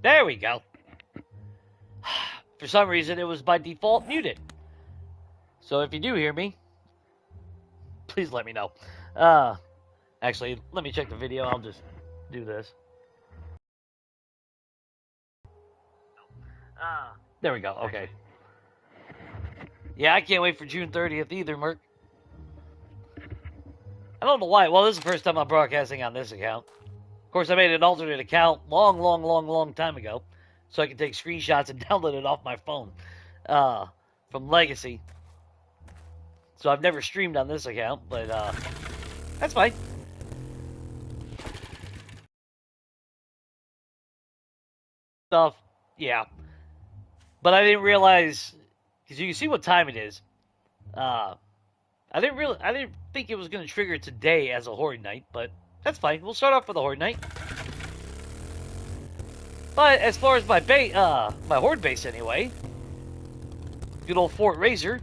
There we go. For some reason, it was by default muted. So if you do hear me, please let me know. Actually, let me check the video. I'll just do this. There we go. Okay. Yeah, I can't wait for June 30th either, Merc. I don't know why. Well, this is the first time I'm broadcasting on this account. Of course, I made an alternate account long time ago, so I can take screenshots and download it off my phone from Legacy. So I've never streamed on this account, but that's fine. Stuff, yeah. But I didn't realize, because you can see what time it is. I didn't think it was going to trigger today as a Horde Night, but that's fine. We'll start off with a Horde Night. But as far as my my Horde base anyway, good old Fort Razor.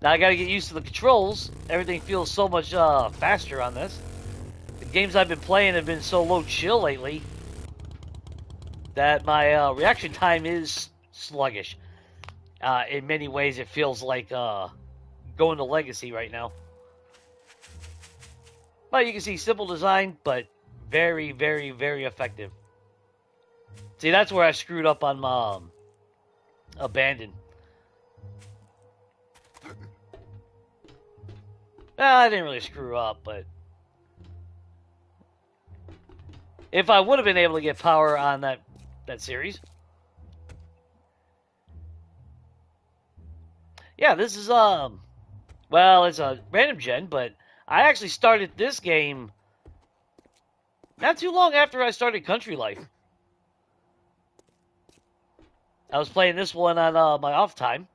Now I got to get used to the controls. Everything feels so much faster on this. The games I've been playing have been so low chill lately that my reaction time is sluggish. In many ways, it feels like going to Legacy right now. But you can see simple design, but very, very, very effective. See, that's where I screwed up on Abandon. Well, I didn't really screw up, but if I would have been able to get power on that series. Yeah, this is well, it's a random gen, but I actually started this game not too long after I started Country Life. I was playing this one on my off time.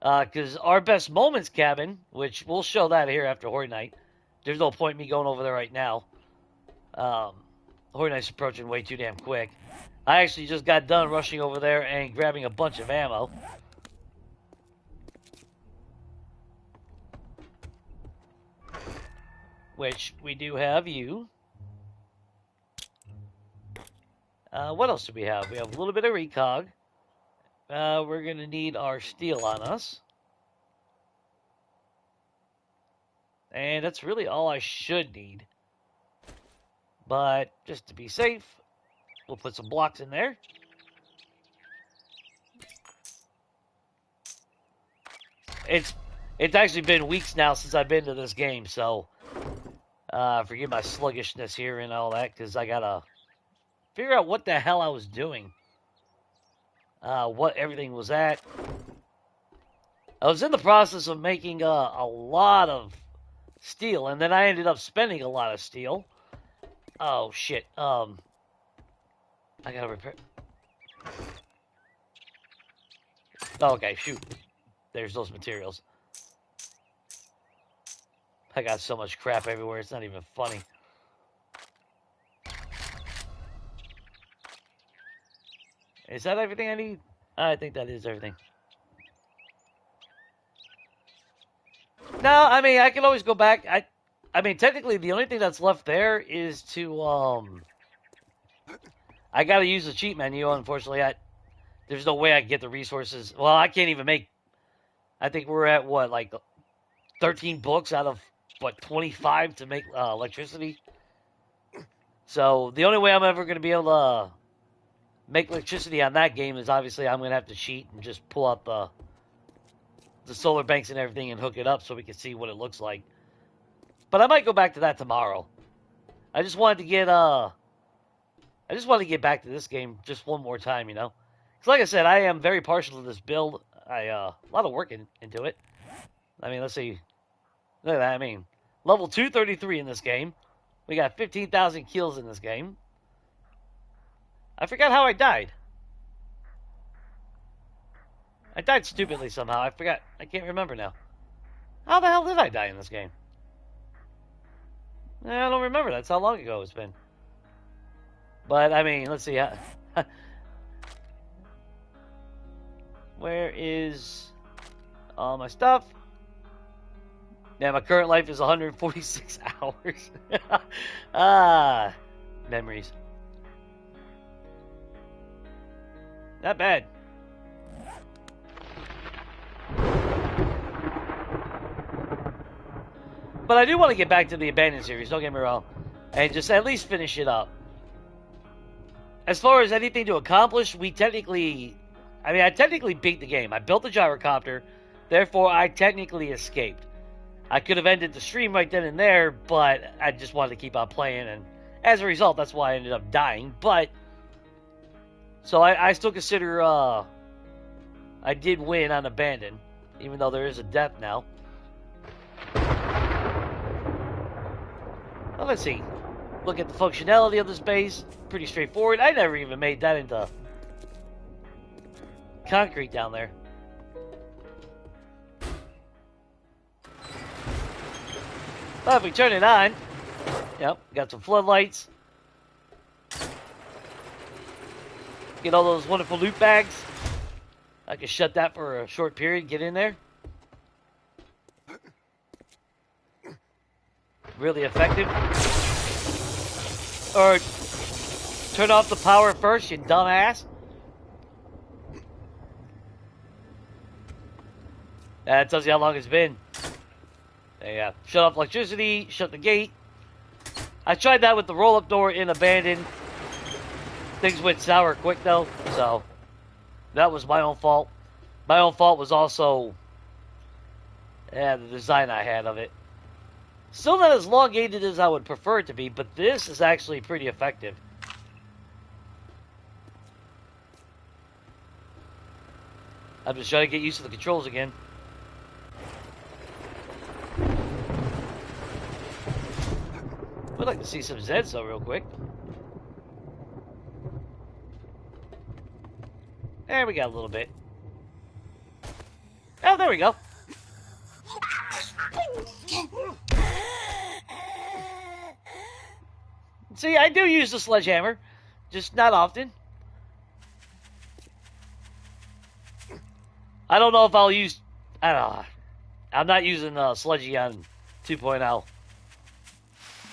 Because Our Best Moments cabin, which we'll show that here after Horde Night. There's no point in me going over there right now. Horde Night's approaching way too damn quick. I actually just got done rushing over there and grabbing a bunch of ammo. Which we do have you. What else do we have? We have a little bit of recog. We're going to need our steel on us. And that's really all I should need. But just to be safe, we'll put some blocks in there. It's actually been weeks now since I've been to this game, so forgive my sluggishness here and all that, because I gotta figure out what the hell I was doing. What everything was at. I was in the process of making a lot of steel, and then I ended up spending a lot of steel. Oh, shit. I gotta repair. Okay, shoot. There's those materials. I got so much crap everywhere, it's not even funny. Is that everything I need? I think that is everything. No, I mean, I can always go back. I mean, technically, the only thing that's left there is to, I gotta use the cheat menu, unfortunately. There's no way I can get the resources. Well, I can't even make, I think we're at, what, like 13 books out of, what, 25 to make electricity? So, the only way I'm ever going to be able to make electricity on that game is obviously I'm going to have to cheat and just pull up the solar banks and everything and hook it up so we can see what it looks like. But I might go back to that tomorrow. I just wanted to get back to this game just one more time, you know. Because like I said, I am very partial to this build. A lot of work into it. I mean, let's see. Look at that. I mean, level 233 in this game. We got 15,000 kills in this game. I forgot how I died. I died stupidly somehow. I forgot. I can't remember now. How the hell did I die in this game? I don't remember. That's how long ago it's been. But, I mean, let's see. Where is all my stuff? Yeah, my current life is 146 hours. memories. Not bad. But I do want to get back to the Abandoned series, don't get me wrong. And just at least finish it up. As far as anything to accomplish, I technically beat the game. I built the gyrocopter, therefore I technically escaped. I could have ended the stream right then and there, but I just wanted to keep on playing, and as a result, that's why I ended up dying. But, so I still consider, I did win on Abandoned, even though there is a death now. Well, let's see. Look at the functionality of this base. Pretty straightforward. I never even made that into concrete down there. Well, if we turn it on, yep, got some floodlights. Get all those wonderful loot bags. I can shut that for a short period, get in there. Really effective. Or turn off the power first, you dumbass. That tells you how long it's been. Yeah, shut off electricity, shut the gate. I tried that with the roll-up door in Abandoned. Things went sour quick though, so that was my own fault. My own fault was also the design I had of it. Still not as elongated as I would prefer it to be, but this is actually pretty effective. I'm just trying to get used to the controls again. I'd like to see some Zeds though real quick. There we got a little bit. Oh, there we go. See, I do use the sledgehammer, just not often. I don't know if I'll use... I don't know. I'm not using Sludgy on 2.0.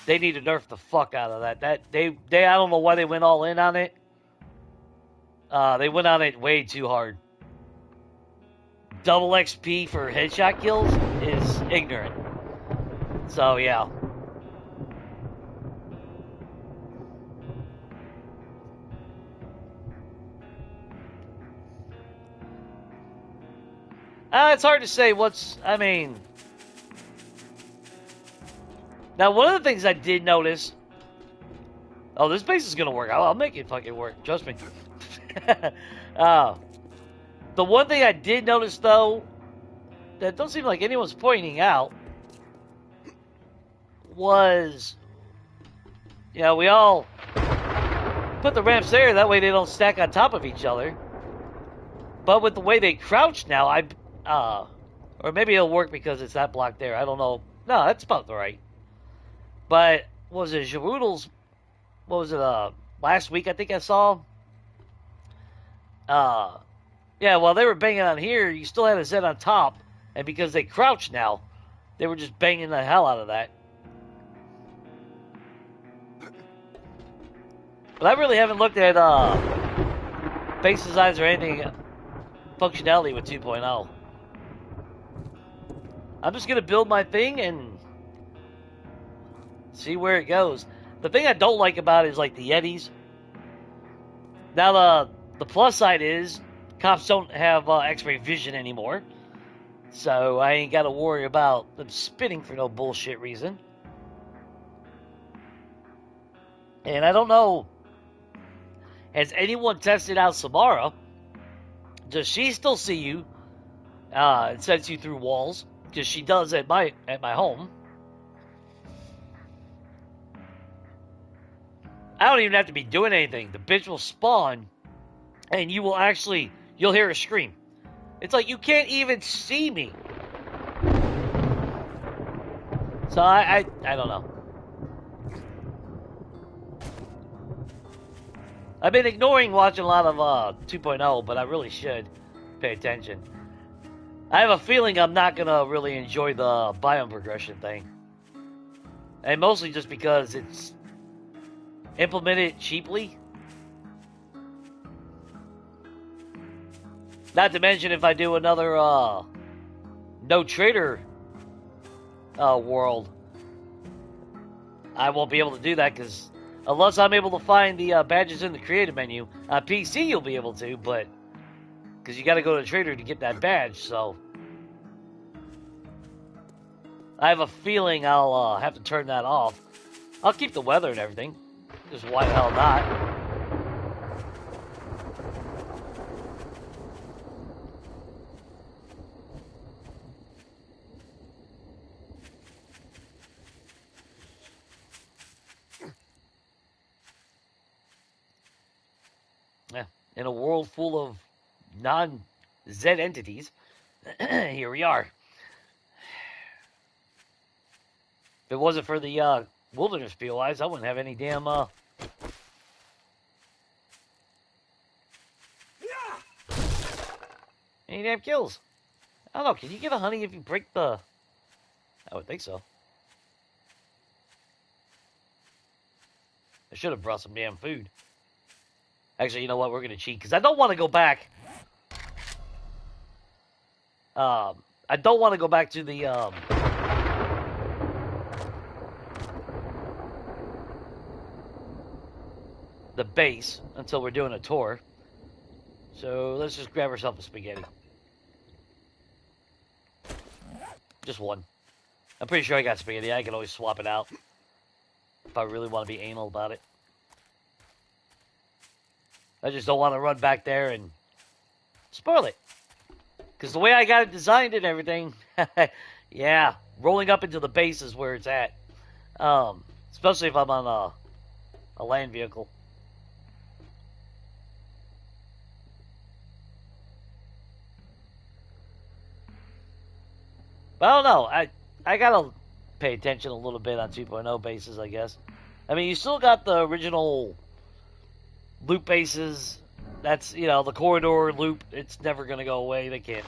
They need to nerf the fuck out of that. They I don't know why they went all in on it. They went on it way too hard. Double XP for headshot kills is ignorant. So, yeah. It's hard to say what's... I mean... Now, one of the things I did notice... Oh, this base is going to work. I'll make it fucking work. Trust me. The one thing I did notice, though, that don't seem like anyone's pointing out, was... You know, we all put the ramps there. That way they don't stack on top of each other. But with the way they crouch now, or maybe it'll work because it's that block there. I don't know. No, that's about right. But, what was it, Geroodles, what was it, last week I think I saw? Yeah, while they were banging on here, you still had a Z on top. And because they crouch now, they were just banging the hell out of that. But I really haven't looked at, base designs or anything functionality with 2.0. I'm just going to build my thing and see where it goes. The thing I don't like about it is like the Yetis. Now the plus side is cops don't have X-ray vision anymore. So I ain't got to worry about them spitting for no bullshit reason. And I don't know, has anyone tested out Samara? Does she still see you and sends you through walls? Because she does at my home. I don't even have to be doing anything. The bitch will spawn, and you'll hear her scream. It's like you can't even see me. So I don't know. I've been ignoring watching a lot of 2.0, but I really should pay attention. I have a feeling I'm not going to really enjoy the biome progression thing. And mostly just because it's... implement it cheaply. Not to mention if I do another no trader world, I won't be able to do that because unless I'm able to find the badges in the creative menu on PC, you'll be able to, but because you got to go to the trader to get that badge. So I have a feeling I'll have to turn that off. I'll keep the weather and everything. Just why the hell not? Yeah. In a world full of non-Z entities, here we are. If it wasn't for the wilderness POIs, I wouldn't have any damn any damn kills. I don't know. Can you get a honey if you break the? I would think so. I should have brought some damn food. Actually, you know what? We're gonna cheat because I don't want to go back. I don't want to go back to the base until we're doing a tour. So let's just grab ourselves a spaghetti. Just one. I'm pretty sure I got spaghetti. I can always swap it out if I really want to be anal about it. I just don't want to run back there and spoil it. Because the way I got it designed and everything, yeah, rolling up into the base is where it's at. Especially if I'm on a land vehicle. But I don't know. I gotta pay attention a little bit on 2.0 bases, I guess. I mean, you still got the original loop bases. That's, you know, the corridor loop. It's never gonna go away. They can't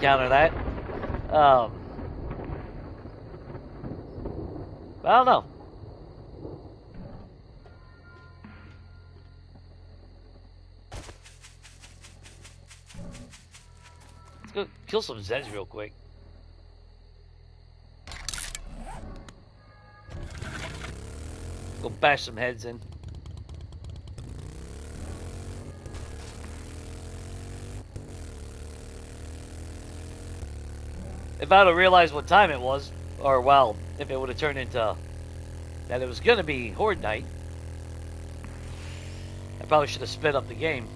counter that. But I don't know. Let's go kill some Zeds real quick. Go bash some heads in. If I'd have realized what time it was, or well, if it would have turned into that it was going to be Horde Night, I probably should have sped up the game.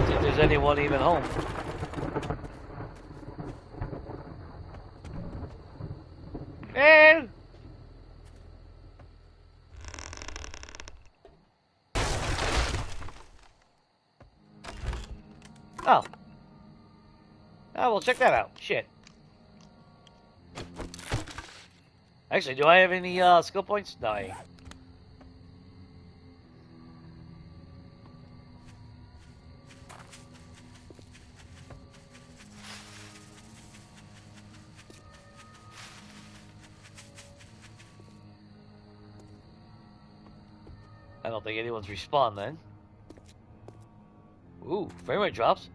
See if there's anyone even home. And oh, well, check that out. Shit. Actually, do I have any skill points? No, I ain't. I don't think anyone's respawned then. Ooh, frame rate drops.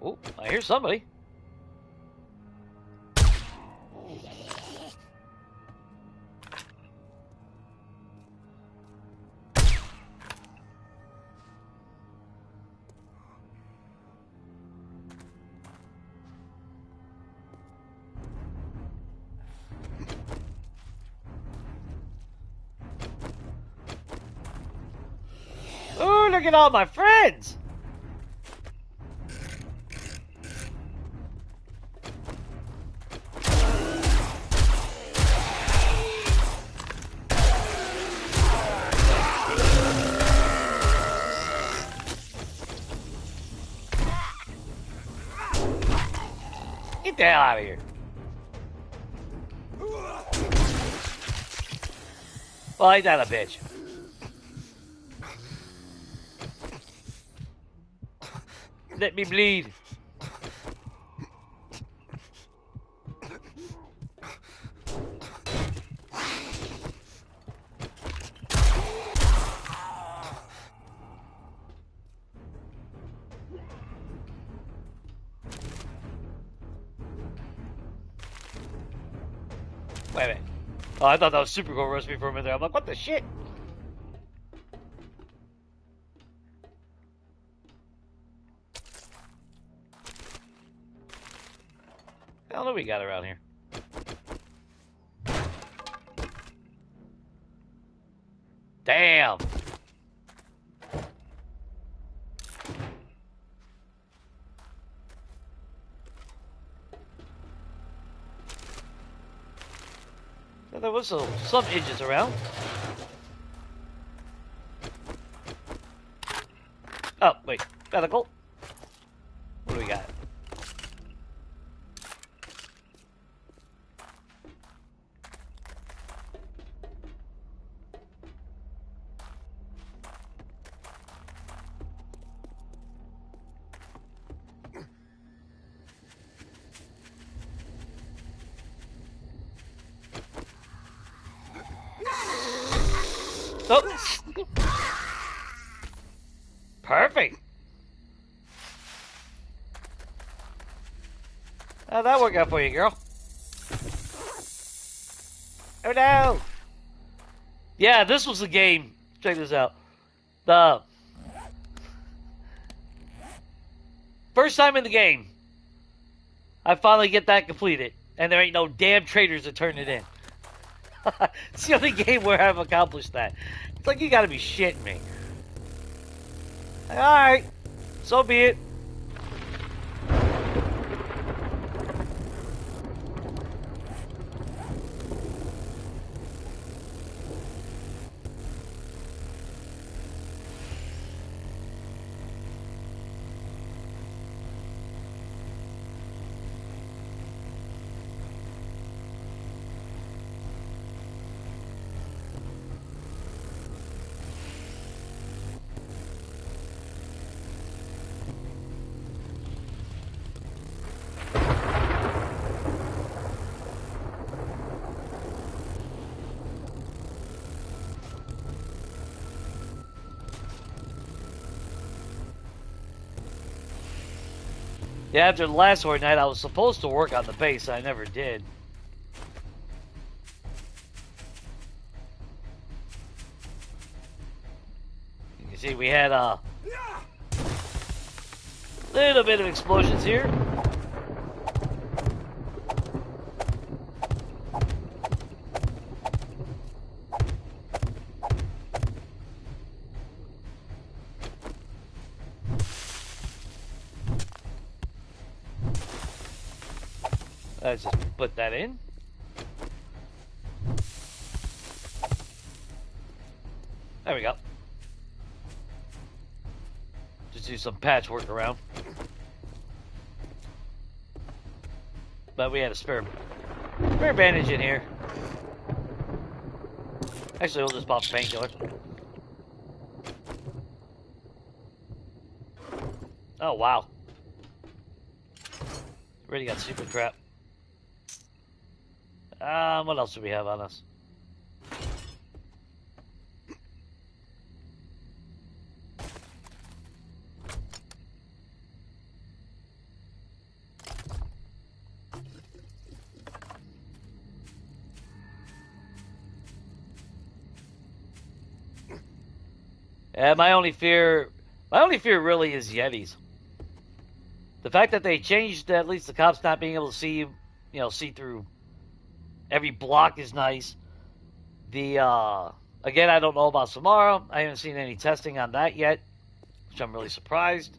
Ooh, I hear somebody. Ooh, look at all my friends! Get the hell out of here. Well, ain't that a bitch? Let me bleed. Wait a minute. Oh, I thought that was super cool recipe for a minute there. I'm like, what the shit? Hell, what do we got around here? Damn. So there was some engines around. Oh, wait. Medical. What do we got? Oh. Perfect. How'd that work out for you, girl? Oh no! Yeah, this was the game. Check this out. The first time in the game, I finally get that completed, and there ain't no damn traitors to turn it in. It's the only game where I've accomplished that. It's like, you gotta be shitting me. Alright, so be it. Yeah, after the last Horde night, I was supposed to work on the base. I never did. You can see we had a little bit of explosions here. Let's just put that in. There we go. Just do some patchwork around. But we had a spare bandage in here. Actually, we'll just pop a painkiller. Oh, wow. Already got super crap. What else do we have on us? My only fear really is Yetis. The fact that they changed at least the cops not being able to see, see through every block is nice. Again, I don't know about Samara. I haven't seen any testing on that yet, which I'm really surprised.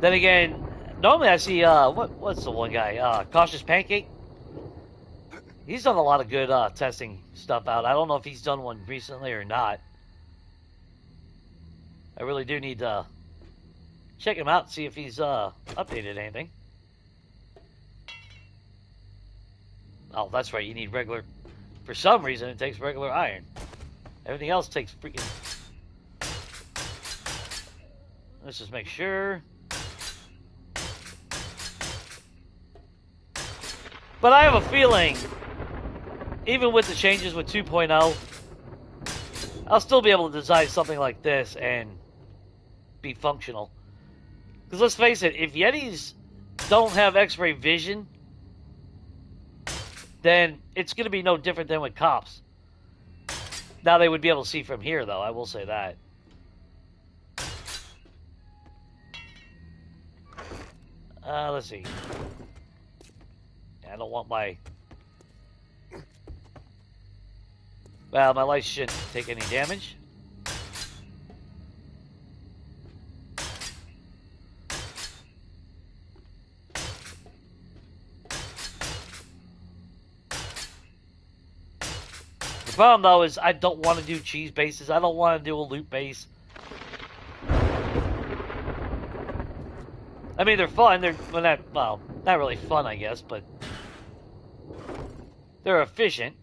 Then again, normally I see, what's the one guy? Cautious Pancake? He's done a lot of good testing stuff out. I don't know if he's done one recently or not. I really do need to check him out and see if he's updated anything. Oh, that's right. You need regular. For some reason, it takes regular iron. Everything else takes freaking. Let's just make sure. But I have a feeling, even with the changes with 2.0, I'll still be able to design something like this and be functional. Because let's face it, if Yetis don't have X-ray vision, then it's going to be no different than with cops. Now they would be able to see from here, though. I will say that. Let's see. I don't want my... Well, my lights shouldn't take any damage. The problem, though, is I don't want to do cheese bases. I don't want to do a loot base. I mean, they're fun. They're well, not really fun, I guess, but they're efficient.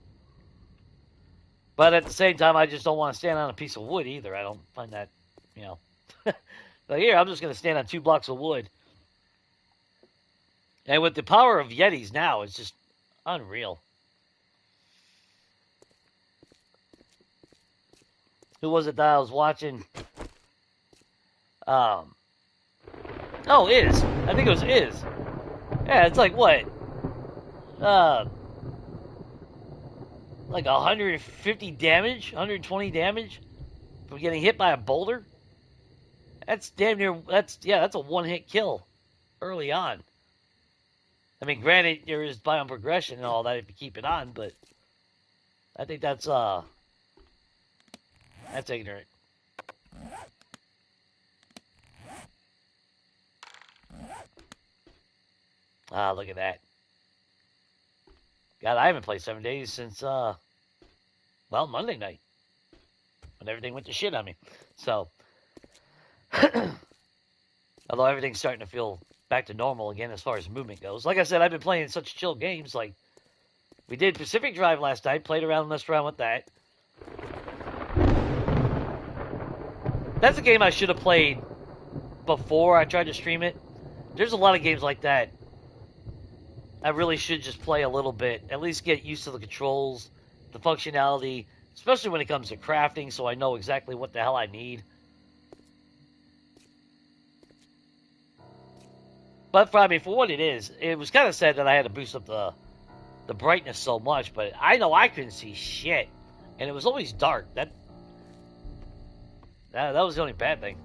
But at the same time, I just don't want to stand on a piece of wood either. I don't find that, you know. But here, I'm just going to stand on 2 blocks of wood. And with the power of Yetis now, it's just unreal. Who was it that I was watching? Oh, Iz. I think it was Iz. Yeah, it's like what? Like 150 damage, 120 damage from getting hit by a boulder. That's damn near. That's a one-hit kill early on. I mean, granted, there is biome progression and all that if you keep it on, but I think that's ignorant. Ah, look at that. God, I haven't played 7 days since, well, Monday night. When everything went to shit on me. So, although everything's starting to feel back to normal again as far as movement goes. Like I said, I've been playing such chill games. Like, we did Pacific Drive last night. Played around and messed around with that. That's a game I should have played before I tried to stream it. There's a lot of games like that I really should just play a little bit. At least get used to the controls, the functionality, especially when it comes to crafting, so I know exactly what the hell I need. But for what it is, it was kind of sad that I had to boost up the brightness so much, but I know I couldn't see shit. And it was always dark. That was the only bad thing.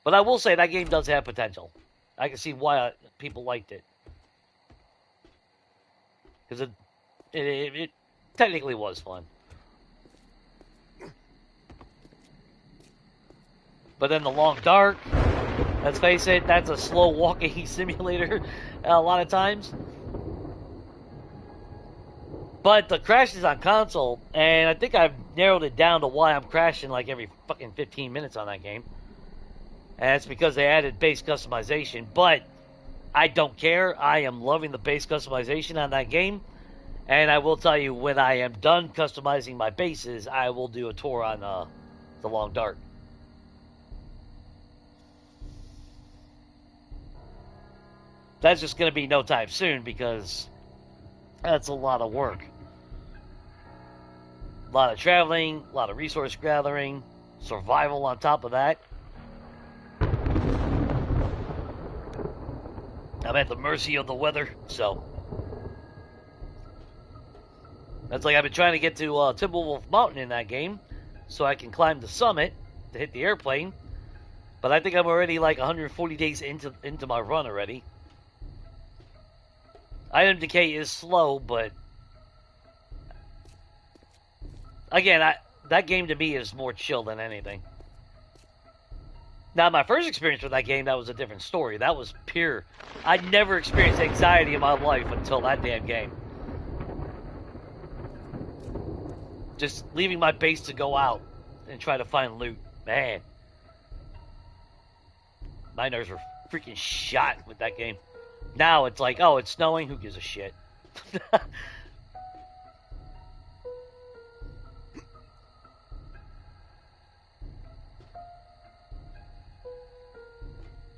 But I will say that game does have potential. I can see why people liked it. Because it technically was fun. But then the long dark, let's face it, that's a slow walking simulator a lot of times. But the crashes on console, and I think I've narrowed it down to why I'm crashing like every fucking 15 minutes on that game. And it's because they added base customization. But I don't care. I am loving the base customization on that game. And I will tell you, when I am done customizing my bases, I will do a tour on the Long Dark. That's just going to be no time soon because that's a lot of work. A lot of traveling, a lot of resource gathering, survival on top of that. I'm at the mercy of the weather, so. That's like I've been trying to get to Timberwolf Mountain in that game so I can climb the summit to hit the airplane. But I think I'm already like 140 days into my run already. Item decay is slow, but again, that game to me is more chill than anything. Now, my first experience with that game, that was a different story. That was pure. I'd never experienced anxiety in my life until that damn game. Just leaving my base to go out and try to find loot. Man. My nerves were freaking shot with that game. Now it's like, oh, it's snowing. Who gives a shit?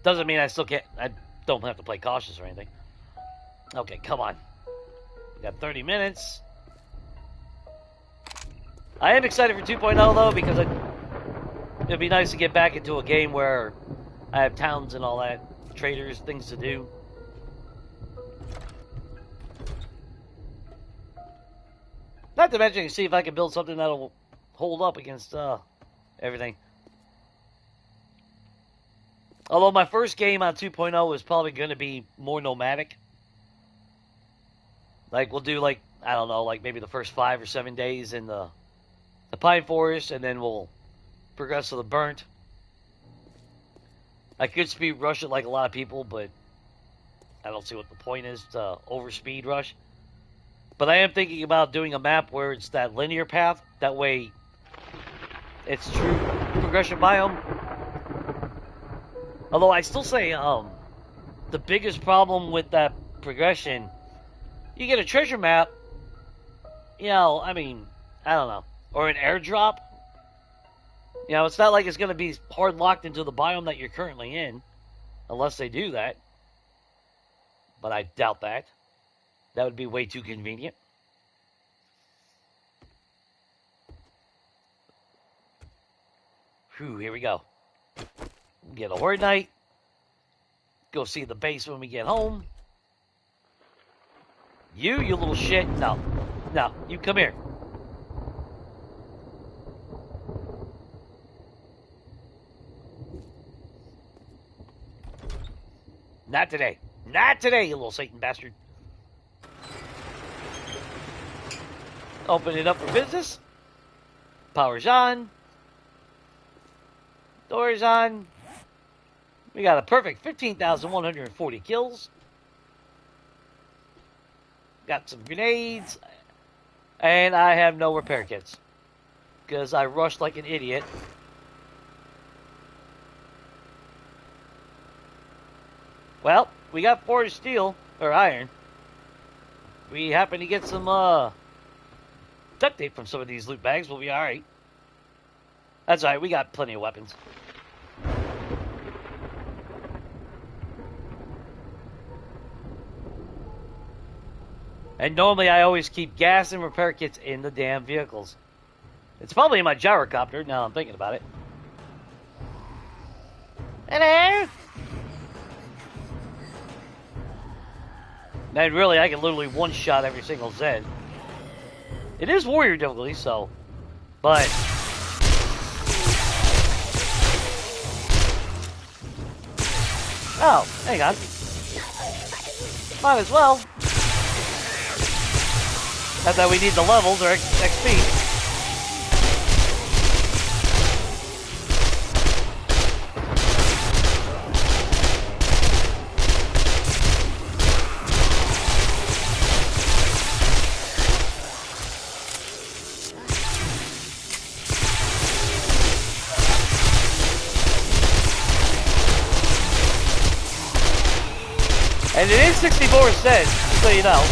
Doesn't mean I still can't. I don't have to play cautious or anything. Okay, come on. We got 30 minutes. I am excited for 2.0 though, because it'd be nice to get back into a game where I have towns and all that, traders, things to do. Not to mention, see if I can build something that'll hold up against everything. Although my first game on 2.0 is probably going to be more nomadic. Like, we'll do, like, I don't know, like maybe the first 5 or 7 days in the Pine Forest, and then we'll progress to the Burnt. I could speed rush it like a lot of people, but I don't see what the point is to overspeed rush. But I am thinking about doing a map where it's that linear path. That way, it's true progression biome. Although I still say, the biggest problem with that progression, you get a treasure map, you know, I mean, I don't know, or an airdrop. You know, it's not like it's going to be hard locked into the biome that you're currently in, unless they do that. But I doubt that. That would be way too convenient. Whew, here we go. Get a Horde Night. Go see the base when we get home. You little shit. No. No, you come here. Not today. Not today, you little Satan bastard. Open it up for business. Power's on. Doors on. We got a perfect 15,140 kills. Got some grenades. And I have no repair kits. Because I rushed like an idiot. Well, we got forged steel, or iron. We happen to get some duct tape from some of these loot bags. We'll be alright. That's alright, we got plenty of weapons. And normally I always keep gas and repair kits in the damn vehicles. It's probably in my gyrocopter, now I'm thinking about it. Hello? Man, really, I can literally one-shot every single Zed. It is warrior difficulty, so... But... Oh, hang on. Might as well. Not that we need the levels or XP. And it is 64 cents, so you know.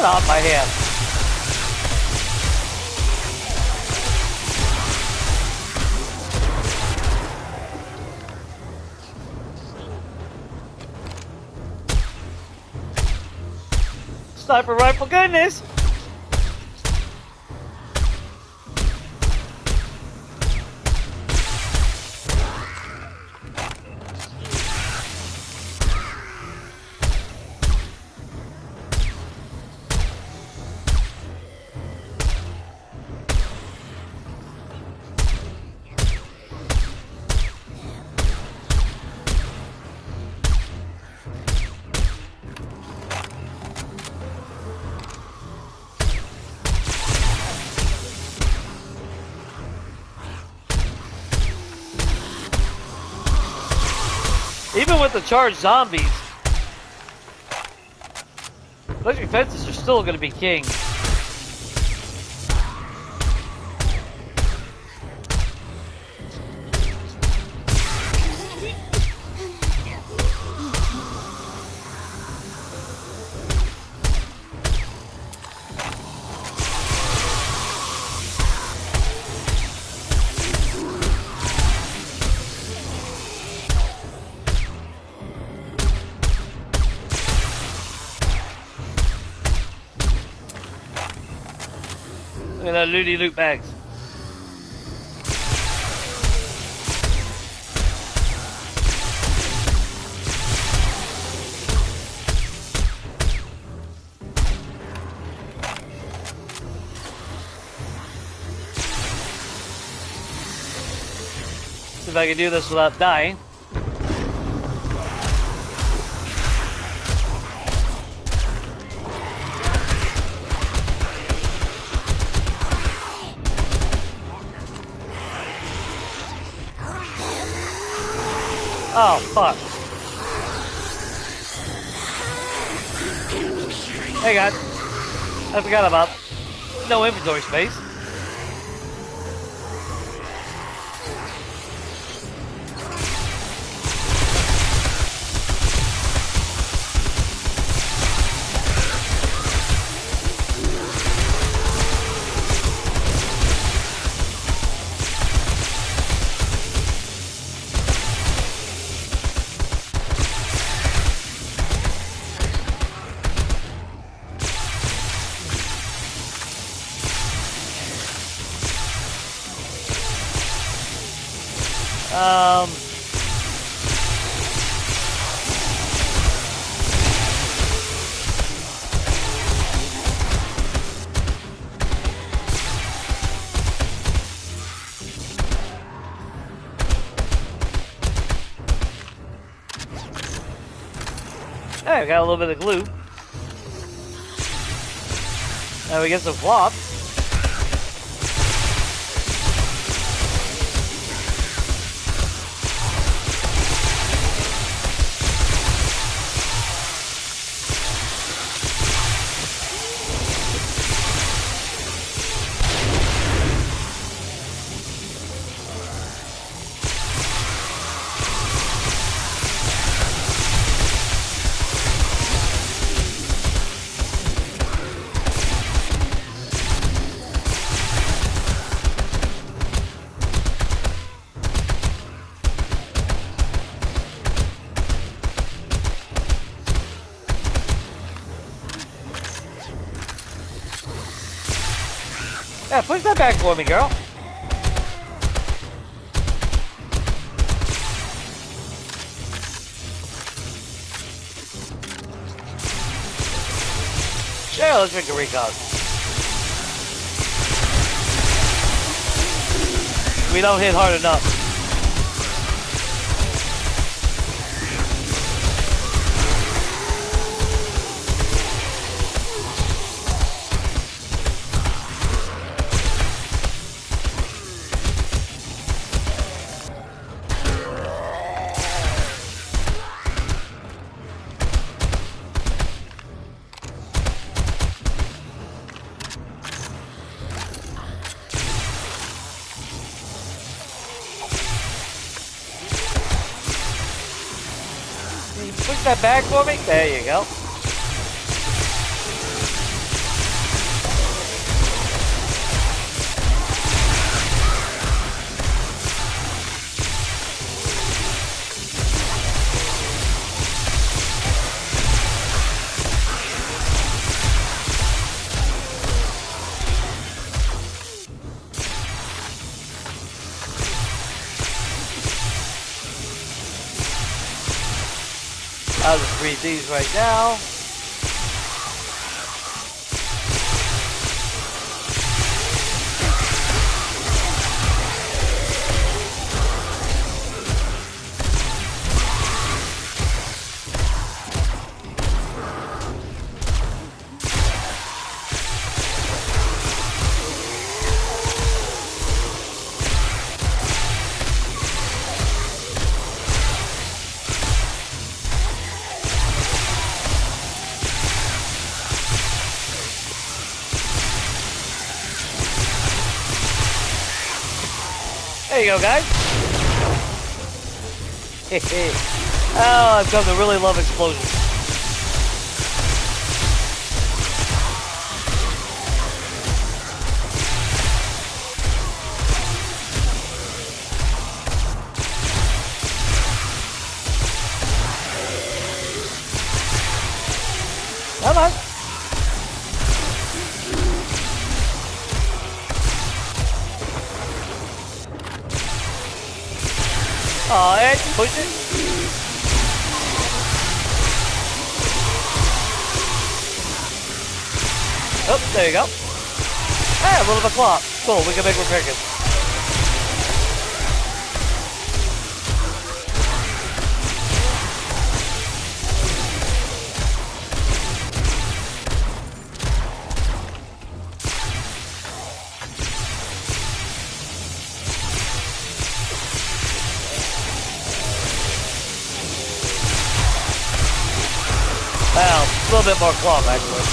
Get off my hand. Sniper rifle goodness. Even with the charged zombies, electric fences are still going to be king. Look at that looty loot bags. See if I can do this without dying. Oh, fuck. Hey, God. I forgot about no inventory space. Hey, I got a little bit of glue. Now we get some flop. Yeah, push that back for me, girl. Yeah, let's make a recon. We don't hit hard enough. Push that back for me. There you go. breed these right now. There you go, guys. Oh, I've come to really love explosions. Come on. Oh, Ed, push it. Oh, there you go. Hey, a little bit of a clock. Cool, we can make repair kits. Well, a little bit more cloth, actually.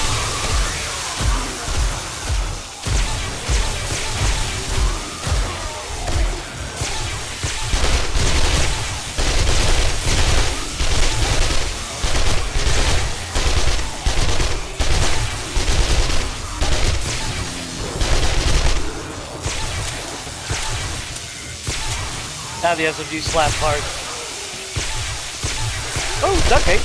Now the SMG slap part. Oh, duct tape.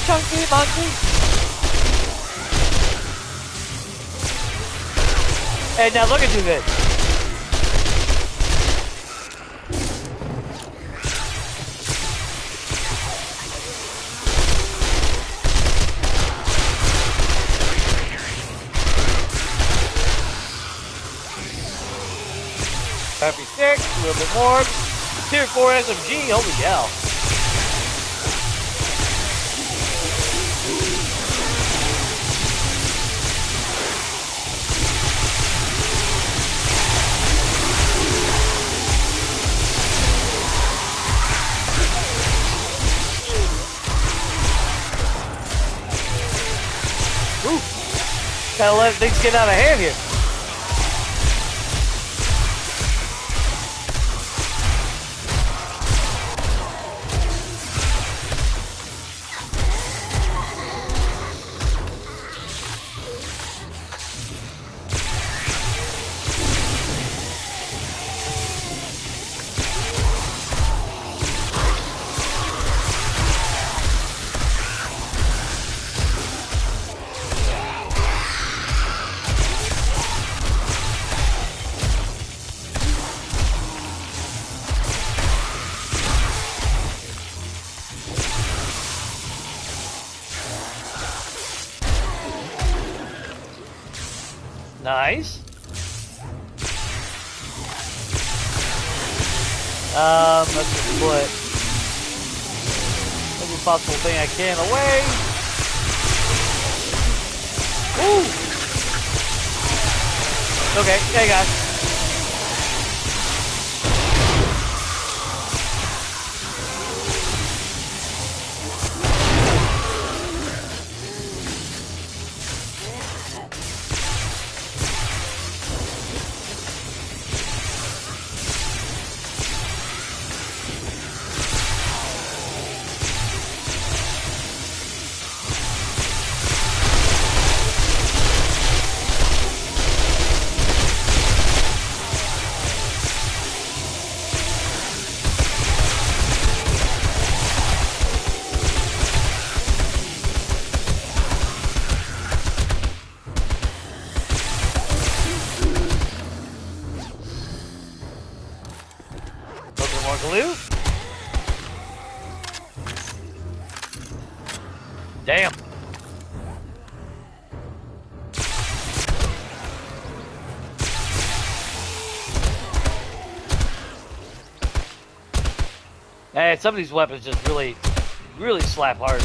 Chunky monkey. Hey, now look at you then. Happy stick, a little bit more. Tier 4 SMG, holy cow. Ooh, gotta let things get out of hand here. Nice. Let's just split every possible thing I can away. Woo! Okay, hey guys. loot? Damn. Hey, some of these weapons just really, really slap hard.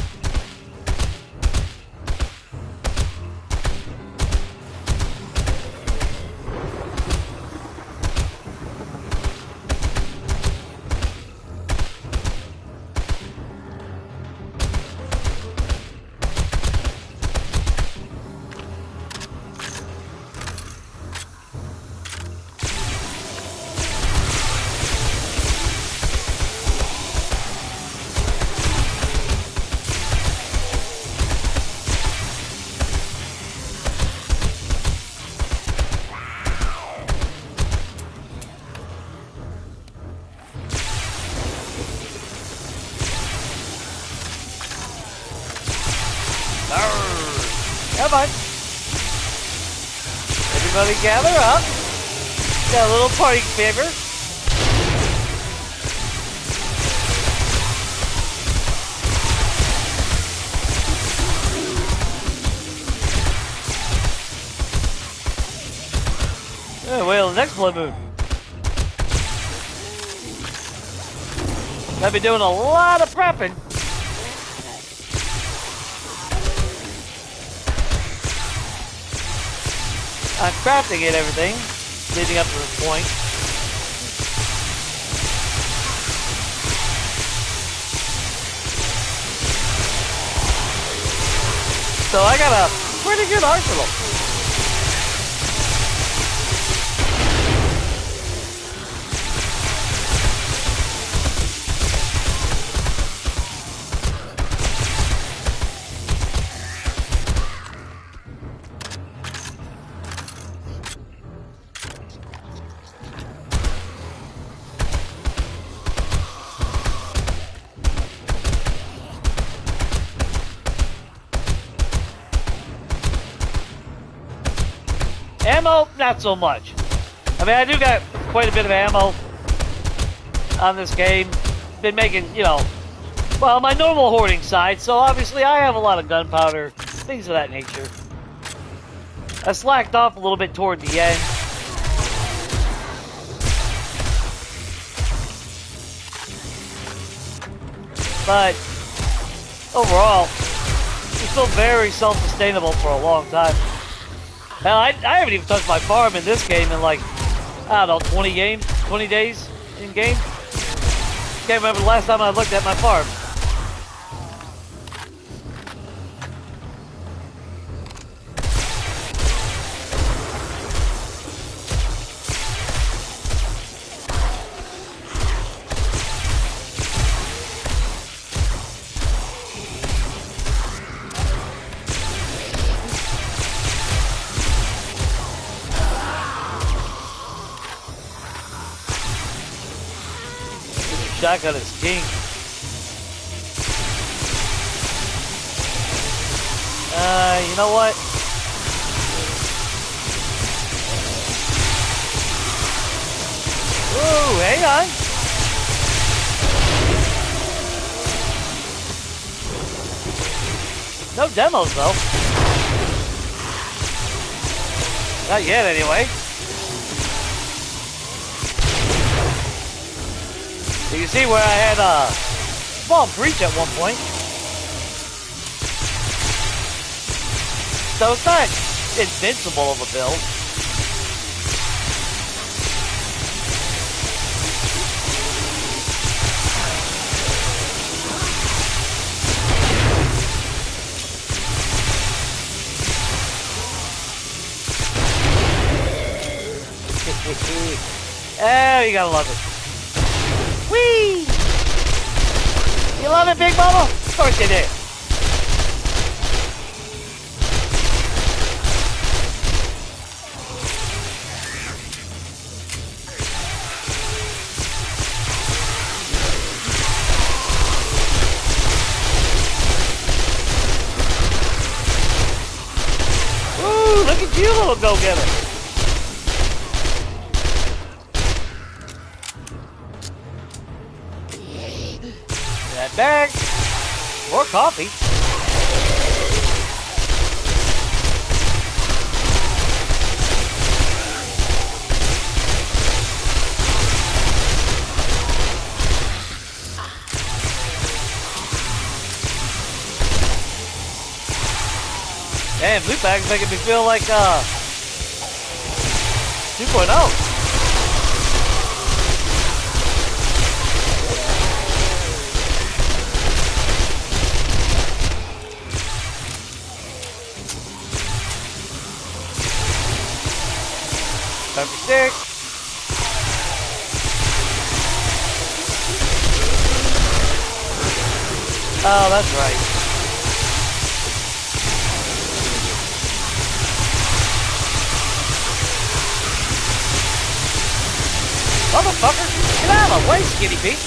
Come on. Everybody gather up. Got a little party favor. Oh, wait till the next blood moon. I've been doing a lot of prepping. I'm crafting it, everything, leading up to this point. So I got a pretty good arsenal. Ammo, not so much. I mean, I do got quite a bit of ammo on this game. Been making, you know, well, my normal hoarding side, so obviously I have a lot of gunpowder, things of that nature. I slacked off a little bit toward the end. But overall, it's still very self-sustainable for a long time. Hell, I haven't even touched my farm in this game in like, I don't know, 20 days in game. Can't remember the last time I looked at my farm. Shotgun is king. You know what? Ooh, hang on. No demos though. Not yet, anyway. You can see where I had a small breach at one point. So it's not invincible of a build. Oh, you gotta love it. Whee! You love it, Big Bubble? Of course you do. Ooh, look at you, little go-getter. bag. More coffee. Damn, loot bags making me feel like 2.0. Time for stick. Oh, that's right. Motherfucker, get out of the way, Skinny Pete.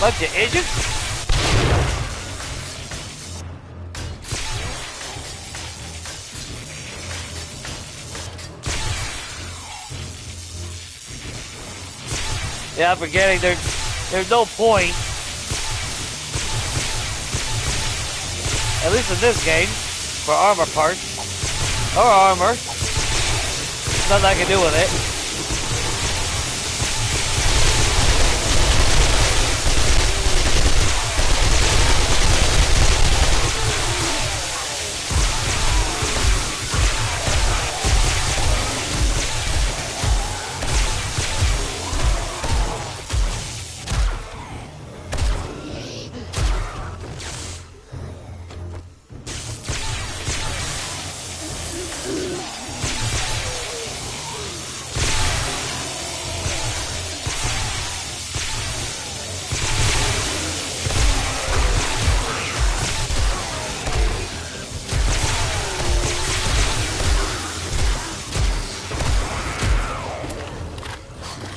Bunch of idiots. Yeah, I'm forgetting there's no point, at least in this game, for armor parts or armor. Nothing I can do with it.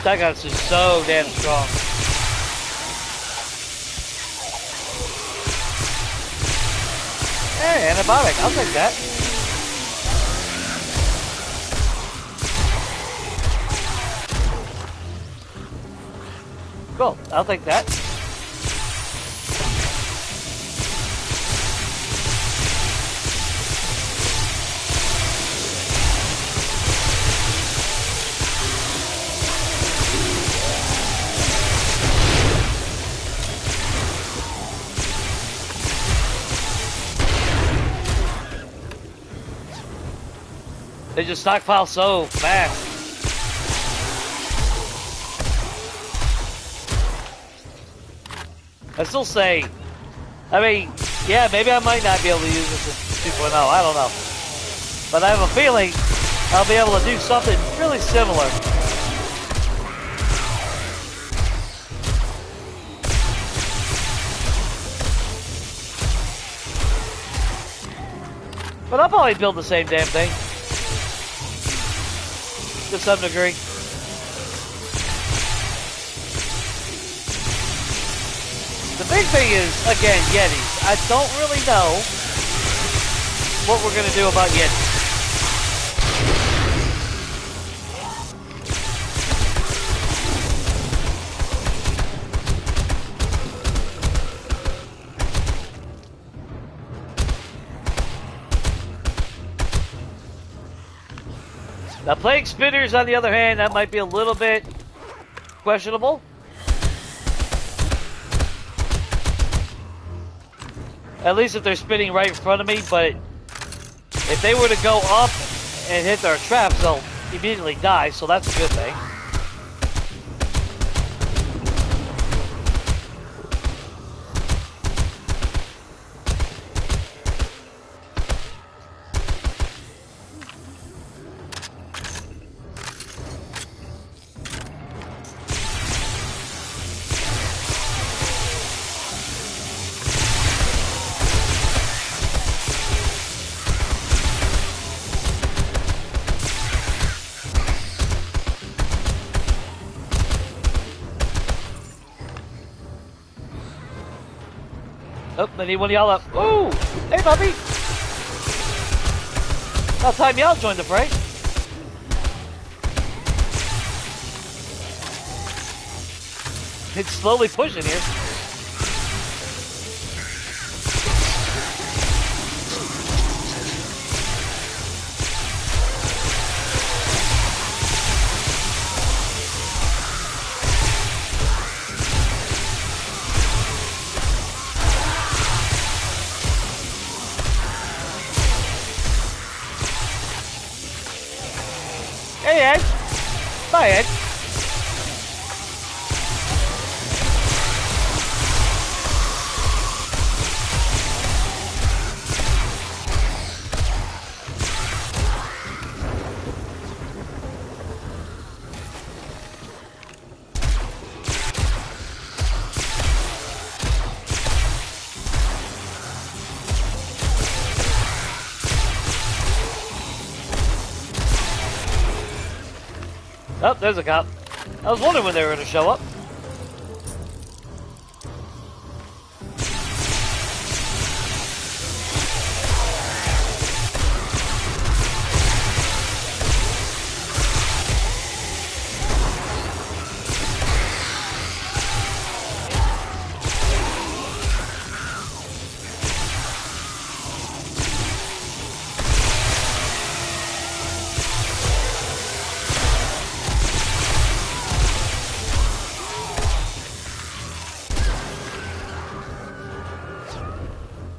That guy's just so damn strong. Hey, antibiotic, I'll take that. Cool, I'll take that. They just stockpile so fast. I still say, I mean, yeah, maybe I might not be able to use this in 2.0, I don't know. But I have a feeling I'll be able to do something really similar. But I'll probably build the same damn thing. To some degree. The big thing is, again, Yetis. I don't really know what we're going to do about Yetis. Now, plague spinners, on the other hand, that might be a little bit questionable. At least if they're spinning right in front of me, but if they were to go up and hit their traps, they'll immediately die, so that's a good thing. Oh, I need one of y'all up. Ooh! Hey, puppy! About time y'all joined the fray. It's slowly pushing here. Hey, Ed. Bye, Ed. Oh, there's a cop. I was wondering when they were going to show up.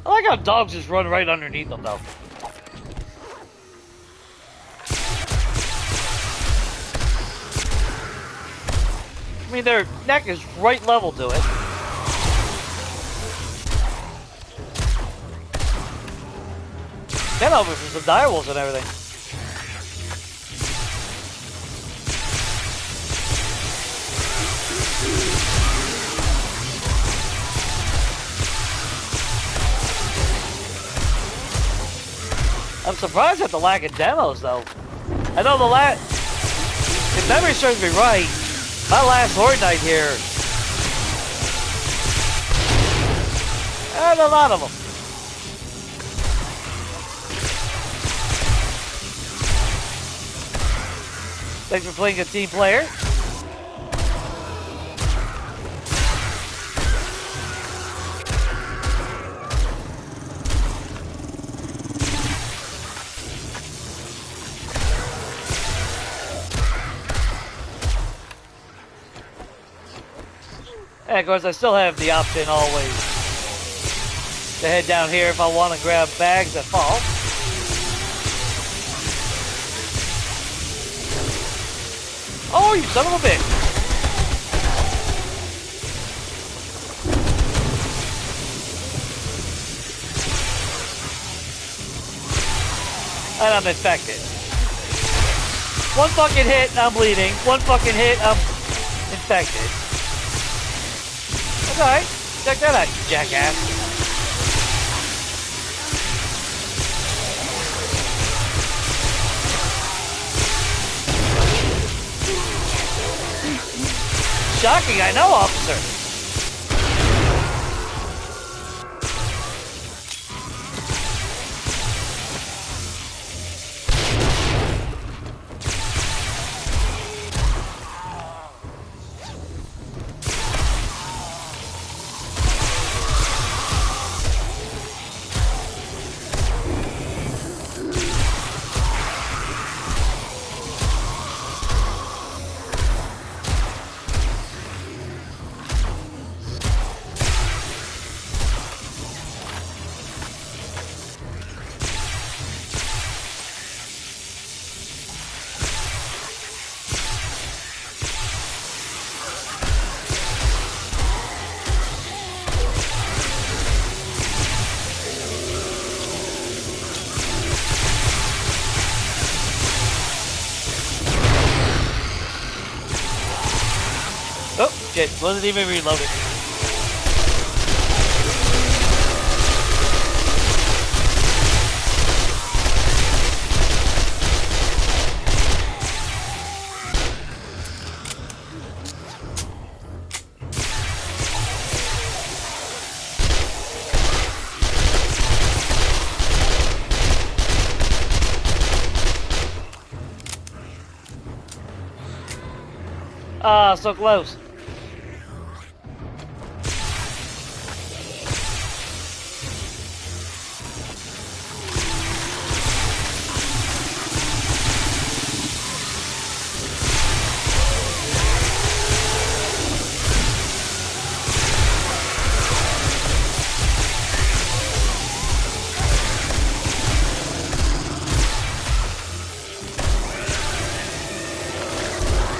I like how dogs just run right underneath them, though. I mean, their neck is right level to it. Then over for some direwolves and everything. I'm surprised at the lack of demos, though. I know if memory serves me right, my last Horde Night here had a lot of them. Thanks for playing a team player. And of course, I still have the option always to head down here if I want to grab bags that fall. Oh, you son of a bitch! And I'm infected. One fucking hit, I'm bleeding. One fucking hit, I'm infected. Okay, check that out, you jackass. Shocking, I know, officer. Oh, shit. Wasn't even reloaded. Ah, so close.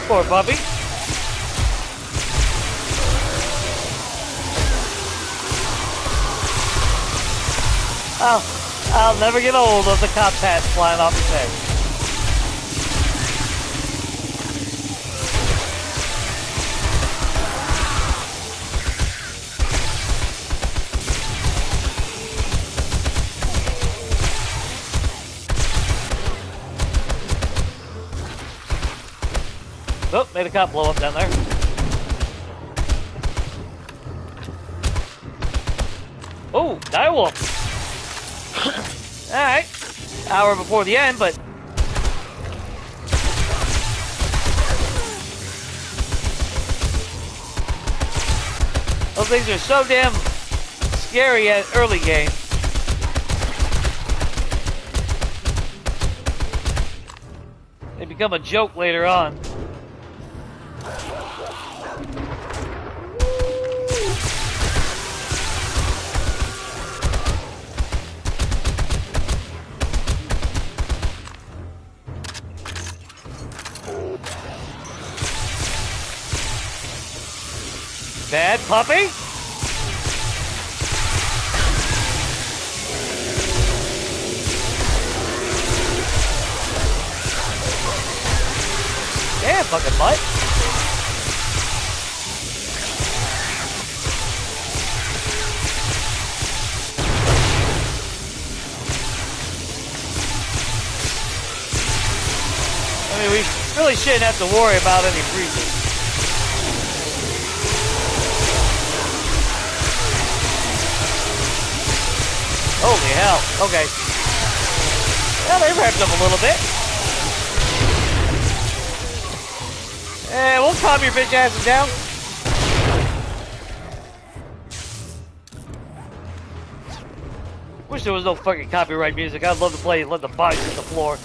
Poor puppy. I'll never get old of the cop hats flying off his head. Oh, made a cop blow up down there. Oh, direwolf. Alright. Hour before the end, but... those things are so damn scary at early game. They become a joke later on. Bad puppy? Damn, fucking butt. I mean, we really shouldn't have to worry about any breathing. Holy hell. Okay. Well, they wrapped up a little bit. We'll calm your bitch asses down. Wish there was no fucking copyright music. I'd love to play and let the bodies hit the floor.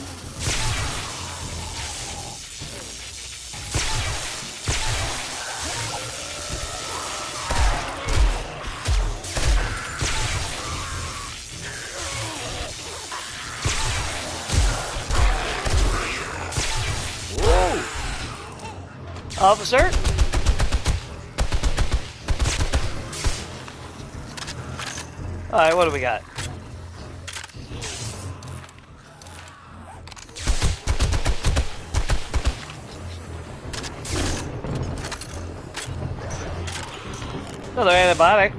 Officer? Alright, what do we got? Another antibiotic.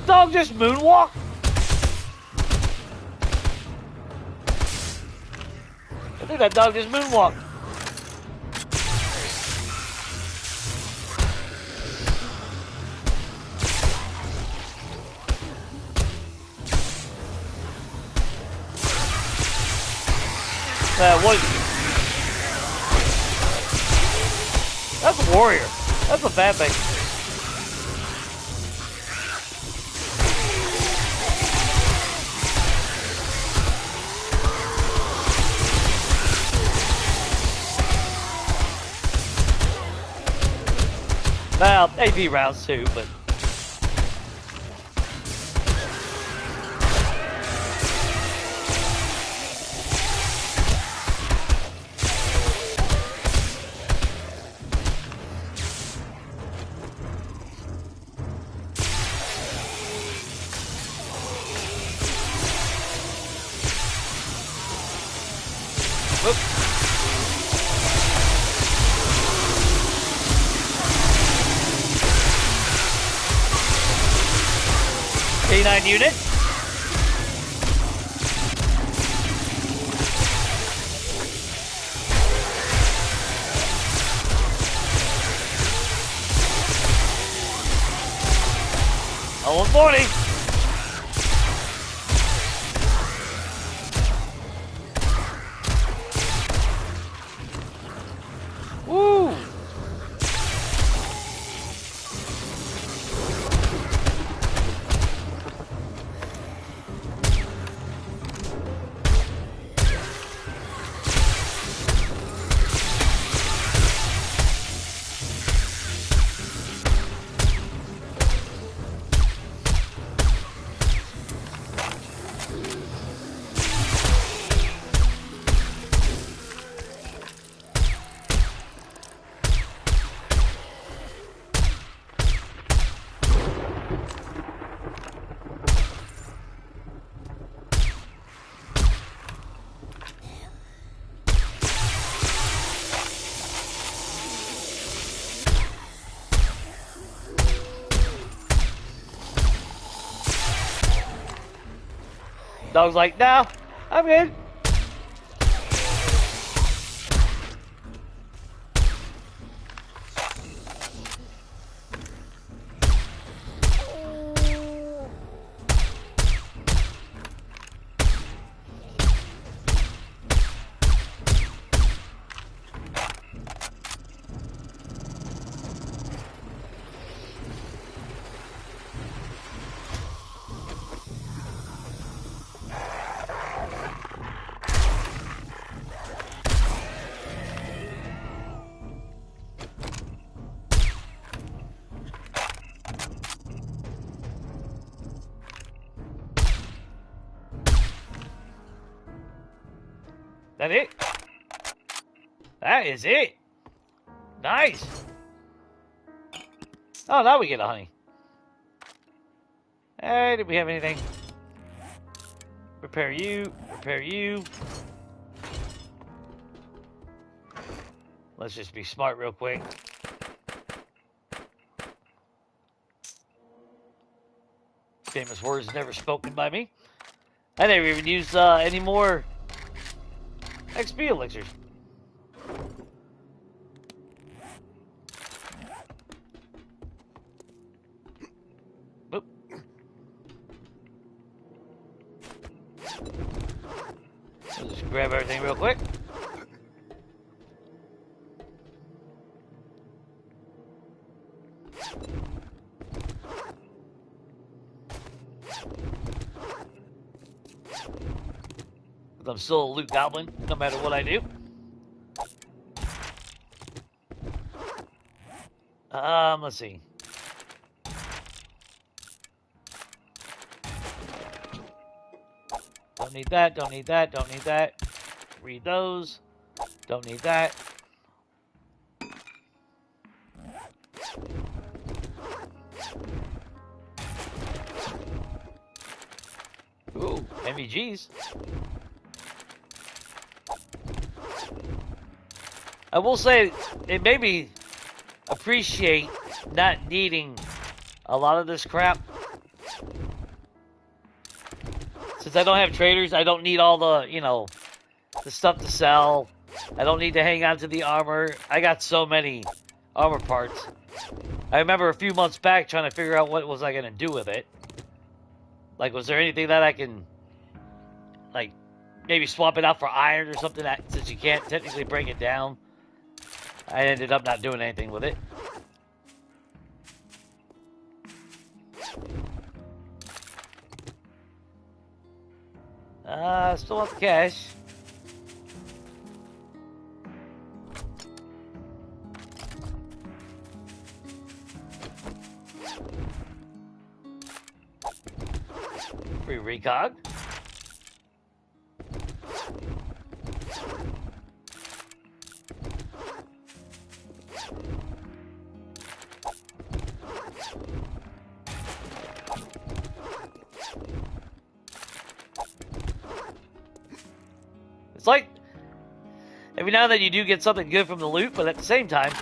Dog just moonwalk? I think that dog just moonwalked. That's a warrior. That's a bad thing. Well, AP rounds too, but... K9 unit. Almost morning. Woo! Dog's like, no, I'm good. That it? That is it. Nice. Oh, now we get a honey. Hey, did we have anything? Repair you. Repair you. Let's just be smart real quick. Famous words never spoken by me. I never even used any more XP elixirs. Oop. I'll just grab everything real quick. I'm still a loot goblin, no matter what I do. Let's see. Don't need that, don't need that, don't need that. Read those. Don't need that. Ooh, MVGs. I will say, it made me appreciate not needing a lot of this crap. Since I don't have traders, I don't need all the, you know, the stuff to sell. I don't need to hang on to the armor. I got so many armor parts. I remember a few months back trying to figure out what was I going to do with it. Like, was there anything that I can, like, maybe swap it out for iron or something that, since you can't technically break it down. I ended up not doing anything with it. Still want the cash. Free recog. It's like, every now and then you do get something good from the loot, but at the same time,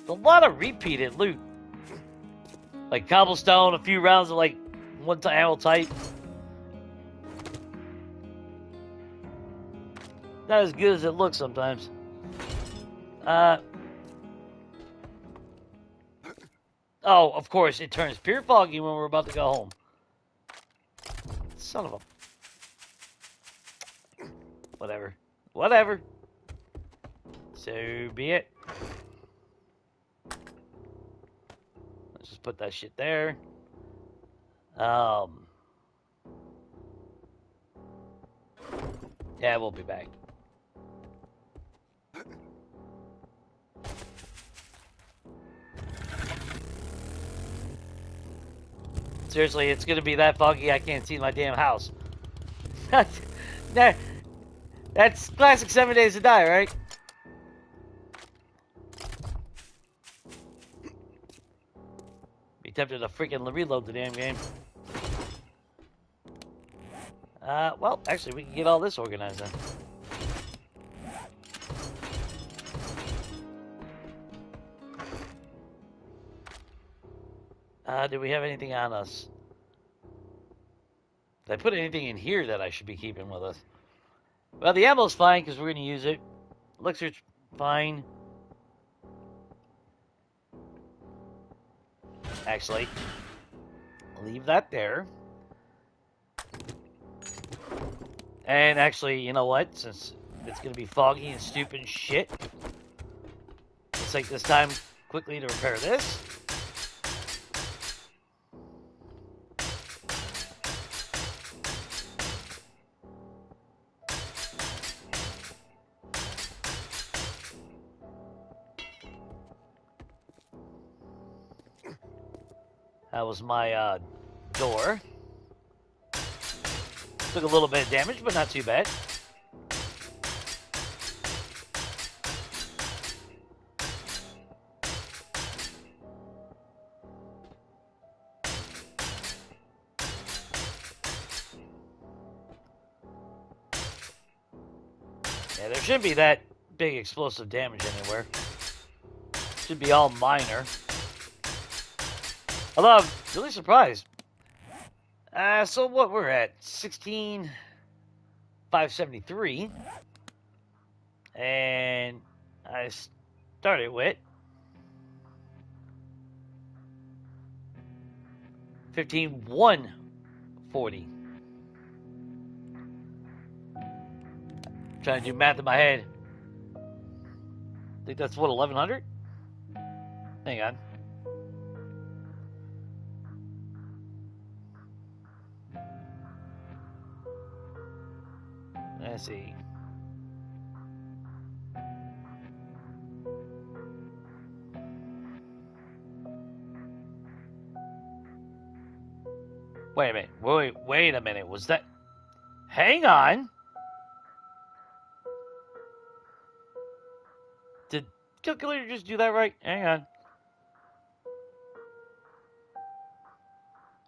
a lot of repeated loot. Like cobblestone, a few rounds of like one ammo type. Not as good as it looks sometimes. Oh, of course, it turns pure foggy when we're about to go home. Son of a... Whatever. Whatever. So be it. Let's just put that shit there. Yeah, we'll be back. Seriously, it's gonna be that foggy I can't see my damn house. That's classic 7 Days to Die, right? Be tempted to freaking reload the damn game. Well, actually, we can get all this organized then. Do we have anything on us? Did I put anything in here that I should be keeping with us? Well, the ammo's fine because we're going to use it. Elixir's fine. Actually, leave that there. And actually, you know what? Since it's going to be foggy and stupid and shit, let's take this time quickly to repair this. That was my door. Took a little bit of damage, but not too bad. Yeah, there shouldn't be that big explosive damage anywhere. Should be all minor. Although, I'm really surprised. So what we're at? 16,573. And I started with 15,140. Trying to do math in my head. I think that's what, 1,100? Hang on. Let's see. Wait a minute. Wait a minute. Was that... Hang on. Did calculator just do that right? Hang on.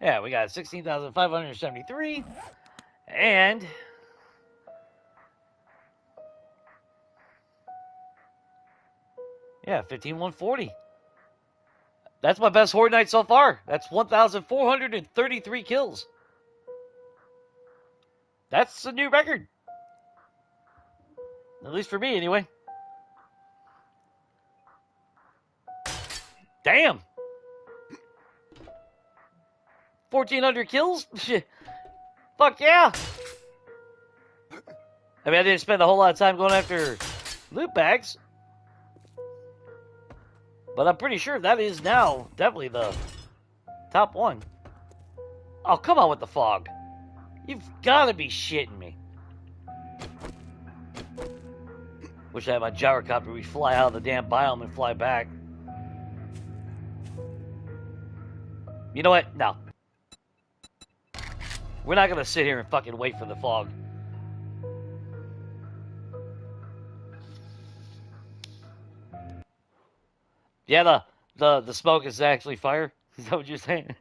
Yeah, we got 16,573. And... yeah, 15,140. That's my best Horde night so far. That's 1,433 kills. That's a new record. At least for me, anyway. Damn. 1,400 kills? Fuck yeah. I mean, I didn't spend a whole lot of time going after loot bags. But I'm pretty sure that is now definitely the top one. Oh, come on with the fog. You've got to be shitting me. Wish I had my gyrocopter. We'd fly out of the damn biome and fly back. You know what? No. We're not going to sit here and fucking wait for the fog. Yeah, the smoke is actually fire. Is that what you're saying?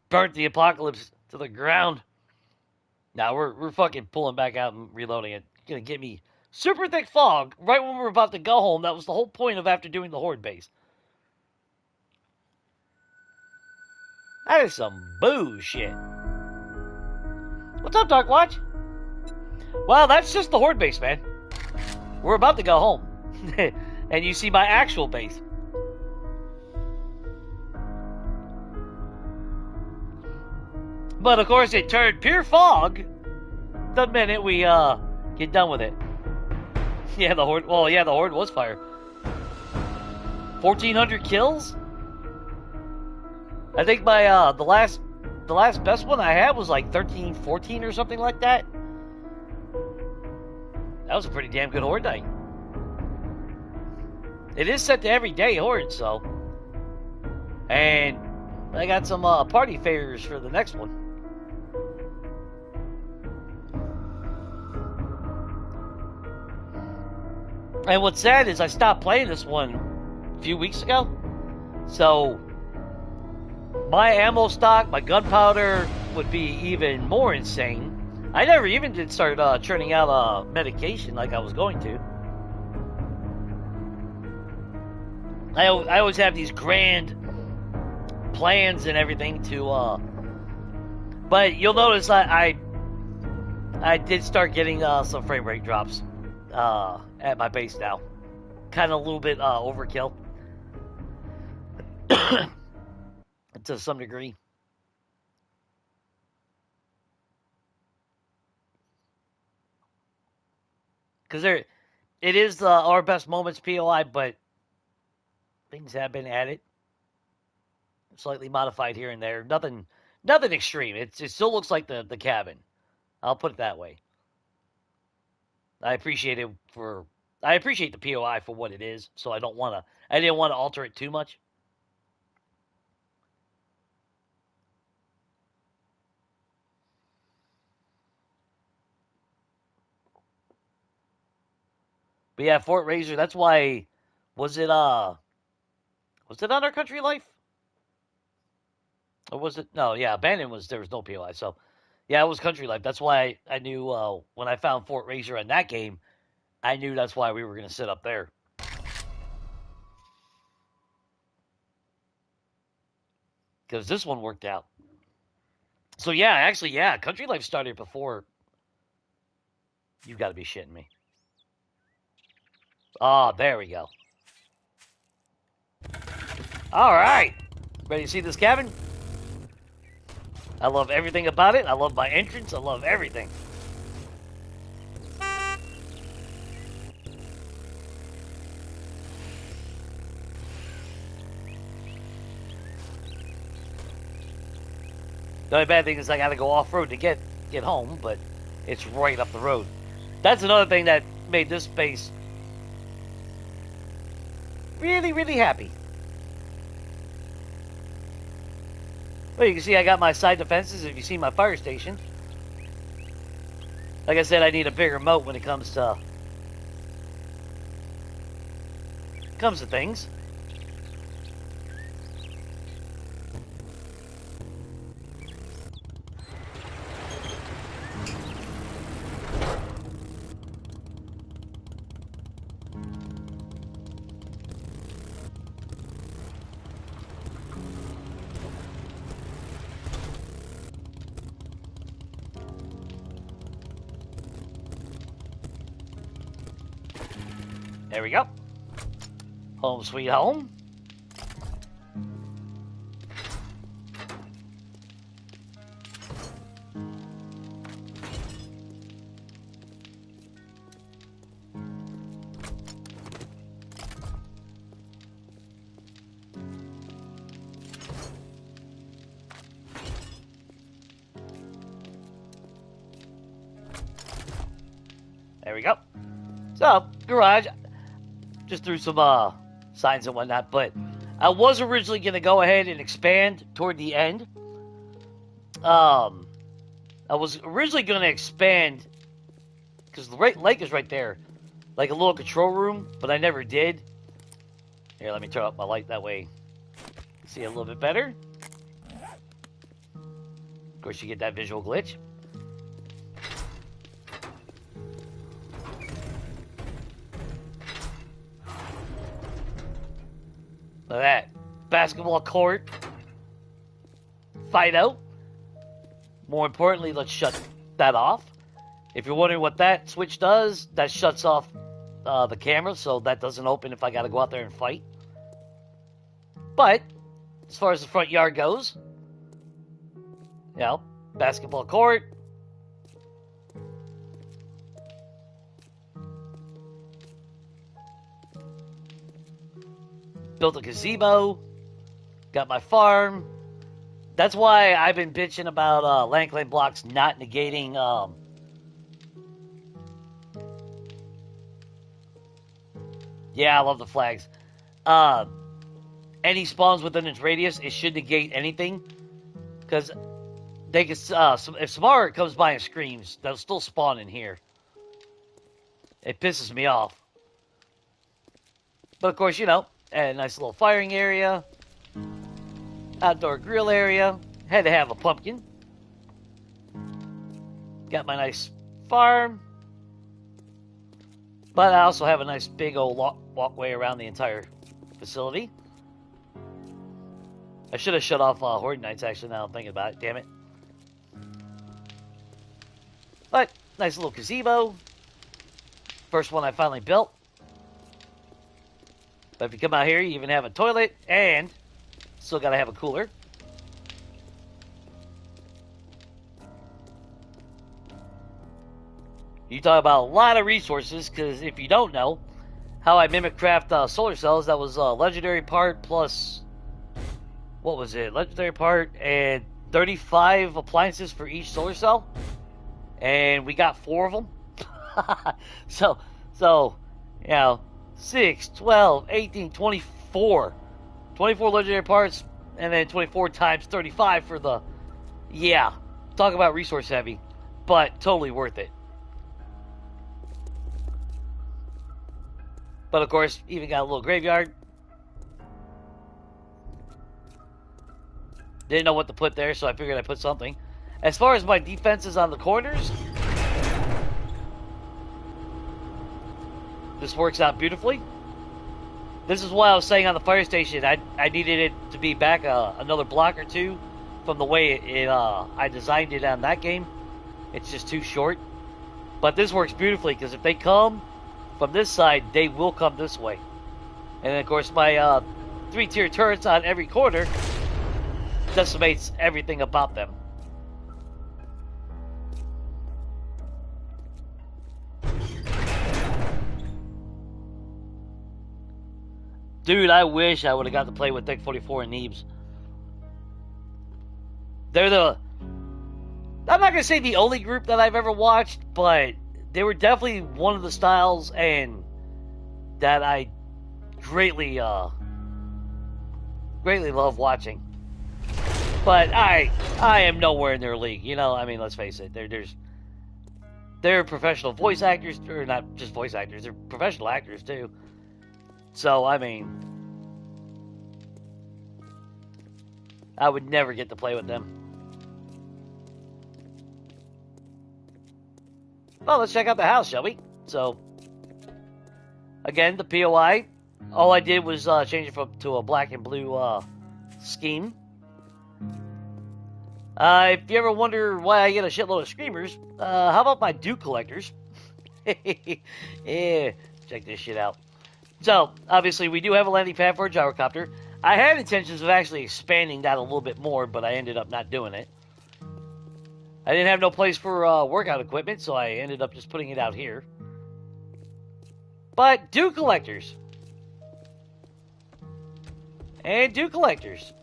Burnt the apocalypse to the ground. Now we're fucking pulling back out and reloading it. Gonna get me super thick fog right when we're about to go home. That was the whole point of after doing the Horde base. That is some bullshit. What's up, Dark Watch? Well, that's just the Horde base, man. We're about to go home. And you see my actual base. But of course, it turned pure fog the minute we get done with it. Yeah, the horde. Well, yeah, the horde was fire. 1,400 kills. I think my the last best one I had was like 13, 14 or something like that. That was a pretty damn good horde night. It is set to everyday horde, so. And I got some party favors for the next one. And what's sad is I stopped playing this one a few weeks ago. So my ammo stock, my gunpowder would be even more insane. I never even did start churning out medication like I was going to. I always have these grand plans and everything to but you'll notice I did start getting some frame rate drops at my base now. Kind of a little bit overkill to some degree. Because it is our best moments POI, but things have been added, slightly modified here and there. Nothing extreme. It still looks like the cabin. I'll put it that way. I appreciate the POI for what it is, so I didn't want to alter it too much. But yeah, Fort Razor, that's why was it on Our Country Life? Or was it no, yeah, Abandoned there was no POI, so yeah, it was Country Life. That's why I knew when I found Fort Razor in that game, I knew that's why we were gonna sit up there. Because this one worked out. So yeah, actually, yeah, Country Life started before. You've got to be shitting me. Oh, there we go. All right. Ready to see this cabin? I love everything about it. I love my entrance. I love everything. The only bad thing is I got to go off-road to get home, but it's right up the road. That's another thing that made this base really, really happy. Well, you can see I got my side defenses if you see my fire station. Like I said, I need a bigger moat when it comes to things. There we go. Home sweet home. There we go. So, garage. Just threw some signs and whatnot, but I was originally going to go ahead and expand toward the end. I was originally going to expand because the lake is right there, like a little control room, but I never did. Here, let me turn up my light that way. You can see a little bit better. Of course, you get that visual glitch. Look at that. Basketball court. Fido. More importantly, let's shut that off. If you're wondering what that switch does, that shuts off the camera, so that doesn't open if I got to go out there and fight. But, as far as the front yard goes, you know, Basketball court. Built a gazebo. Got my farm. That's why I've been bitching about land claim blocks not negating yeah, I love the flags. Any spawns within its radius, it should negate anything. Because they can, if Samara comes by and screams, they'll still spawn in here. It pisses me off. But of course, you know, a nice little firing area. Outdoor grill area. Had to have a pumpkin. Got my nice farm. But I also have a nice big old walkway around the entire facility. I should have shut off Horde Nights, actually, now I'm thinking about it. Damn it. But, nice little gazebo. First one I finally built. But if you come out here, you even have a toilet, and still got to have a cooler. You talk about a lot of resources, because if you don't know, how I mimic craft solar cells, that was a legendary part plus, what was it? Legendary part and 35 appliances for each solar cell. And we got 4 of them. so, you know, 6, 12, 18, 24. 24 legendary parts, and then 24 times 35 for the, yeah, talk about resource heavy, but totally worth it. But of course, even got a little graveyard. Didn't know what to put there, so I figured I'd put something. As far as my defenses on the corners, this works out beautifully. This is why I was saying on the fire station, I needed it to be back another block or two from the way I designed it on that game. It's just too short. But this works beautifully, because if they come from this side, they will come this way. And then, of course, my 3-tier turrets on every corner decimates everything about them. Dude, I wish I would have got to play with Tech 44 and Neebs. They're the... I'm not going to say the only group that I've ever watched, but they were definitely one of the styles and that I greatly love watching. But I am nowhere in their league, you know. I mean, let's face it. They're professional voice actors, or not just voice actors. They're professional actors too. So I mean, I would never get to play with them. Well, let's check out the house, shall we? So, again, the POI. All I did was change it to a black and blue scheme. If you ever wonder why I get a shitload of screamers, how about my Duke collectors? Yeah, check this shit out. So, obviously, we do have a landing pad for a gyrocopter. I had intentions of actually expanding that a little bit more, but I ended up not doing it. I didn't have no place for workout equipment, so I ended up just putting it out here. But Duke collectors. And Duke collectors.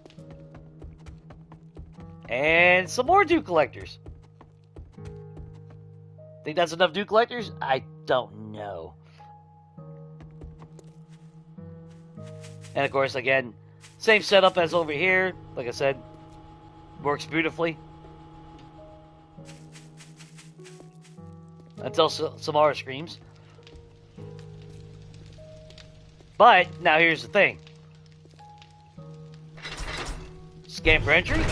And some more Duke collectors. Think that's enough Duke collectors? I don't know. And of course, again, same setup as over here. Like I said, works beautifully. Until Samara screams. But, now here's the thing. Scan for entry.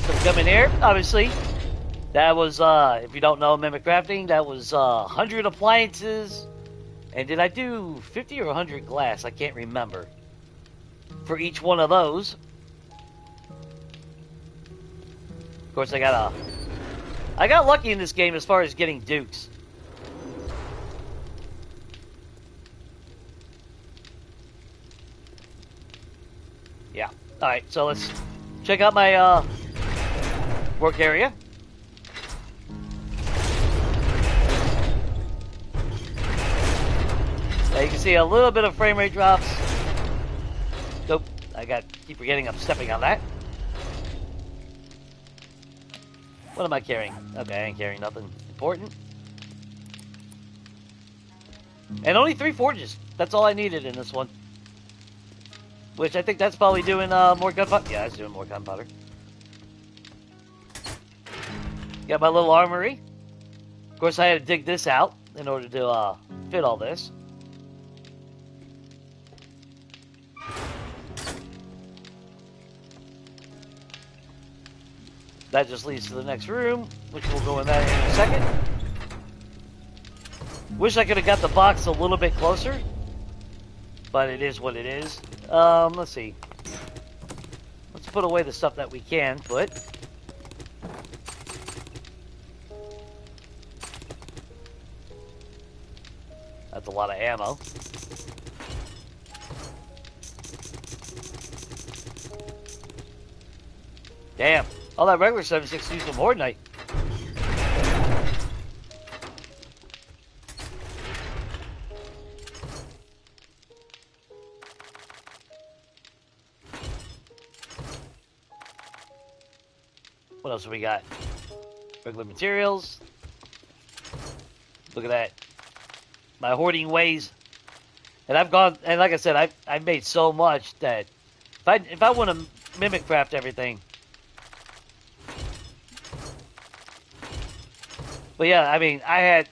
So come in here, obviously. That was, if you don't know Mimic Crafting, that was 100 appliances. And did I do 50 or 100 glass? I can't remember. For each one of those. Of course, I got lucky in this game as far as getting dukes. Yeah. Alright, so let's check out my work area. You can see a little bit of frame rate drops. Nope, keep forgetting I'm stepping on that. What am I carrying? Okay, I ain't carrying nothing important. And only 3 forges. That's all I needed in this one. Which I think that's probably doing more gunpowder. Yeah, it's doing more gunpowder. Got my little armory. Of course, I had to dig this out in order to fit all this. That just leads to the next room, which we'll go in that in a second. Wish I could have got the box a little bit closer, but it is what it is. Let's see. Let's put away the stuff that we can put. That's a lot of ammo. Damn. All that regular 7.62 used more tonight. What else do we got? Regular materials. Look at that. My hoarding ways. And I've gone, and like I said, I've made so much that if I want to mimic craft everything. But yeah, I mean, I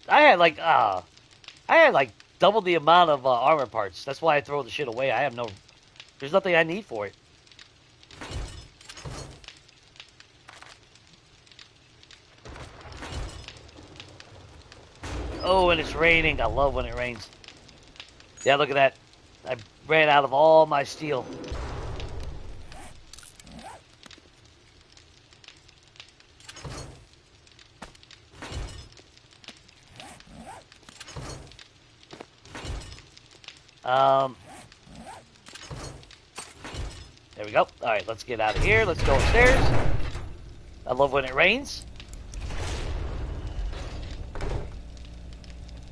had like double the amount of armor parts. That's why I throw the shit away. There's nothing I need for it. Oh, and it's raining. I love when it rains. Yeah, look at that. I ran out of all my steel. There we go. Alright, let's get out of here. Let's go upstairs. I love when it rains.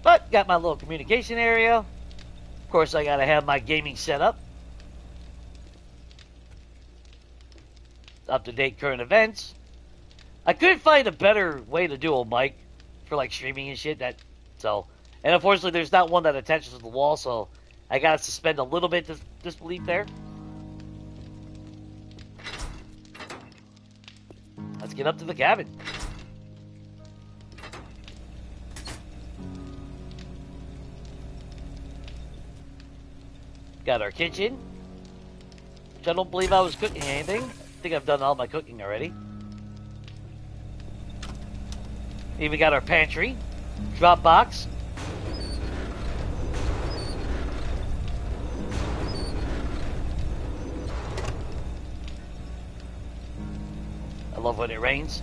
But, got my little communication area. Of course, I gotta have my gaming set up. Up-to-date current events. I couldn't find a better way to do a mic for, like, streaming and shit. And unfortunately, there's not one that attaches to the wall, so I gotta suspend a little bit disbelief there. Let's get up to the cabin. Got our kitchen, which I don't believe I was cooking anything. I think I've done all my cooking already. Even got our pantry, drop box. I love when it rains.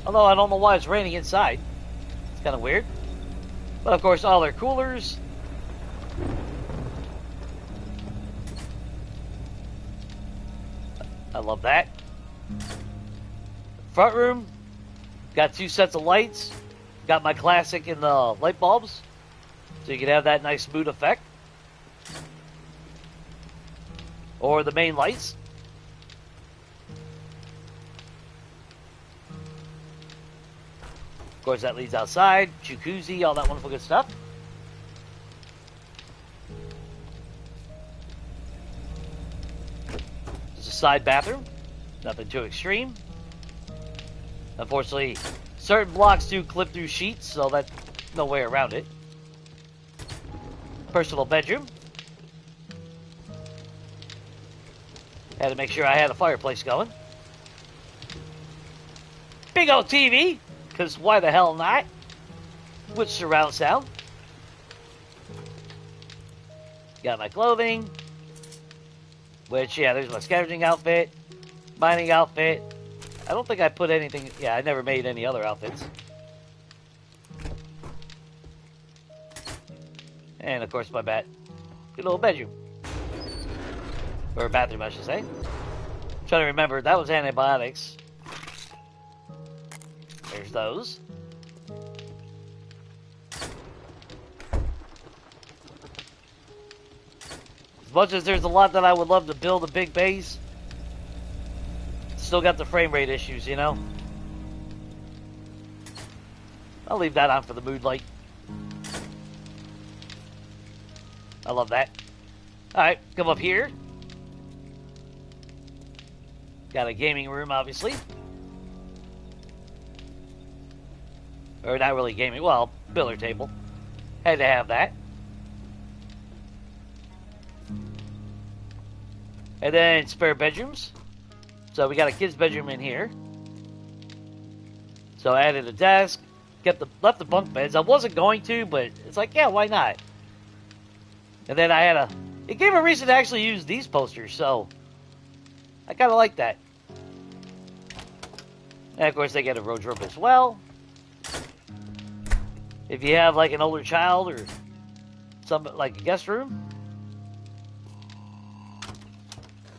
Although I don't know why it's raining inside. It's kind of weird. But of course, all their coolers. I love that. Front room. Got 2 sets of lights. Got my classic in the light bulbs. So you can have that nice smooth effect. Or the main lights. Of course, that leads outside. Jacuzzi, all that wonderful good stuff. There's a side bathroom. Nothing too extreme. Unfortunately, certain blocks do clip through sheets, so that's no way around it. Personal bedroom. Had to make sure I had a fireplace going. Big old TV. Because why the hell not? With surround sound. Got my clothing. Which, yeah, there's my scavenging outfit. Mining outfit. I don't think I put anything... Yeah, I never made any other outfits. And, of course, my bat. Good little bedroom. Or bathroom, I should say. Trying to remember, that was antibiotics. There's those. As much as there's a lot that I would love to build a big base, still got the frame rate issues, you know? I'll leave that on for the mood light. I love that. Alright, come up here. Got a gaming room, obviously. Or not really gaming, well, billiard table. Had to have that. And then spare bedrooms. So we got a kid's bedroom in here. So I added a desk. Left the bunk beds. I wasn't going to, but it's like, yeah, why not? And then I had it gave a reason to actually use these posters, so I kind of like that. And of course they get a wardrobe as well. If you have like an older child or something like a guest room,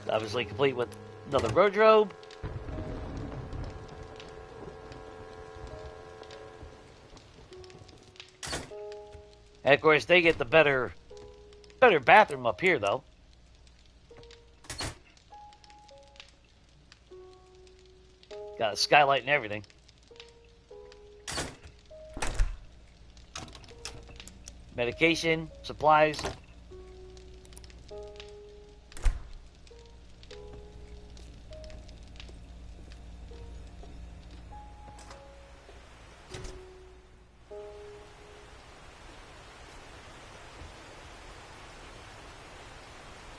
obviously complete with another wardrobe. And of course they get the better bathroom up here though. Got a skylight and everything. Medication, supplies.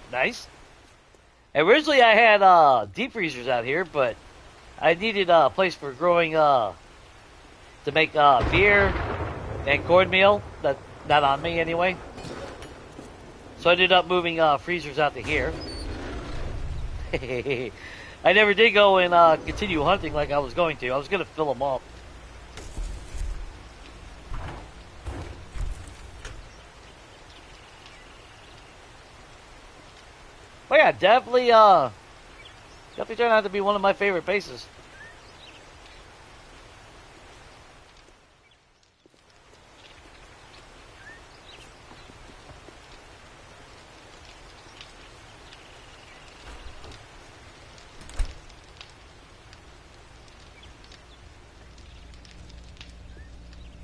Nice. Originally I had deep freezers out here, but I needed a place for growing to make beer and cornmeal. That's not on me anyway. So I ended up moving freezers out to here. I never did go and continue hunting like I was going to. I was going to fill them up. But yeah, definitely turned out to be one of my favorite bases.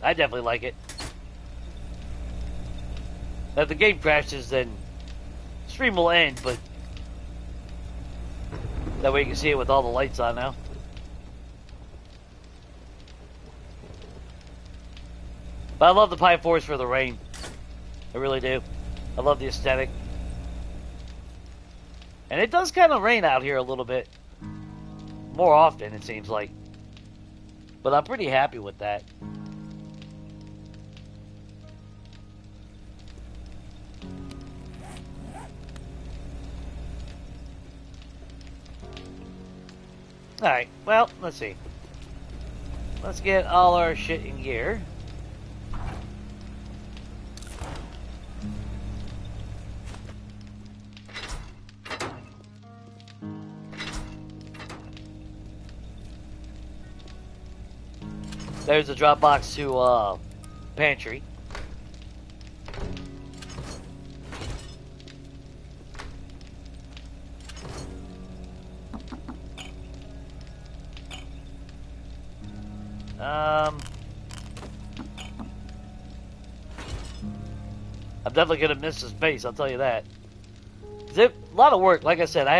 I definitely like it. If the game crashes, then stream will end, but that way you can see it with all the lights on now. But I love the Pine Forest for the rain. I really do. I love the aesthetic. And it does kind of rain out here a little bit. More often, it seems like. But I'm pretty happy with that. Alright, well, let's see. Let's get all our shit in gear. There's the drop box to pantry. I'm definitely gonna miss this base, I'll tell you that. A lot of work, like I said, I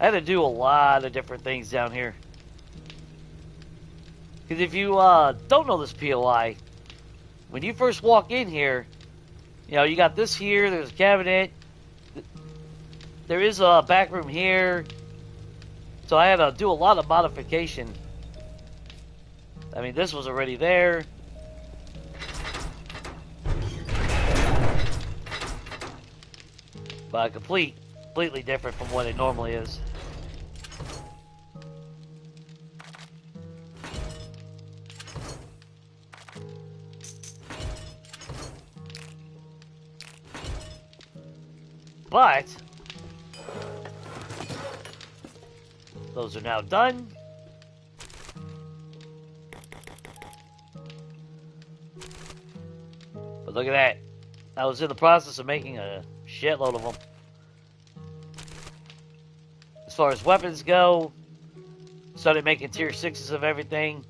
had to do a lot of different things down here. Because if you don't know this POI, when you first walk in here, you know, you got this here, there's a cabinet, there is a back room here, so I had to do a lot of modification. I mean, this was already there. But completely different from what it normally is. but those are now done. But look at that. I was in the process of making a shitload of them. As far as weapons go, started making tier 6s of everything.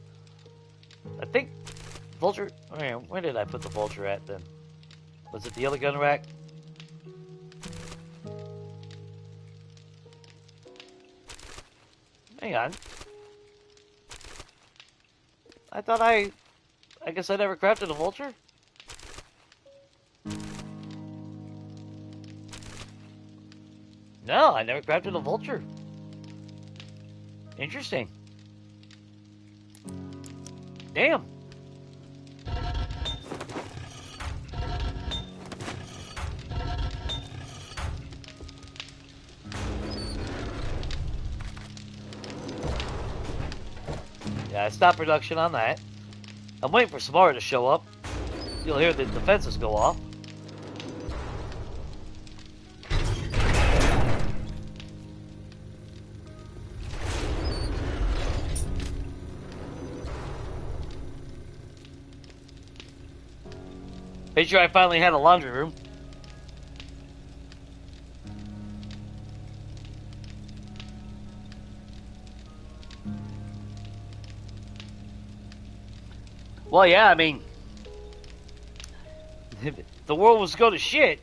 I think Vulture... Oh, yeah, where did I put the Vulture at then? Was it the other gun rack? Hang on. I thought I guess I never crafted a Vulture? No, I never crafted a Vulture. Interesting. Damn. Yeah, I stopped production on that. I'm waiting for Samara to show up. You'll hear the defenses go off. Made sure I finally had a laundry room. Well, yeah, I mean, if the world was going to shit,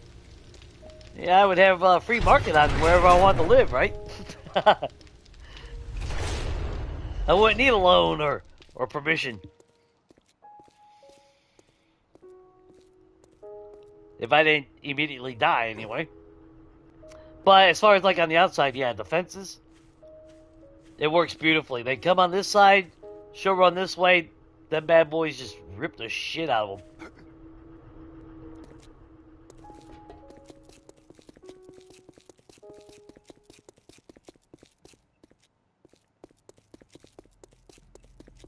yeah, I would have a free market on wherever I want to live, right? I wouldn't need a loan or permission. If I didn't immediately die, anyway. But as far as like on the outside, yeah, defenses, it works beautifully. They come on this side, she'll run this way, them bad boys just rip the shit out of them.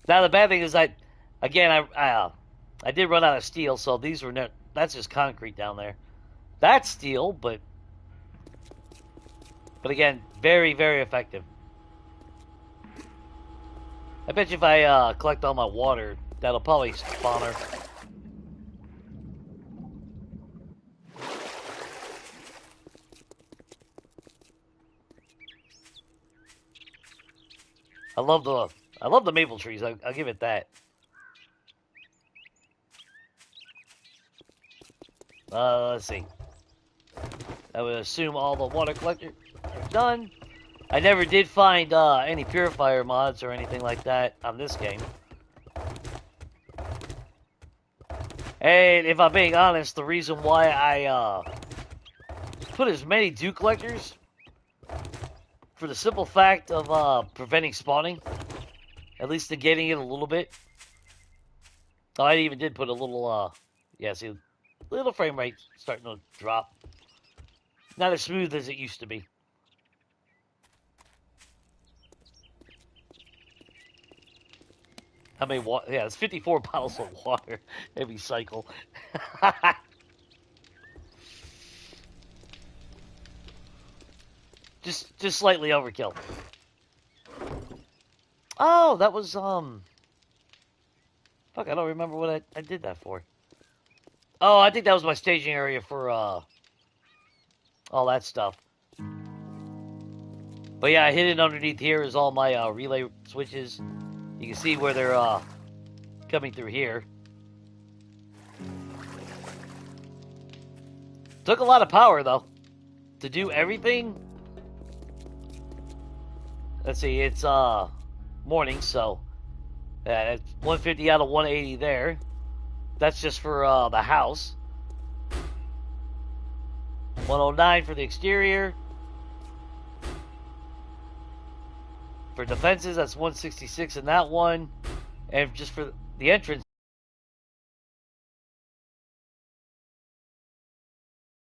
Now the bad thing is I did run out of steel, so these were that's just concrete down there. That's steel, but again, very, very effective. I bet you if I collect all my water, that'll probably spawn her. I love the maple trees. I'll give it that. Let's see. I would assume all the water collectors are done. I never did find any purifier mods or anything like that on this game. And if I'm being honest, the reason why I put as many dew collectors, for the simple fact of preventing spawning, at least negating it a little bit. Oh, I even did put a little, yeah, see, little frame rate starting to drop. Not as smooth as it used to be. I mean, yeah, it's 54 bottles of water every cycle. just slightly overkill. Oh, that was, fuck, I don't remember what I did that for. Oh, I think that was my staging area for, all that stuff. But yeah, hidden underneath here is all my, relay switches. You can see where they're, coming through here. Took a lot of power, though, to do everything. Let's see, it's, morning, so it's 150 out of 180 there. That's just for, the house. 109 for the exterior. For defenses, that's 166 in that one. And just for the entrance,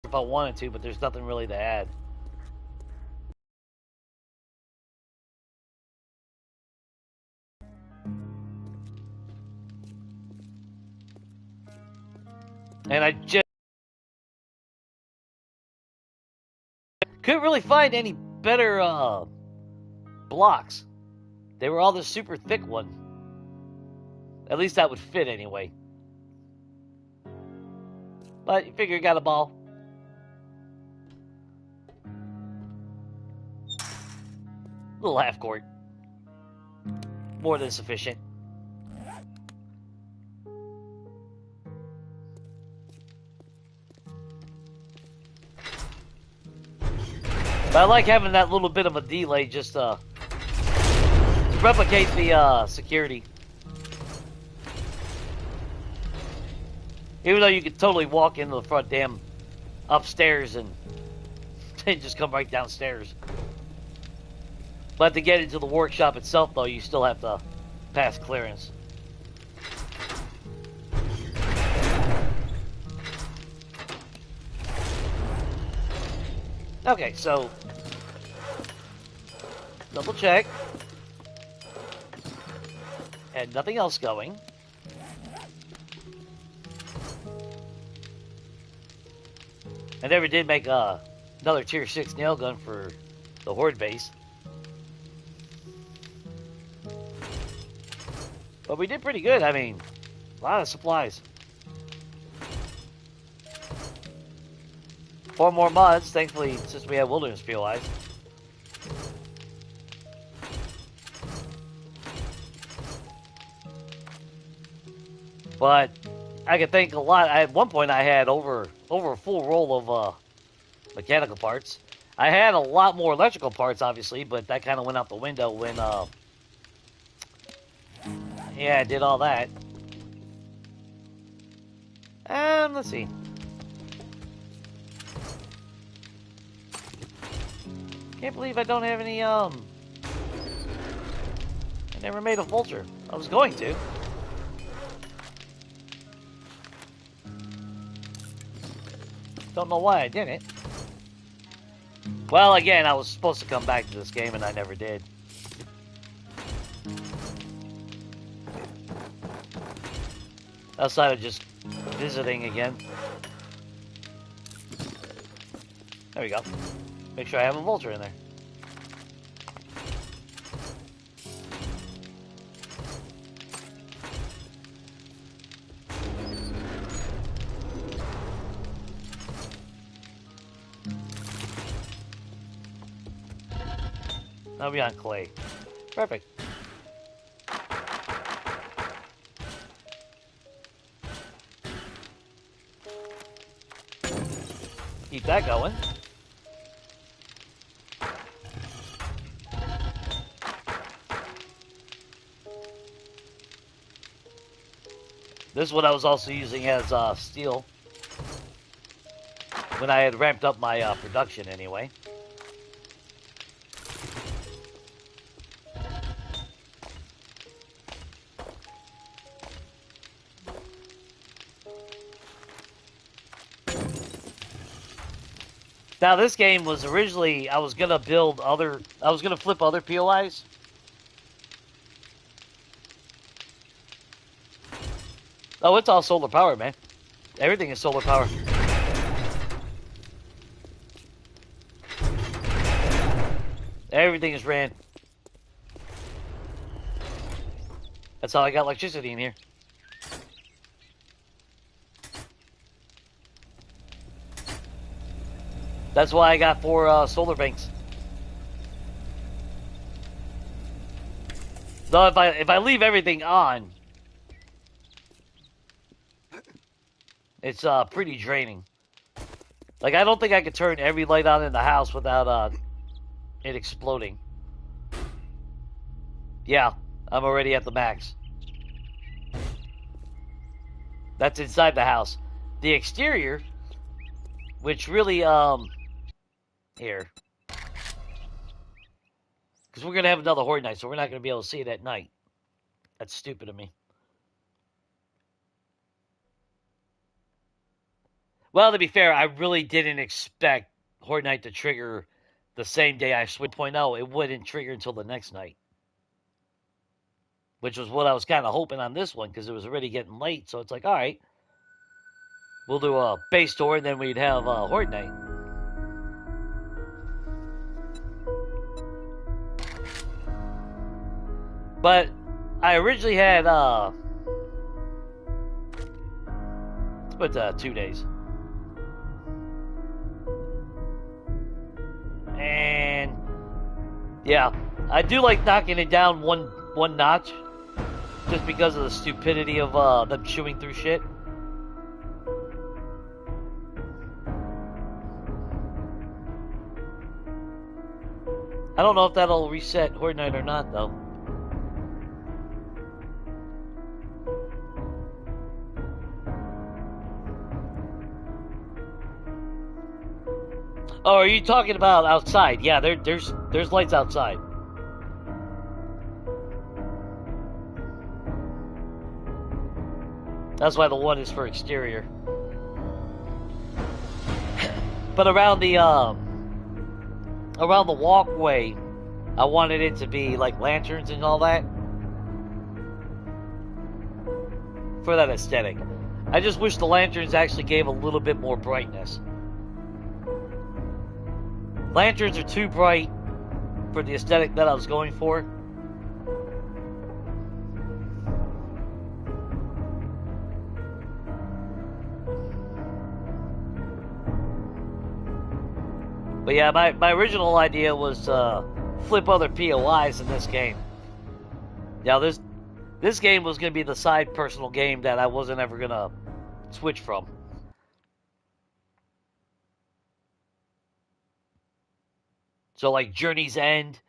if I wanted to, but there's nothing really to add. And I just couldn't really find any better blocks. They were all this super thick one. At least that would fit anyway. But you figure you got a ball. Little half court. More than sufficient. But I like having that little bit of a delay just to replicate the security. Even though you could totally walk into the front damn upstairs and they just come right downstairs. But to get into the workshop itself, though, you still have to pass clearance. Okay, so double check. And nothing else going. I never did make another tier 6 nail gun for the Horde base. But we did pretty good. I mean, a lot of supplies. 4 more mods, thankfully, since we have Wilderness POIs. But I could think a lot. At one point, I had over a full roll of mechanical parts. I had a lot more electrical parts, obviously, but that kind of went out the window when yeah, I did all that. Let's see. Can't believe I don't have any I never made a vulture. I was going to. Don't know why I didn't. Well, again, I was supposed to come back to this game and I never did. Outside of just visiting again. There we go. Make sure I have a vulture in there. I'll be on clay. Perfect. Keep that going. This is what I was also using as steel when I had ramped up my production anyway. Now this game was originally, I was gonna flip other POIs. Oh, it's all solar power, man. Everything is solar power. Everything is ran. That's how I got electricity in here. That's why I got 4 solar banks. Though if I leave everything on, it's pretty draining. Like, I don't think I could turn every light on in the house without it exploding. Yeah, I'm already at the max. That's inside the house. The exterior, which really here, because we're gonna have another Horde night, so we're not gonna be able to see it at night. That's stupid of me. Well, to be fair, I really didn't expect Horde night to trigger the same day I switched 2.0. It wouldn't trigger until the next night, which was what I was kind of hoping on this one, because it was already getting late. So it's like, all right, we'll do a base tour, and then we'd have Horde night. But I originally had, let's put 2 days. And yeah, I do like knocking it down one notch, just because of the stupidity of them chewing through shit. I don't know if that'll reset Horde Night or not, though. Oh, are you talking about outside? Yeah, there's lights outside. That's why the one is for exterior. But around the walkway, I wanted it to be like lanterns and all that for that aesthetic. I just wish the lanterns actually gave a little bit more brightness. Lanterns are too bright for the aesthetic that I was going for. But yeah, my original idea was flip other POIs in this game. Now this game was going to be the side personal game that I wasn't ever going to switch from. So like Journey's End,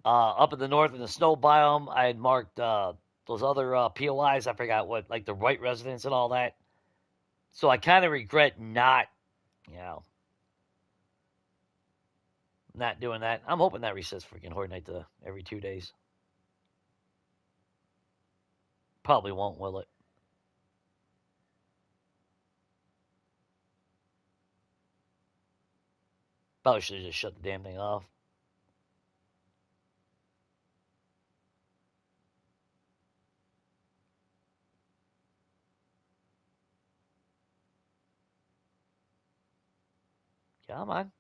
up in the north in the snow biome, I had marked those other POIs. I forgot what, like the White Residence and all that. So I kind of regret not, not doing that. I'm hoping that resets freaking Horde Night to every 2 days. Probably won't, will it? Probably should have just shut the damn thing off. Come on.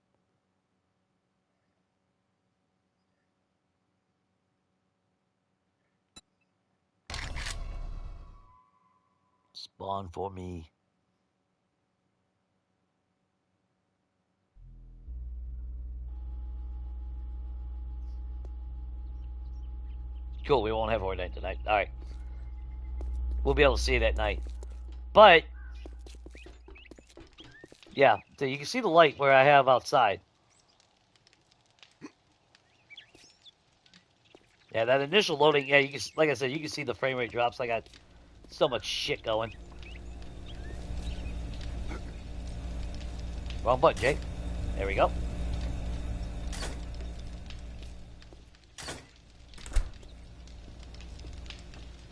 Spawn for me. Cool, we won't have Horde Night tonight. Alright. We'll be able to see it at night. But, yeah, so you can see the light where I have outside. Yeah, that initial loading, yeah, you can, like I said, you can see the frame rate drops. I got so much shit going. Wrong button, Jake. There we go.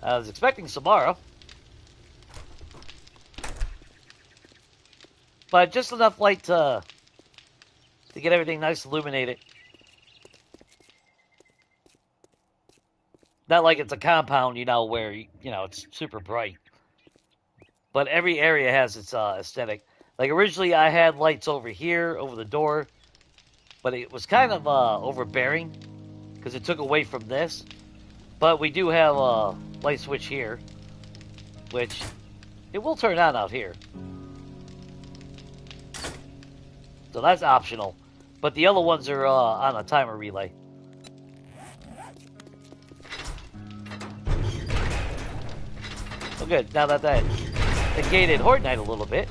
I was expecting Samara. But just enough light to get everything nice illuminated. Not like it's a compound, where, it's super bright. But every area has its aesthetic. Like, originally I had lights over here, over the door. But it was kind of overbearing, because it took away from this. But we do have a light switch here, which it will turn on out here. So that's optional. But the other ones are on a timer relay. Oh good, now that negated Horde Night a little bit.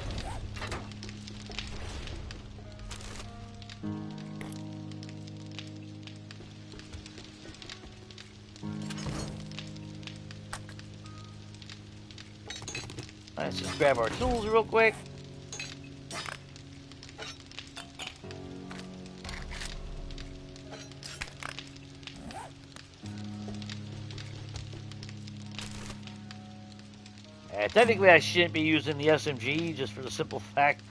Let's just grab our tools real quick. And technically I shouldn't be using the SMG, just for the simple fact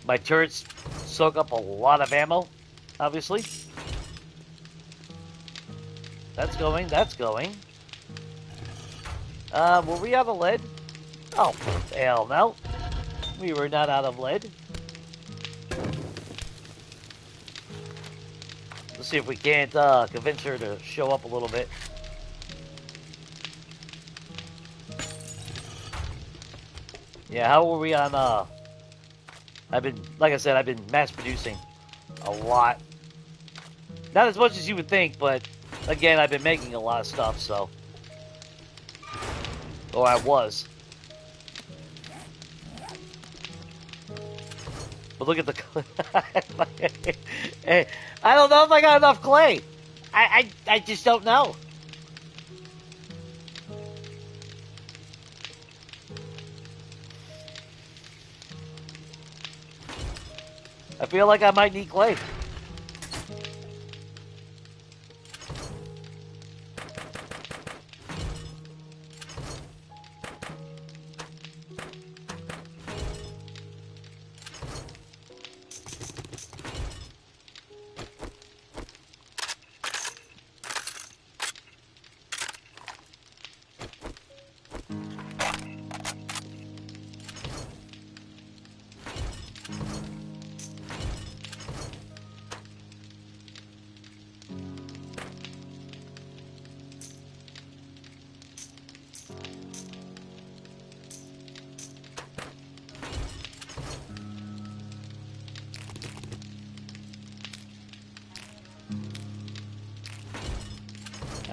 my turrets soak up a lot of ammo, obviously. That's going, that's going. Were we out of lead? Oh, hell no. We were not out of lead. Let's see if we can't convince her to show up a little bit. Yeah, how were we on, like I said, I've been mass producing a lot. Not as much as you would think, but again, I've been making a lot of stuff, so. Or I was. But look at the clay. I don't know if I got enough clay. I just don't know. I feel like I might need clay.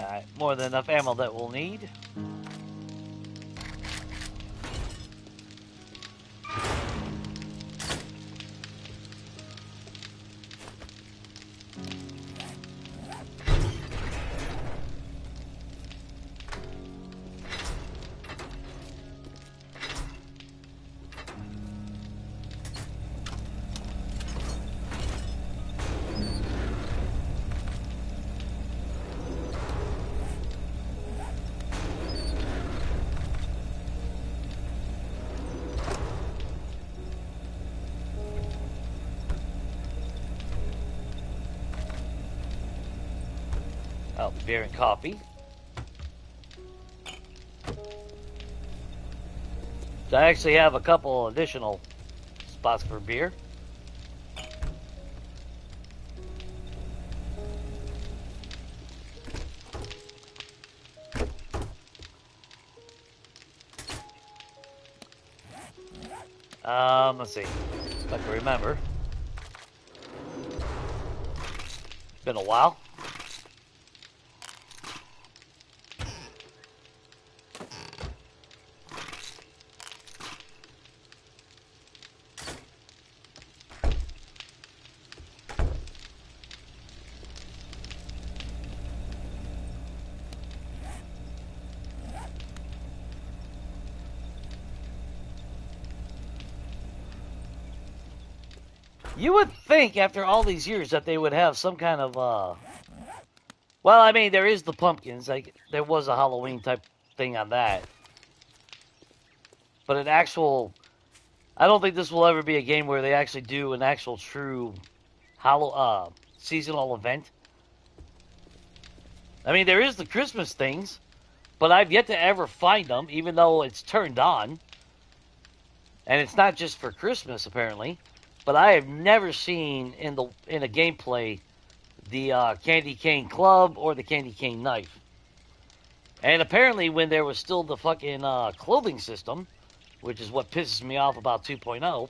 Alright, more than enough ammo that we'll need. Oh, beer and coffee. So I actually have a couple additional spots for beer. Let's see. If I can remember. It's been a while. You would think after all these years that they would have some kind of, well, I mean, there is the pumpkins. Like, there was a Halloween type thing on that. But an actual, I don't think this will ever be a game where they actually do an actual true seasonal event. I mean, there is the Christmas things, but I've yet to ever find them, even though it's turned on. And it's not just for Christmas, apparently. But I have never seen in a gameplay the candy cane club or the candy cane knife. And apparently when there was still the fucking clothing system, which is what pisses me off about 2.0,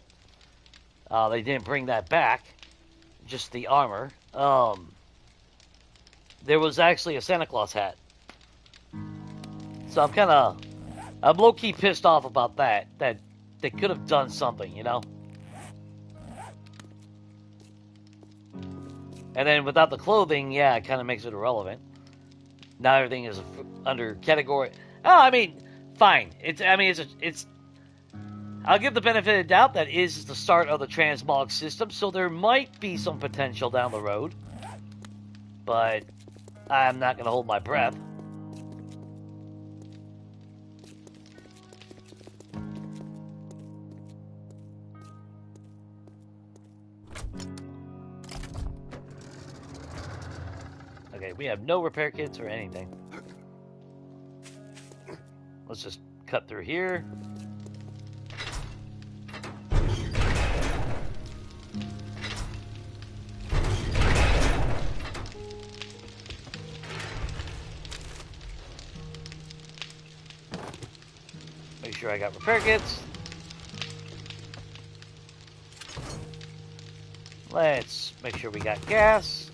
they didn't bring that back, just the armor. There was actually a Santa Claus hat. So I'm low-key pissed off about that they could have done something, you know? And then without the clothing, yeah, it kind of makes it irrelevant. Now everything is under category. Oh, I mean, fine. It's. I'll give the benefit of the doubt that is the start of the transmog system, so there might be some potential down the road. But I'm not going to hold my breath. Okay, we have no repair kits or anything. Let's just cut through here. sure I got repair kits. Let's make sure we got gas.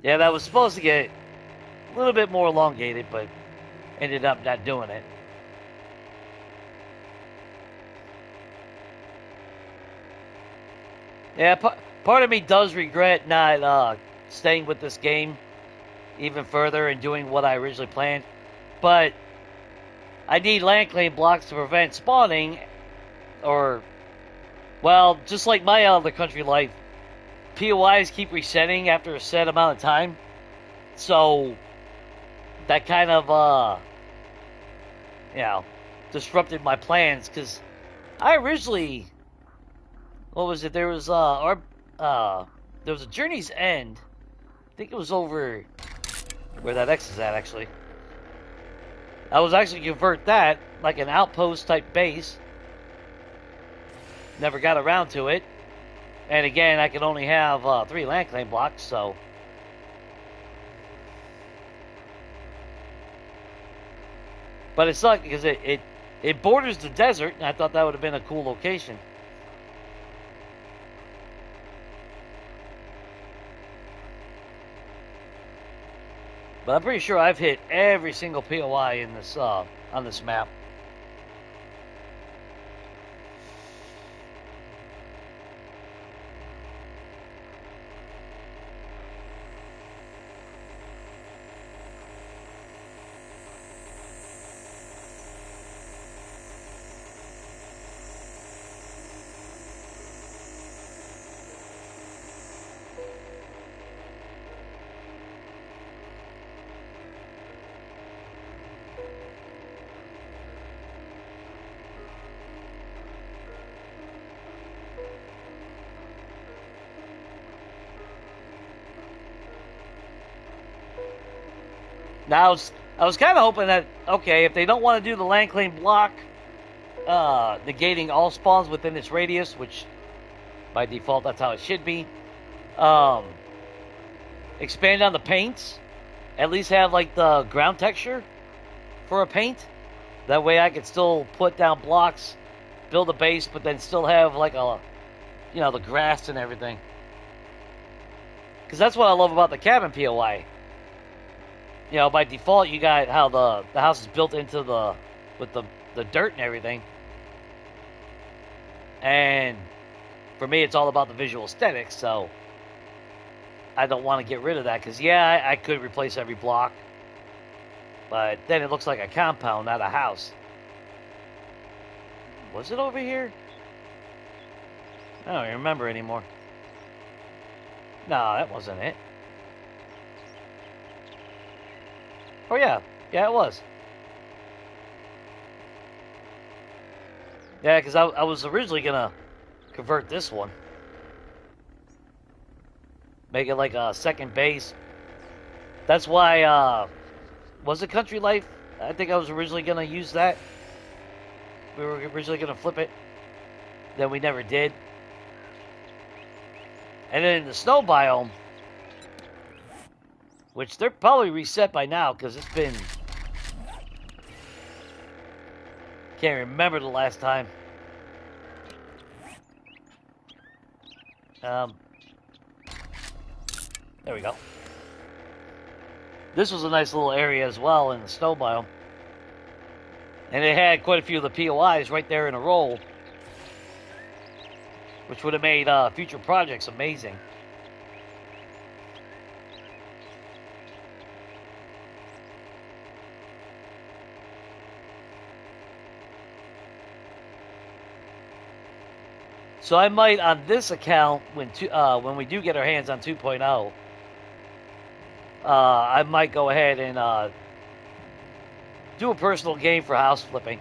Yeah, that was supposed to get a little bit more elongated, but ended up not doing it. Yeah, part of me does regret not staying with this game even further and doing what I originally planned. But I need land claim blocks to prevent spawning, or, well, just like my other country life, POIs keep resetting after a set amount of time. So that kind of, you know, disrupted my plans, because I originally, what was it? There was a Journey's End. I think it was over where that X is at, actually. I was actually convert that like an outpost type base. Never got around to it. And again, I can only have 3 land claim blocks, so. But it sucked because it borders the desert, and I thought that would have been a cool location. But I'm pretty sure I've hit every single POI in this on this map. Now, I was kind of hoping that, okay, if they don't want to do the land claim block, negating all spawns within its radius, which by default that's how it should be, expand on the paints, at least have like the ground texture for a paint. That way I could still put down blocks, build a base, but then still have like a, you know, the grass and everything. Because that's what I love about the cabin POI. You know, by default, you got how the house is built into with the dirt and everything. And for me, it's all about the visual aesthetics, so I don't want to get rid of that. Because, yeah, I could replace every block, but then it looks like a compound, not a house. Was it over here? I don't even remember anymore. No, that wasn't it. Oh, yeah. Yeah, it was. Yeah, because I was originally going to convert this one. Make it like a second base. That's why, was it Country Life? I think I was originally going to use that. We were originally going to flip it. Then we never did. And then in the snow biome, which they're probably reset by now because it's been... Can't remember the last time. There we go. This was a nice little area as well in the snow biome. And it had quite a few of the POIs right there in a row, which would have made future projects amazing. So I might, on this account, when we do get our hands on 2.0, I might go ahead and do a personal game for house flipping.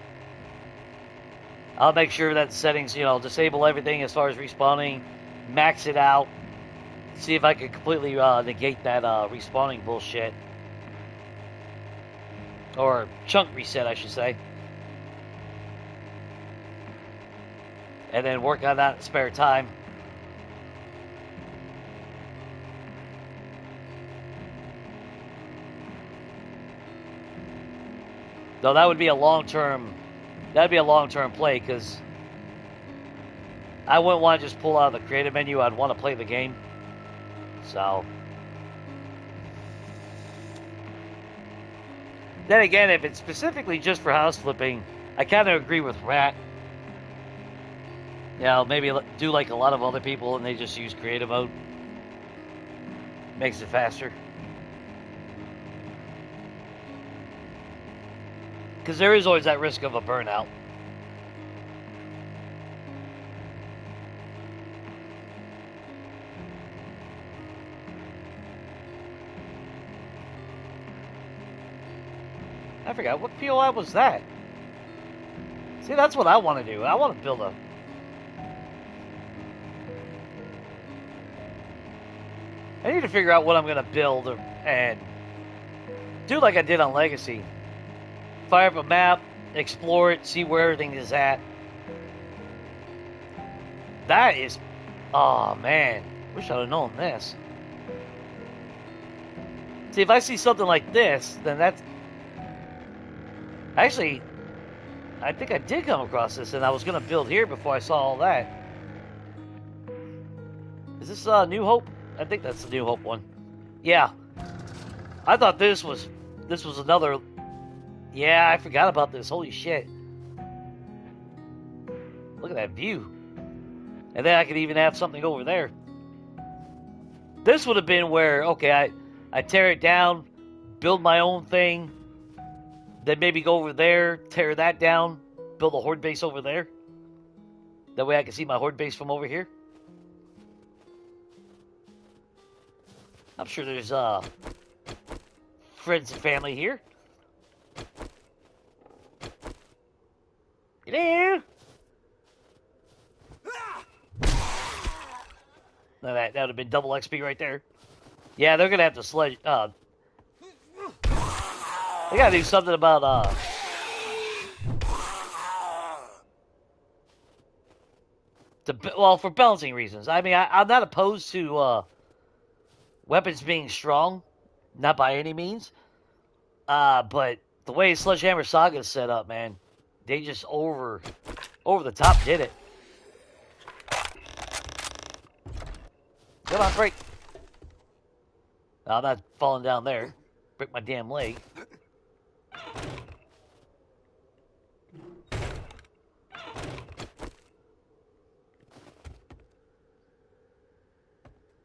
I'll make sure that settings, disable everything as far as respawning, max it out, see if I can completely negate that respawning bullshit. Or chunk reset, I should say. And then work on that in spare time. Though that would be a long-term, that'd be a long-term play, because I wouldn't want to just pull out of the creative menu. I'd want to play the game. So. Then again, if it's specifically just for house flipping, I kind of agree with Rat. Maybe do like a lot of other people and they just use creative mode. Makes it faster. Because there is always that risk of a burnout. I forgot, what POI was that? See, that's what I want to do. I want to build a... I need to figure out what I'm going to build and do like I did on Legacy. Fire up a map, explore it, see where everything is at. That is... Oh, man. Wish I'd have known this. See, if I see something like this, then that's... Actually, I think I did come across this, and I was going to build here before I saw all that. Is this New Hope? I think that's the New Hope one. Yeah. I thought this was another... Yeah, I forgot about this. Holy shit. Look at that view. And then I could even have something over there. This would have been where, okay, I tear it down, build my own thing, then maybe go over there, tear that down, build a horde base over there. That way I can see my horde base from over here. I'm sure there's friends and family here. Hello? Now that would have been double XP right there. Yeah, they're gonna have to sledge. They gotta do something about for balancing reasons. I mean, I'm not opposed to weapons being strong, not by any means. But the way Sledgehammer Saga is set up, man, they just over the top did it. Come on, break. I'm not falling down there. Break my damn leg.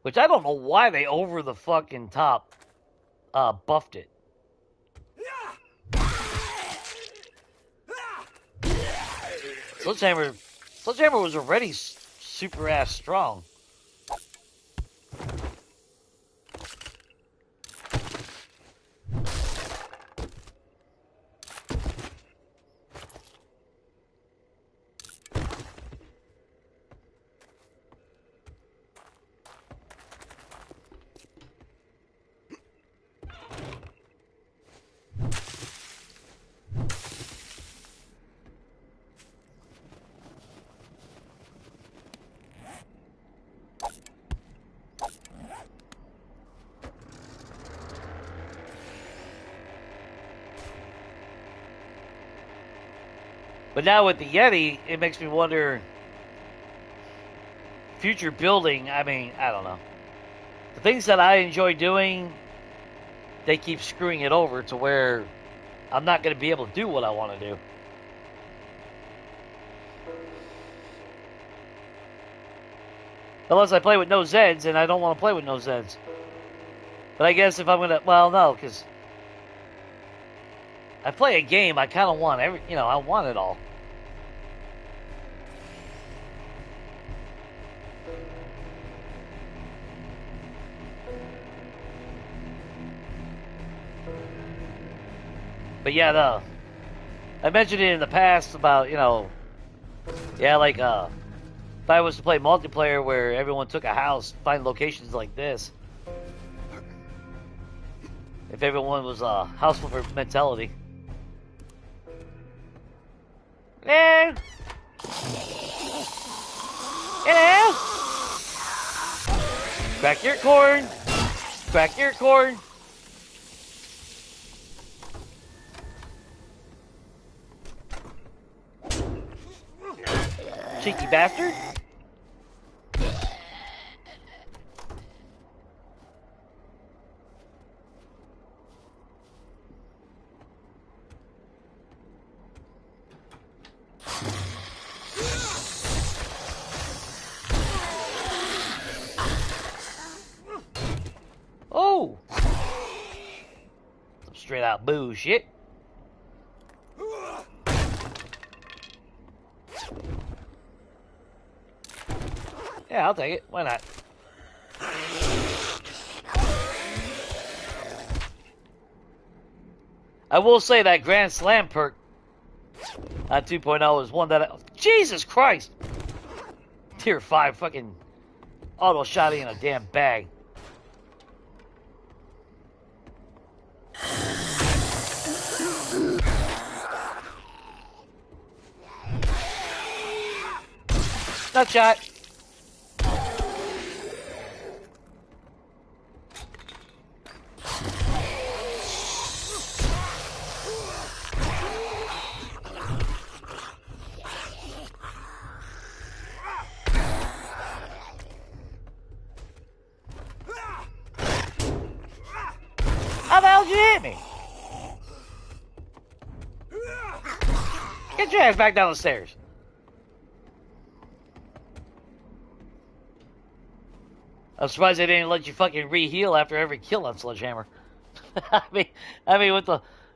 Which I don't know why they over the fucking top buffed it. Sledgehammer was already super ass strong. But now with the Yeti, it makes me wonder, future building, I mean, I don't know. The things that I enjoy doing, they keep screwing it over to where I'm not going to be able to do what I want to do. Unless I play with no Zeds, and I don't want to play with no Zeds. But I guess if I'm going to, well, no, because I play a game, I kind of want I want it all. But yeah, I mentioned it in the past about, Yeah, like, if I was to play multiplayer where everyone took a house, find locations like this. If everyone was a house flipper mentality. Hello? Hello? Crack your corn. Crack your corn. Cheeky bastard. Oh! Some straight out bullshit. Yeah, I'll take it. Why not? I will say that Grand Slam perk on 2.0 is one that Jesus Christ! Tier 5 fucking auto shotty in a damn bag. Nut shot. How the hell did you hit me? Get your ass back down the stairs. I'm surprised they didn't let you fucking re-heal after every kill on Sledgehammer. I mean,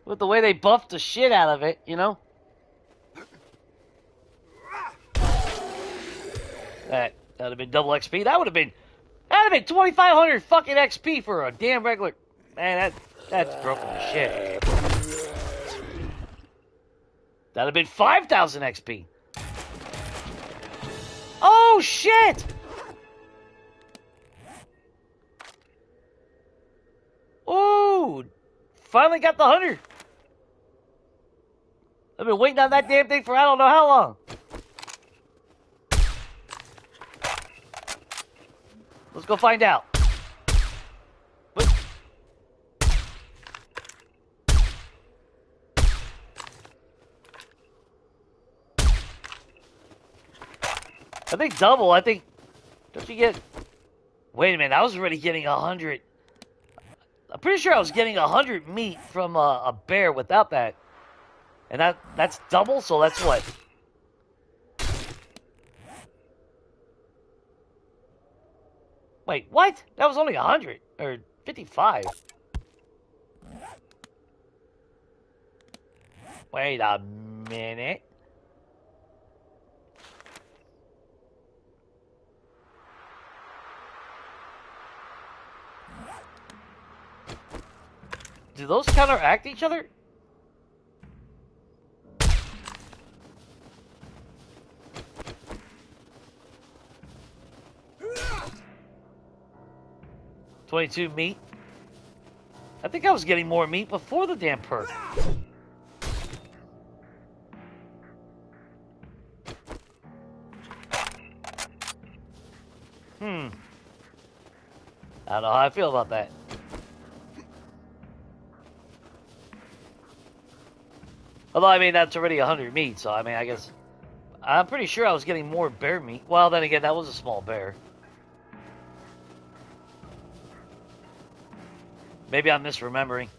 with the way they buffed the shit out of it, you know. That'd have been double XP. That'd have been 2,500 fucking XP for a damn regular. Man, that's broken as shit. That'd have been 5,000 XP. Oh shit! Ooh, finally got the 100. I've been waiting on that damn thing for I don't know how long. Let's go find out. What? I think double. I think. Don't you get? Wait a minute. I was already getting 100. I'm pretty sure I was getting 100 meat from a bear without that, and that's double. So that's what. Wait, what? That was only 100 or 55. Wait a minute. Do those counteract each other? $22 meat. I think I was getting more meat before the damn perk. I don't know how I feel about that. Although, I mean, that's already 100 meat, so, I mean, I guess... I'm pretty sure I was getting more bear meat. Well, then again, that was a small bear. Maybe I'm misremembering.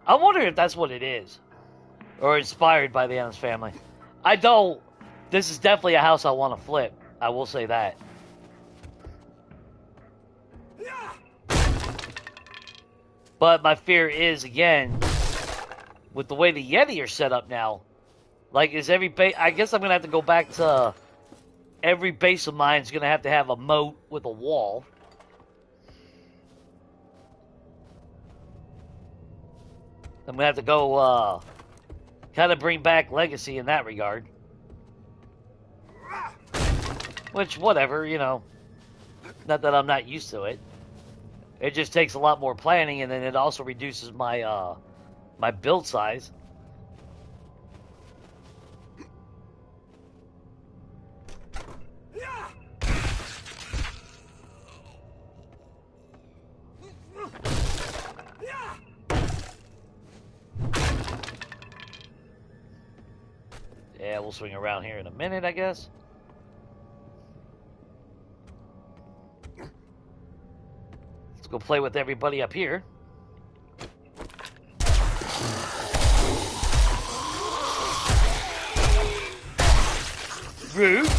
I wonder if that's what it is. Or inspired by the Addams Family. I don't. This is definitely a house I want to flip. I will say that. But my fear is, again, with the way the Yeti are set up now, like, is every base... I guess I'm going to have to go back to every base of mine is going to have a moat with a wall. I'm going to have to go kind of bring back Legacy in that regard. Which, whatever, you know. Not that I'm not used to it. It just takes a lot more planning, and then it also reduces my my build size. Yeah, we'll swing around here in a minute, I guess. Let's go play with everybody up here. Rude.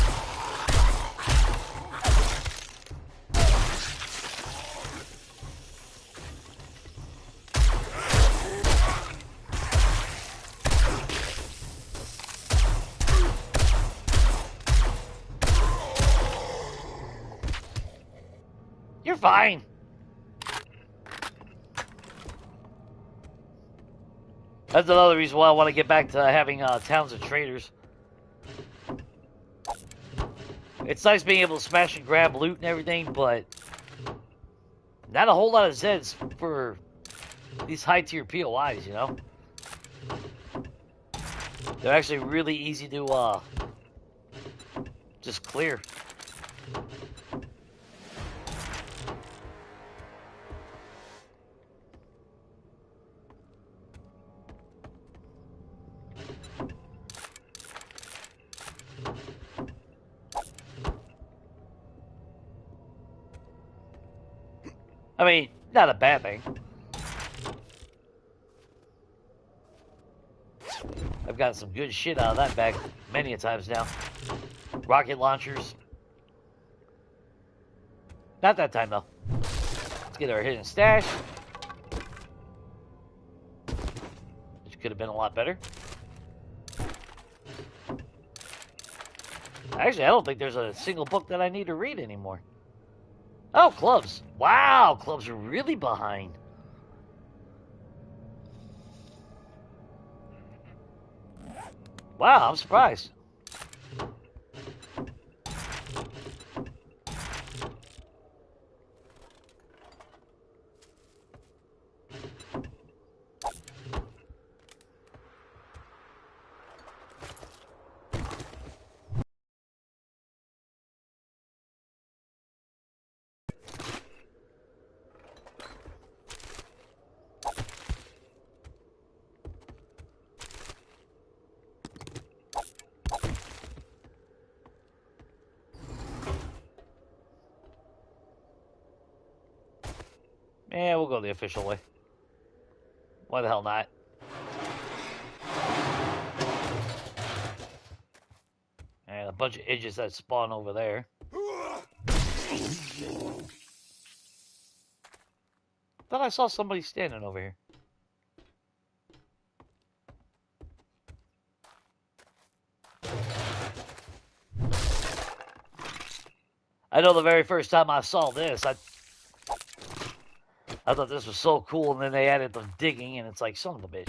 You're fine. That's another reason why I want to get back to having towns and traders. It's nice being able to smash and grab loot and everything, but not a whole lot of Zeds for these high-tier POIs, you know? They're actually really easy to just clear. I mean, not a bad thing. I've got some good shit out of that bag many a times now. Rocket launchers. Not that time, though. Let's get our hidden stash. Which could have been a lot better. Actually, I don't think there's a single book that I need to read anymore. Oh, clubs. Wow, clubs are really behind. Wow, I'm surprised. Yeah, we'll go the official way. Why the hell not? And a bunch of edges that spawn over there. Thought I saw somebody standing over here. I know the very first time I saw this, I thought this was so cool, and then they added the digging, and it's like, son of a bitch.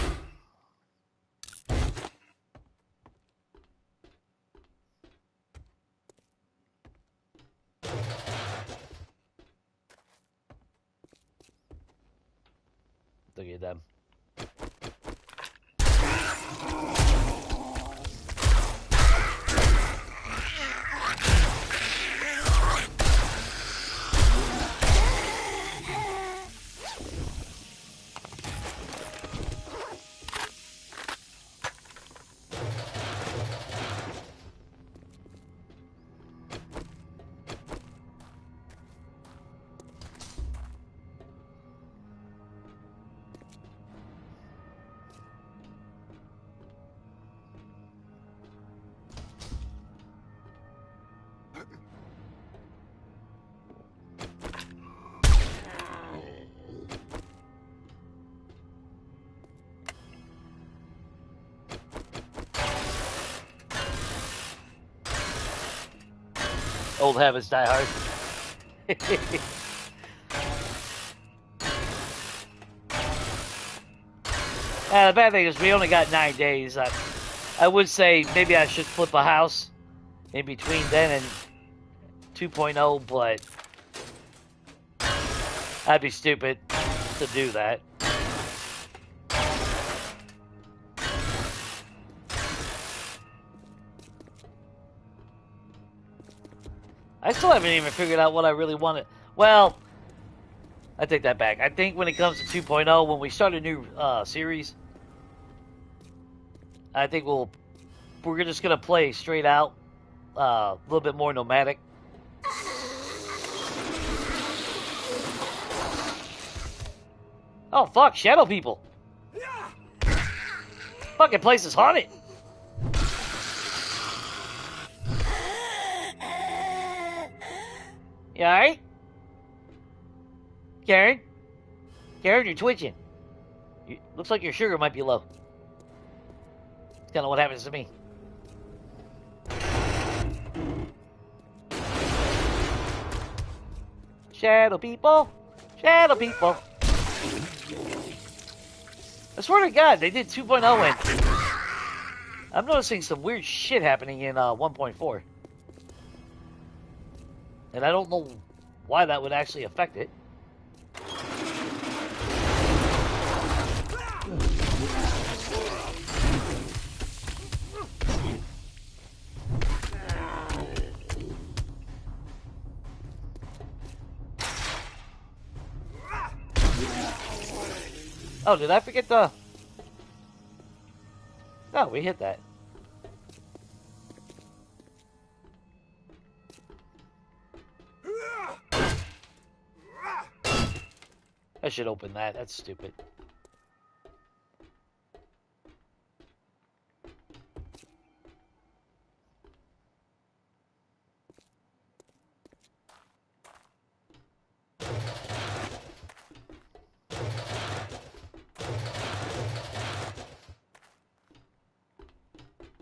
Look at them. Old habits die hard. The bad thing is we only got 9 days. I would say maybe I should flip a house in between then and 2.0, but I'd be stupid to do that. I still haven't even figured out what I really wanted. Well, I take that back. I think when it comes to 2.0, when we start a new series, I think we're just gonna play straight out, a little bit more nomadic. Oh fuck, shadow people! Fucking place is haunted. You alright? Karen? Karen, you're twitching. Looks like your sugar might be low. It's kind of what happens to me. Shadow people. Shadow people. I swear to God, they did 2.0 and I'm noticing some weird shit happening in 1.4. And I don't know why that would actually affect it. Oh, did I forget the... No, we hit that. I should open that. That's stupid.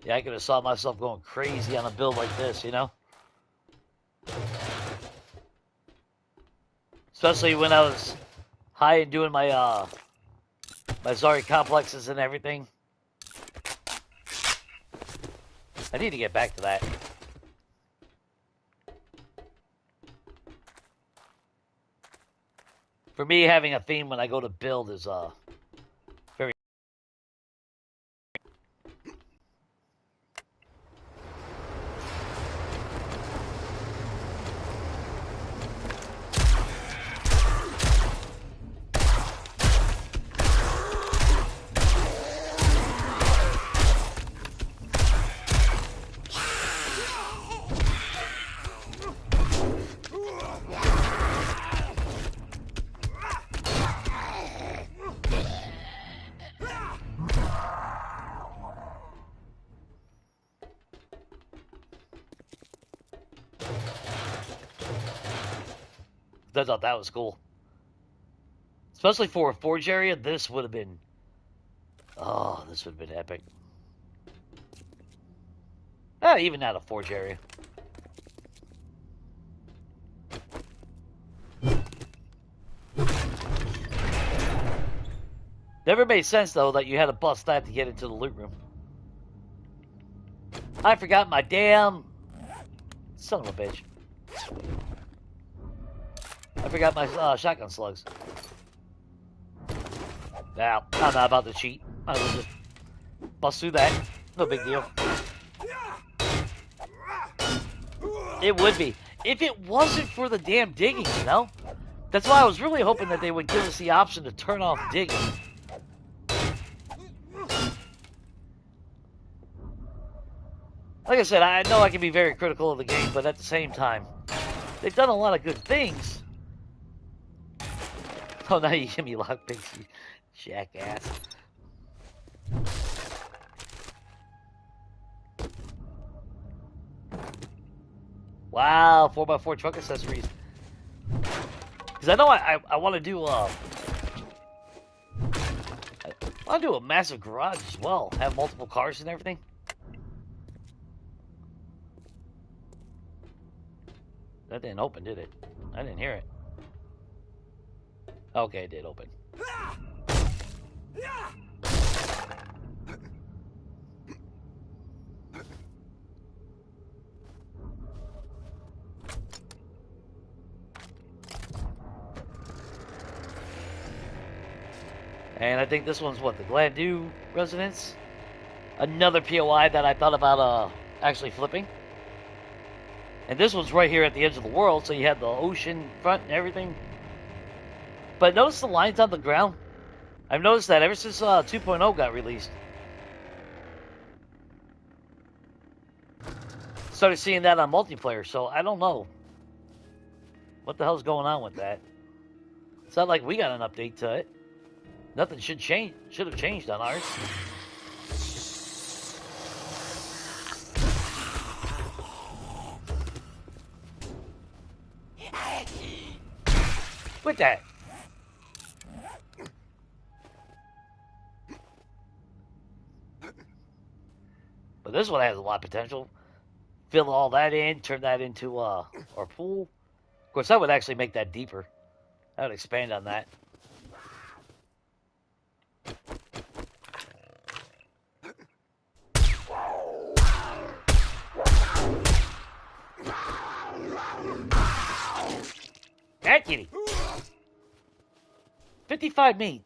Yeah, I could have saw myself going crazy on a build like this, you know? Especially when I was high and doing my my Zari complexes and everything. I need to get back to that. For me, having a theme when I go to build is very... I thought that was cool. Especially for a forge area, this would have been... Oh, this would have been epic. Even not a forge area. Never made sense, though, that you had to bust that to get into the loot room. I forgot my damn... Son of a bitch. I forgot my shotgun slugs. Now, I'm not about to cheat. I will just bust through that. No big deal. It would be. If it wasn't for the damn digging, you know? That's why I was really hoping that they would give us the option to turn off digging. Like I said, I know I can be very critical of the game, but at the same time, they've done a lot of good things. Oh, now you give me lockpicks, you jackass. Wow, 4x4 truck accessories. Because I know I want to do I want to do a massive garage as well. Have multiple cars and everything. That didn't open, did it? I didn't hear it. Okay, it did open. And I think this one's what, the Glandu residence? Another POI that I thought about actually flipping. And this one's right here at the edge of the world, so you have the ocean front and everything. But notice the lines on the ground? I've noticed that ever since 2.0 got released. Started seeing that on multiplayer, so I don't know. What the hell's going on with that? It's not like we got an update to it. Nothing should have changed on ours. Quit that. But this one has a lot of potential. Fill all that in, turn that into our pool. Of course, that would actually make that deeper. I would expand on that. That kitty. 55 meat.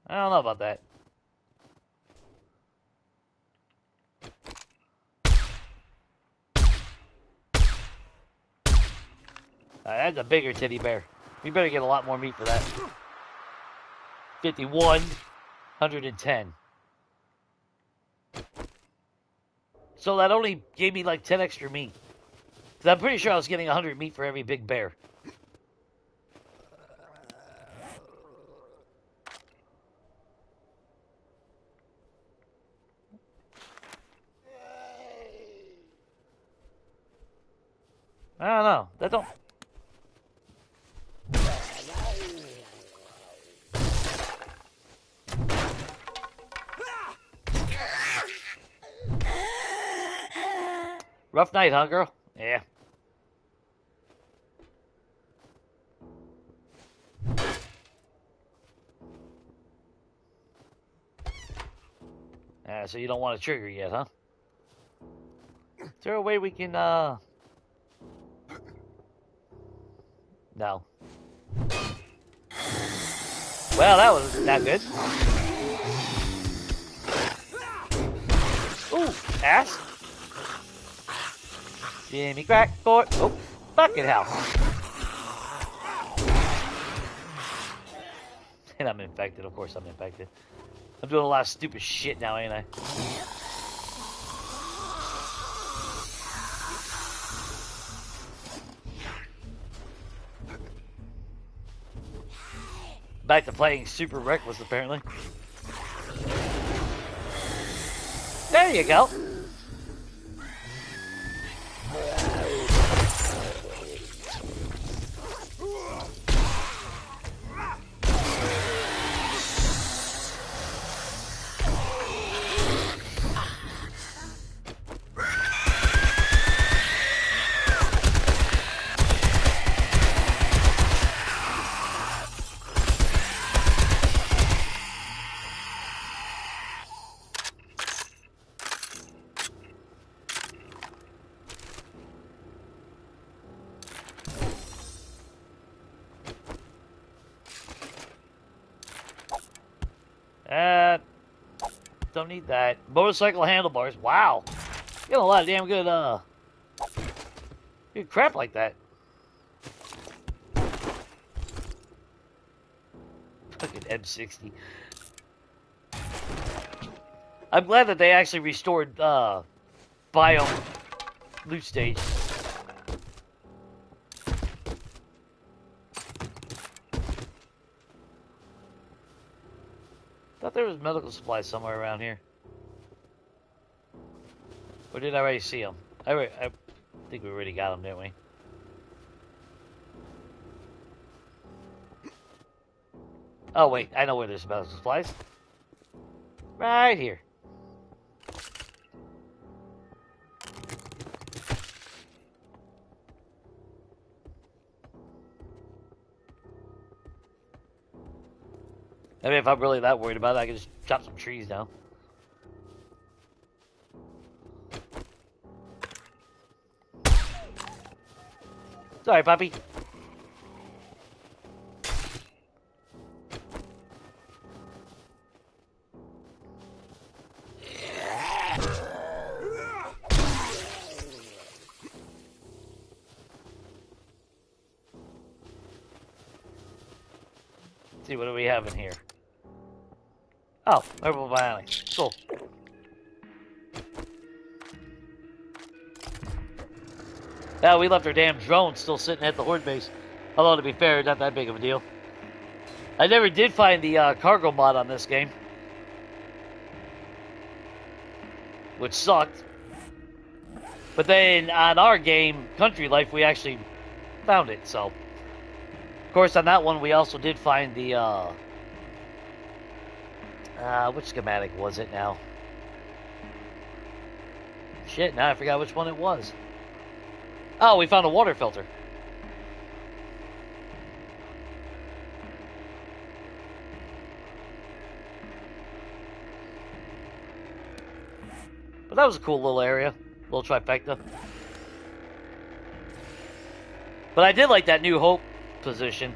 I don't know about that. That's a bigger teddy bear. We better get a lot more meat for that. 51, 110. So that only gave me like 10 extra meat. Because I'm pretty sure I was getting 100 meat for every big bear. I don't know. That don't... Rough night, huh, girl? Yeah. So you don't want to trigger yet, huh? Is there a way we can, No. Well, that was not good. Ooh, ass. Jimmy Crackport. Oh, fucking hell. And I'm infected. Of course I'm infected. I'm doing a lot of stupid shit now, ain't I? Back to playing super reckless, apparently. There you go. Don't need that. Motorcycle handlebars. Wow. You got a lot of damn good crap like that. Fucking M60. I'm glad that they actually restored biome loot stage. Thought there was medical supplies somewhere around here. Or did I already see them? I think we already got them, didn't we? Oh wait, I know where there's medical supplies. Right here. I mean, if I'm really that worried about it, I can just chop some trees down. Sorry, puppy. Let's see, what do we have in here? Oh, herbal bionic. Cool. Yeah, we left our damn drone still sitting at the horde base. Although, to be fair, not that big of a deal. I never did find the cargo mod on this game. Which sucked. But then, on our game, Country Life, we actually found it, so... Of course, on that one, we also did find the, which schematic was it now? Shit, now I forgot which one it was. Oh, we found a water filter. But that was a cool little area. Little trifecta. But I did like that New Hope position.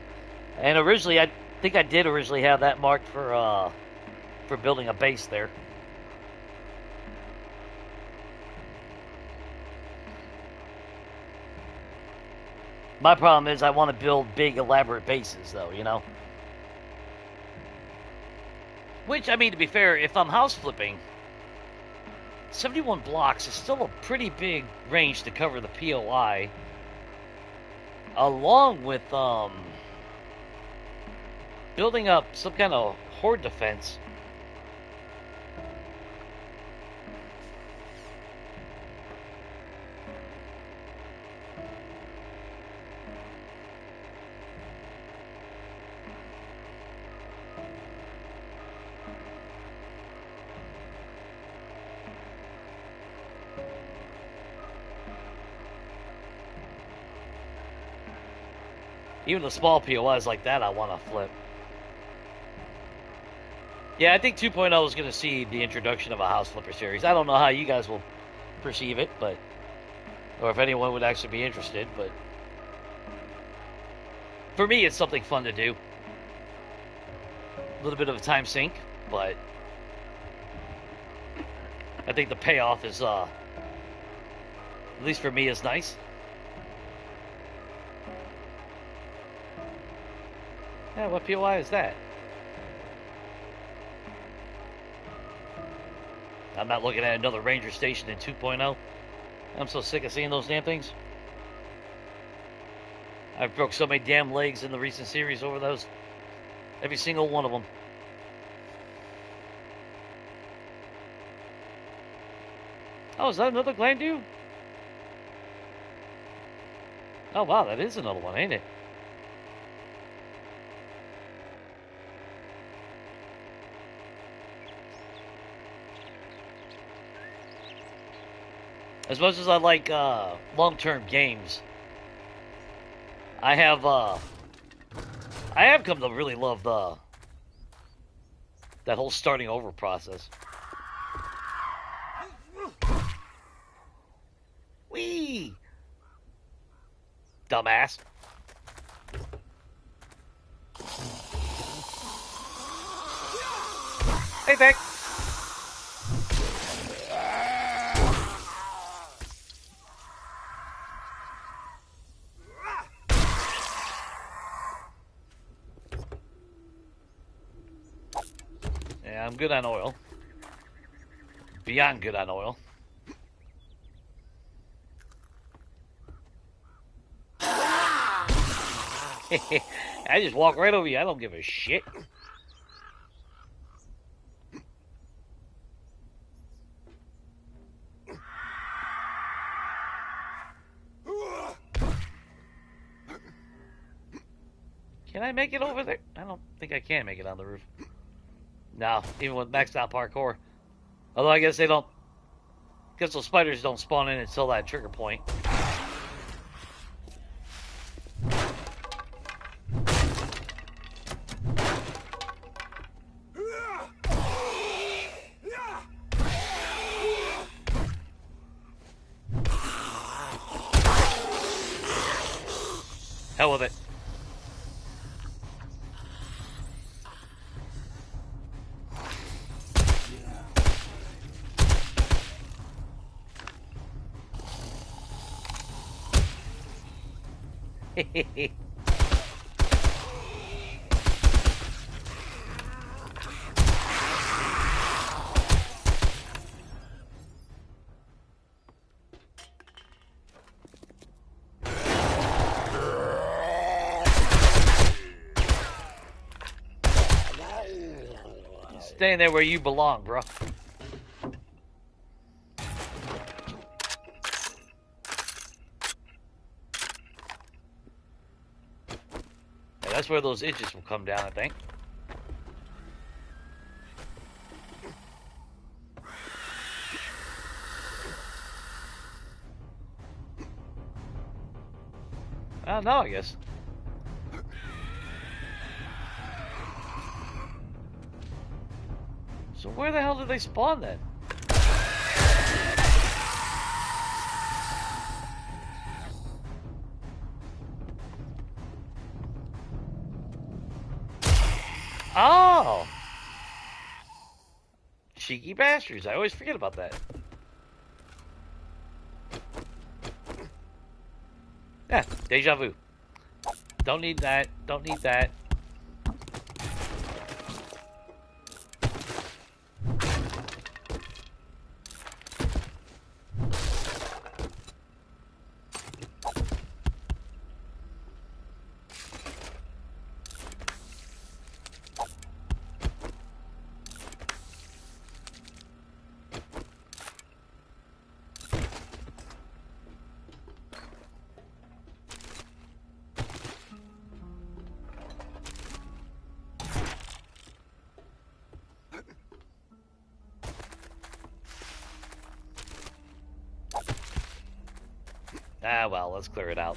And originally, I think I did originally have that marked for building a base there. My problem is I want to build big, elaborate bases, though, you know? Which, I mean, to be fair, if I'm house flipping, 71 blocks is still a pretty big range to cover the POI. Along with, building up some kind of horde defense. Even the small POIs like that I want to flip. Yeah, I think 2.0 is going to see the introduction of a House Flipper series. I don't know how you guys will perceive it, but... Or if anyone would actually be interested, but... For me, it's something fun to do. A little bit of a time sink, but... I think the payoff is, at least for me, is nice. Yeah, what POI is that? I'm not looking at another Ranger Station in 2.0. I'm so sick of seeing those damn things. I've broke so many damn legs in the recent series over those. Every single one of them. Oh, is that another Glandu? Oh, wow, that is another one, ain't it? As much as I like long-term games, I have come to really love that whole starting over process. Whee! Dumbass. Hey, Vic. Yeah, I'm good on oil. Beyond good on oil. I just walk right over you. I don't give a shit. Can I make it over there? I don't think I can make it on the roof. No, even with maxed out parkour. Although I guess they don't. Guess those spiders don't spawn in until that trigger point. Hell with it. Staying there where you belong, bro. Yeah, that's where those itches will come down, I think. I don't know, I guess. So where the hell did they spawn then? Oh! Cheeky bastards. I always forget about that. Yeah, deja vu. Don't need that. Don't need that. Ah, well, let's clear it out.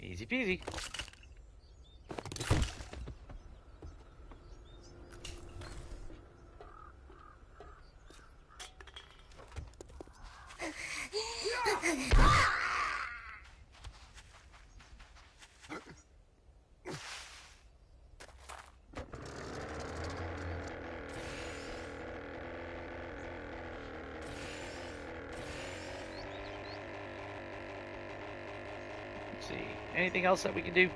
Easy peasy. Let's see. Anything else that we can do?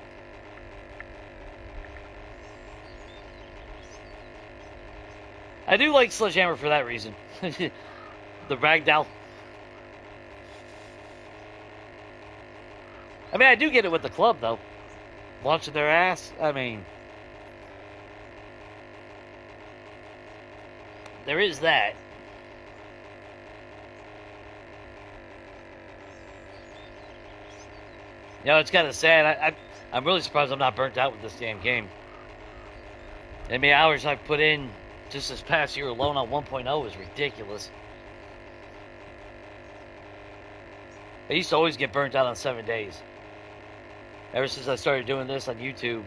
I do like Sledgehammer for that reason. The ragdoll. I mean, I do get it with the club, though. Launching their ass. I mean, there is that. You know, it's kind of sad. I'm really surprised I'm not burnt out with this damn game. I mean, hours I've put in just this past year alone on 1.0 is ridiculous. I used to always get burnt out on 7 days. Ever since I started doing this on YouTube.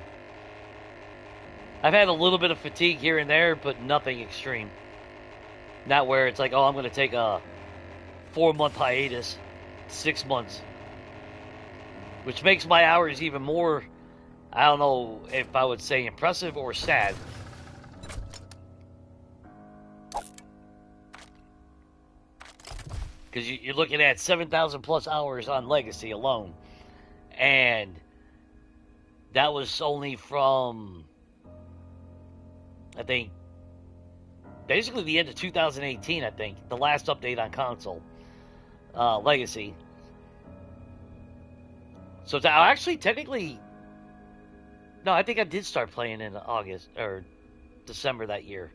I've had a little bit of fatigue here and there, but nothing extreme. Not where it's like, oh, I'm going to take a 4-month hiatus, 6 months. Which makes my hours even more, I don't know if I would say impressive or sad. because you're looking at 7,000 plus hours on Legacy alone, and that was only from, I think, basically the end of 2018. I think the last update on console Legacy. So it's actually technically, no, I think I did start playing in August or December that year.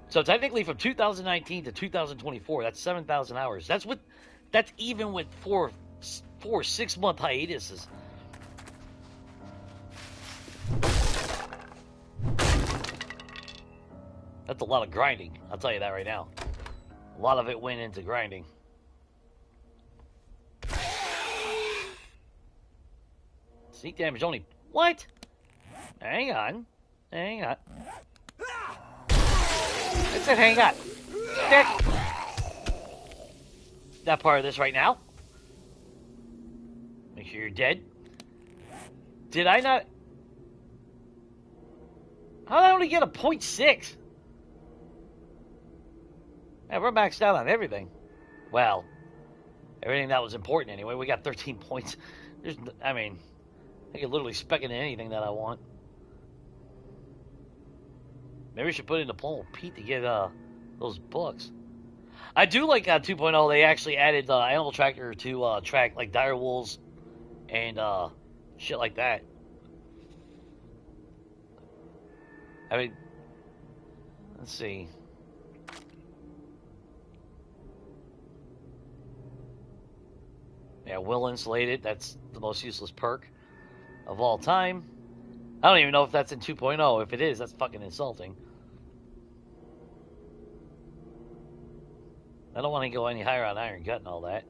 So technically, from 2019 to 2024, that's 7,000 hours. That's even with four 6 month hiatuses. That's a lot of grinding. I'll tell you that right now. A lot of it went into grinding. Sneak damage only. What? Hang on. Hang on. I said hang on. That part of this right now. Make sure you're dead. Did I not? How did I only get a 0.6? Man, we're maxed out on everything. Well, everything that was important anyway. We got 13 points. I mean, I can literally spec into anything that I want. Maybe we should put in the poll with Pete to get those books. I do like 2.0. They actually added Animal Tracker to track like dire wolves and shit like that. I mean, let's see. Yeah, will insulated. That's the most useless perk of all time. I don't even know if that's in 2.0. If it is, that's fucking insulting. I don't want to go any higher on Iron Gut and all that.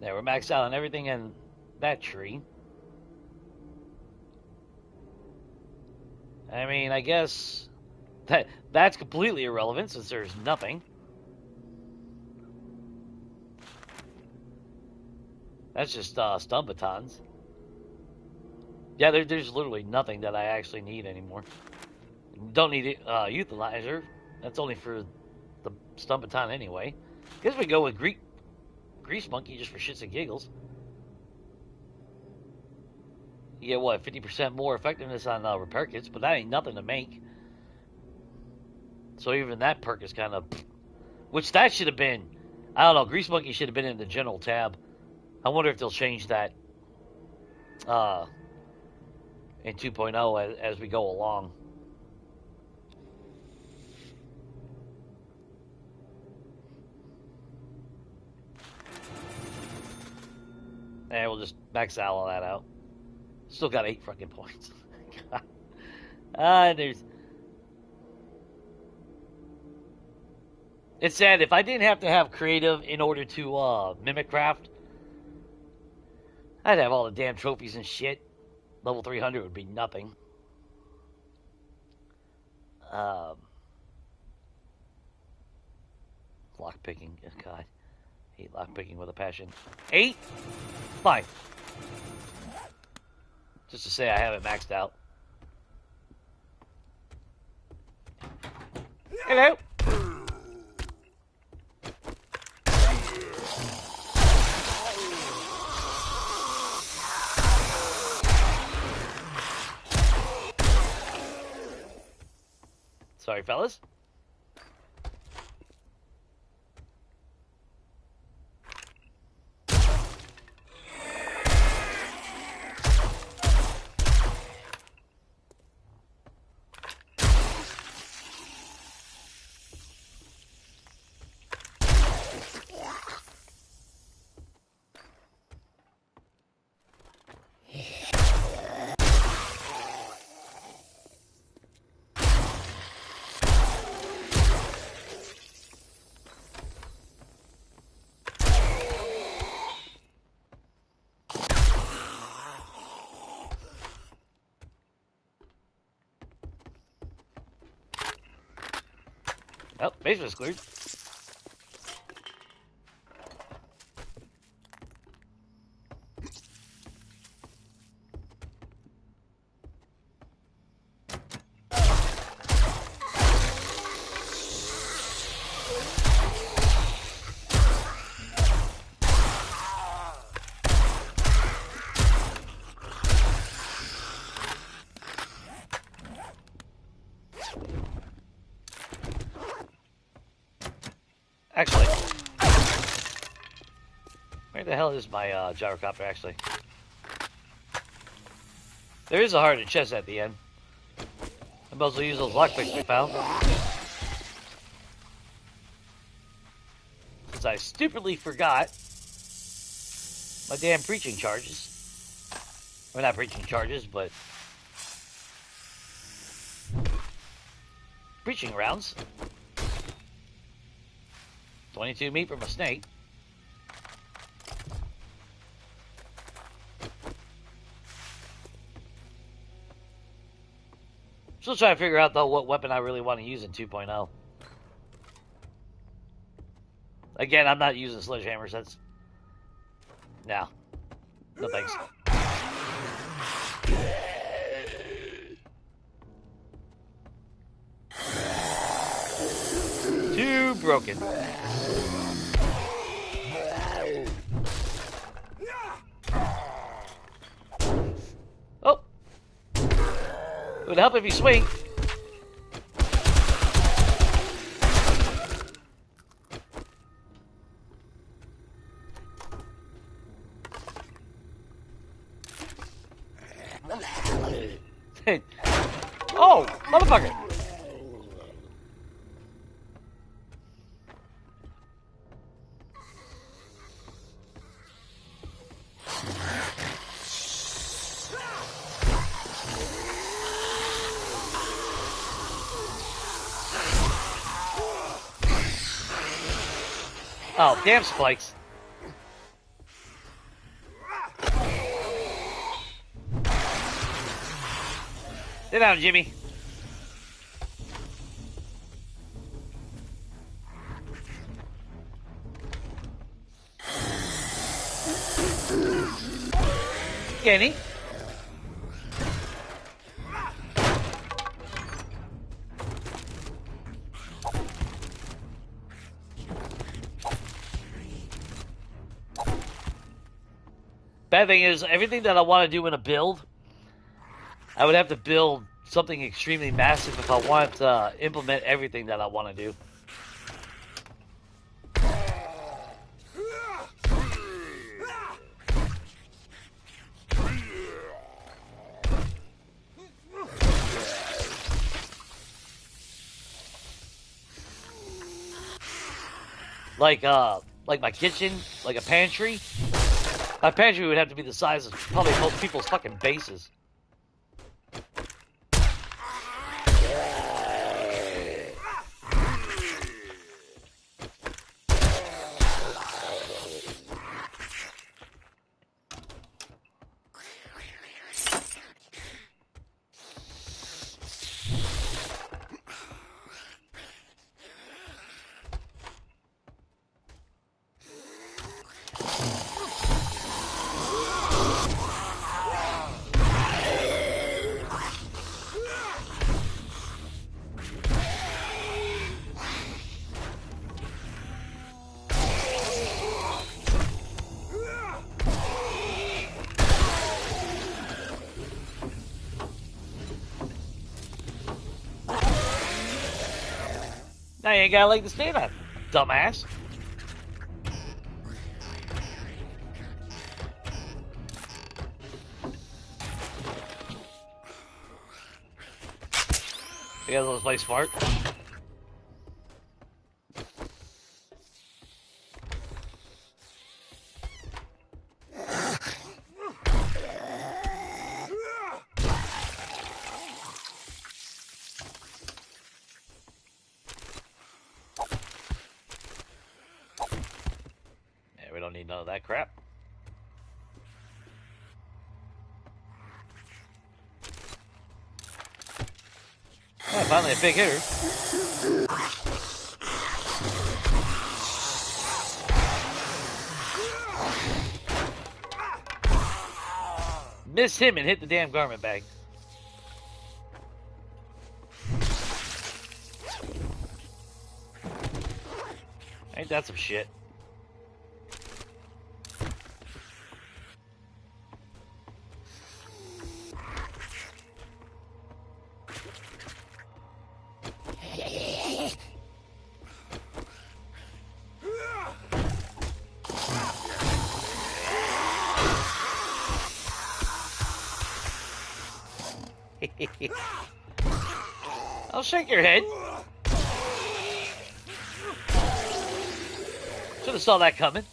Yeah, we're maxed out on everything in that tree. I mean, I guess that's completely irrelevant since there's nothing. That's just stun batons. Yeah, there's literally nothing that I actually need anymore. Don't need euthanizer. That's only for the stun baton anyway. Guess we go with Grease Monkey just for shits and giggles. You get what, 50% more effectiveness on repair kits, but that ain't nothing to make. So even that perk is kind of, which that should have been. I don't know. Grease Monkey should have been in the general tab. I wonder if they'll change that in 2.0 as we go along. And we'll just max all that out. Still got 8 fucking points. There's. It's sad. If I didn't have to have creative in order to mimic craft, I'd have all the damn trophies and shit. Level 300 would be nothing. Lockpicking. God. I hate lockpicking with a passion. 8? Fine. Just to say I have it maxed out. Hello. Sorry, fellas. Oh, basement's cleared. Actually, where the hell is my gyrocopter, actually? There is a hardened chest at the end. I might as well use those lockpicks we found. Because I stupidly forgot my damn preaching charges. Or not preaching charges, but preaching rounds. 22 meat from a snake. Still trying to figure out, though, what weapon I really want to use in 2.0. Again, I'm not using sledgehammers. That's... No. No thanks. Too broken. Oh. It would help if you swing. Oh, motherfucker. Oh, damn spikes. Sit down, Jimmy. Kenny. Bad thing is, everything that I want to do in a build, I would have to build something extremely massive if I wanted to implement everything that I want to do. Like my kitchen, like a pantry. My pantry would have to be the size of probably most people's fucking bases. Now you ain't got a leg to stand on, dumbass. You guys want to play smart? We don't need none of that crap. Oh, finally a big hitter. Miss him and hit the damn garment bag. Ain't that some shit? I'll shake your head. Should have saw that coming.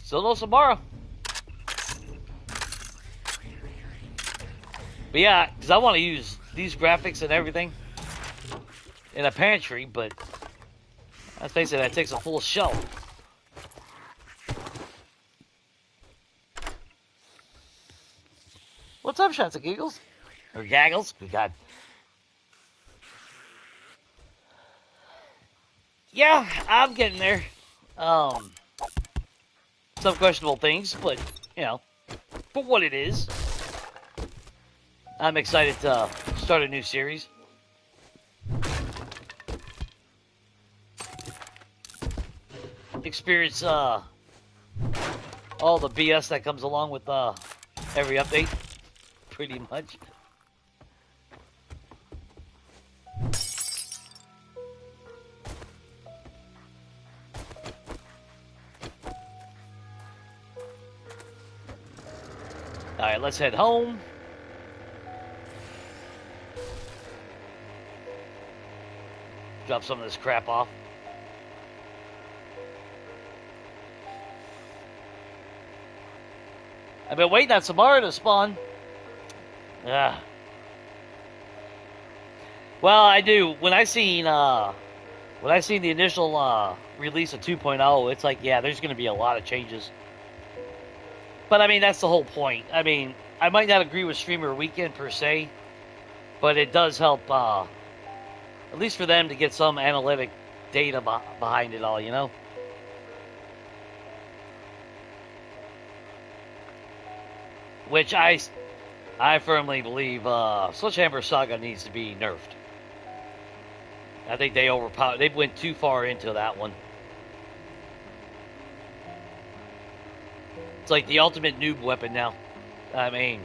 Still no Samara. But yeah, because I want to use these graphics and everything in a pantry, but let's face it, that takes a full shelf. What's up, Shots and Giggles? Or Gaggles? Good God. Yeah, I'm getting there. Some questionable things, but, you know, for what it is. I'm excited to start a new series. Experience all the BS that comes along with every update, pretty much. Alright, let's head home. Drop some of this crap off. I've been waiting on Samara to spawn. Well, I do. When I seen the initial release of 2.0, it's like, yeah, there's going to be a lot of changes. But I mean, that's the whole point. I mean, I might not agree with Streamer Weekend per se, but it does help, at least for them to get some analytic data behind it all, you know? Which I firmly believe Sledgehammer Saga needs to be nerfed. I think they went too far into that one. It's like the ultimate noob weapon now. I mean,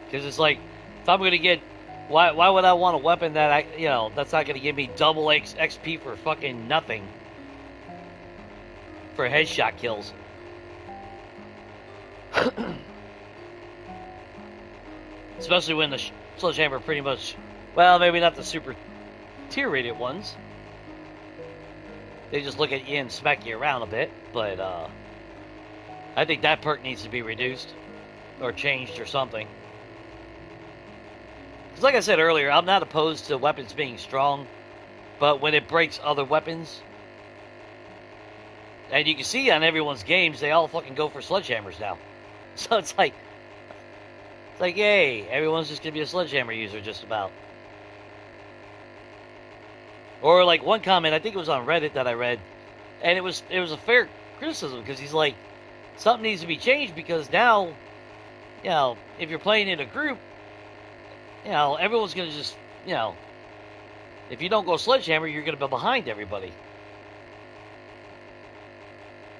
because it's like, if I'm going to get, why would I want a weapon that that's not going to give me double XP for fucking nothing for headshot kills? Especially when the Sledgehammer pretty much, well, maybe not the super tier rated ones. They just look at you and smack you around a bit, but I think that perk needs to be reduced or changed or something. Because like I said earlier, I'm not opposed to weapons being strong, but when it breaks other weapons, and you can see on everyone's games, they all fucking go for sledgehammers now. So it's like, yay, everyone's just gonna be a sledgehammer user just about. Or like one comment, I think it was on Reddit that I read, and it was a fair criticism, because he's like, something needs to be changed, because now, if you're playing in a group, everyone's gonna just, if you don't go sledgehammer, you're gonna be behind everybody.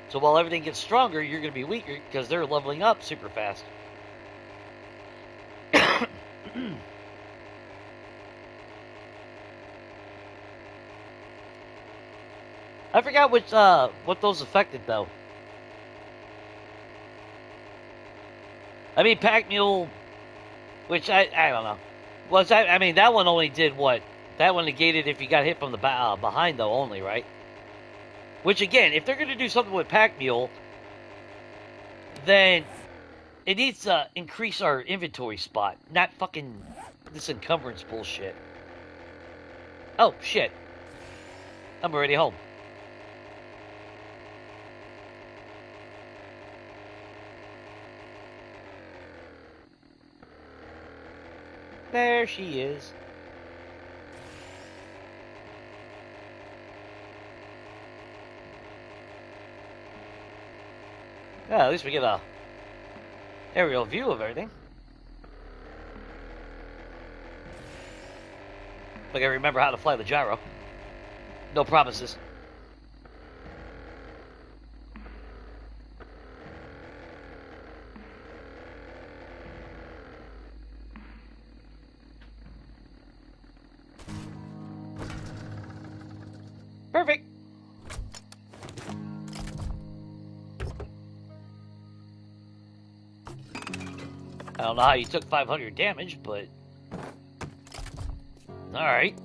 So while everything gets stronger, you're gonna be weaker, because they're leveling up super fast. I forgot what those affected though. I mean, Pack Mule, which I don't know. I mean, that one only did what? That one negated if you got hit from the behind though only, right? Which again, if they're gonna do something with Pack Mule, then it needs to increase our inventory spot, not fucking this encumbrance bullshit. Oh shit! I'm already home. There she is. Yeah, at least we get a aerial view of everything. Like I remember how to fly the gyro. No promises. Perfect. I don't know how you took 500 damage, but all right.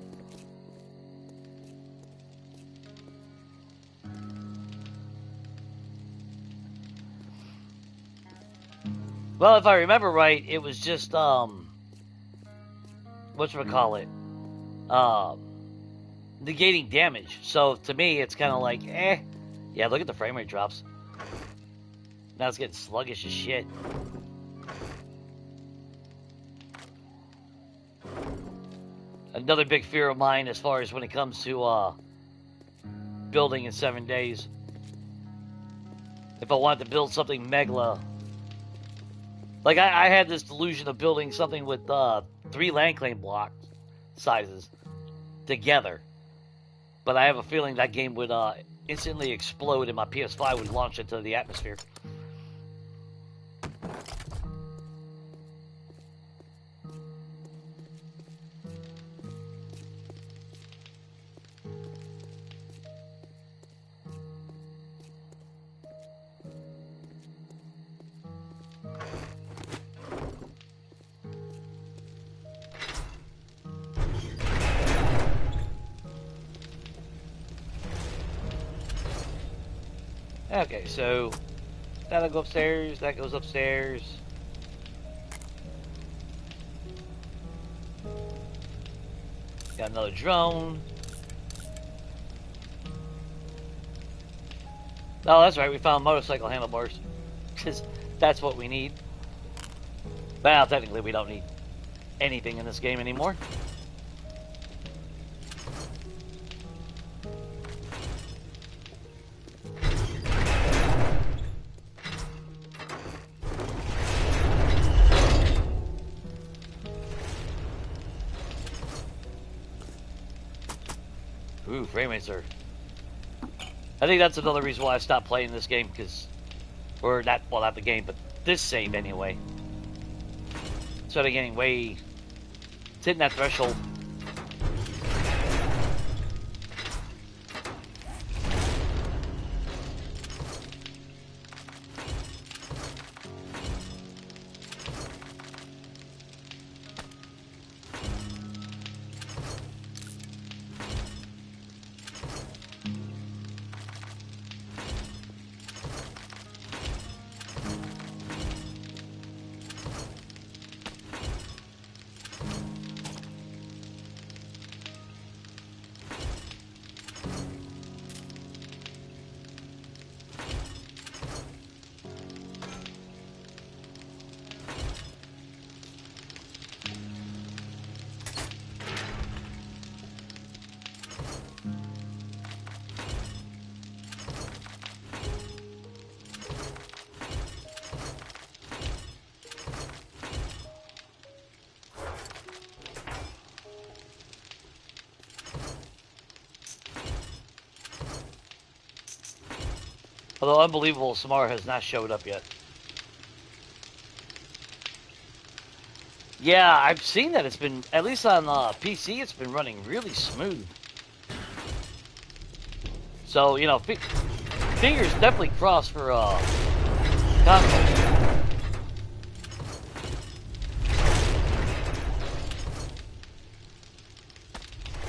Well, if I remember right, it was just whatchamacallit? Negating damage. So to me, it's kind of like, eh. Yeah, look at the frame rate drops. Now it's getting sluggish as shit. Another big fear of mine as far as when it comes to building in 7 days. If I wanted to build something megla, like I had this delusion of building something with 3 land claim block sizes together, but I have a feeling that game would instantly explode and my PS5 would launch into the atmosphere. Okay, so that'll go upstairs, that goes upstairs. Got another drone. Oh, that's right, we found motorcycle handlebars. Because that's what we need. Well, technically we don't need anything in this game anymore. Ooh, frame rates are... I think that's another reason why I stopped playing this game, because... Or not, well, not the game, but this save anyway. Started getting way... It's hitting that threshold. Although Unbelievable Samara has not showed up yet. Yeah, I've seen that it's been, at least on PC, it's been running really smooth. So, you know, fingers definitely crossed for consoles.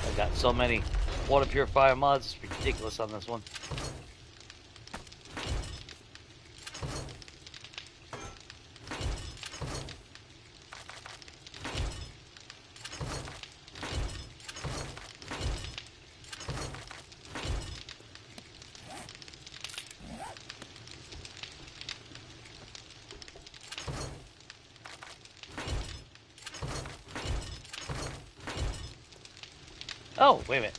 I've got so many water purifier mods, it's ridiculous on this one. Oh, wait a minute.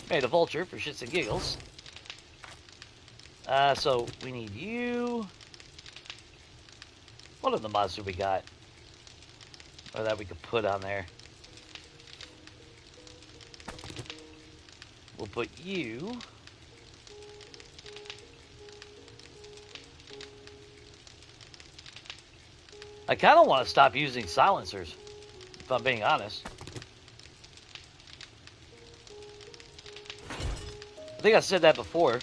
Hey, the vulture for shits and giggles. So we need you. What are the mods that we got? Or that we could put on there? We'll put you. I kind of want to stop using silencers, if I'm being honest. I think I said that before.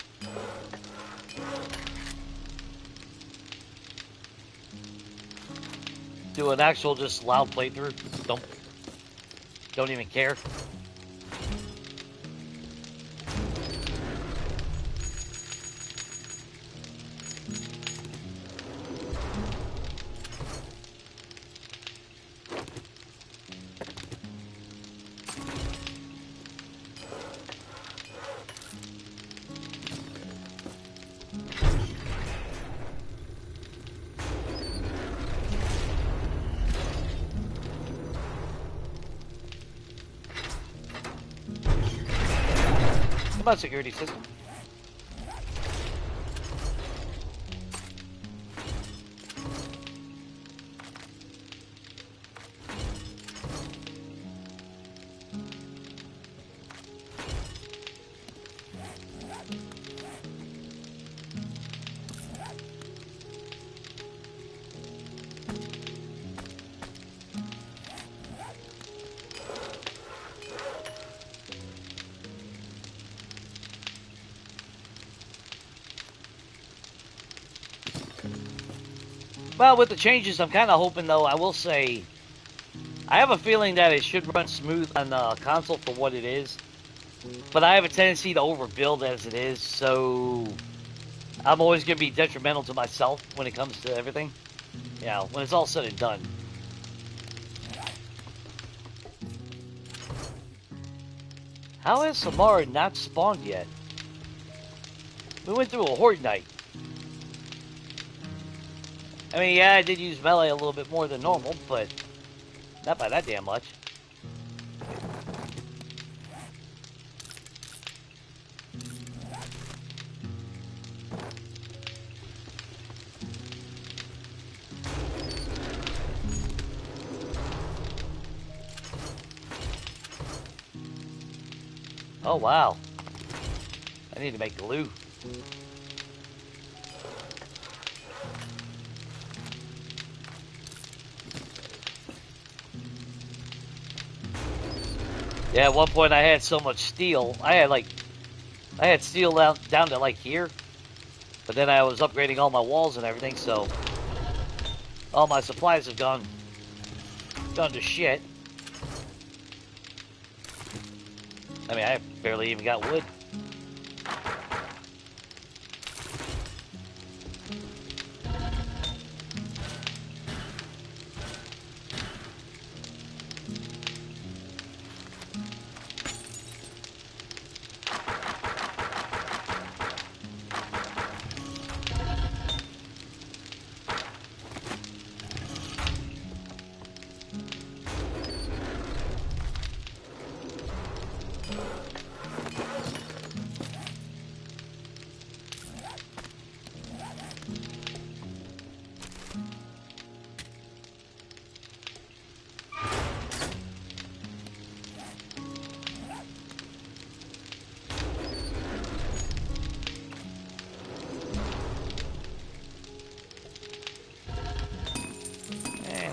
Do an actual just loud playthrough. Don't even care. Come on, security system. Well, with the changes, I'm kind of hoping, though, I will say, I have a feeling that it should run smooth on the console for what it is. But I have a tendency to overbuild as it is, so I'm always going to be detrimental to myself when it comes to everything. You know, when it's all said and done. How has Samara not spawned yet? We went through a horde night. I mean, yeah, I did use melee a little bit more than normal, but not by that damn much. Oh, wow. I need to make glue. Yeah, at one point I had so much steel. I had steel down to like here. But then I was upgrading all my walls and everything, so all my supplies have gone to shit. I mean, I barely even got wood.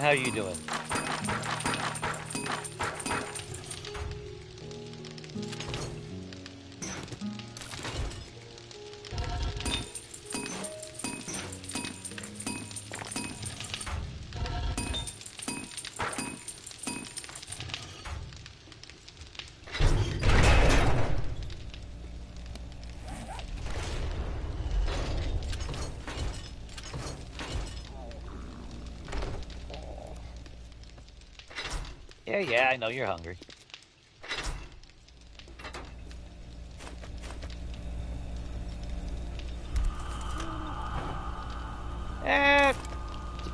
How you doing? Yeah, I know you're hungry.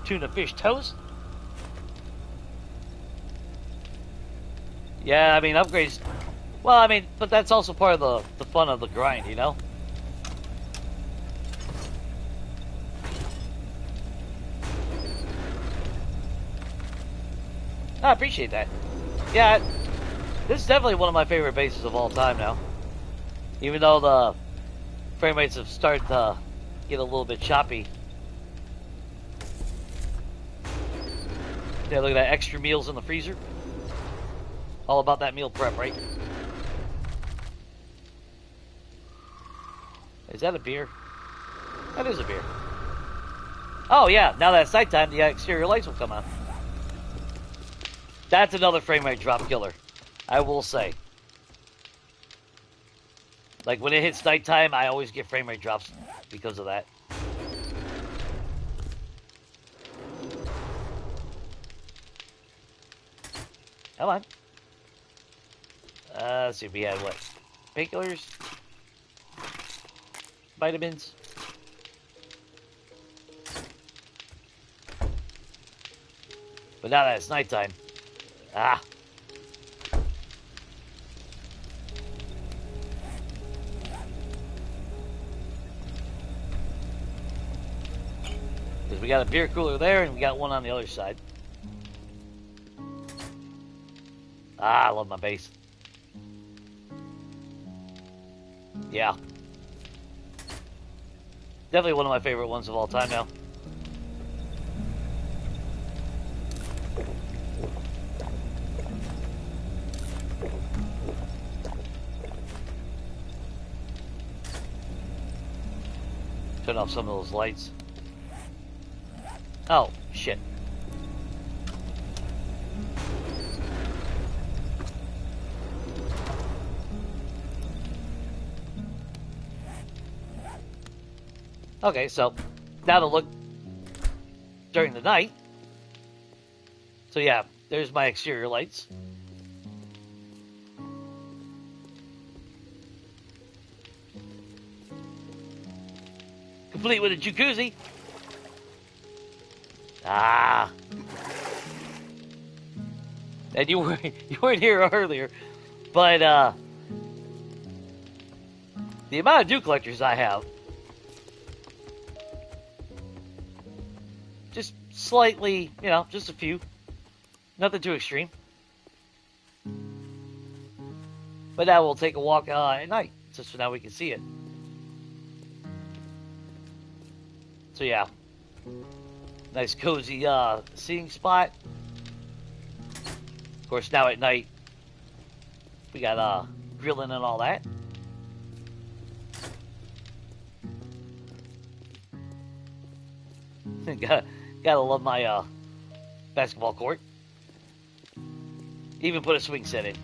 Tuna fish toast. Yeah, I mean, upgrades. Well, I mean, but that's also part of the fun of the grind, you know? I appreciate that. Yeah, this is definitely one of my favorite bases of all time now. Even though the frame rates have started to get a little bit choppy. Yeah, look at that, extra meals in the freezer. All about that meal prep, right? Is that a beer? That is a beer. Oh yeah, now that it's nighttime, the exterior lights will come on. That's another frame rate drop killer, I will say. Like when it hits nighttime, I always get frame rate drops because of that. Come on. Let's see if we had what? Painkillers? Vitamins? But now that it's nighttime. Ah. Because we got a beer cooler there and we got one on the other side. Ah, I love my base. Yeah. Definitely one of my favorite ones of all time now. Turn off some of those lights. Oh, shit. Okay, so now to look during the night. So yeah, there's my exterior lights. Complete with a jacuzzi. Ah. And you weren't here earlier, but the amount of dew collectors I have, just slightly, you know, just a few, nothing too extreme. But now we'll take a walk at night, just so now we can see it. So yeah, nice cozy seating spot. Of course, now at night we got grilling and all that. gotta love my basketball court. Even put a swing set in.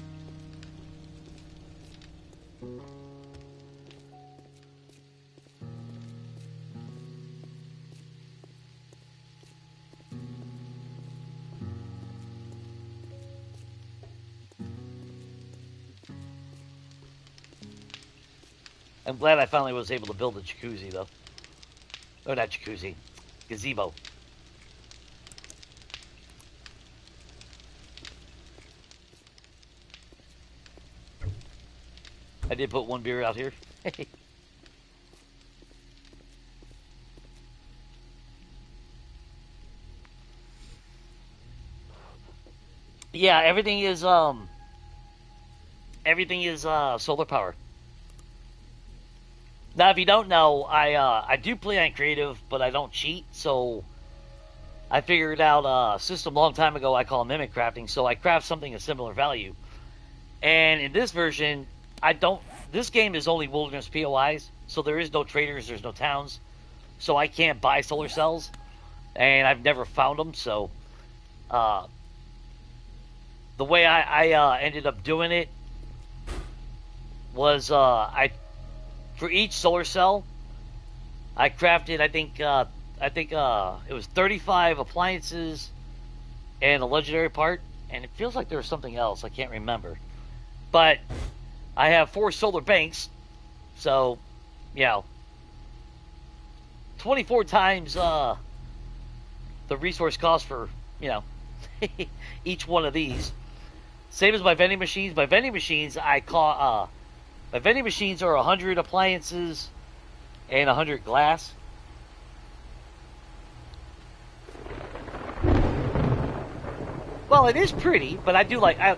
I'm glad I finally was able to build a jacuzzi, though. Or not jacuzzi. Gazebo. I did put one beer out here. Yeah, everything is solar power. Now, if you don't know, I do play on creative, but I don't cheat. So I figured out a system a long time ago I call mimic crafting. So I craft something of similar value. And in this version, I don't. This game is only wilderness POIs, so there is no traders, there's no towns, so I can't buy solar cells, and I've never found them. So the way I ended up doing it was for each solar cell, I crafted, I think it was 35 appliances and a legendary part, and it feels like there was something else, I can't remember. But I have 4 solar banks, so, you know, 24 times the resource cost for, you know, each one of these. Same as my vending machines. My vending machines, my vending machines are 100 appliances and 100 glass. Well, it is pretty, but I do like. I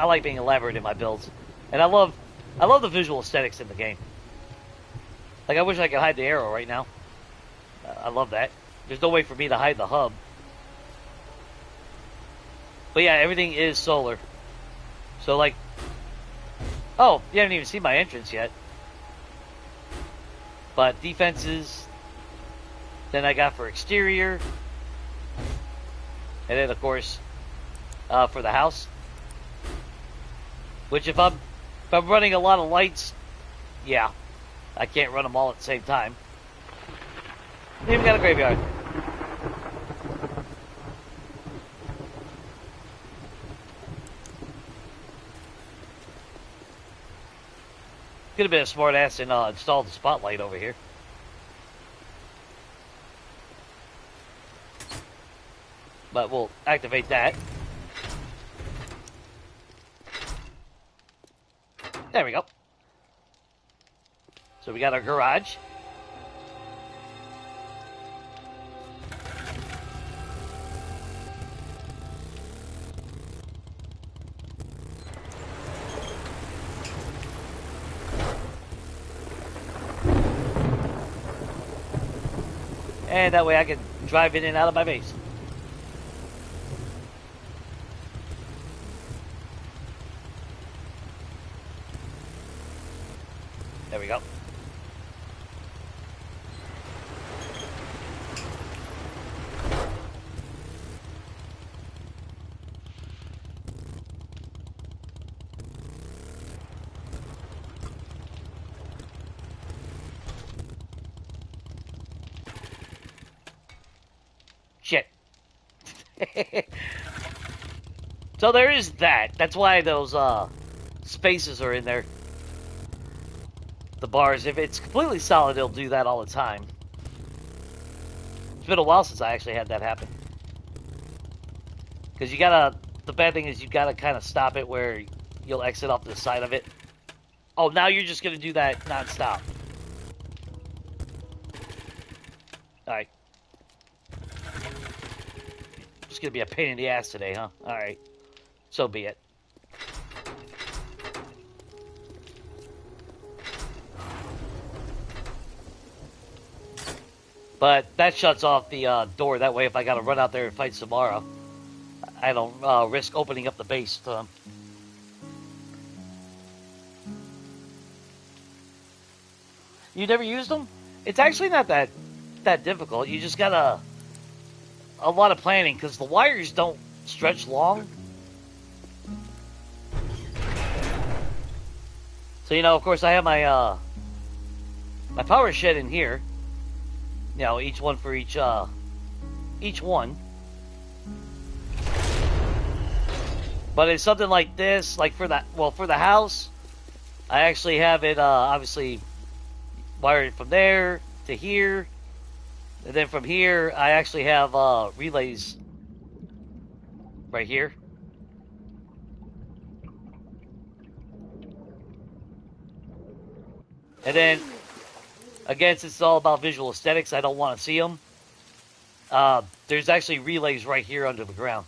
like being elaborate in my builds, and I love the visual aesthetics in the game. Like, I wish I could hide the arrow right now. I love that. There's no way for me to hide the hub. But yeah, everything is solar. So, like... Oh, you haven't even seen my entrance yet. But defenses... Then I got for exterior. And then, of course, for the house. Which, if I'm running a lot of lights... Yeah. I can't run them all at the same time. Even got a graveyard. Could have been a smart ass and installed the spotlight over here. But we'll activate that. There we go. So we got our garage. And that way I can drive in and out of my base. There we go. Shit. So there is that. That's why those spaces are in there. The bars. If it's completely solid, it'll do that all the time. It's been a while since I actually had that happen. Because you gotta... The bad thing is you gotta kind of stop it where you'll exit off the side of it. Oh, now you're just gonna do that non-stop. Alright. Just gonna be a pain in the ass today, huh? Alright. So be it. But that shuts off the door. That way, if I gotta run out there and fight tomorrow, I don't risk opening up the base to them. You never used them? It's actually not that difficult. You just gotta a lot of planning because the wires don't stretch long. So of course, I have my my power shed in here. Each one for each one. But it's something like this, like for the house, I actually have it obviously wired from there to here, and then from here I actually have relays right here. And then again, since it's all about visual aesthetics, I don't want to see them. There's actually relays right here under the ground.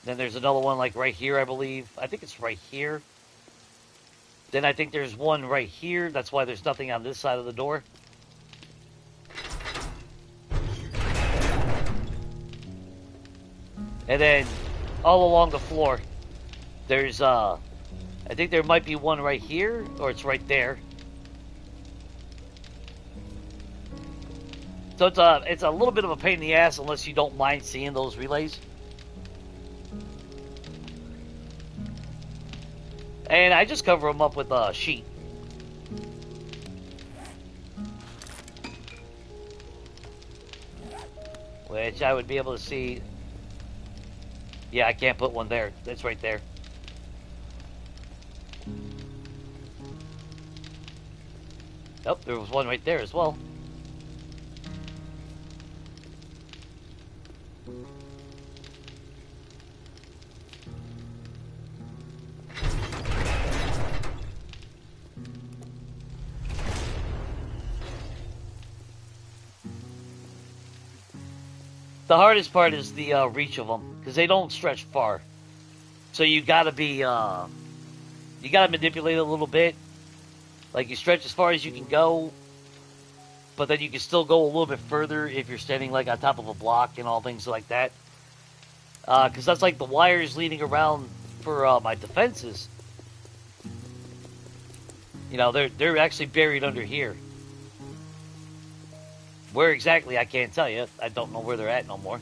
Then there's another one like right here, I believe. I think it's right here. Then I think there's one right here. That's why there's nothing on this side of the door. And then all along the floor, there's I think there might be one right here, or it's right there. So it's a little bit of a pain in the ass unless you don't mind seeing those relays. And I just cover them up with a sheet. Which I would be able to see. Yeah, I can't put one there. It's right there. Oh, there was one right there as well. The hardest part is the reach of them because they don't stretch far. So you gotta be you gotta manipulate it a little bit. Like you stretch as far as you can go, but then you can still go a little bit further if you're standing like on top of a block and all things like that. Because that's like the wires leading around for my defenses. You know, they're actually buried under here. Where exactly, I can't tell you. I don't know where they're at no more.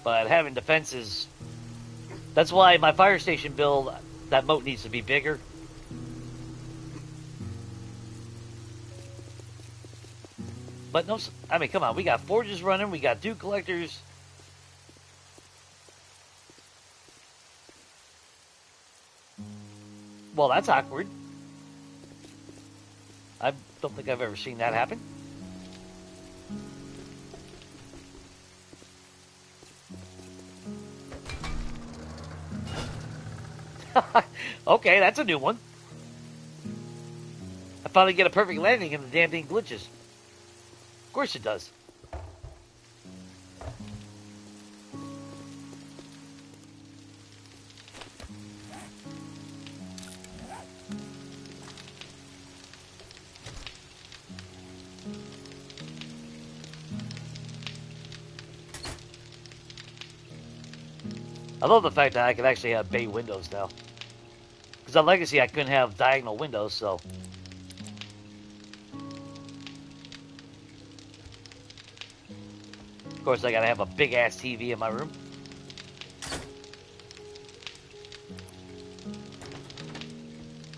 But having defenses, that's why my fire station build, that moat needs to be bigger. But no, I mean, come on, we got forges running, we got dew collectors. Well, that's awkward. I don't think I've ever seen that happen. Okay, that's a new one. I finally get a perfect landing and the damn thing glitches. Of course it does. I love the fact that I can actually have bay windows now. Because on Legacy, I couldn't have diagonal windows, so... Of course, I gotta have a big-ass TV in my room.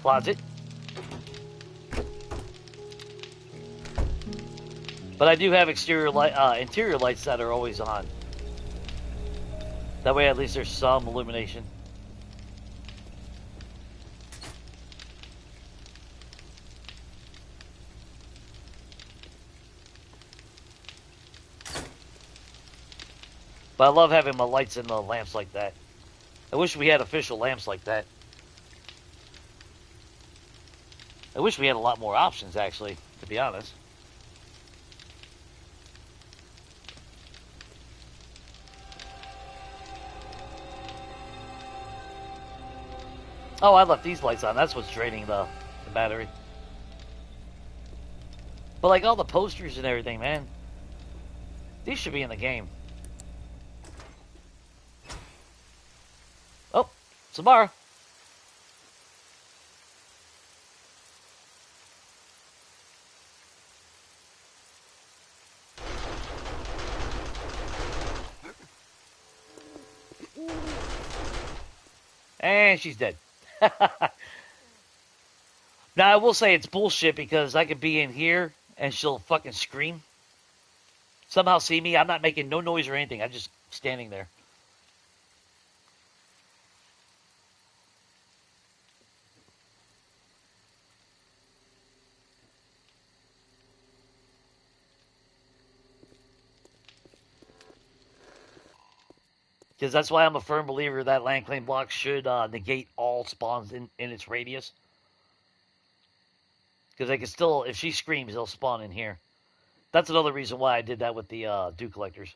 Closet. But I do have interior lights that are always on. That way, at least there's some illumination. But I love having my lights and the lamps like that. I wish we had official lamps like that. I wish we had a lot more options, actually, to be honest. Oh, I left these lights on. That's what's draining the battery. But like all the posters and everything, man. These should be in the game. Oh, Samara. And she's dead. Now, I will say it's bullshit because I could be in here and she'll fucking scream. Somehow see me. I'm not making no noise or anything. I'm just standing there. Because that's why I'm a firm believer that land claim block should negate all spawns in its radius. Because they can still, if she screams, they'll spawn in here. That's another reason why I did that with the dew collectors.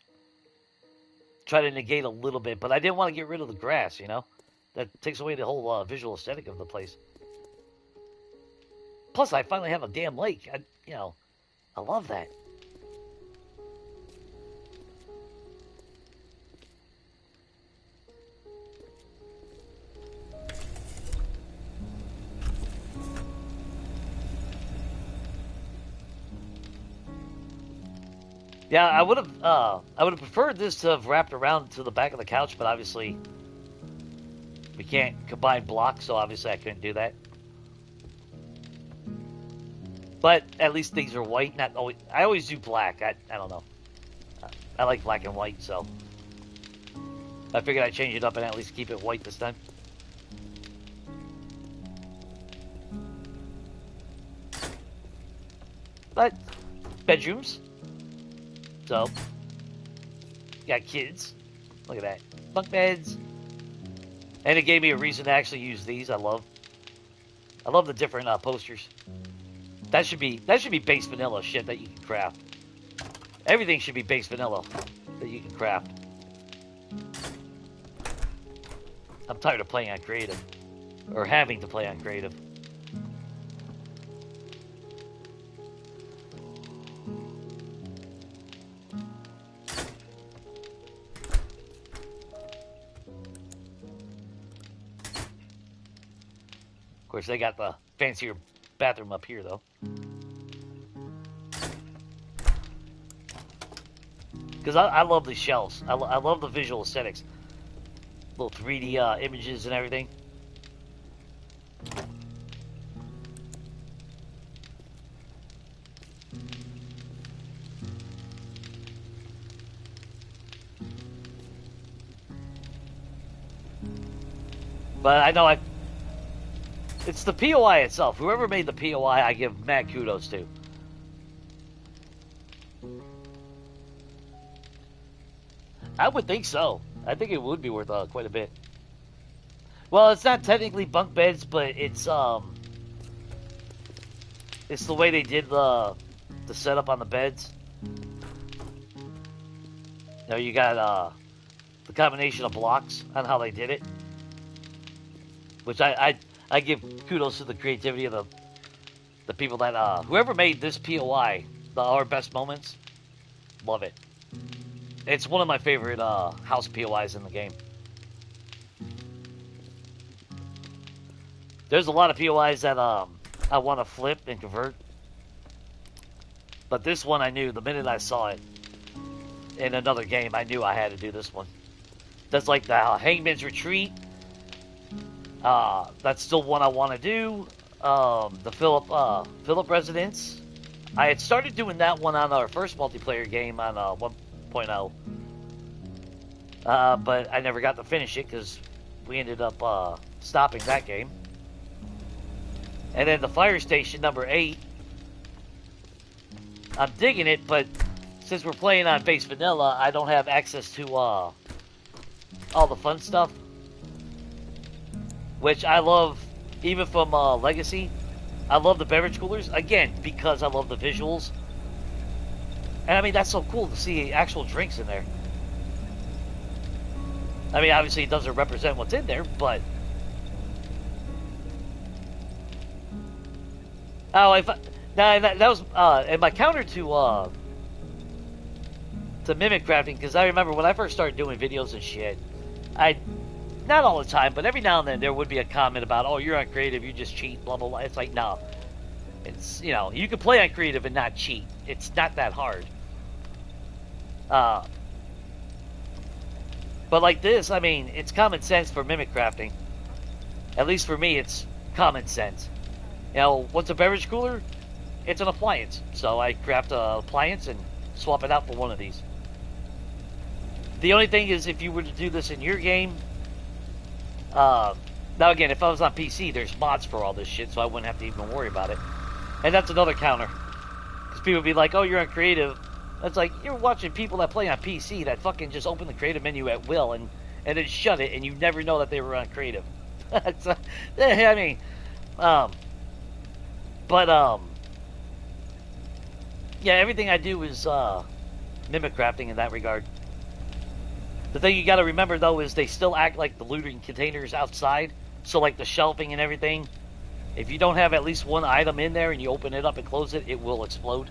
Try to negate a little bit, but I didn't want to get rid of the grass, you know? That takes away the whole visual aesthetic of the place. Plus, I finally have a damn lake. I love that. Yeah, I would have preferred this to have wrapped around to the back of the couch, but obviously we can't combine blocks, so obviously I couldn't do that. But at least things are white. Not always. I always do black. I don't know. I like black and white, so I figured I'd change it up and at least keep it white this time. But bedrooms. So, got kids. Look at that. Bunk beds. And it gave me a reason to actually use these. I love the different posters. That should be base vanilla shit that you can craft. Everything should be base vanilla that you can craft. I'm tired of playing on creative. Or having to play on creative. Of course, they got the fancier bathroom up here, though. Because I love these shelves. I love the visual aesthetics. Little 3D images and everything. But I know it's the POI itself. Whoever made the POI, I give mad kudos to. I would think so. I think it would be worth quite a bit. Well, it's not technically bunk beds, but it's the way they did the setup on the beds. You know, you got the combination of blocks on how they did it, which I give kudos to the creativity of the people that whoever made this POI, our best moments. Love it. It's one of my favorite house POIs in the game. There's a lot of POIs that I want to flip and convert. But this one I knew, the minute I saw it in another game, I knew I had to do this one. That's like the Hangman's Retreat. That's still one I want to do. The Philip Residence. I had started doing that one on our first multiplayer game on 1.0. But I never got to finish it because we ended up stopping that game. And then the fire station number 8. I'm digging it, but since we're playing on base vanilla, I don't have access to all the fun stuff. Which I love, even from Legacy. I love the beverage coolers, again, because I love the visuals. And I mean, that's so cool to see actual drinks in there. I mean, obviously it doesn't represent what's in there, but... Oh, that was and my counter to mimic crafting, because I remember when I first started doing videos and shit, not all the time, but every now and then there would be a comment about, oh, you're on creative, you just cheat, blah, blah, blah. It's like, no. It's, you know, you can play on creative and not cheat. It's not that hard. But like this, I mean, it's common sense for mimic crafting. At least for me, it's common sense. You know, what's a beverage cooler? It's an appliance. So I craft an appliance and swap it out for one of these. The only thing is, if you were to do this in your game, now again, if I was on PC, there's mods for all this shit, so I wouldn't have to even worry about it. And that's another counter. Because people would be like, oh, you're on creative. It's like, you're watching people that play on PC that fucking just open the creative menu at will and then shut it, and you never know that they were on creative. So, I mean, yeah, everything I do is mimic crafting in that regard. The thing you got to remember, though, is they still act like the looting containers outside. So, like the shelving and everything, if you don't have at least one item in there and you open it up and close it, it will explode.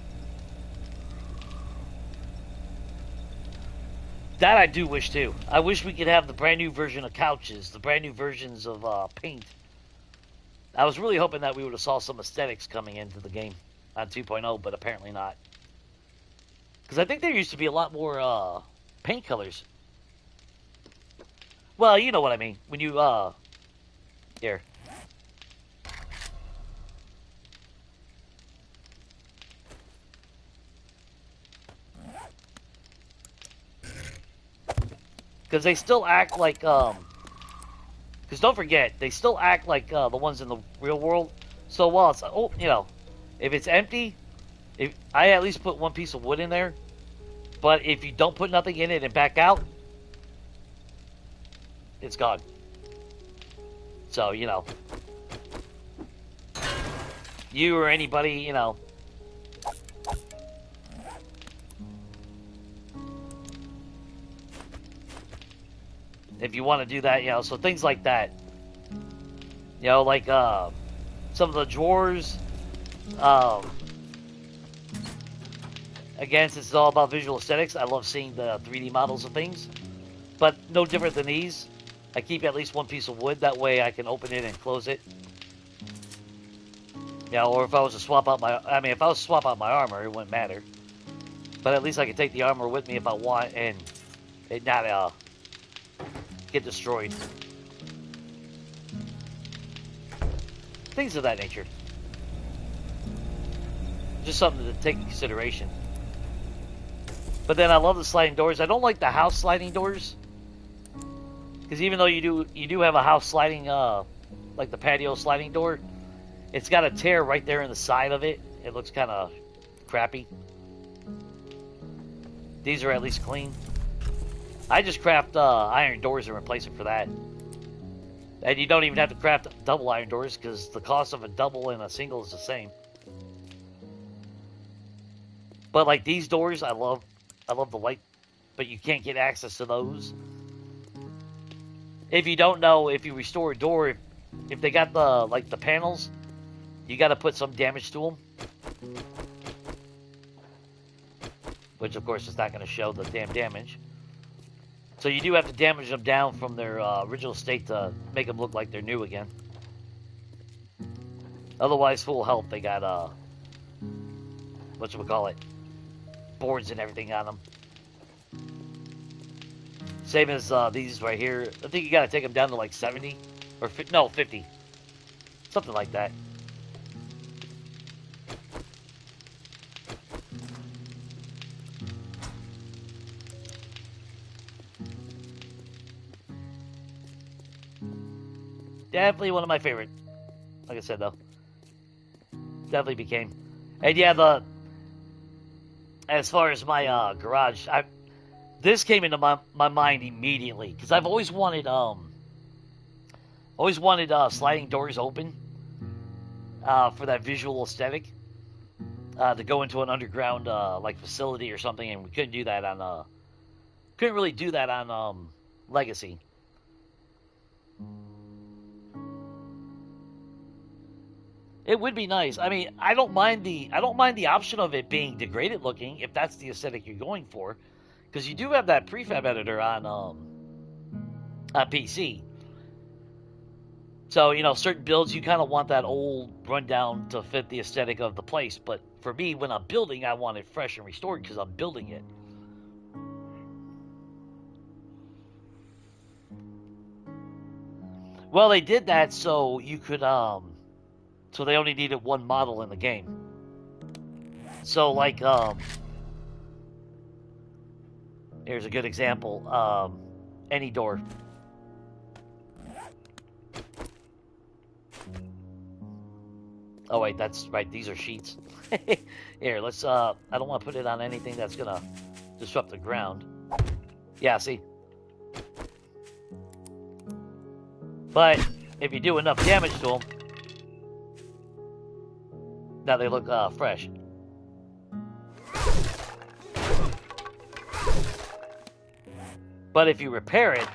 That I do wish, too. I wish we could have the brand new version of couches, the brand new versions of paint. I was really hoping that we would have saw some aesthetics coming into the game on 2.0, but apparently not. Because I think there used to be a lot more paint colors. Well, you know what I mean. When you, here. Because they still act like, because don't forget, they still act like the ones in the real world. So while it's, oh, you know, if it's empty, if I at least put one piece of wood in there. But if you don't put nothing in it and back out, it's gone. So, you know. you or anybody, you know. If you want to do that, you know, so things like that. You know, like some of the drawers. Um, again, since it's all about visual aesthetics, I love seeing the 3D models of things. But no different than these. I keep at least one piece of wood. That way I can open it and close it. You know, or if I was to swap out my... I mean, if I was to swap out my armor, it wouldn't matter. But at least I can take the armor with me if I want and it not get destroyed. Things of that nature. Just something to take into consideration. But then I love the sliding doors. I don't like the house sliding doors. Because even though you do have a house sliding, like the patio sliding door, it's got a tear right there in the side of it. It looks kind of crappy. These are at least clean. I just craft iron doors and replace it for that. And you don't even have to craft double iron doors because the cost of a double and a single is the same. But like these doors, I love the light, but you can't get access to those. If you don't know, if you restore a door, if they got the panels, you got to put some damage to them. Which of course is not going to show the damn damage. So you do have to damage them down from their original state to make them look like they're new again. Otherwise, full health, they got, whatchamacallit, boards and everything on them. Same as these right here. I think you got to take them down to like 70. Or, no, 50. Something like that. Definitely one of my favorite. Like I said, though. Definitely became. And yeah, as far as my garage, this came into my mind immediately. Because I've always wanted sliding doors open for that visual aesthetic. To go into an underground like facility or something, and we couldn't do that on couldn't really do that on Legacy. It would be nice. I mean, I don't mind the option of it being degraded looking if that's the aesthetic you're going for, because you do have that prefab editor on PC. So, you know, certain builds you kind of want that old rundown to fit the aesthetic of the place. But for me, when I'm building, I want it fresh and restored because I'm building it. Well, they did that so you could so they only needed one model in the game. So like here's a good example. Any door. Oh wait, that's right, these are sheets. Here, let's I don't want to put it on anything that's gonna disrupt the ground. Yeah, see? But if you do enough damage to them, now they look fresh. But if you repair it,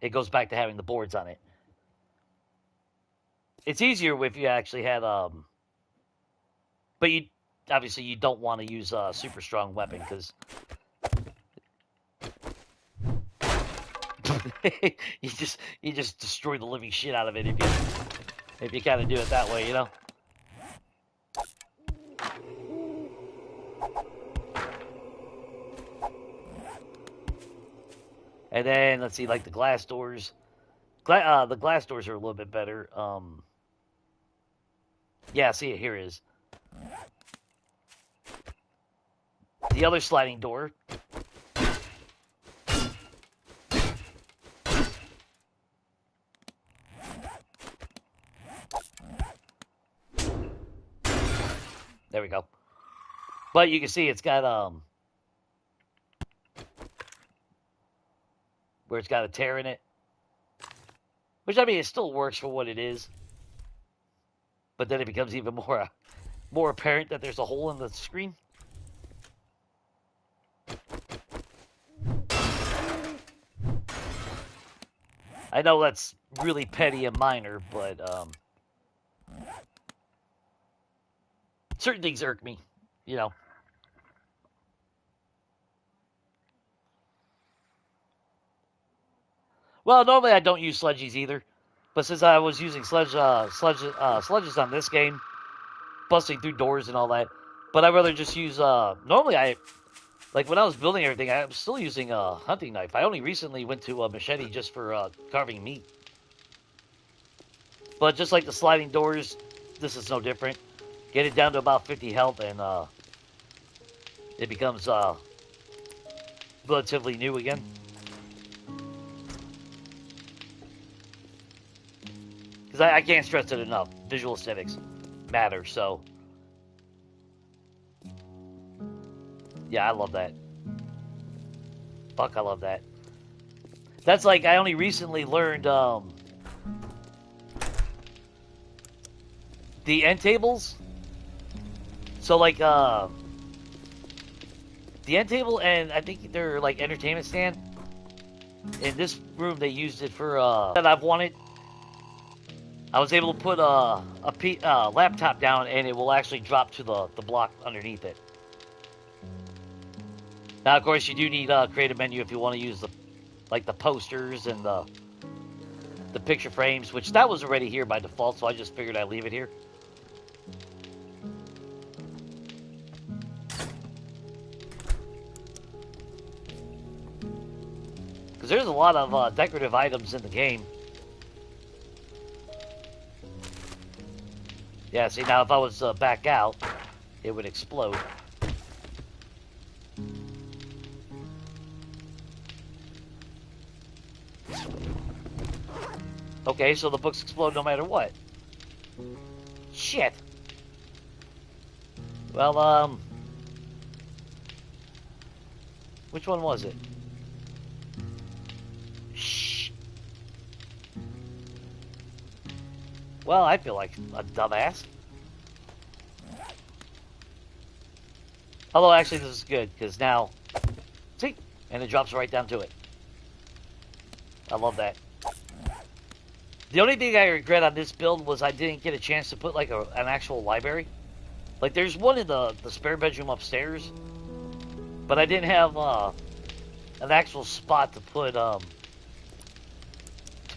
it goes back to having the boards on it. It's easier if you actually had but you obviously you don't want to use a super strong weapon because you just destroy the living shit out of it if you kind of do it that way, you know. And then let's see, like the glass doors. The glass doors are a little bit better. Yeah, see it here is the other sliding door. There we go. But you can see it's got where it's got a tear in it. Which, I mean, it still works for what it is. But then it becomes even more apparent that there's a hole in the screen. I know that's really petty and minor, but certain things irk me, you know. Well, normally I don't use sledges either, but since I was using sledges on this game, busting through doors and all that, but I'd rather just use. Normally I like when I was building everything, I was still using a hunting knife. I only recently went to a machete just for carving meat. But just like the sliding doors, this is no different. Get it down to about 50 health, and it becomes relatively new again. Because I can't stress it enough. Visual aesthetics matter, so. Yeah, I love that. Fuck, I love that. That's like, I only recently learned the end tables. So, like, the end table, and I think they're like entertainment stand. In this room, they used it for that I've wanted. I was able to put a laptop down, and it will actually drop to the block underneath it. Now, of course, you do need a creative menu if you want to use the posters and the picture frames, which that was already here by default, so I just figured I'd leave it here. Because there's a lot of decorative items in the game. Yeah, see, now if I was back out, it would explode. Okay, so the books explode no matter what. Shit. Well, which one was it? Shh. Well, I feel like a dumbass. Although, actually, this is good, because now... See? And it drops right down to it. I love that. The only thing I regret on this build was I didn't get a chance to put, like, an actual library. Like, there's one in the spare bedroom upstairs. But I didn't have, an actual spot to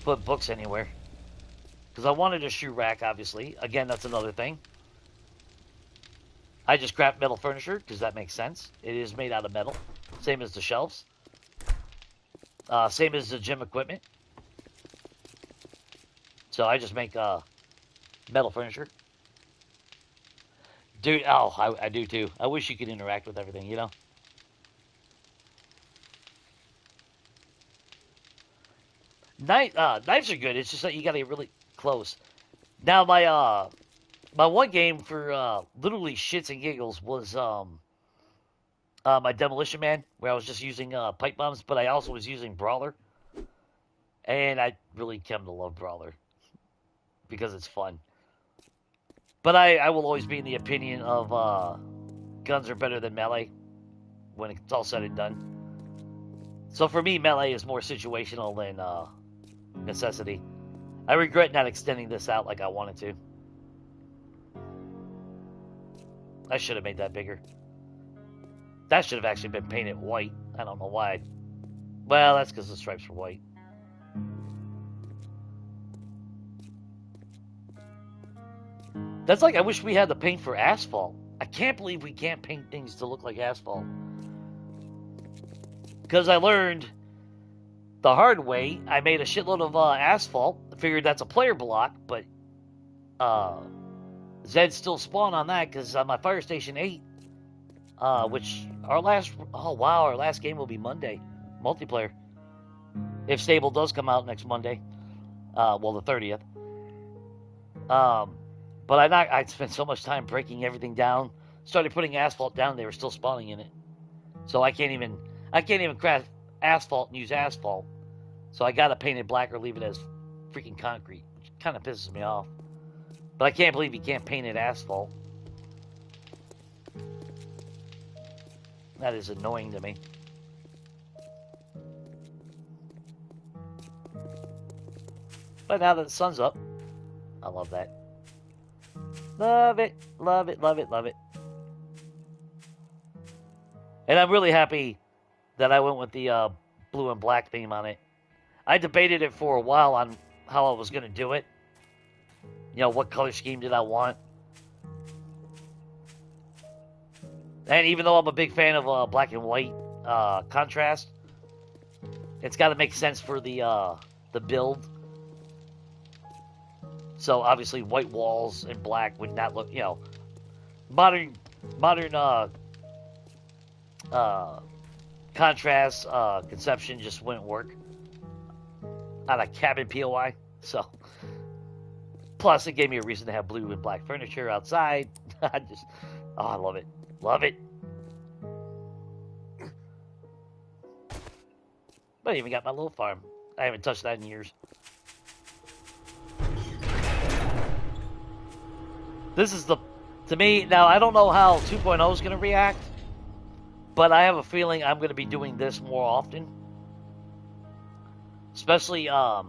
put books anywhere. Because I wanted a shoe rack, obviously. Again, that's another thing. I just craft metal furniture, because that makes sense. It is made out of metal. Same as the shelves. Same as the gym equipment. So I just make metal furniture. Dude, oh, I do too. I wish you could interact with everything, you know? Knives are good. It's just that you gotta get really close. Now, my one game for literally shits and giggles was my Demolition Man, where I was just using pipe bombs, but I also was using Brawler. And I really come to love Brawler because it's fun. But I will always be in the opinion of guns are better than melee when it's all said and done. So for me, melee is more situational than necessity. I regret not extending this out like I wanted to. I should have made that bigger. That should have actually been painted white. I don't know why. Well, that's because the stripes were white. That's like I wish we had the paint for asphalt. I can't believe we can't paint things to look like asphalt. Because I learned the hard way. I made a shitload of asphalt. I figured that's a player block, but Zed still spawned on that because on my Fire Station 8, which our last game will be Monday, multiplayer. If Stable does come out next Monday, well, the 30th. But I spent so much time breaking everything down. Started putting asphalt down, they were still spawning in it. So I can't even craft asphalt and use asphalt. So I gotta paint it black or leave it as freaking concrete, which kind of pisses me off. But I can't believe you can't paint it asphalt. That is annoying to me. But now that the sun's up, I love that. Love it, love it, love it, love it. And I'm really happy that I went with the blue and black theme on it. I debated it for a while on how I was going to do it. You know, what color scheme did I want? And even though I'm a big fan of black and white contrast, it's got to make sense for the build. So obviously, white walls and black would not look, you know, modern contrast conception just wouldn't work on a cabin POI. So, plus it gave me a reason to have blue and black furniture outside. I love it, love it. But I even got my little farm. I haven't touched that in years. This is to me, now I don't know how 2.0 is going to react, but I have a feeling I'm going to be doing this more often. Especially, I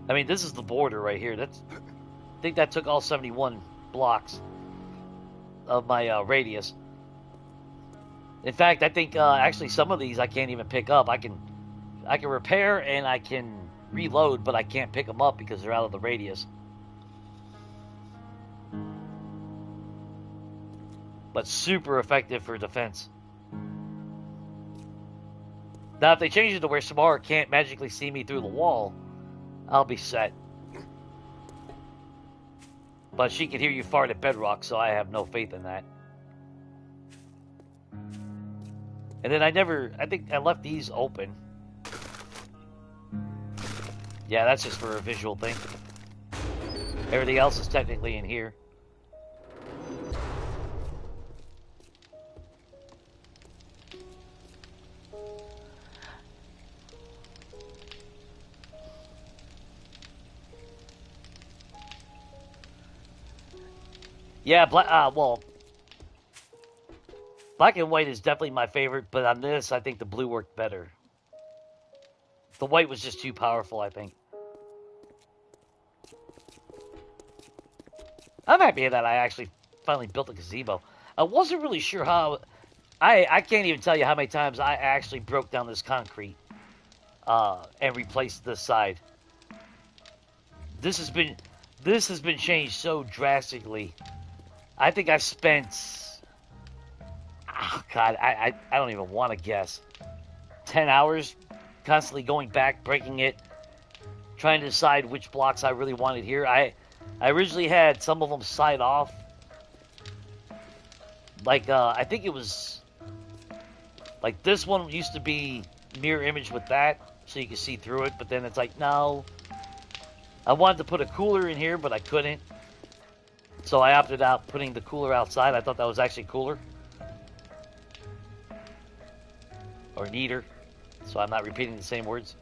mean, this is the border right here. I think that took all 71 blocks of my radius. In fact, I think actually some of these I can't even pick up. I can repair and I can reload, but I can't pick them up because they're out of the radius. But super effective for defense. Now, if they change it to where Samara can't magically see me through the wall, I'll be set. But she can hear you fart at bedrock, so I have no faith in that. And then I think I left these open. Yeah, that's just for a visual thing. Everything else is technically in here. Yeah, well, black and white is definitely my favorite, but on this, I think the blue worked better. The white was just too powerful, I think. I'm happy that I actually finally built a gazebo. I wasn't really sure how... I can't even tell you how many times I actually broke down this concrete and replaced this side. This has been changed so drastically. I think I've spent... Oh, God, I don't even want to guess. 10 hours constantly going back, breaking it, trying to decide which blocks I really wanted here. I originally had some of them side off. Like, I think it was... Like, this one used to be mirror image with that, so you could see through it, but then it's like, no. I wanted to put a cooler in here, but I couldn't. So I opted out putting the cooler outside. I thought that was actually cooler. Or neater. So I'm not repeating the same words.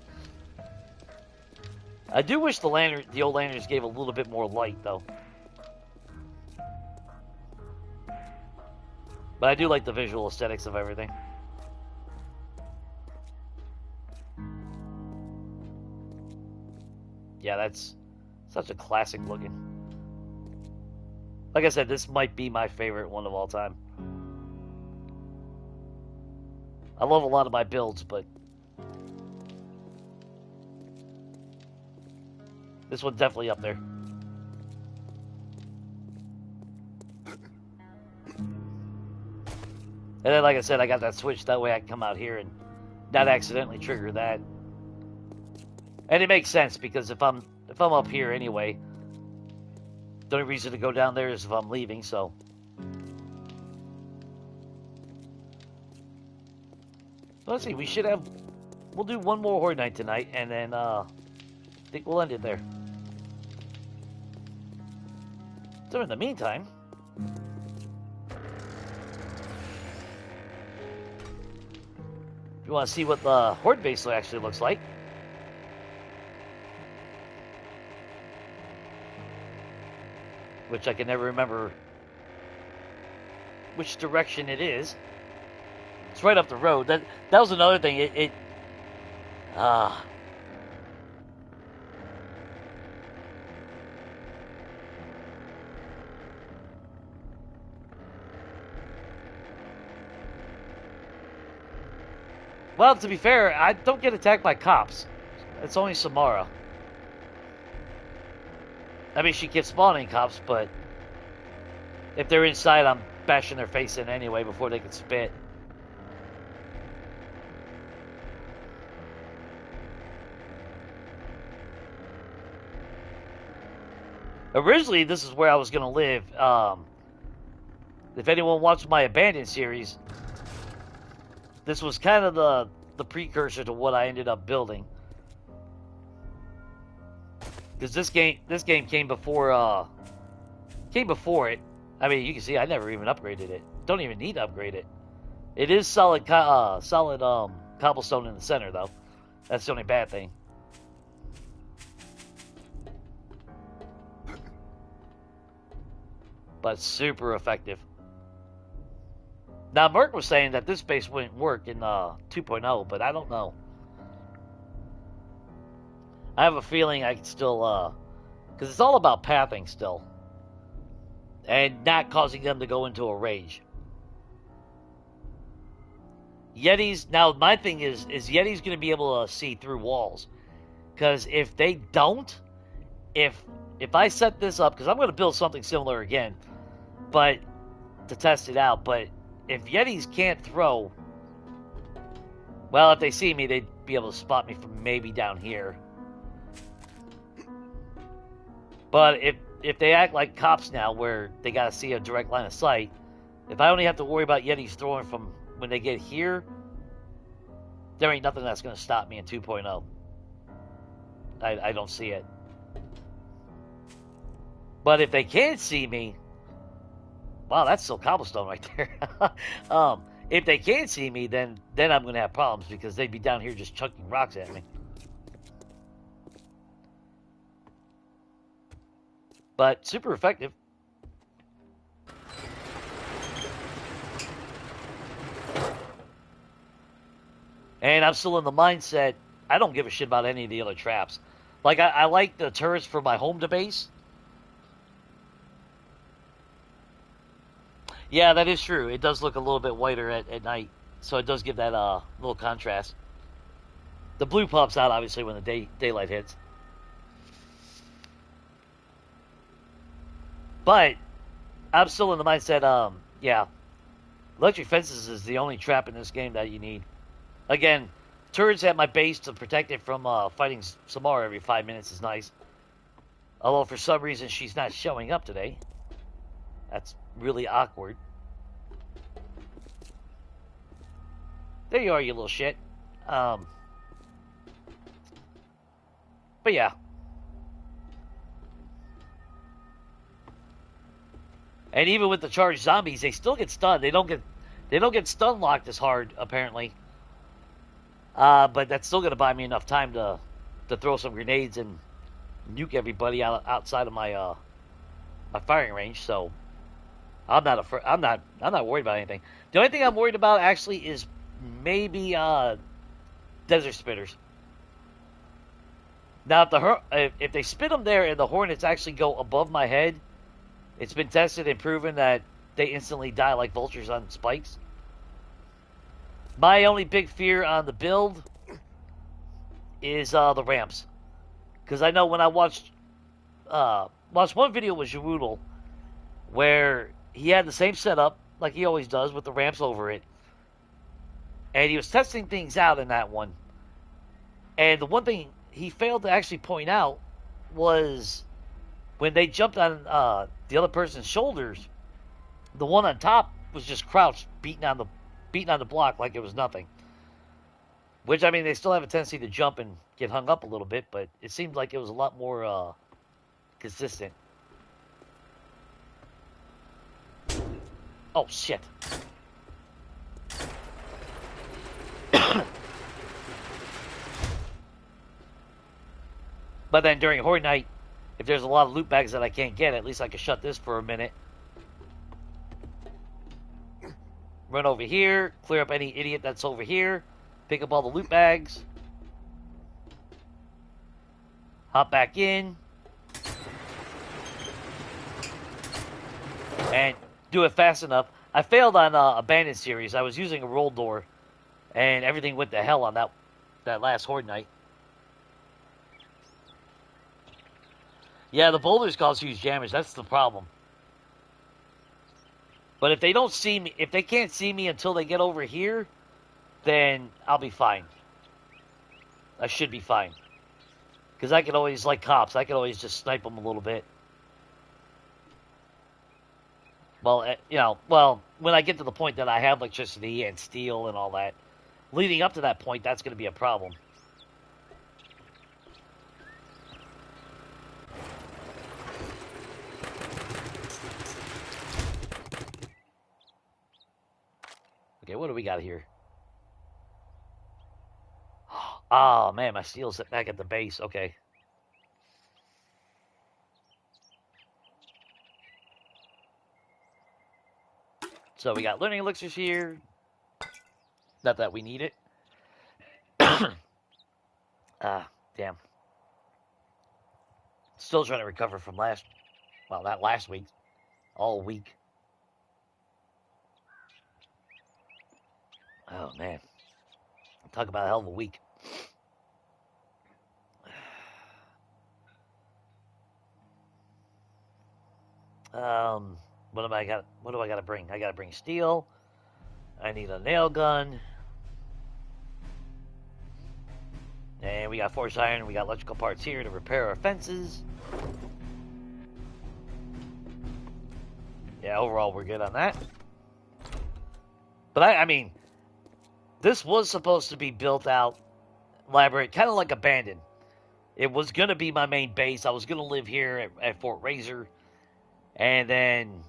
I do wish the old lanterns gave a little bit more light, though. But I do like the visual aesthetics of everything. Yeah, that's such a classic looking. Like I said, this might be my favorite one of all time. I love a lot of my builds, but this one's definitely up there. And then, like I said, I got that switch. That way I can come out here and not accidentally trigger that. And it makes sense, because if I'm up here anyway, the only reason to go down there is if I'm leaving, so. Let's see, we'll do one more Horde night tonight, and then, I think we'll end it there. So in the meantime, if you want to see what the Horde base actually looks like, which I can never remember which direction it is. It's right up the road. That was another thing. Ah. Well, to be fair, I don't get attacked by cops. It's only Samara. I mean, she keeps spawning cops, but if they're inside, I'm bashing their face in anyway before they can spit. Originally, this is where I was going to live. If anyone watched my Abandoned series, this was kind of the precursor to what I ended up building. Because this game came before it. I mean, you can see I never even upgraded it. Don't even need to upgrade it. It is solid cobblestone in the center, though. That's the only bad thing. But super effective. Now, Merc was saying that this base wouldn't work in 2.0, but I don't know. I have a feeling I can still, because it's all about pathing still. And not causing them to go into a rage. Yetis, now my thing is Yeti's going to be able to see through walls. Because if they don't, if I set this up, because I'm going to build something similar again, but to test it out, but if Yetis can't throw, well, if they see me, they'd be able to spot me from maybe down here. But if they act like cops now, where they got to see a direct line of sight, if I only have to worry about Yetis throwing from when they get here, there ain't nothing that's going to stop me in 2.0. I don't see it. But if they can't see me, wow, that's still cobblestone right there. If they can't see me, then I'm going to have problems because they'd be down here just chucking rocks at me. But super effective. And I'm still in the mindset, I don't give a shit about any of the other traps. Like, I like the turrets for my home to base. Yeah, that is true. It does look a little bit whiter at night. So it does give that little contrast. The blue pops out, obviously, when the daylight hits. But I'm still in the mindset, yeah. Electric fences is the only trap in this game that you need. Again, turrets at my base to protect it from fighting Samara every 5 minutes is nice. Although for some reason she's not showing up today. That's really awkward. There you are, you little shit. But yeah. And even with the charged zombies, they still get stunned. They don't get stun locked as hard, apparently. But that's still gonna buy me enough time to throw some grenades and nuke everybody outside of my my firing range. So I'm not worried about anything. The only thing I'm worried about actually is maybe desert spitters. Now, if they spit them there and the hornets actually go above my head, it's been tested and proven that they instantly die like vultures on spikes. My only big fear on the build is the ramps. Because I know when I watched one video with Jeroodle where he had the same setup like he always does with the ramps over it. And he was testing things out in that one. And the one thing he failed to actually point out was when they jumped on the other person's shoulders, the one on top was just crouched, beating on the block like it was nothing. Which, I mean, they still have a tendency to jump and get hung up a little bit, but it seemed like it was a lot more consistent. Oh, shit. But then during Horde Night, if there's a lot of loot bags that I can't get, at least I can shut this for a minute. Run over here, clear up any idiot that's over here, pick up all the loot bags, hop back in, and do it fast enough. I failed on Abandoned series. I was using a roll door, and everything went to hell on that last Horde night. Yeah, the boulders cause huge damage. That's the problem. But if they don't see me, if they can't see me until they get over here, then I'll be fine. I should be fine. Because I can always, like cops, I can always just snipe them a little bit. Well, you know, when I get to the point that I have electricity and steel and all that, leading up to that point, that's going to be a problem. Okay, what do we got here? Oh, man, my steel's back at the base. Okay. So we got learning elixirs here. Not that we need it. Damn. Still trying to recover from not last week. All week. Oh, man. Talk about a hell of a week. What do I got to bring? I got to bring steel. I need a nail gun. And we got forged iron. We got electrical parts here to repair our fences. Yeah, overall we're good on that. But I mean, this was supposed to be built out elaborate, kind of like Abandoned. It was going to be my main base. I was going to live here at Fort Razor. And then,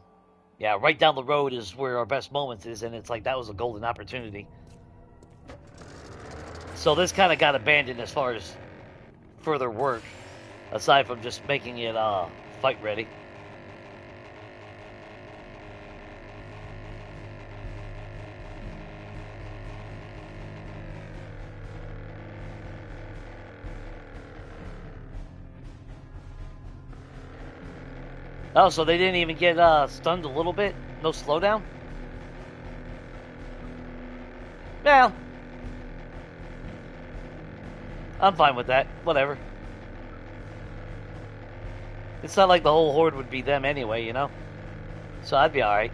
yeah, right down the road is where our best moments is. And it's like that was a golden opportunity. So this kind of got abandoned as far as further work. Aside from just making it fight ready. Oh, so they didn't even get stunned a little bit? No slowdown? Well, I'm fine with that. Whatever. It's not like the whole horde would be them anyway, you know? So I'd be alright.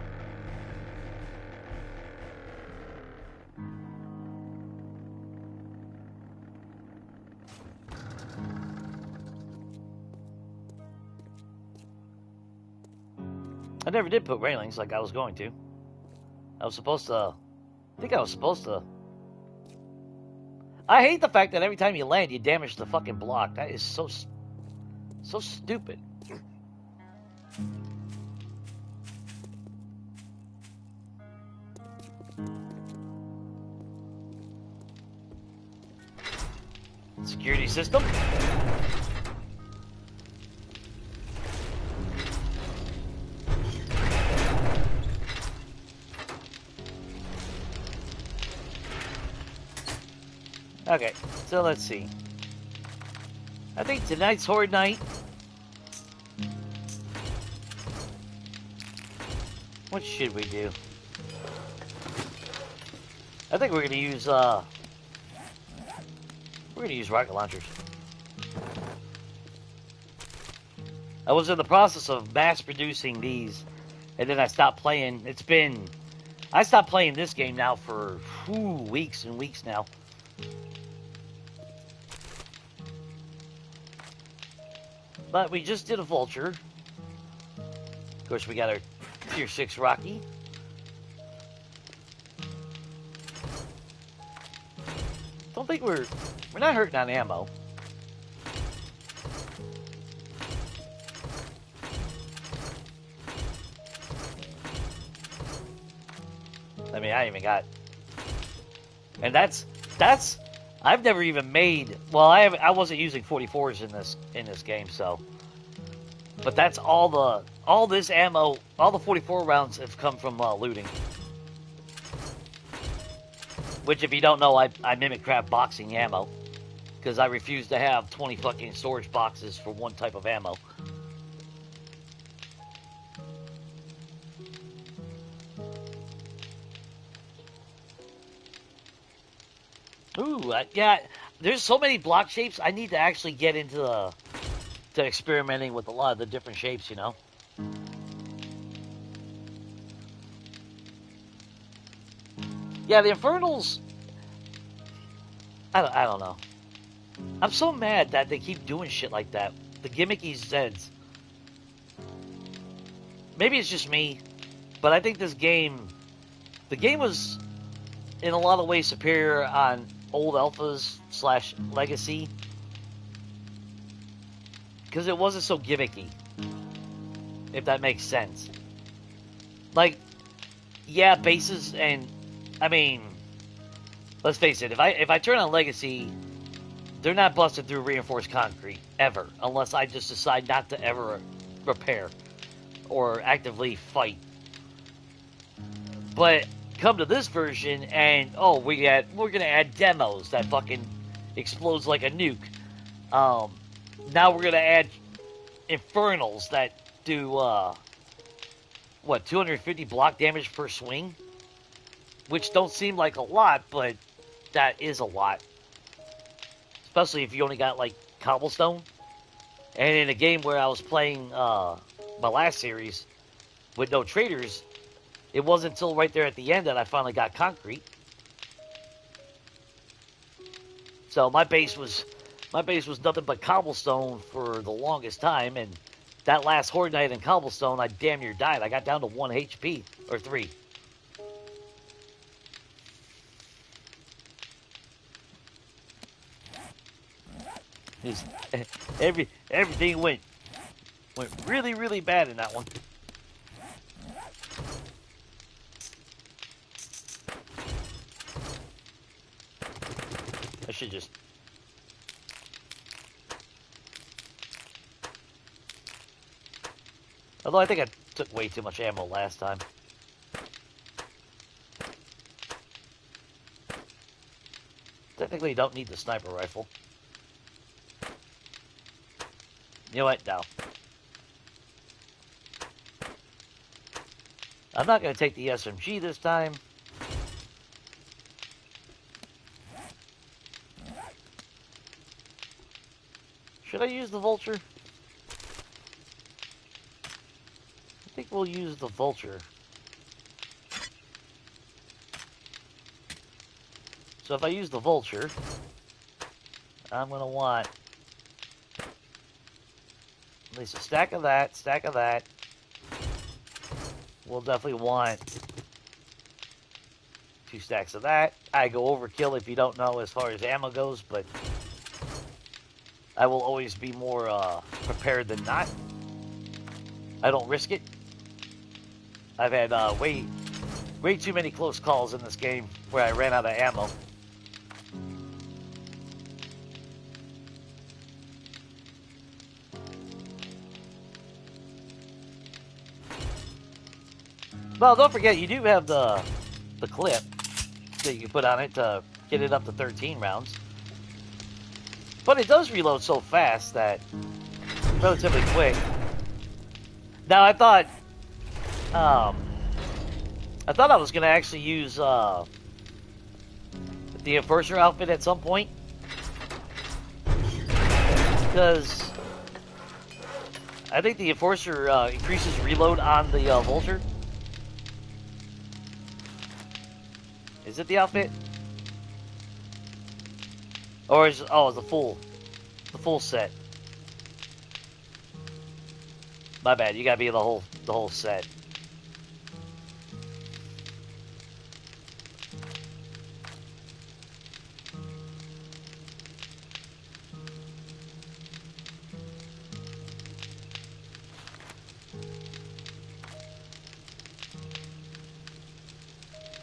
I never did put railings like I was going to. I was supposed to... I think I was supposed to... I hate the fact that every time you land, you damage the fucking block. That is so stupid. Security system. Okay, so let's see. I think tonight's Horde night. What should we do? I think we're gonna use rocket launchers. I was in the process of mass producing these, and then I stopped playing. I stopped playing this game now for weeks and weeks now. But we just did a vulture. Of course, we got our tier 6 Rocky. Don't think we're not hurting on ammo. I mean, I even got, and that's I've never even made. Well, I wasn't using 44s in this game, so But that's all this ammo, all the 44 rounds have come from looting. Which, if you don't know, I mimic craft boxing ammo because I refuse to have 20 fucking storage boxes for one type of ammo. Ooh, yeah. There's so many block shapes. I need to actually get into to experimenting with a lot of the different shapes. You know. Yeah, the Infernals. I don't know. I'm so mad that they keep doing shit like that. The gimmicky Zeds. Maybe it's just me, but I think this game, the game was in a lot of ways superior on old alphas / legacy because it wasn't so gimmicky, if that makes sense. Like, yeah, bases, and I mean, let's face it, if I turn on legacy, they're not busted through reinforced concrete ever, unless I just decide not to ever repair or actively fight. But come to this version, and oh, we're gonna add demos that fucking explodes like a nuke. Now we're gonna add infernals that do what, 250 block damage per swing, which don't seem like a lot, but that is a lot, especially if you only got like cobblestone. And in a game where I was playing my last series with no traders, it wasn't until right there at the end that I finally got concrete. So my base was nothing but cobblestone for the longest time, and that last horde night in cobblestone, I damn near died. I got down to 1 HP or 3. Just, everything went really, really bad in that one. I should just... Although I think I took way too much ammo last time. Technically, you don't need the sniper rifle. You know what? No. I'm not going to take the SMG this time. Should I use the Vulture? I think we'll use the Vulture. So if I use the Vulture, I'm going to want at least a stack of that. We'll definitely want 2 stacks of that. I go overkill if you don't know as far as ammo goes, but I will always be more prepared than not. I don't risk it. I've had way too many close calls in this game where I ran out of ammo. Well, don't forget, you do have the clip that you can put on it to get it up to 13 rounds. But it does reload so fast that relatively quick. Now, I thought I was going to actually use the Enforcer outfit at some point. Because I think the Enforcer increases reload on the Vulture. Is it the outfit? Or is it's the full set? My bad. You gotta be the whole set.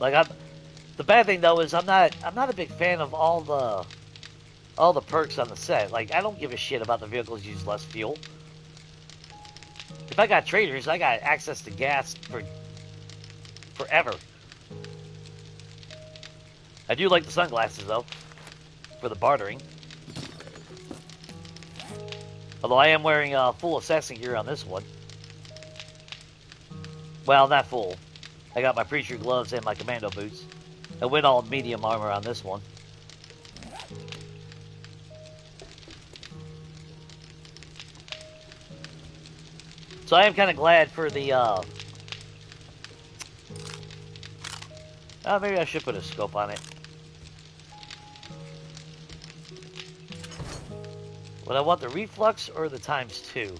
Like the bad thing though is I'm not a big fan of all the perks on the set. Like, I don't give a shit about the vehicles use less fuel. If I got traders, I got access to gas for forever. I do like the sunglasses, though, for the bartering. Although I am wearing full assassin gear on this one. Well, not full. I got my preacher gloves and my commando boots. I went all medium armor on this one. So I am kind of glad for the, maybe I should put a scope on it. Would I want the reflux or the ×2?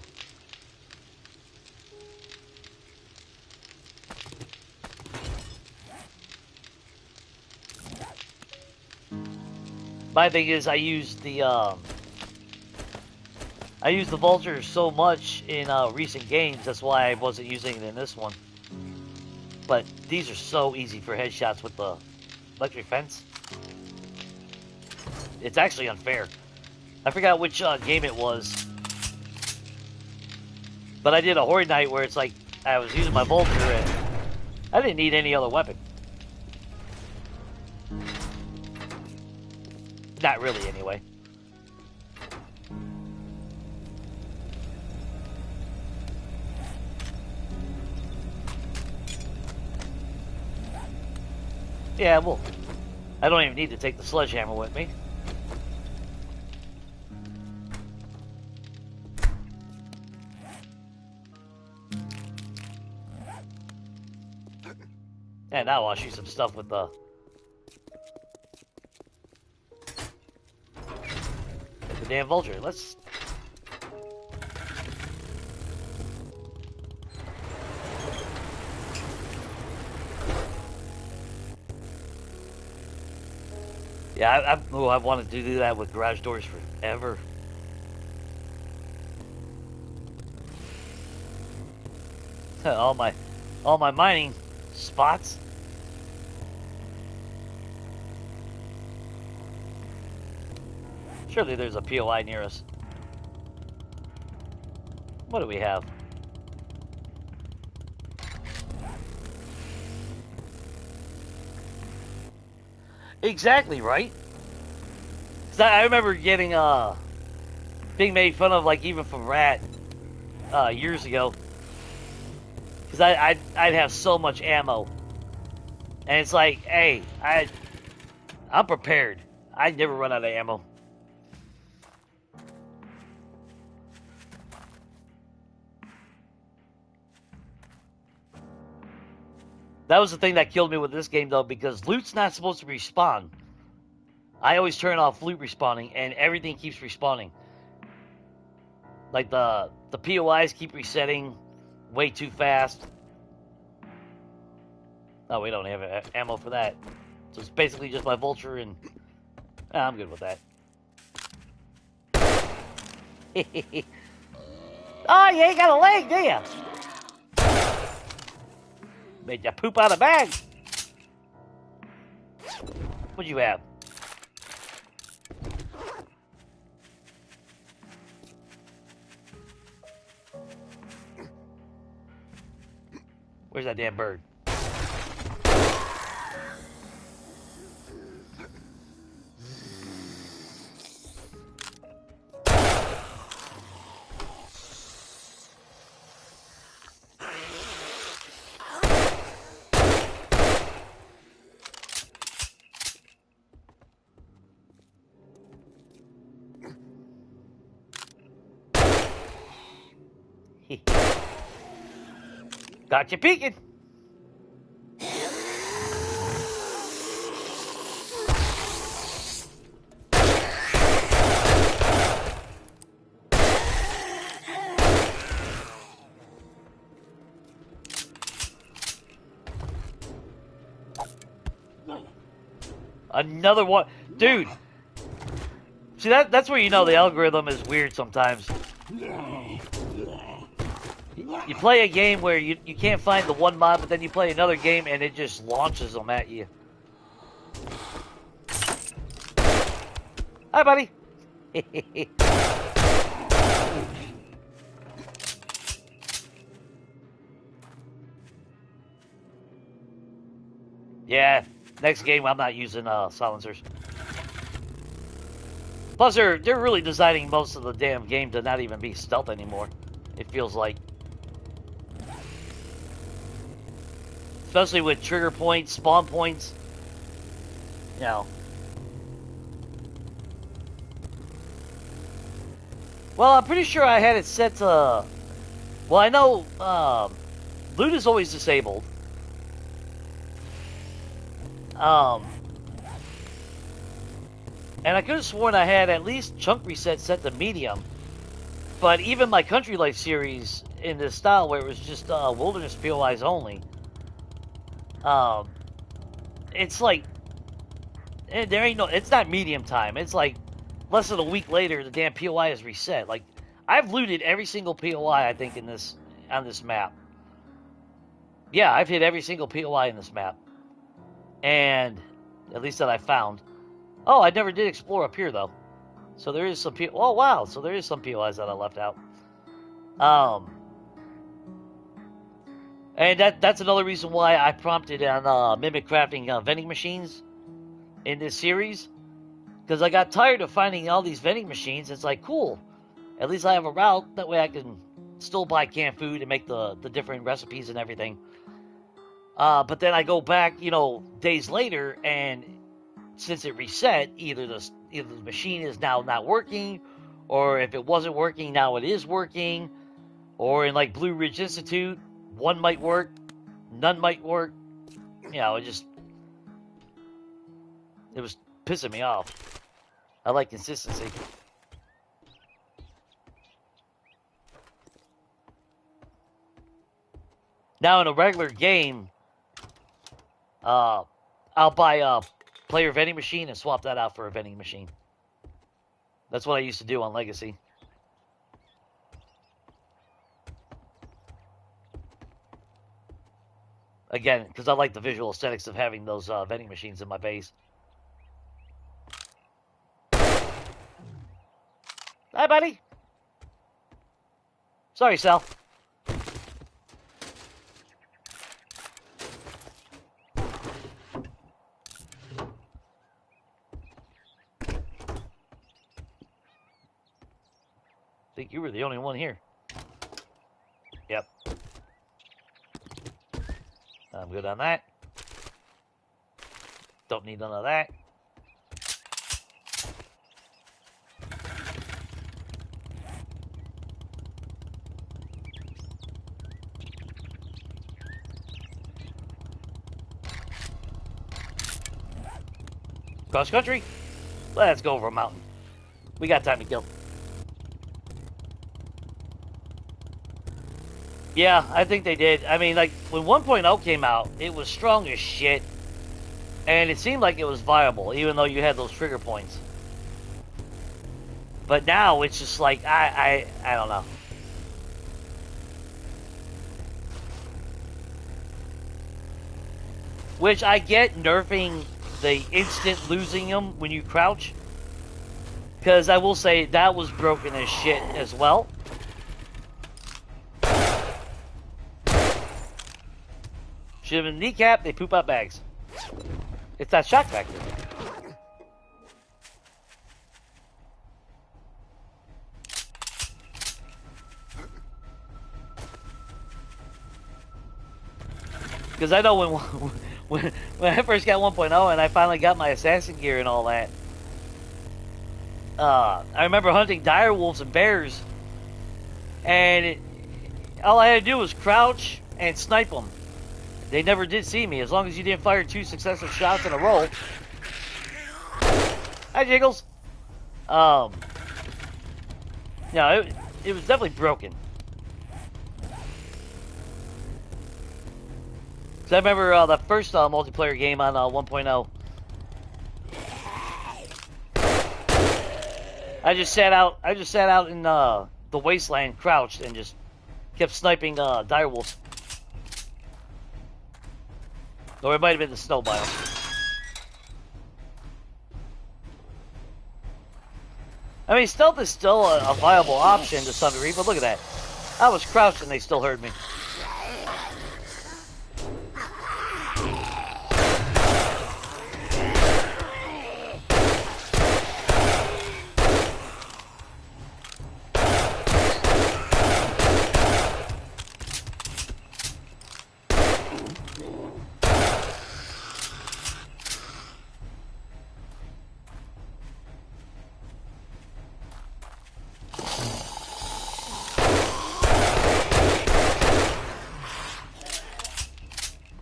My thing is, I use the vulture so much in recent games. That's why I wasn't using it in this one. But these are so easy for headshots with the electric fence. It's actually unfair. I forgot which game it was, but I did a Horde Night where it's like I was using my vulture and I didn't need any other weapon. Not really, anyway. Yeah, well, I don't even need to take the sledgehammer with me. And now I'll shoot some stuff with the damn vulture. Let's. Yeah, I've wanted to do that with garage doors forever. all my mining spots. Surely there's a POI near us. What do we have? Exactly, right? 'Cause I remember getting being made fun of, like, even from Rat years ago. Because I'd have so much ammo. And it's like, hey, I'm prepared. I never run out of ammo. That was the thing that killed me with this game, though, because loot's not supposed to respawn. I always turn off loot respawning, and everything keeps respawning. Like, the POIs keep resetting way too fast. Oh, we don't have ammo for that. So it's basically just my vulture, and I'm good with that. Oh, you ain't got a leg, do you? Made you poop out a bag. What'd you have? Where's that damn bird? Got you peeking. Another one. Dude. See, that's where you know the algorithm is weird sometimes. You play a game where you can't find the one mob, but then you play another game and it just launches them at you. Hi, buddy. Yeah, next game I'm not using silencers. Plus, they're really designing most of the damn game to not even be stealth anymore. It feels like, especially with trigger points, spawn points. You know. Well, I'm pretty sure I had it set to. Well, I know loot is always disabled. And I could have sworn I had at least chunk reset set to medium. But even my Country Life series in this style, where it was just wilderness POIs only, it's like there ain't no. It's not medium time. It's like less than a week later, the damn POI is reset. Like I've looted every single POI I think on this map. Yeah, I've hit every single POI in this map, and at least that I found. Oh, I never did explore up here though. So there is some oh wow, so there is some POIs that I left out. And that's another reason why I prompted on mimic crafting vending machines in this series, because I got tired of finding all these vending machines. It's like, cool, at least I have a route, that way I can still buy canned food and make the different recipes and everything. But then I go back, days later, and since it reset, either the machine is now not working, or if it wasn't working, now it is working. Or in like Blue Ridge Institute, one might work, none might work. It was pissing me off. I like consistency. Now in a regular game, I'll buy a player vending machine and swap that out for a vending machine. That's what I used to do on Legacy. Again, because I like the visual aesthetics of having those vending machines in my base. Hi, buddy. Sorry, Sal. I think you were the only one here. Yep. I'm good on that. Don't need none of that. Cross country? Let's go over a mountain. We got time to kill. Yeah, I think they did. I mean, like, when 1.0 came out, it was strong as shit. And it seemed like it was viable, even though you had those trigger points. But now, it's just like, I don't know. Which, I get nerfing the instant losing them when you crouch. Because I will say, that was broken as shit as well. Should have been kneecap, they poop out bags. It's that shock factor. Because I know when I first got 1.0 and I finally got my assassin gear and all that, I remember hunting dire wolves and bears, and all I had to do was crouch and snipe them. They never did see me, as long as you didn't fire 2 successive shots in a row. Hi, Jiggles. Yeah, it was definitely broken. So I remember the first multiplayer game on 1.0. I just sat out in the wasteland, crouched, and just kept sniping dire wolves. Or it might have been the snow biome. I mean, stealth is still a viable option to some degree, but look at that. I was crouched and they still heard me.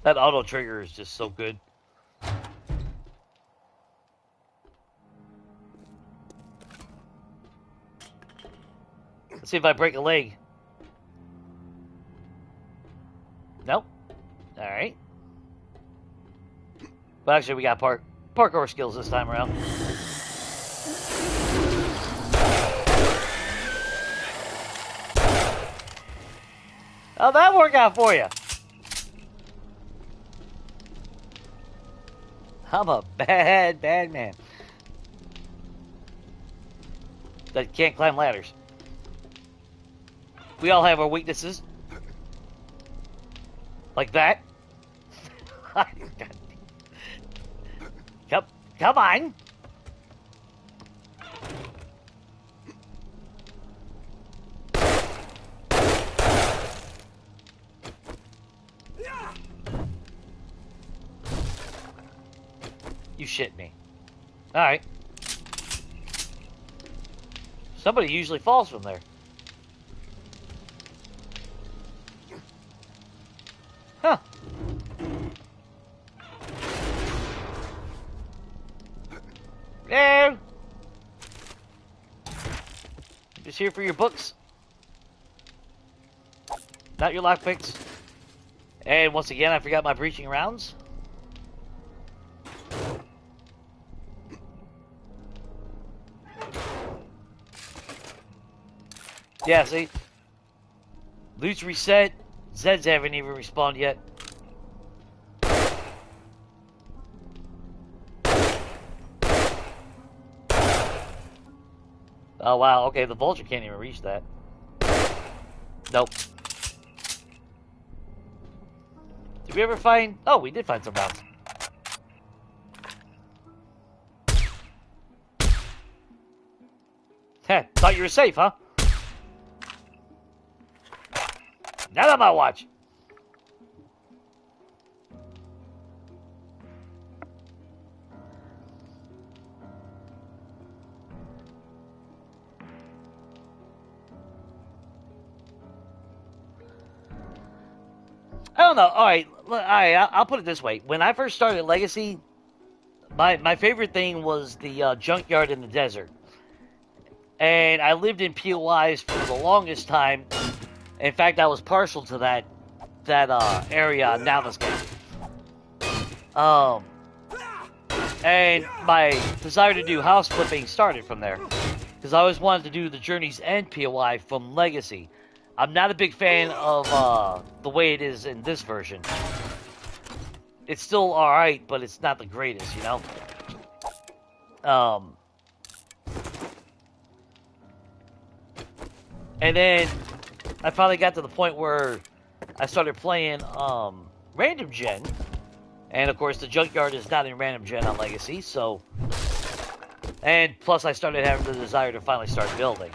That auto trigger is just so good. Let's see if I break a leg. Nope. Alright. But actually, we got parkour skills this time around. How'd that work out for you? I'm a bad man. That can't climb ladders. We all have our weaknesses. Like that. Come on. You shit me. Alright. Somebody usually falls from there. Huh. No. I'm just here for your books. Not your lockpicks. And once again, I forgot my breaching rounds. Yeah, see? Loot's reset. Zeds haven't even respawned yet. Oh, wow. Okay, the vulture can't even reach that. Nope. Did we ever find... Oh, we did find some rounds. Heh, thought you were safe, huh? Not on my watch. I don't know. All right, I'll put it this way. When I first started Legacy, my favorite thing was the junkyard in the desert. And I lived in POIs for the longest time. In fact, I was partial to that area on Navisgate. And my desire to do house flipping started from there. Because I always wanted to do the Journey's End POI from Legacy. I'm not a big fan of the way it is in this version. It's still alright, but it's not the greatest, you know? And then I finally got to the point where I started playing Random Gen. And of course, the junkyard is not in Random Gen on Legacy, so... And plus, I started having the desire to finally start building.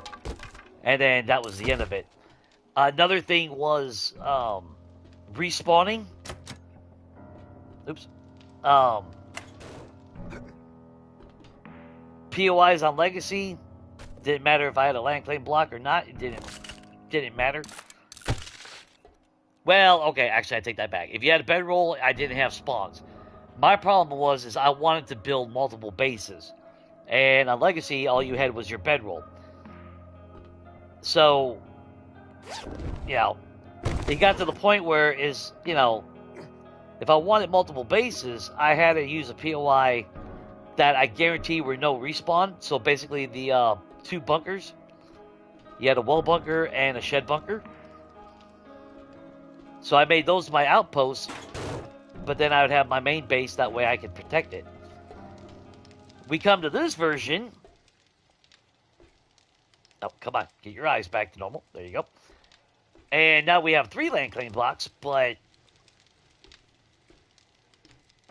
And then that was the end of it. Another thing was respawning. Oops. POIs on Legacy. Didn't matter if I had a land claim block or not. It didn't matter. Well, okay, actually I take that back. If you had a bedroll, I didn't have spawns. My problem was I wanted to build multiple bases. And on Legacy, all you had was your bedroll. So, you know, it got to the point where if I wanted multiple bases, I had to use a POI that I guarantee were no respawn. So basically the two bunkers. You had a well bunker and a shed bunker. So I made those my outposts, but then I would have my main base, that way I could protect it. We come to this version. Oh, come on. Get your eyes back to normal. There you go. And now we have 3 land claim blocks, but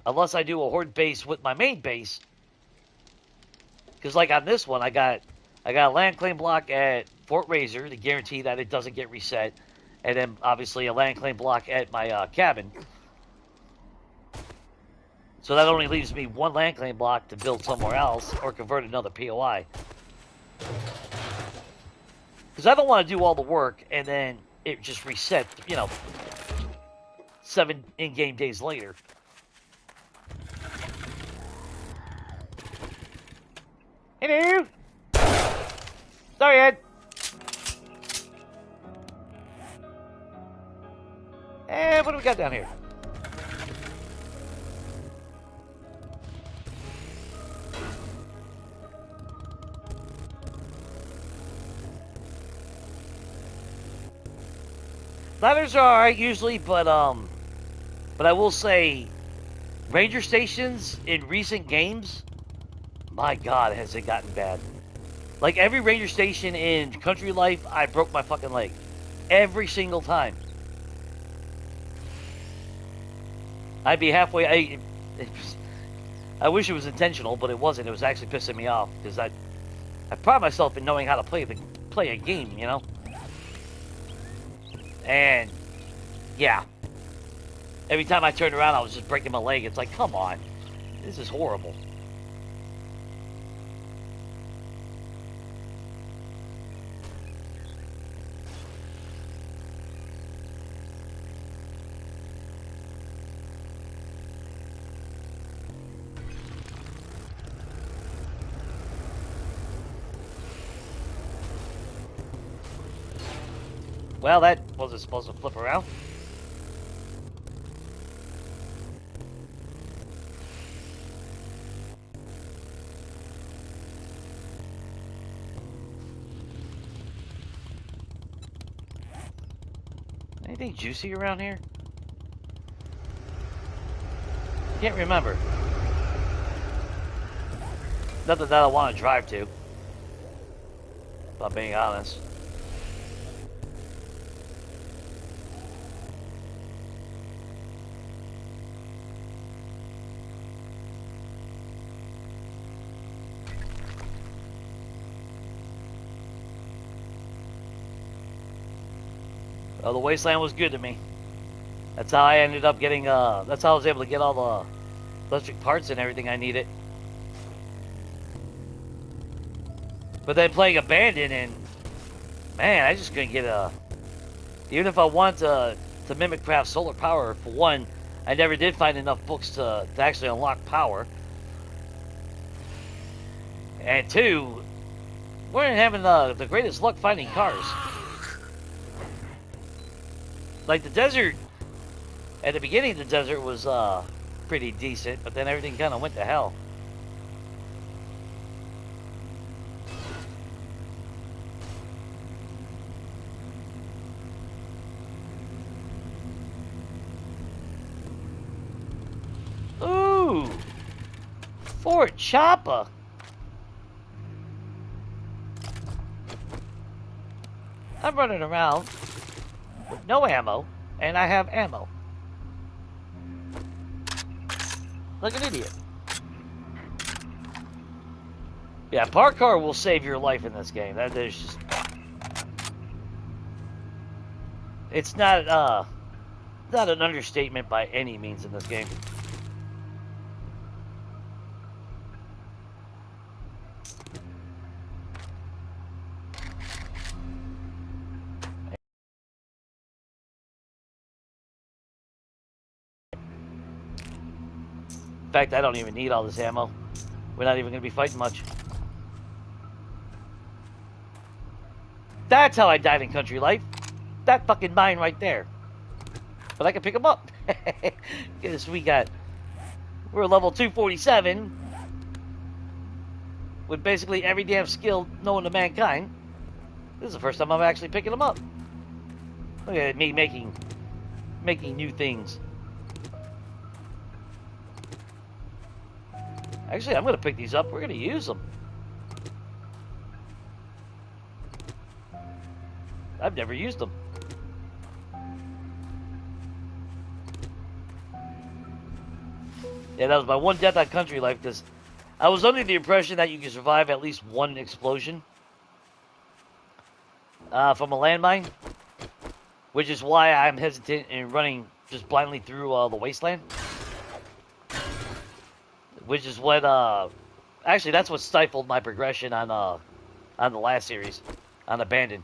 unless I do a horde base with my main base, because like on this one, I got a land claim block at Fort Razor to guarantee that it doesn't get reset, and then obviously a land claim block at my cabin. So that only leaves me 1 land claim block to build somewhere else or convert another POI. Because I don't want to do all the work and then it just reset, 7 in-game days later. Hello. Sorry, Ed. And what do we got down here? Ladders are alright usually, but I will say, ranger stations in recent games, my God, has it gotten bad. Like every ranger station in Country Life, I broke my fucking leg. Every single time. I'd be halfway. I wish it was intentional, but it wasn't. It was actually pissing me off because I pride myself in knowing how to play a game, you know. And yeah, every time I turned around, I was just breaking my leg. It's like, come on, this is horrible. Well, that wasn't supposed to flip around. Anything juicy around here? Can't remember. Nothing that I want to drive to, if I'm being honest. Oh, the Wasteland was good to me. That's how I ended up getting, that's how I was able to get all the electric parts and everything I needed. But then playing Abandoned, and man, I just couldn't get even if I want to mimic craft solar power, for one, I never did find enough books to actually unlock power. And two, we weren't having the greatest luck finding cars. Like the desert, at the beginning the desert was pretty decent, but then everything kind of went to hell. Ooh, Fort Choppa. I'm running around with no ammo, and I have ammo. Like an idiot. Yeah, park car will save your life in this game. There's just... It's not an understatement by any means in this game. In fact, I don't even need all this ammo. We're not even going to be fighting much. That's how I died in Country Life. That fucking mine right there. But I can pick them up. Guess we're level 247 with basically every damn skill known to mankind. This is the first time I'm actually picking them up. Look at me making new things. Actually, I'm going to pick these up. We're going to use them. I've never used them. Yeah, that was my one death on Country Life, because I was under the impression that you could survive at least one explosion from a landmine, which is why I'm hesitant in running just blindly through the Wasteland. Which is what, actually, that's what stifled my progression on the last series, on Abandoned.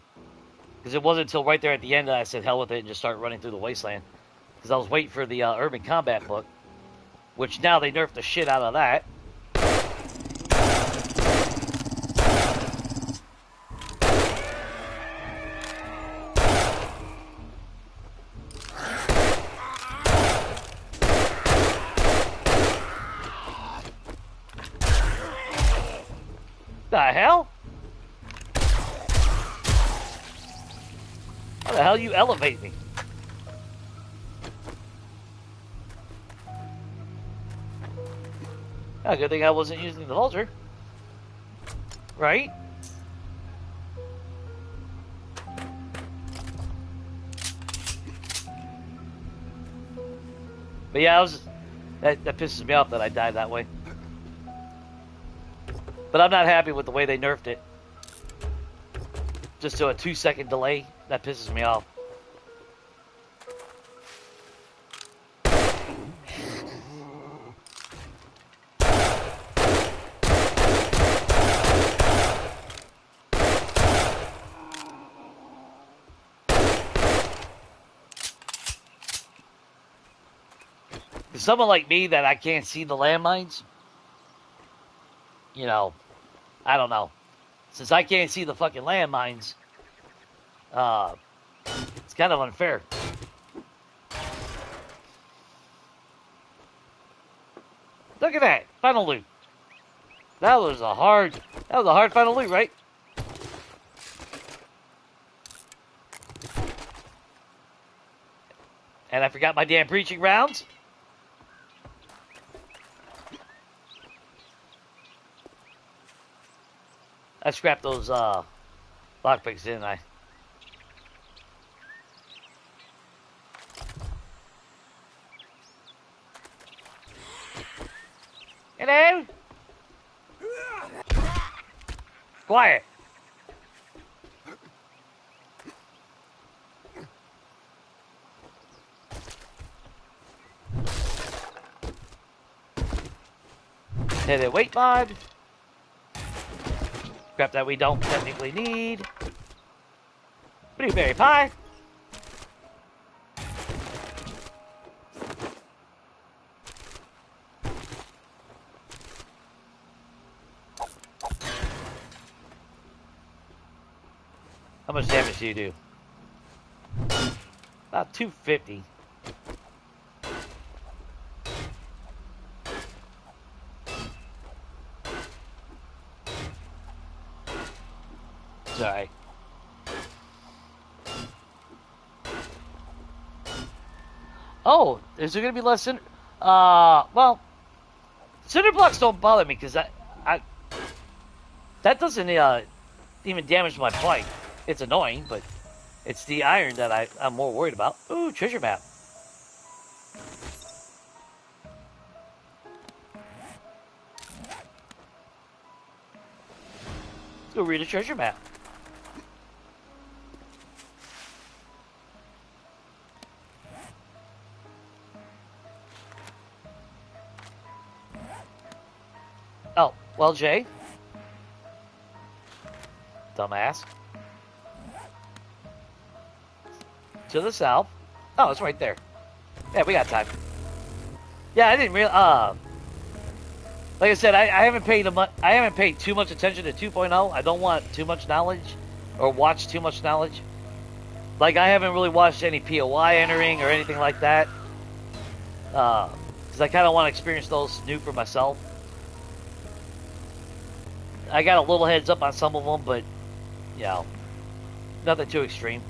Because it wasn't until right there at the end that I said hell with it and just started running through the Wasteland. because I was waiting for the Urban Combat book, which now they nerfed the shit out of that. The hell? How the hell you elevate me? Oh, good thing I wasn't using the vulture. Right? But yeah, that pisses me off that I died that way. But I'm not happy with the way they nerfed it. Just to a 2-second delay, that pisses me off. For someone like me that I can't see the landmines, you know, I don't know. Since I can't see the fucking landmines, it's kind of unfair. Look at that final loot. That was a hard final loot, right? And I forgot my damn preaching rounds. I scrapped those lockpicks, didn't I? Hello? Quiet. Hit it, wait mod. Crap that we don't technically need. Blueberry pie. How much damage do you do? About 250. Sorry. Oh, is there gonna be less cinder? Well, cinder blocks don't bother me because that doesn't even damage my bike. It's annoying, but it's the iron that I'm more worried about. Ooh, treasure map. Let's go read a treasure map. Oh, well, Jay. Dumbass. To the south. Oh, it's right there. Yeah, we got time. Yeah, I didn't real. Like I said, I haven't paid too much attention to 2.0. I don't want too much knowledge or watch too much knowledge. Like I haven't really watched any POI entering or anything like that. Because I kind of want to experience those new for myself. I got a little heads up on some of them, but you know, nothing too extreme.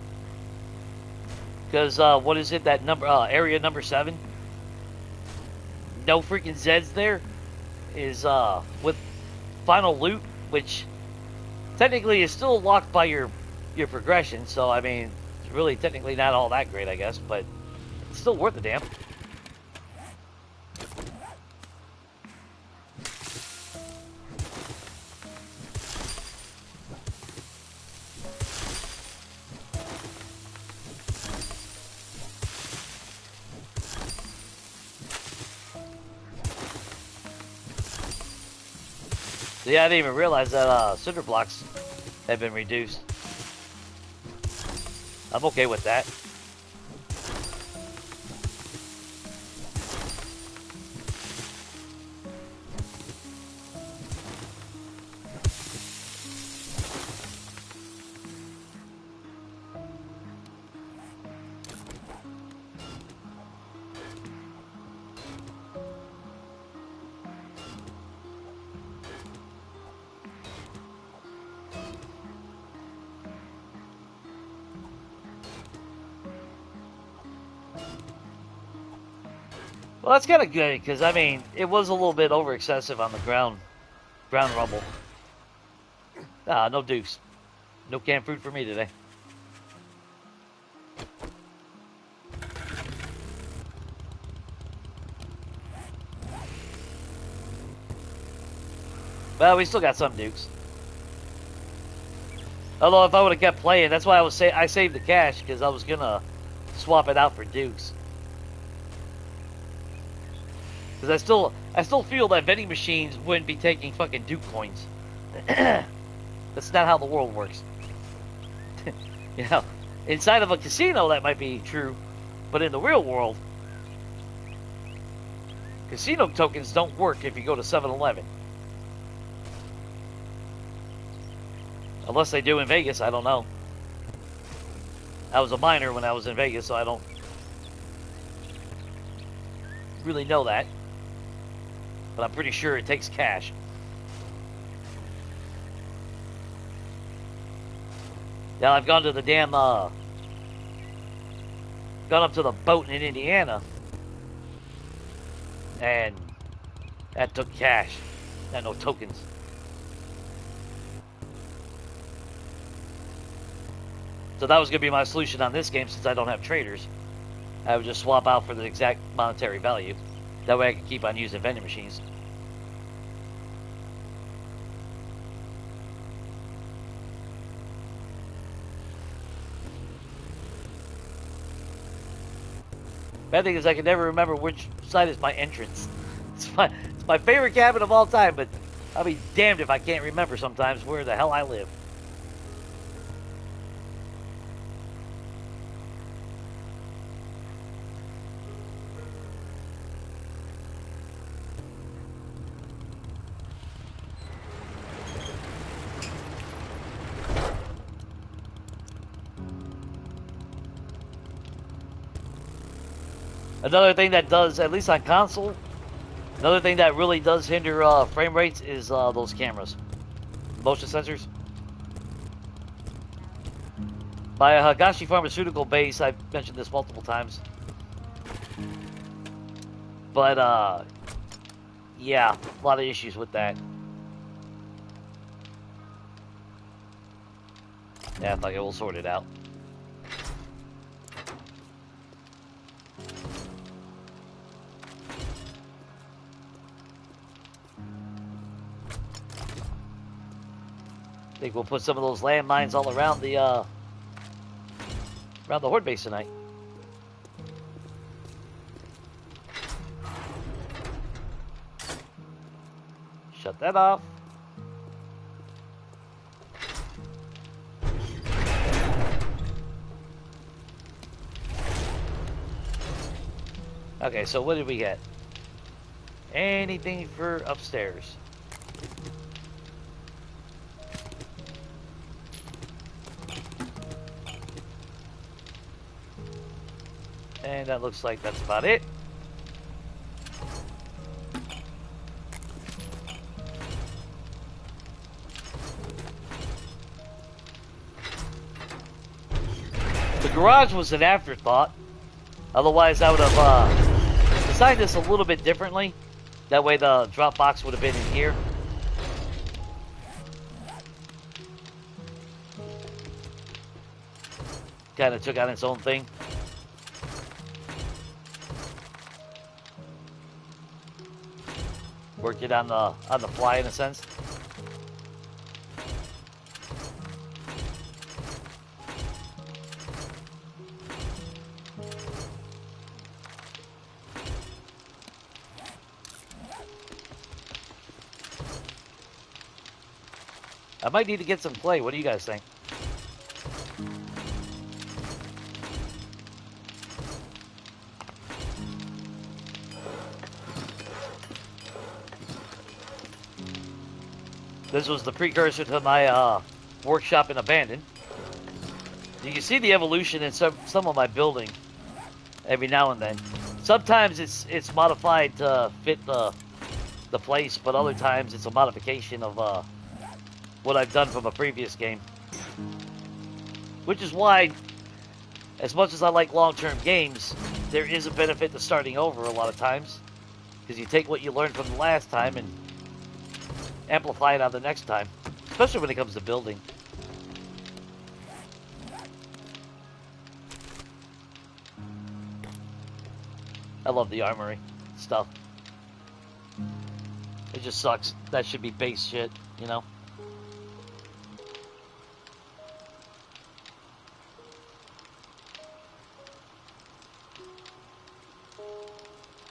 Because what is it? That number, area number 7. No freaking Zeds there. Is with final loot, which technically is still locked by your progression. So I mean, it's really technically not all that great, I guess, but it's still worth a damn. Yeah, I didn't even realize that cinder blocks have been reduced. I'm okay with that. Well, that's kind of good, because, I mean, it was a little bit over excessive on the ground rumble. Ah, no dukes. No canned fruit for me today. Well, we still got some dukes. Although if I would have kept playing, that's why I saved the cash, because I was gonna swap it out for dukes. Because I still feel that vending machines wouldn't be taking fucking duke coins. That's not how the world works. You know, inside of a casino that might be true, but in the real world, casino tokens don't work if you go to 7-Eleven. Unless they do in Vegas, I don't know. I was a minor when I was in Vegas, so I don't really know that. But I'm pretty sure it takes cash. Now I've gone to the damn, gone up to the boat in Indiana. And that took cash. Not no tokens. So that was going to be my solution on this game, since I don't have traders. I would just swap out for the exact monetary value. That way I can keep on using vending machines. Bad thing is I can never remember which side is my entrance. It's my favorite cabin of all time, but I'll be damned if I can't remember sometimes where the hell I live. Another thing that does, at least on console, another thing that really does hinder frame rates is those cameras. Motion sensors. My Hagashi Pharmaceutical base, I've mentioned this multiple times. But, yeah, a lot of issues with that. Yeah, I thought we'll sort it out. I think we'll put some of those landmines all around the horde base tonight. Shut that off. Okay, so what did we get? Anything for upstairs? And that looks like that's about it. The garage was an afterthought. Otherwise, I would have designed this a little bit differently. That way the drop box would have been in here. Kind of took on its own thing. Worked it on the fly in a sense. I might need to get some clay. What do you guys think? This was the precursor to my workshop in Abandon. You can see the evolution in some of my building every now and then. Sometimes it's modified to fit the place, but other times it's a modification of what I've done from a previous game. Which is why, as much as I like long-term games, there is a benefit to starting over a lot of times, because you take what you learned from the last time and amplify it on the next time, especially when it comes to building. I love the armory stuff. It just sucks. That should be base shit, you know?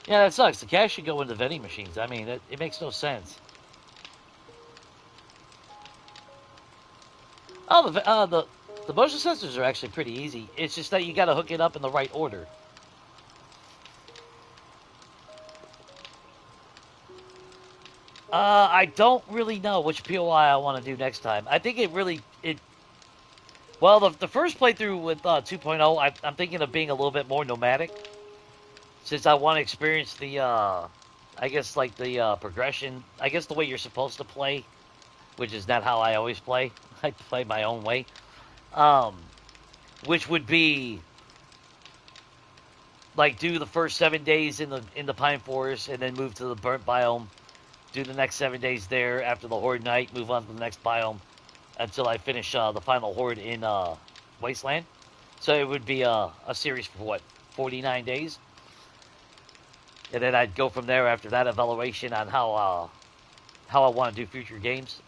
Yeah, that sucks. The cash should go into vending machines. I mean, it makes no sense. Oh, the motion sensors are actually pretty easy. It's just that you got to hook it up in the right order. I don't really know which POI I want to do next time. I think well, the first playthrough with 2.0, I'm thinking of being a little bit more nomadic, since I want to experience the, I guess, like the progression, I guess the way you're supposed to play, which is not how I always play. I play my own way. Which would be, like, do the first 7 days in the Pine Forest, and then move to the Burnt Biome, do the next 7 days there after the Horde Night, move on to the next biome, until I finish the final Horde in Wasteland. So it would be a series for, what, 49 days? And then I'd go from there after that evaluation on how I want to do future games.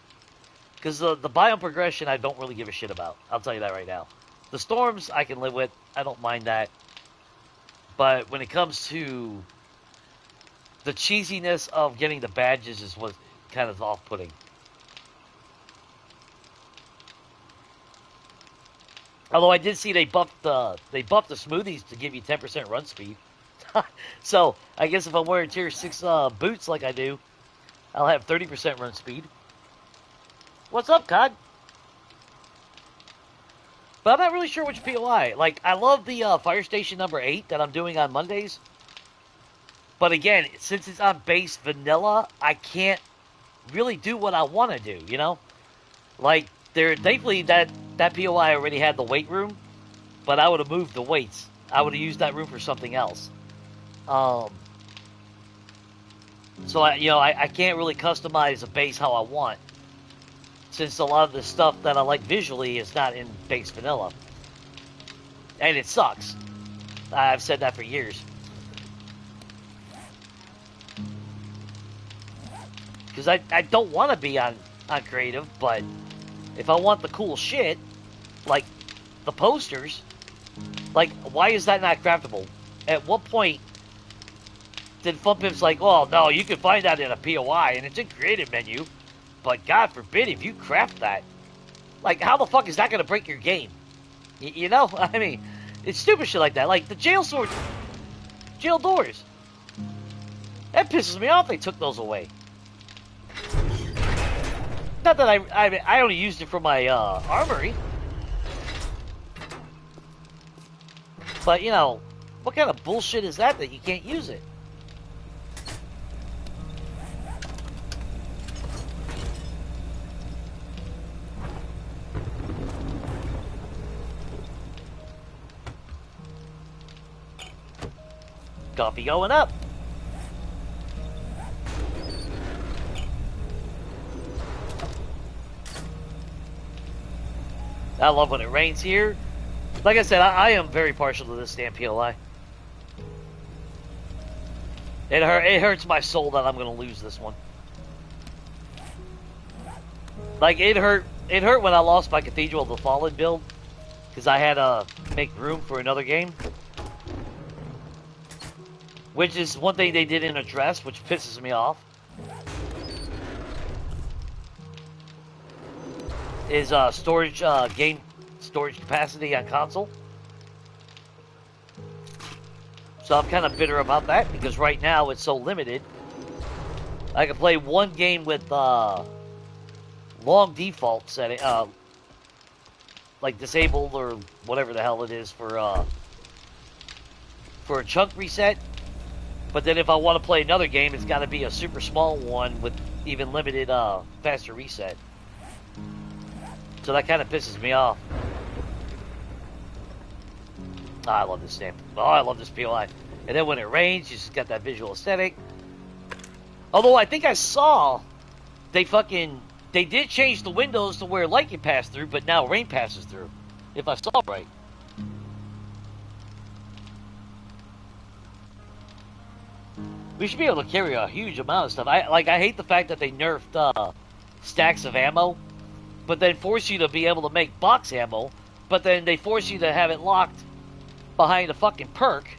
Because the biome progression I don't really give a shit about. I'll tell you that right now. The storms I can live with. I don't mind that. But when it comes to the cheesiness of getting the badges is what kind of off-putting. Although I did see they buffed the smoothies to give you 10% run speed. So I guess if I'm wearing tier 6 boots like I do, I'll have 30% run speed. What's up, COD? But I'm not really sure which POI. Like, I love the Fire Station number 8 that I'm doing on Mondays. But again, since it's on base vanilla, I can't really do what I want to do, you know? Like, thankfully that POI already had the weight room, but I would have moved the weights. I would have used that room for something else. So I can't really customize a base how I want, since a lot of the stuff that I like visually is not in base vanilla. And it sucks. I've said that for years. Because I don't want to be on creative, but if I want the cool shit, like the posters, like, why is that not craftable? At what point did FunPimp's like, oh, no, you can find that in a POI, and it's in creative menu, but God forbid if you craft that. Like, how the fuck is that going to break your game? You know? I mean, it's stupid shit like that. Like, the jail doors. That pisses me off they took those away. Not that I only used it for my armory. But, you know, what kind of bullshit is that you can't use it? Coffee going up. I love when it rains here. Like I said, I am very partial to this damn PLI. It hurts my soul that I'm going to lose this one. Like, it hurt when I lost my Cathedral of the Fallen build, because I had to make room for another game. Which is one thing they didn't address, which pisses me off. Is game storage capacity on console. So I'm kind of bitter about that, because right now it's so limited. I can play one game with long default setting, like disabled or whatever the hell it is for a chunk reset. But then if I want to play another game, it's got to be a super small one with even limited faster reset. So that kind of pisses me off. Oh, I love this stamp. Oh, I love this POI. And then when it rains, you just got that visual aesthetic. Although I think I saw they did change the windows to where light can pass through, but now rain passes through. If I saw right. We should be able to carry a huge amount of stuff. I hate the fact that they nerfed stacks of ammo, but then force you to be able to make box ammo, but then they force you to have it locked behind a fucking perk.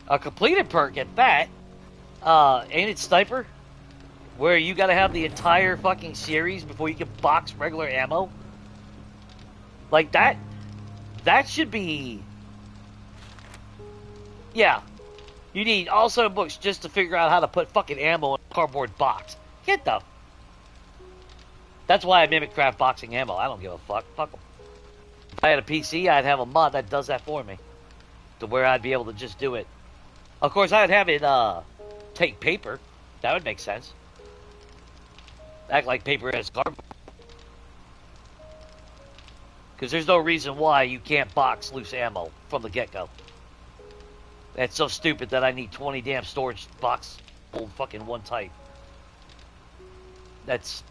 A completed perk at that. Ain't it Sniper? Where you gotta have the entire fucking series before you can box regular ammo? Like that should be... Yeah. You need all 7 books just to figure out how to put fucking ammo in a cardboard box. Get the... That's why I mimic craft boxing ammo. I don't give a fuck. Fuck them. If I had a PC, I'd have a mod that does that for me. To where I'd be able to just do it. Of course, I'd have it, take paper. That would make sense. Act like paper as cardboard. Because there's no reason why you can't box loose ammo from the get-go. That's so stupid that I need 20 damn storage box old fucking one type. That's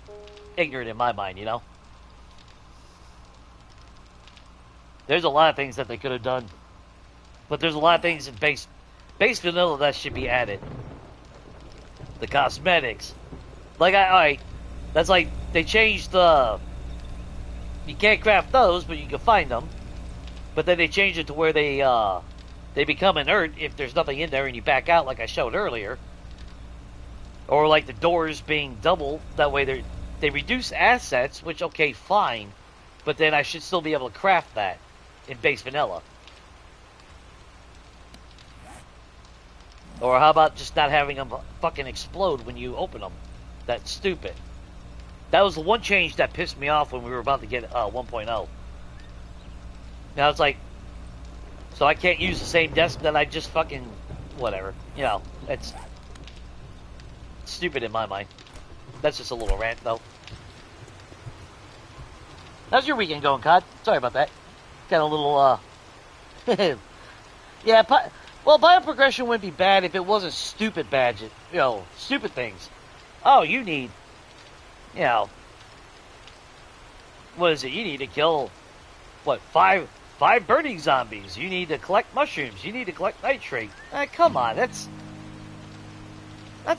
ignorant in my mind, you know? There's a lot of things that they could have done. But there's a lot of things in base vanilla that should be added. The cosmetics. Like, alright. That's like, they changed the... You can't craft those, but you can find them. But then they changed it to where they become inert if there's nothing in there and you back out like I showed earlier. Or like the doors being double, that way they reduce assets, which okay, fine. But then I should still be able to craft that in base vanilla. Or how about just not having them fucking explode when you open them? That's stupid. That was the one change that pissed me off when we were about to get 1.0. Now it's like, so I can't use the same desk that I just fucking, whatever. You know, it's stupid in my mind. That's just a little rant, though. How's your weekend going, Cod? Sorry about that. Got a little, yeah, well, bioprogression wouldn't be bad if it wasn't stupid badges. You know, stupid things. Oh, you need, you know, what is it? You need to kill, what, five burning zombies. You need to collect mushrooms. You need to collect nitrate. Come on, that's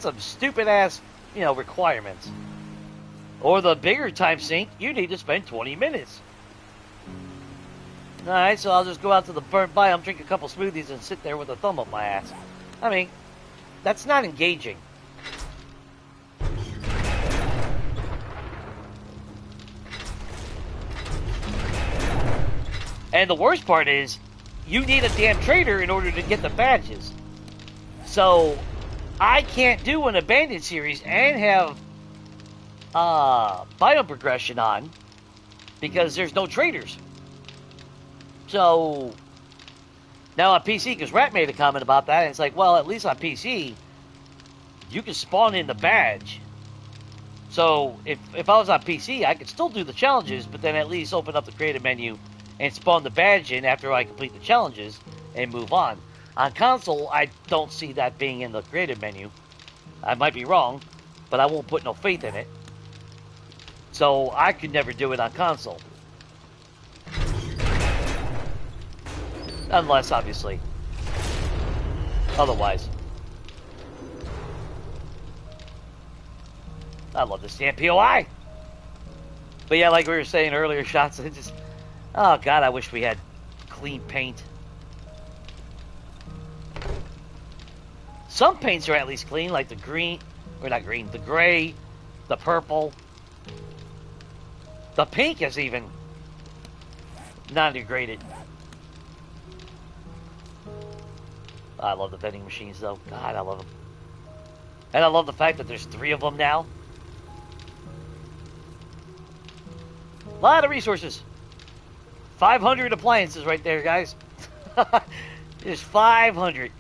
some stupid ass, you know, requirements. Or the bigger time sink, you need to spend 20 minutes. Alright, so I'll just go out to the burnt biome, drink a couple smoothies, and sit there with a thumb up my ass. I mean, that's not engaging. And the worst part is, you need a damn trader in order to get the badges. So, I can't do an abandoned series and have biome progression on because there's no traders. So, now on PC, because Rat made a comment about that, and it's like, well, at least on PC, you can spawn in the badge. So, if I was on PC, I could still do the challenges, but then at least open up the creative menu and spawn the badge in after I complete the challenges and move on. On console, I don't see that being in the creative menu. I might be wrong, but I won't put no faith in it. So, I could never do it on console. Unless, obviously, otherwise. I love this damn POI. But yeah, like we were saying earlier, shots, it just... Oh, God, I wish we had clean paint. Some paints are at least clean, like the green... Or not green, the gray, the purple. The pink is even non-degraded. I love the vending machines, though. God, I love them. And I love the fact that there's 3 of them now. A lot of resources. 500 appliances right there, guys. There's 500.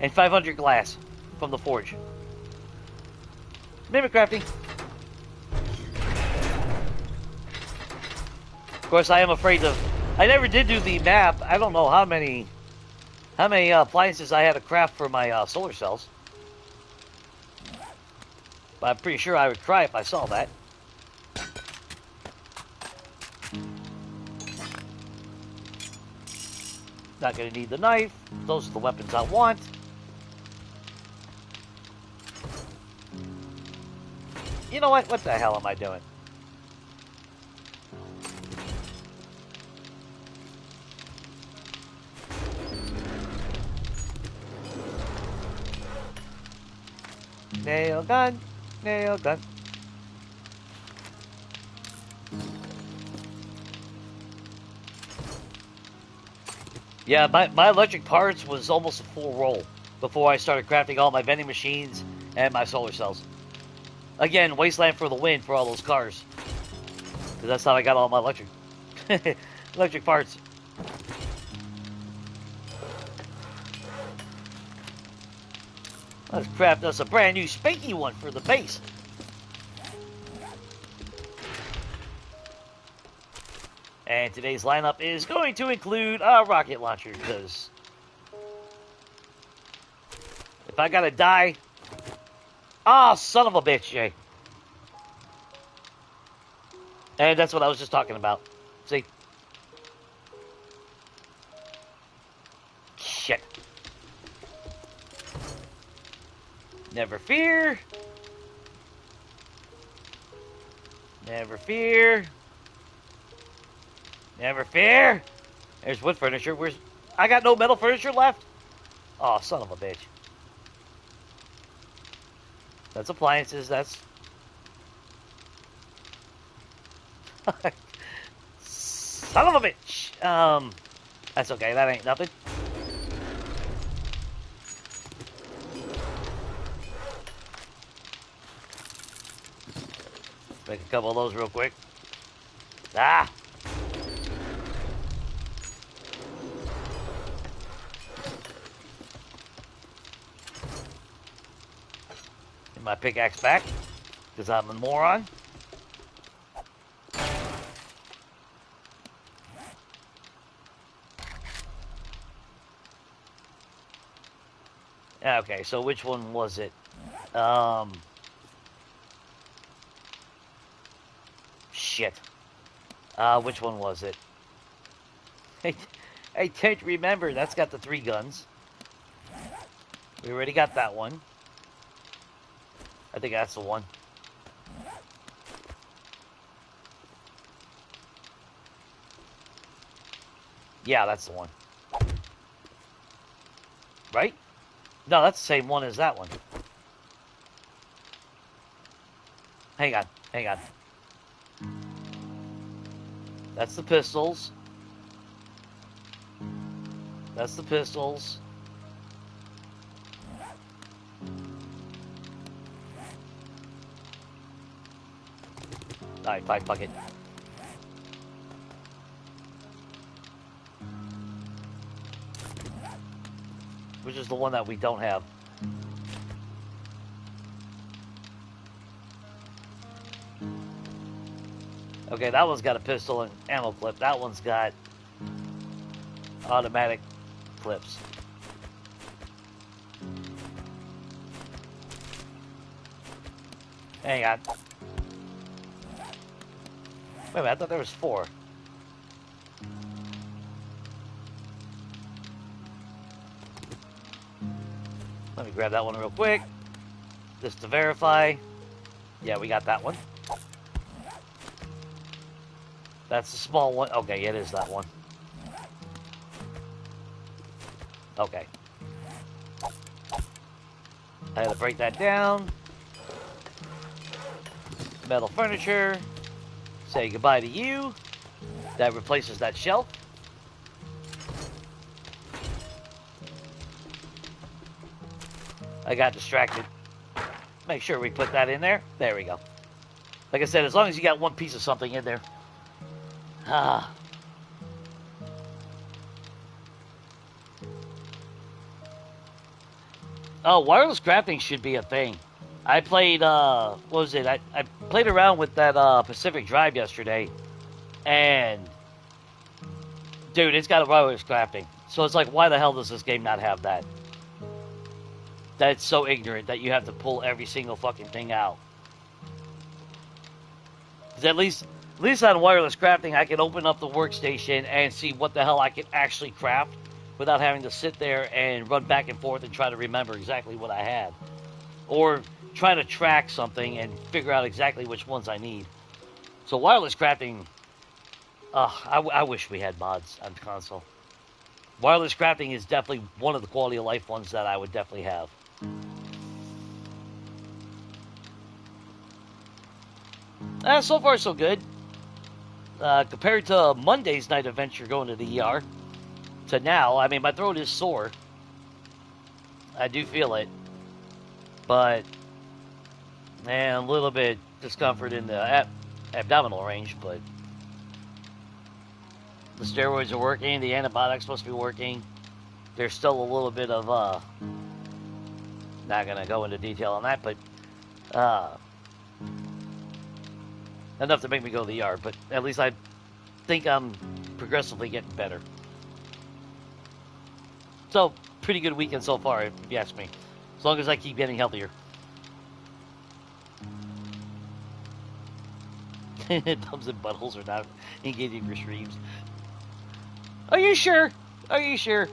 And 500 glass from the forge. Mimic crafting. Of course, I am afraid to I never did do the map. I don't know how many appliances I had to craft for my solar cells. But I'm pretty sure I would cry if I saw that. Not going to need the knife. Those are the weapons I want. You know what? What the hell am I doing? Nail gun. Nail gun. Yeah, my electric parts was almost a full roll before I started crafting all my vending machines and my solar cells. Again, wasteland for the win for all those cars. Because that's how I got all my electric parts. Let's craft us a brand new spanky one for the base. And today's lineup is going to include a rocket launcher, because if I gotta die... Ah, son of a bitch, Jay. And that's what I was just talking about. See? Shit. Never fear. Never fear. Never fear. There's wood furniture. Where's... I got no metal furniture left? Oh, son of a bitch. That's appliances. That's... son of a bitch. That's okay. That ain't nothing. Let's make a couple of those real quick. Ah! Get my pickaxe back, because I'm a moron. Okay, so which one was it? Shit. Which one was it? I can't remember. That's got the 3 guns. We already got that one. I think that's the one. Yeah, that's the one. Right? No, that's the same one as that one. Hang on, hang on. That's the pistols. That's the pistols. Alright, fine, fuck it. Which is the one that we don't have. Okay, that one's got a pistol and ammo clip. That one's got automatic clips. Hang on. Wait a minute, I thought there was 4. Let me grab that one real quick. Just to verify. Yeah, we got that one. That's the small one. Okay, it is that one. Okay. I had to break that down. Metal furniture. Say goodbye to you. That replaces that shelf. I got distracted. Make sure we put that in there. There we go. Like I said, as long as you got one piece of something in there. Ah. Oh, wireless crafting should be a thing. I played, what was it? I played around with that Pacific Drive yesterday, and Dude, it's got a wireless crafting. So it's like, why the hell does this game not have that? That's so ignorant that you have to pull every single fucking thing out. Because at least on wireless crafting, I can open up the workstation and see what the hell I can actually craft without having to sit there and run back and forth and try to remember exactly what I had. Or try to track something and figure out exactly which ones I need. So wireless crafting, I wish we had mods on the console. Wireless crafting is definitely one of the quality of life ones that I would definitely have. So far, so good. Compared to Monday's night adventure going to the ER, to now, I mean, my throat is sore. I do feel it. But, man, a little bit discomfort in the abdominal range, but the steroids are working, the antibiotics supposed to be working. There's still a little bit of, not going to go into detail on that, but, enough to make me go to the ER, but at least I think I'm progressively getting better. So, pretty good weekend so far, if you ask me. As long as I keep getting healthier. Thumbs and buttholes are not engaging for streams. Are you sure? Are you sure?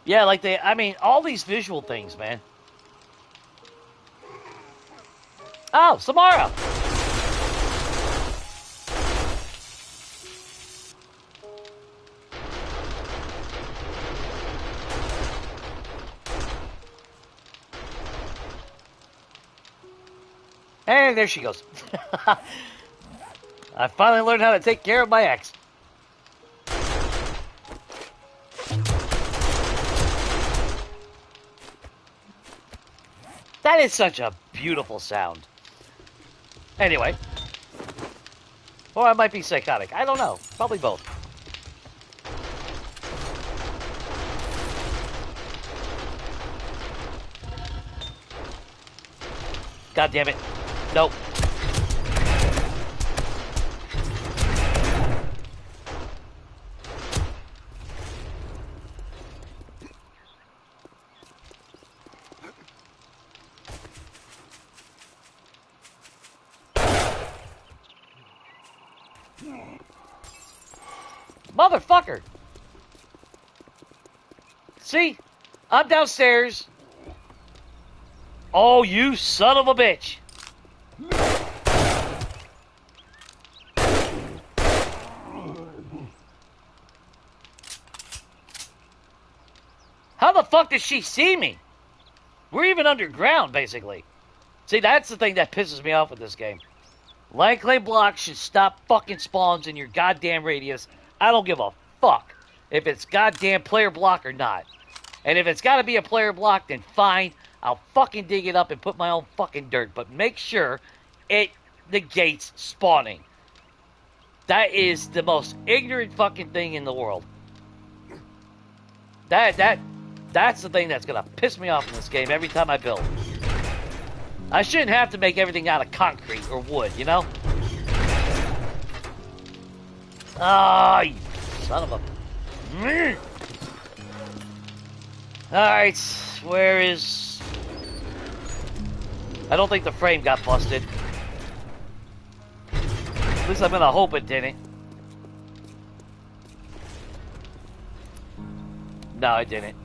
Yeah, like I mean, all these visual things, man. Oh, Samara! And there she goes. I finally learned how to take care of my ex. That is such a beautiful sound. Anyway. Or I might be psychotic. I don't know. Probably both. God damn it. Nope. Motherfucker! See? I'm downstairs. Oh, you son of a bitch! How the fuck does she see me? We're even underground, basically. See, that's the thing that pisses me off with this game. Land claim blocks should stop fucking spawns in your goddamn radius. I don't give a fuck if it's goddamn player block or not. And if it's gotta be a player block, then fine. I'll fucking dig it up and put my own fucking dirt. But make sure it negates spawning. That is the most ignorant fucking thing in the world. That's the thing that's gonna piss me off in this game every time I build. I shouldn't have to make everything out of concrete or wood, you know? Ah, you son of a... Alright, where is... I don't think the frame got busted. At least I'm gonna hope it didn't. No, it didn't.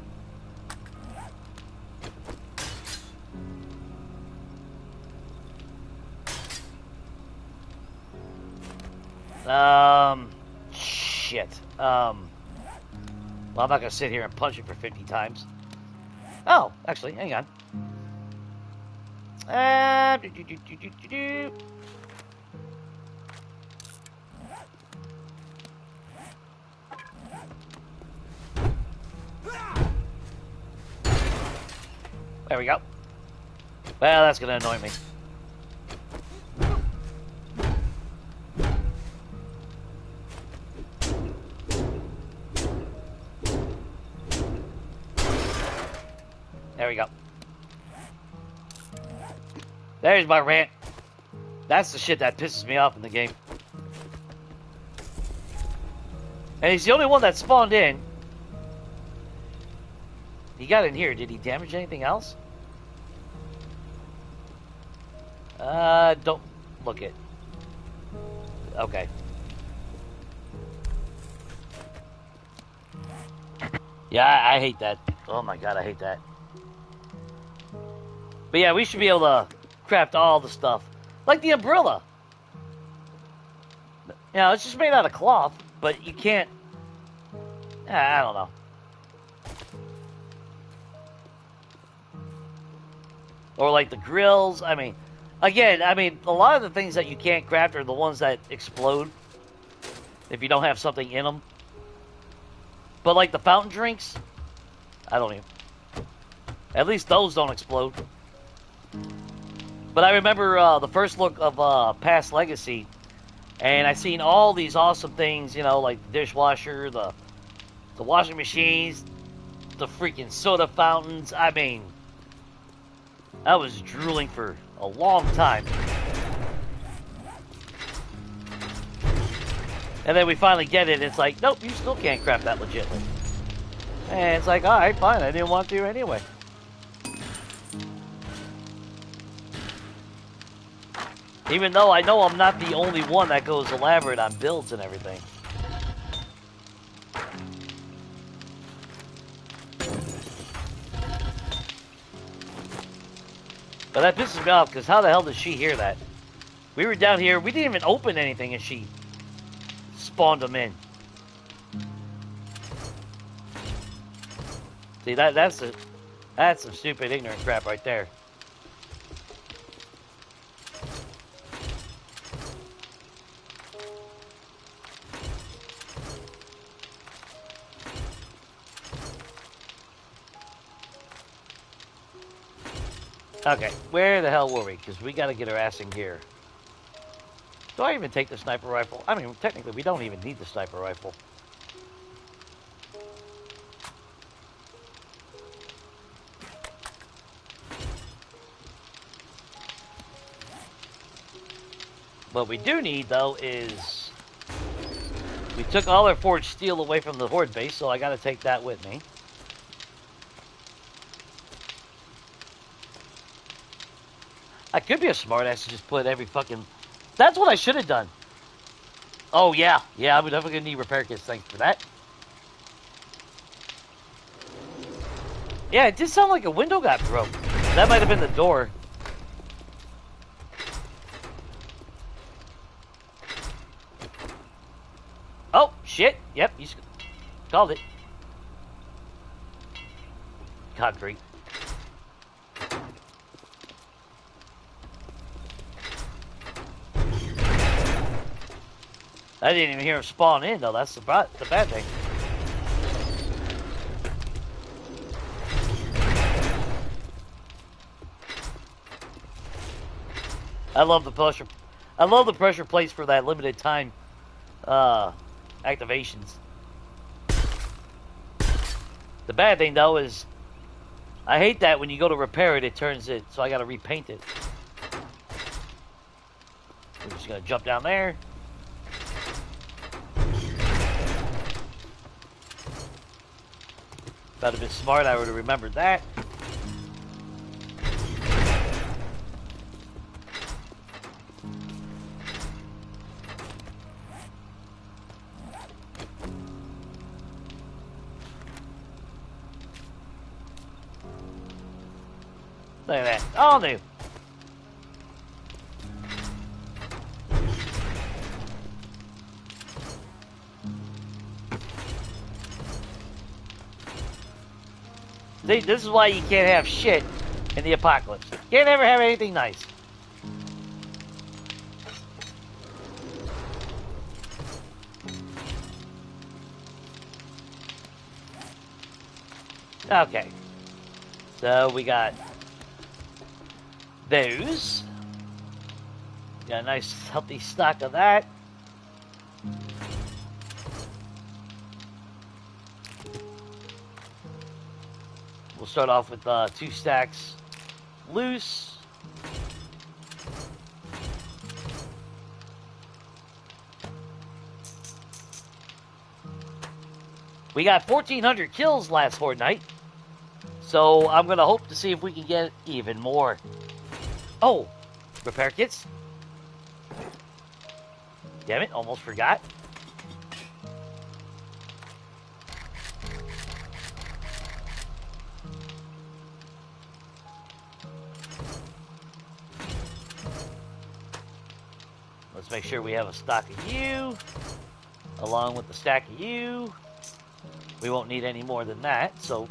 Shit. Well, I'm not gonna sit here and punch it for 50 times. Oh, actually, hang on. There we go. Well, that's gonna annoy me. There we go. There's my rant. That's the shit that pisses me off in the game. And he's the only one that spawned in. He got in here. Did he damage anything else? Don't look it. Okay. Yeah, I hate that. Oh my god, I hate that. But yeah, we should be able to craft all the stuff. Like the umbrella. You know, it's just made out of cloth, but you can't... I don't know. Or like the grills. I mean, again, a lot of the things that you can't craft are the ones that explode if you don't have something in them. But like the fountain drinks, I don't even... At least those don't explode. But I remember the first look of Past Legacy, and I seen all these awesome things, you know, like the dishwasher, the washing machines, the freaking soda fountains. I mean, I was drooling for a long time. And then we finally get it, and it's like, nope, you still can't craft that legitly. And it's like, alright, fine, I didn't want to anyway. Even though I know I'm not the only one that goes elaborate on builds and everything. But that pisses me off, because how the hell did she hear that? We were down here, we didn't even open anything, and she spawned them in. See, that's some stupid, ignorant crap right there. Okay, where the hell were we? Because we got to get our ass in gear. Do I even take the sniper rifle? I mean, technically, we don't even need the sniper rifle. What we do need, though, is... We took all our forged steel away from the Horde base, so I got to take that with me. I could be a smartass to just put every fucking... That's what I should have done. Oh, yeah. Yeah, I'm definitely going to need repair kits. Thanks for that. Yeah, it did sound like a window got broke. That might have been the door. Oh, shit. Yep, you called it. Concrete. I didn't even hear him spawn in, though. That's the bad thing. I love the pressure. I love the pressure plates for that limited time activations. The bad thing, though, is I hate that when you go to repair it, it turns it, so I got to repaint it. We're just gonna jump down there. If I'd have been smart, I would have remembered that. Look at that. All new. See, this is why you can't have shit in the apocalypse. You can't ever have anything nice. Okay. So we got those. Got a nice healthy stock of that. We'll start off with 2 stacks loose. We got 1,400 kills last fortnight. So I'm going to hope to see if we can get even more. Oh, repair kits. Damn it, almost forgot. Let's make sure we have a stock of you, along with the stack of you. We won't need any more than that, so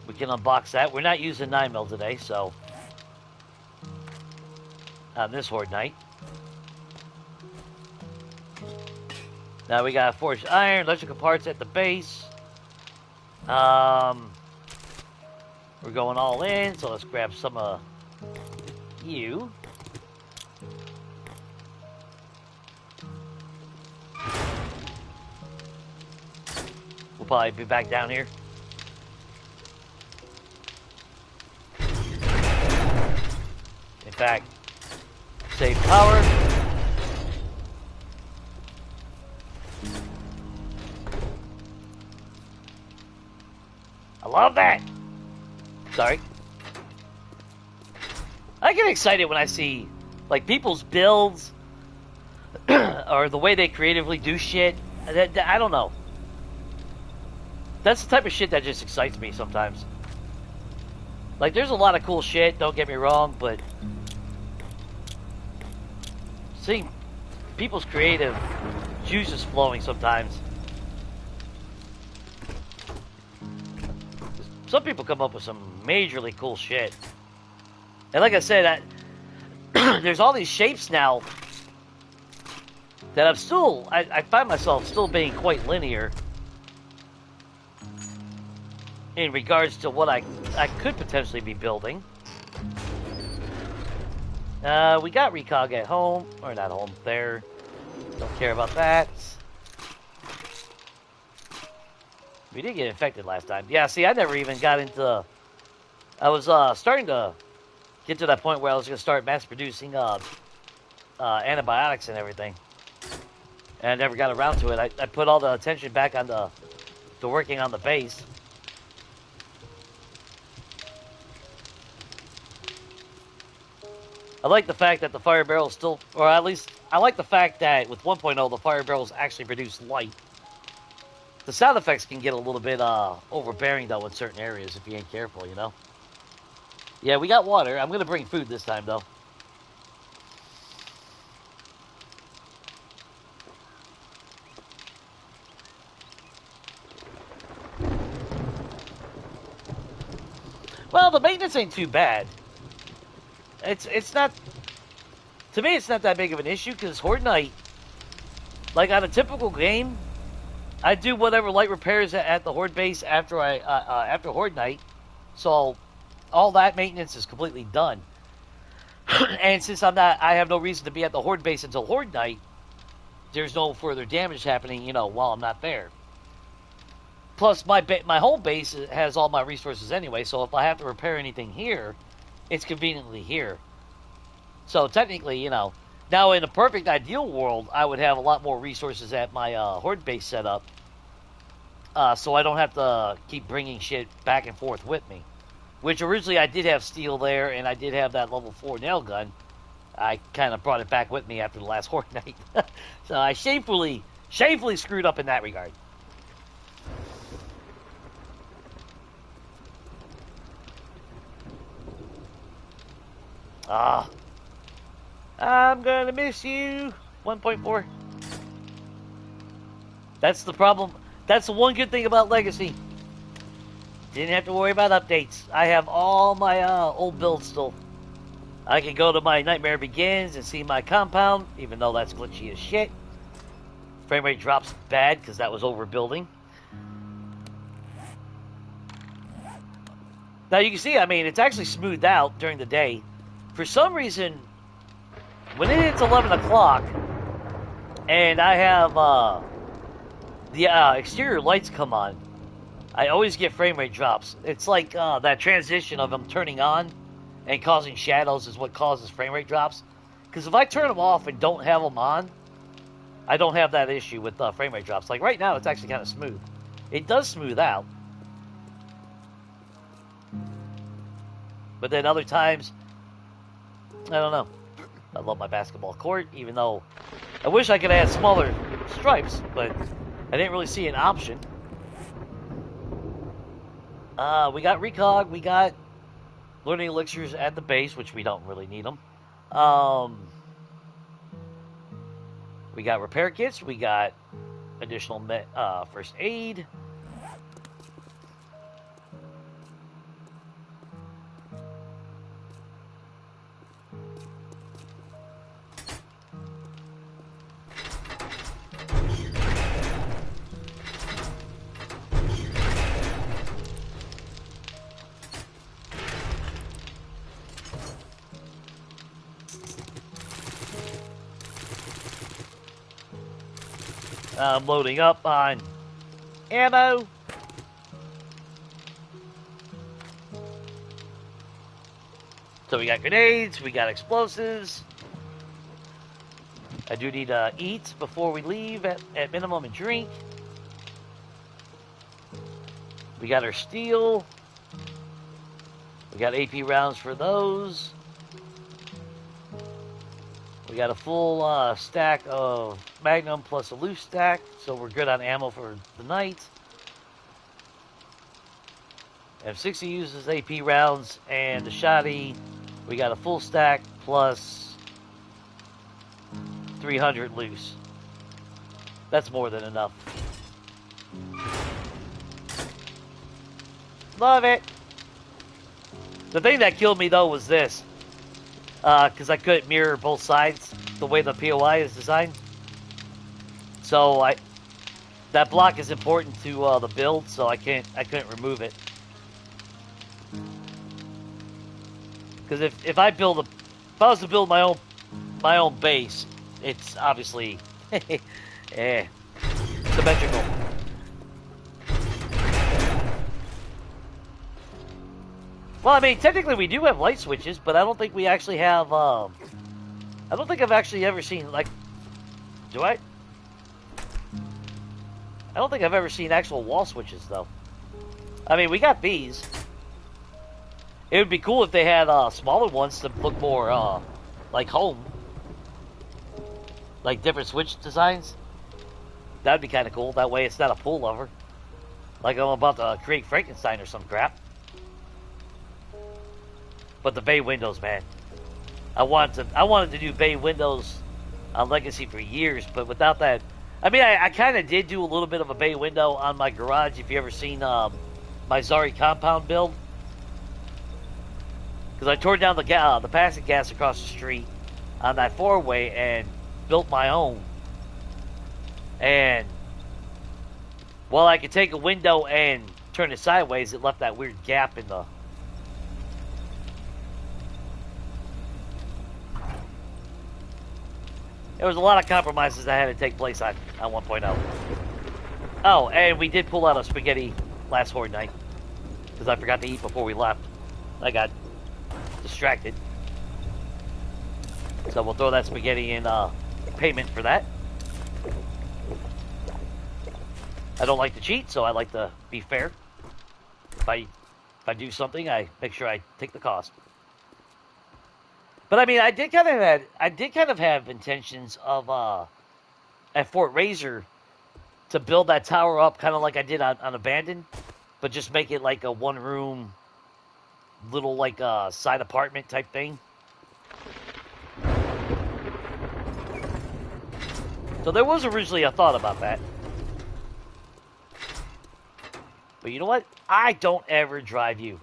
we can unbox that. We're not using 9mm today, so on this horde night. Now we got forged iron, electrical parts at the base. We're going all in, so let's grab some of you. We'll probably be back down here. In fact, save power. I love that. Sorry. I get excited when I see, like, people's builds or the way they creatively do shit. I don't know. That's the type of shit that just excites me sometimes. Like, there's a lot of cool shit, don't get me wrong, but seeing people's creative juices flowing sometimes. Some people come up with some majorly cool shit. And like I said, there's all these shapes now that I find myself still being quite linear in regards to what I could potentially be building. We got recog at home, or not home, there. Don't care about that. We did get infected last time. Yeah, see, I never even got into... I was starting to get to that point where I was going to start mass-producing antibiotics and everything. And I never got around to it. I put all the attention back on to working on the base. I like the fact that the fire barrel still... Or at least, I like the fact that with 1.0, the fire barrels actually produce light. The sound effects can get a little bit overbearing, though, in certain areas if you ain't careful, you know? Yeah, we got water. I'm going to bring food this time, though. Well, the maintenance ain't too bad. It's not... To me, it's not that big of an issue, because Horde Night, like on a typical game... I do whatever light repairs at the Horde base after after Horde Night, so all that maintenance is completely done. And since I have no reason to be at the Horde base until Horde Night, there's no further damage happening, you know, while I'm not there. Plus, my home base has all my resources anyway, so if I have to repair anything here, it's conveniently here. So technically, you know. Now, in a perfect ideal world, I would have a lot more resources at my Horde base set up, so I don't have to keep bringing shit back and forth with me. Which originally I did have steel there, and I did have that level 4 nail gun. I kind of brought it back with me after the last Horde Night. So I shamefully screwed up in that regard. I'm gonna miss you. 1.4. That's the problem. That's the one good thing about Legacy. Didn't have to worry about updates. I have all my old builds still. I can go to my Nightmare Begins and see my compound, even though that's glitchy as shit. Frame rate drops bad because that was overbuilding. Now you can see, I mean, it's actually smoothed out during the day. For some reason, when it hits 11 o'clock, and I have the exterior lights come on, I always get frame rate drops. It's like that transition of them turning on and causing shadows is what causes frame rate drops. Because if I turn them off and don't have them on, I don't have that issue with frame rate drops. Like right now, it's actually kind of smooth. It does smooth out. But then other times, I don't know. I love my basketball court, even though I wish I could add smaller stripes, but I didn't really see an option. We got recog, we got learning elixirs at the base, which we don't really need them. We got repair kits, we got additional first aid. I'm loading up on ammo. So we got grenades, we got explosives. I do need to eat before we leave at minimum and drink. We got our steel. We got AP rounds for those. We got a full stack of Magnum plus a loose stack, so we're good on ammo for the night. F60 uses AP rounds, and the shotty, we got a full stack plus 300 loose. That's more than enough. Love it. The thing that killed me, though, was this. Because I couldn't mirror both sides the way the POI is designed. So that block is important to the build, so I couldn't remove it. Because if I was to build my own base, it's obviously symmetrical. Well, I mean, technically we do have light switches, but I don't think we actually have, I don't think I've actually ever seen, like, do I? I don't think I've ever seen actual wall switches, though. I mean, we got these. It would be cool if they had, smaller ones to look more, like home. Like different switch designs. That'd be kind of cool. That way it's not a pullover. Like I'm about to create Frankenstein or some crap. But the bay windows, man. I wanted to do bay windows on Legacy for years, but without that, I mean, I kind of did do a little bit of a bay window on my garage. If you ever seen my Zari compound build, because I tore down the passing gas across the street on that four-way and built my own. And while I could take a window and turn it sideways, it left that weird gap in the. There was a lot of compromises that had to take place on 1.0. Oh, and we did pull out a spaghetti last Horde night. Because I forgot to eat before we left. I got distracted. So we'll throw that spaghetti in payment for that. I don't like to cheat, so I like to be fair. If I do something, I make sure I take the cost. But I mean, I did kind of have intentions of at Fort Razor to build that tower up, kind of like I did on Abandoned, but just make it like a one-room, little like side apartment type thing. So there was originally a thought about that. But you know what? I don't ever drive you.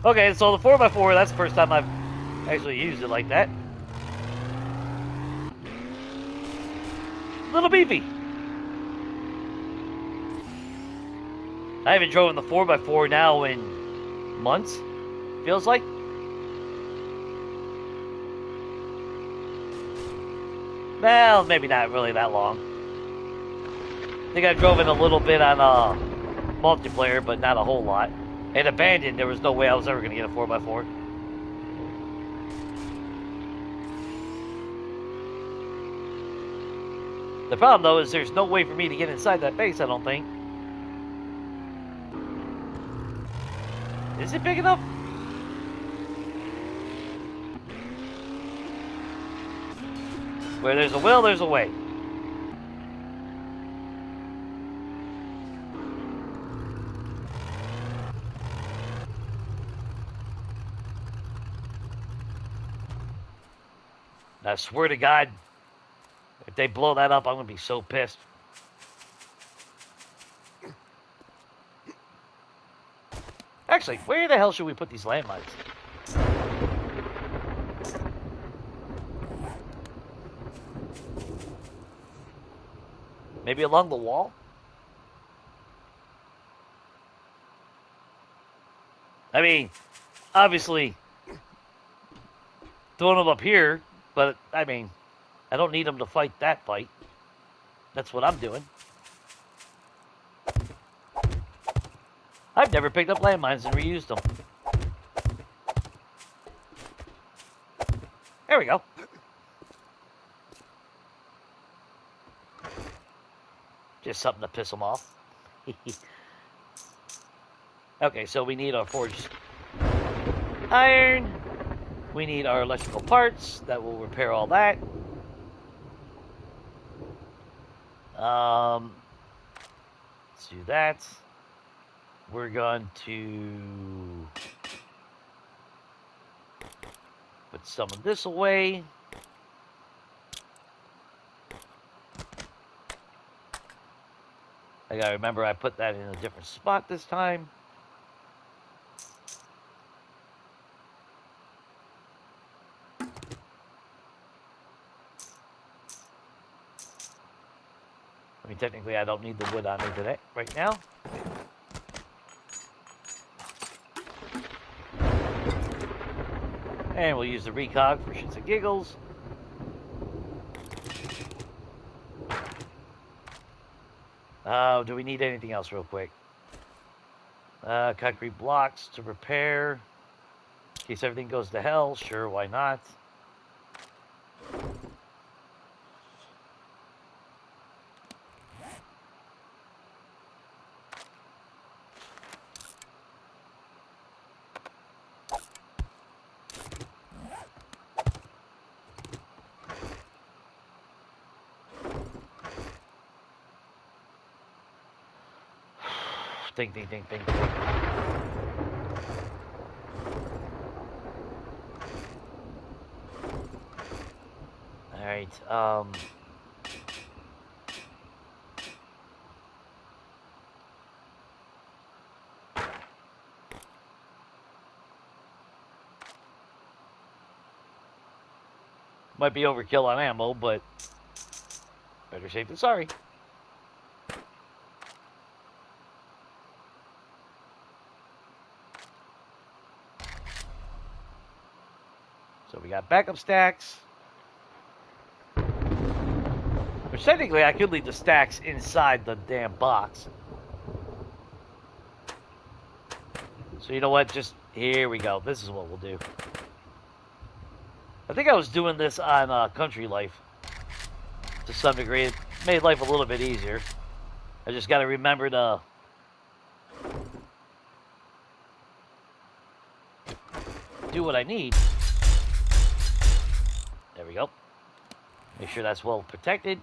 Okay, so the 4x4, that's the first time I've actually used it like that. Little beefy. I haven't driven the 4x4 now in months, feels like. Well, maybe not really that long. I think I drove it a little bit on multiplayer, but not a whole lot. And Abandoned, there was no way I was ever going to get a 4x4. The problem, though, is there's no way for me to get inside that base, I don't think. Is it big enough? Where there's a will, there's a way. I swear to God, if they blow that up, I'm going to be so pissed. Actually, where the hell should we put these landmines? Maybe along the wall? I mean, obviously, throwing them up here, but, I mean, I don't need them to fight that fight. That's what I'm doing. I've never picked up landmines and reused them. There we go. Just something to piss them off. Okay, so we need our forged iron. We need our electrical parts. That will repair all that. Let's do that. We're going to put some of this away. I gotta remember I put that in a different spot this time. I mean, technically, I don't need the wood on me today, right now. And we'll use the recog for shits and giggles. Do we need anything else real quick? Concrete blocks to repair. In case everything goes to hell, sure, why not? Think. Alright, might be overkill on ammo, but better safe than sorry. So we got backup stacks. Which technically I could leave the stacks inside the damn box. So you know what? Just, here we go. This is what we'll do. I think I was doing this on Country Life. To some degree. It made life a little bit easier. I just got to remember to do what I need. There we go. Make sure that's well protected.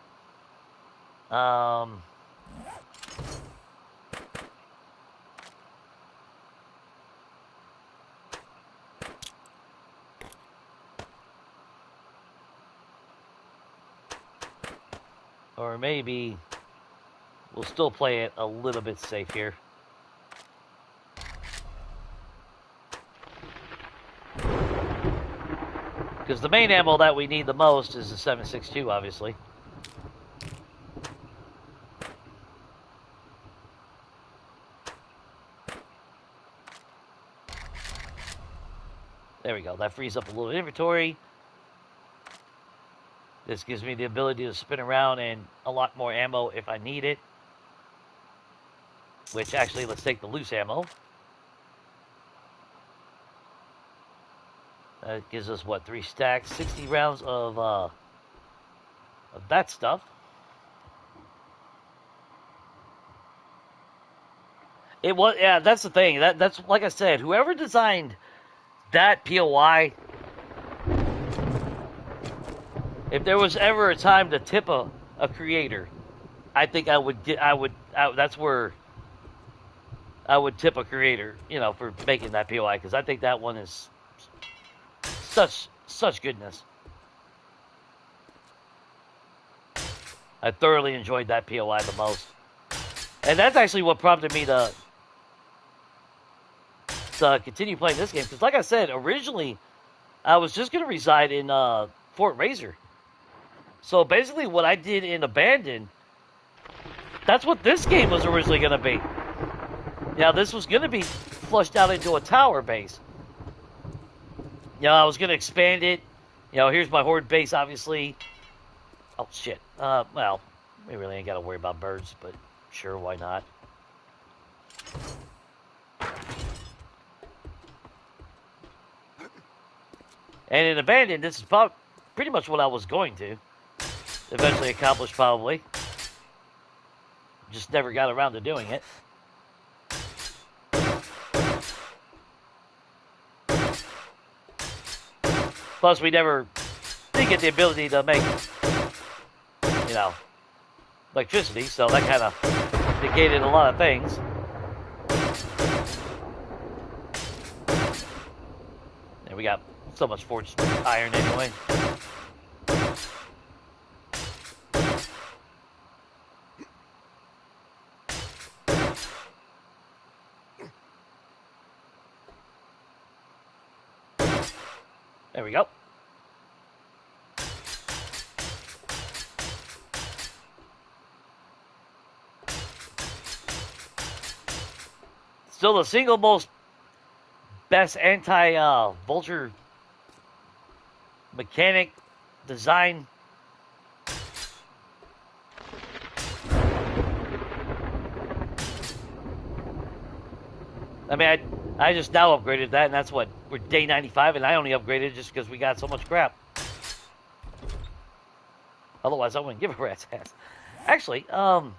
Or maybe we'll still play it a little bit safe here. Because the main ammo that we need the most is the 7.62, obviously. There we go. That frees up a little inventory. This gives me the ability to spin around and a lot more ammo if I need it. Which actually, let's take the loose ammo. That gives us what, 3 stacks, 60 rounds of that stuff. It was, yeah, that's the thing. That's like I said, whoever designed that POI, if there was ever a time to tip a creator, I think that's where I would tip a creator, you know, for making that POI, because I think that one is such goodness. I thoroughly enjoyed that POI the most. And that's actually what prompted me to continue playing this game. Because like I said, originally, I was just going to reside in Fort Razor. So basically what I did in Abandon, that's what this game was originally going to be. Now, this was going to be flushed out into a tower base. You know, I was going to expand it. You know, here's my horde base, obviously. Oh, shit. Well, we really ain't got to worry about birds, but sure, why not? And in Abandon, this is pretty much what I was going to eventually accomplish, probably. Just never got around to doing it. Plus, we never did get the ability to make, you know, electricity, so that kind of negated a lot of things. And we got so much forged iron anyway. There we go. Still the single most best anti-vulture mechanic design. I mean, I just now upgraded that, and that's what, we're day 95, and I only upgraded just because we got so much crap. Otherwise, I wouldn't give a rat's ass. Actually, while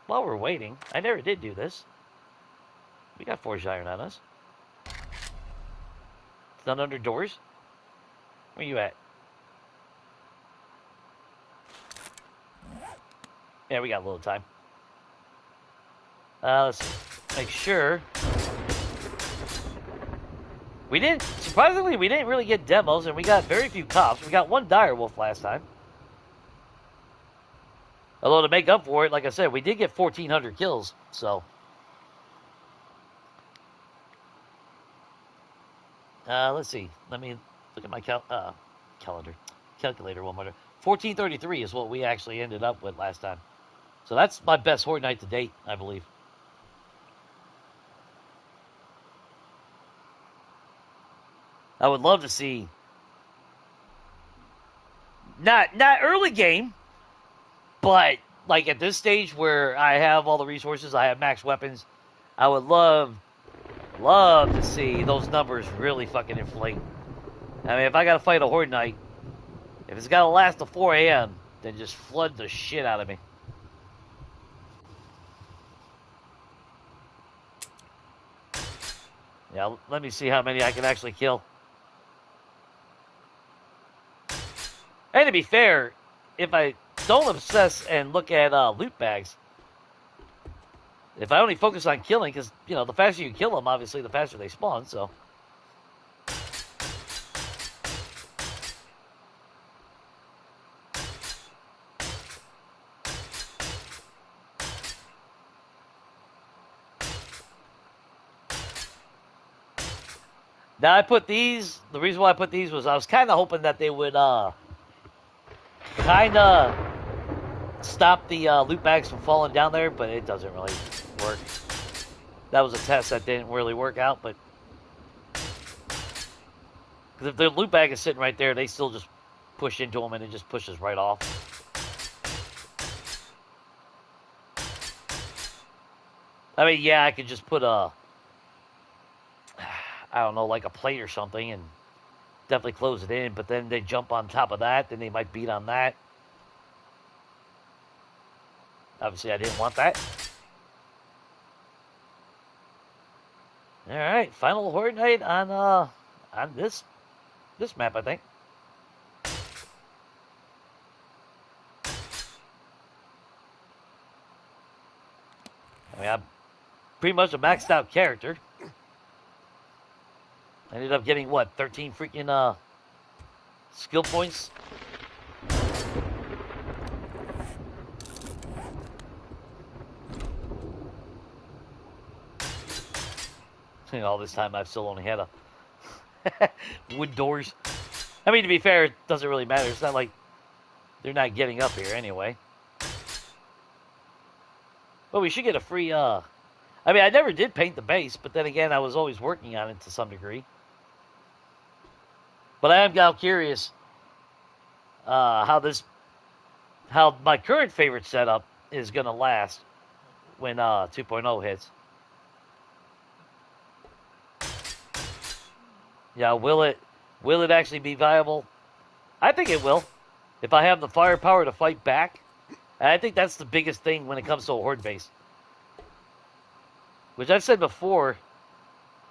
we're waiting, I never did do this. We got forged iron on us. It's not under doors. Where you at? Yeah, we got a little time. Let's make sure. We didn't, surprisingly, we didn't really get demos, and we got very few cops. We got 1 dire wolf last time. Although to make up for it, like I said, we did get 1,400 kills, so. Let's see. Let me look at my calculator one more time. 1433 is what we actually ended up with last time. So that's my best horde night to date, I believe. I would love to see, not early game, but like at this stage where I have all the resources, I have max weapons, I would love to see those numbers really fucking inflate. I mean, if I gotta fight a horde night, if it's gotta last till 4 a.m., then just flood the shit out of me. Yeah, let me see how many I can actually kill. And to be fair, if I don't obsess and look at loot bags, if I only focus on killing, because, you know, the faster you kill them, obviously, the faster they spawn, so. Now, I put these, the reason why I put these was I was kind of hoping that they would kind of stop the loot bags from falling down there, but it doesn't really work. That was a test that didn't really work out, but because if the loot bag is sitting right there, they still just push into them and it just pushes right off. I mean, yeah, I could just put a, I don't know, like a plate or something, and definitely close it in. But then they jump on top of that, then they might beat on that. Obviously, I didn't want that. All right, final Horde Night on this map, I think. I mean, I'm pretty much a maxed out character. I ended up getting what, 13 freaking skill points. You know, all this time I've still only had a wood doors. I mean, to be fair, it doesn't really matter. It's not like they're not getting up here anyway. But we should get a free, I mean, I never did paint the base, but then again, I was always working on it to some degree. But I am now curious how my current favorite setup is going to last when 2.0 hits. Yeah, will it actually be viable? I think it will. If I have the firepower to fight back. And I think that's the biggest thing when it comes to a horde base. Which I've said before,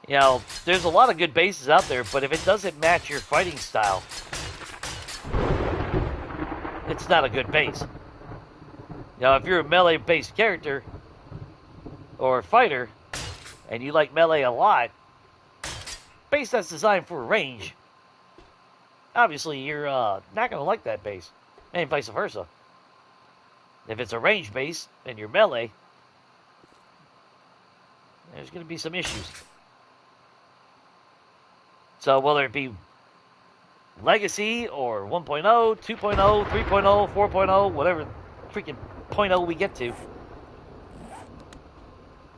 you know, there's a lot of good bases out there, but if it doesn't match your fighting style, it's not a good base. You know, if you're a melee-based character or fighter, and you like melee a lot, base that's designed for range, obviously you're not going to like that base, and vice versa. If it's a range base and you're melee, there's going to be some issues. So whether it be Legacy or 1.0, 2.0, 3.0, 4.0, whatever freaking 0.0 we get to,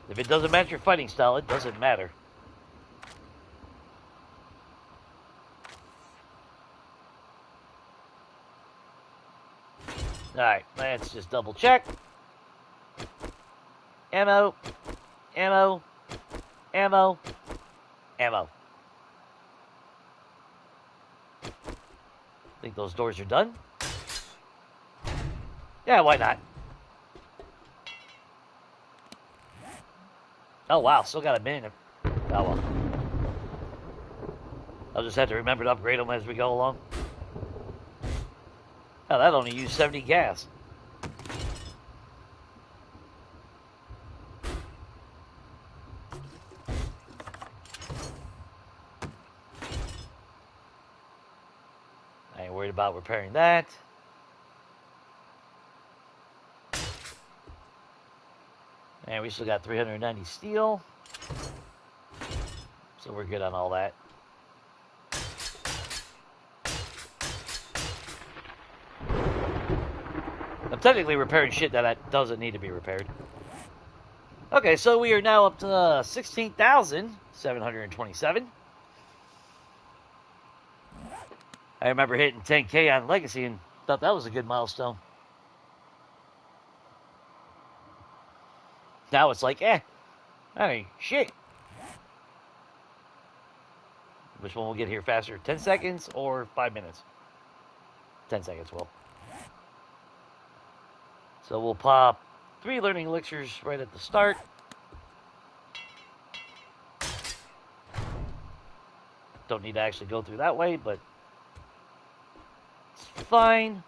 if it doesn't match your fighting style, it doesn't matter. Alright, let's just double check. Ammo, ammo, ammo, ammo. Think those doors are done? Yeah, why not? Oh wow, still got a minute. Oh well. I'll just have to remember to upgrade them as we go along. Oh, that only used 70 gas. I ain't worried about repairing that. And we still got 390 steel. So we're good on all that. I'm technically repairing shit that doesn't need to be repaired. Okay, so we are now up to 16,727. I remember hitting 10K on Legacy and thought that was a good milestone. Now it's like, I mean, shit. Which one will get here faster? 10 seconds or 5 minutes? 10 seconds will. So we'll pop 3 learning elixirs right at the start. Don't need to actually go through that way, but it's fine.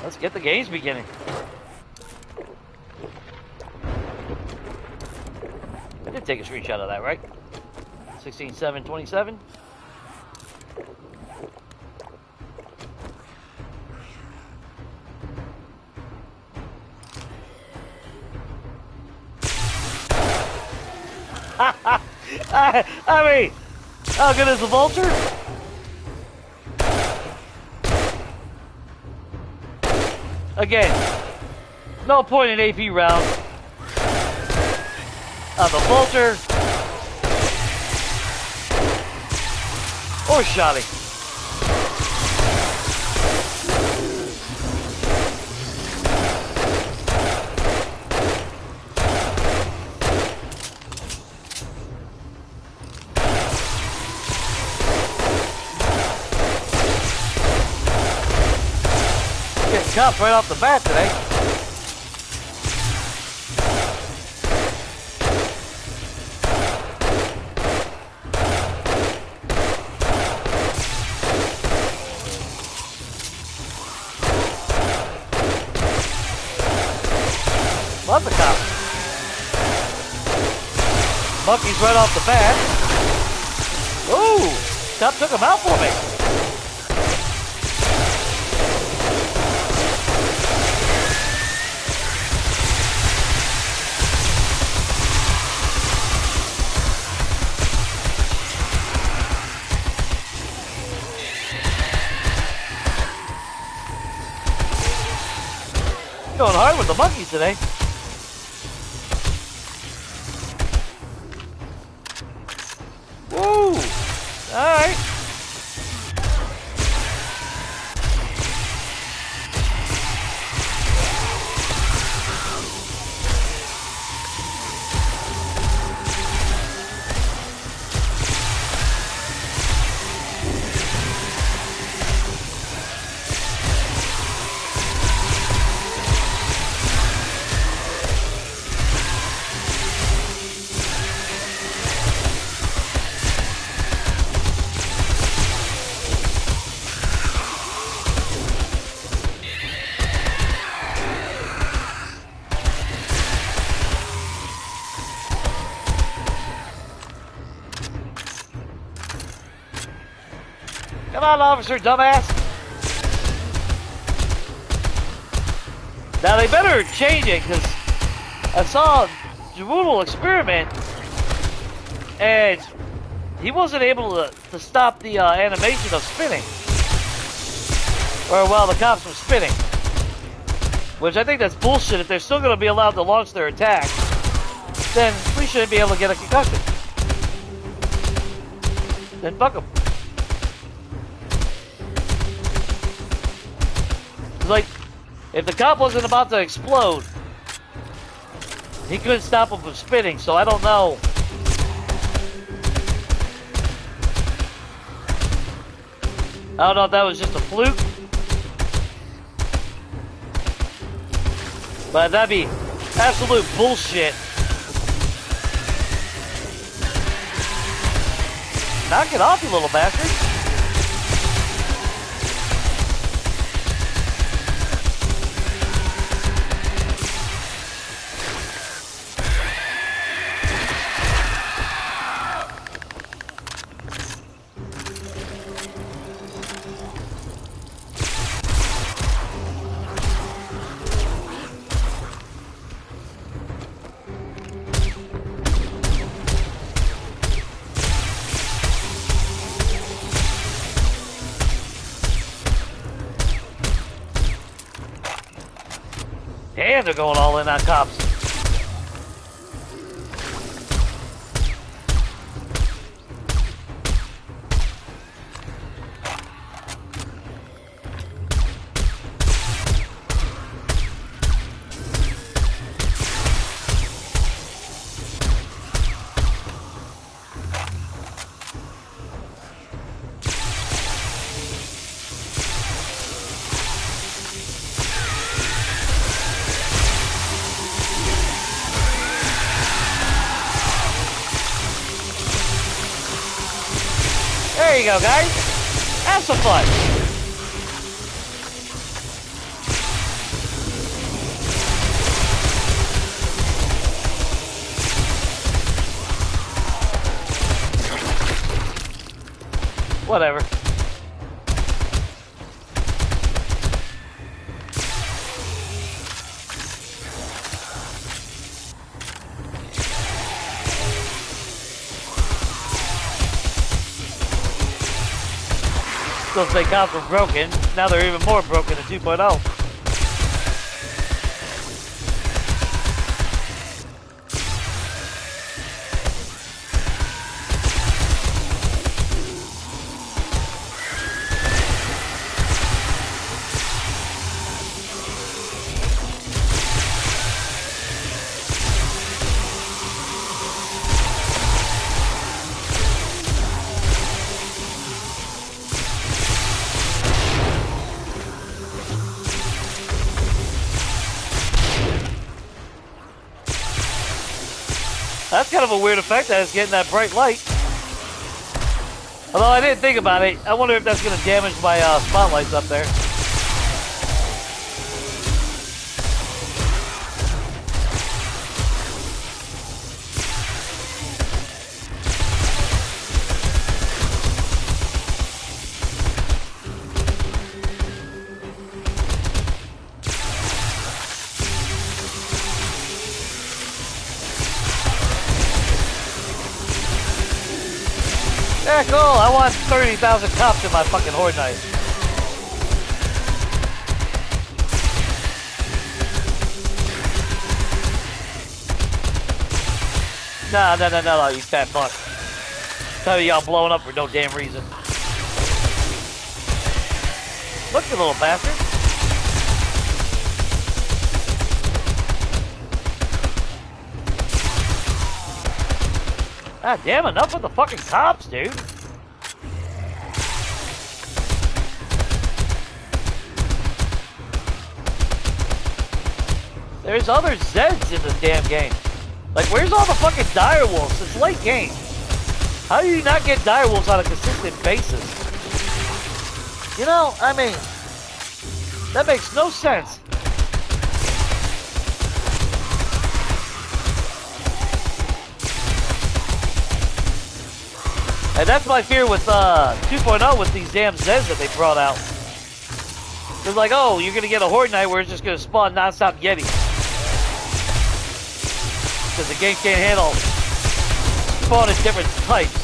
Let's get the games beginning. I did take a screenshot of that, right? 16,727. I mean, how good is the vulture? Again, no point in AP round on the vulture or shotty. cops right off the bat today. Lots of cops. Monkeys right off the bat. Ooh, cop took him out for me. Going hard with the monkeys today. Woo! Alright. Come on, officer, dumbass. Now they better change it, because I saw Jawoodle experiment, and he wasn't able to stop the animation of spinning. Or, well, the cops were spinning. Which I think that's bullshit. If they're still going to be allowed to launch their attack, then we shouldn't be able to get a concussion. Then fuck them. Like, if the cop wasn't about to explode, he couldn't stop him from spinning, so I don't know. I don't know if that was just a fluke. But that'd be absolute bullshit. Knock it off, you little bastard. Damn, they're going all in on cops. There you go, guys. Have some fun. Whatever. Those cops were broken. Now they're even more broken in 2.0. That's kind of a weird effect that it's getting that bright light. Although I didn't think about it. I wonder if that's going to damage my spotlights up there. Yeah, cool. I want 30,000 cops in my fucking horde knife. No, you fat fuck. Tell you y'all blowing up for no damn reason. Look, you little bastard. God damn, enough with the fucking cops, dude. There's other Zeds in this damn game. Like, where's all the fucking direwolves? It's late game. How do you not get direwolves on a consistent basis? You know, I mean, that makes no sense. And that's my fear with 2.0 with these damn Zeds that they brought out. It's like, oh, you're going to get a Horde Night where it's just going to spawn non-stop Yetis. Because the game can't handle spawning different types.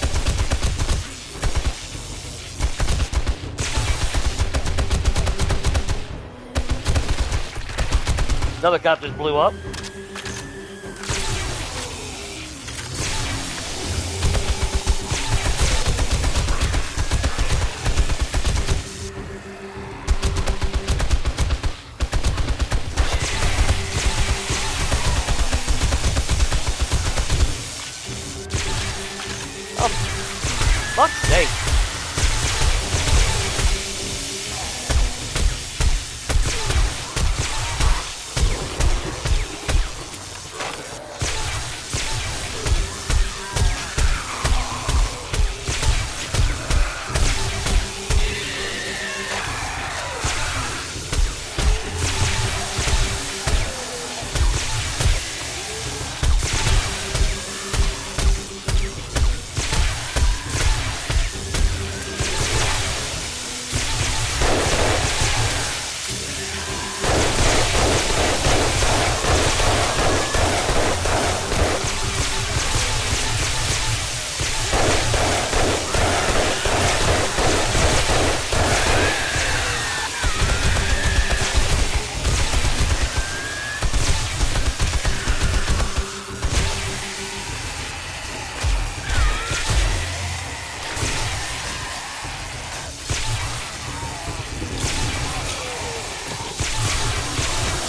Another cop just blew up. Fuck's sake.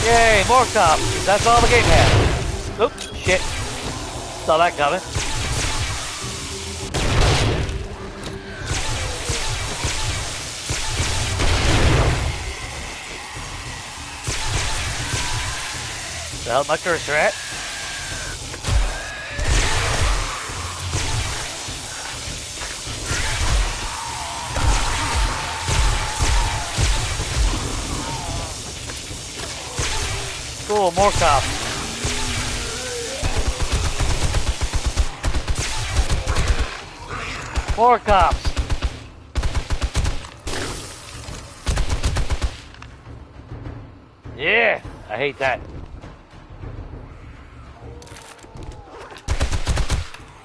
Yay, more cops. That's all the game has. Oops, shit. Saw that coming. The hell's my cursor at? Cool, more cops. More cops. Yeah, I hate that.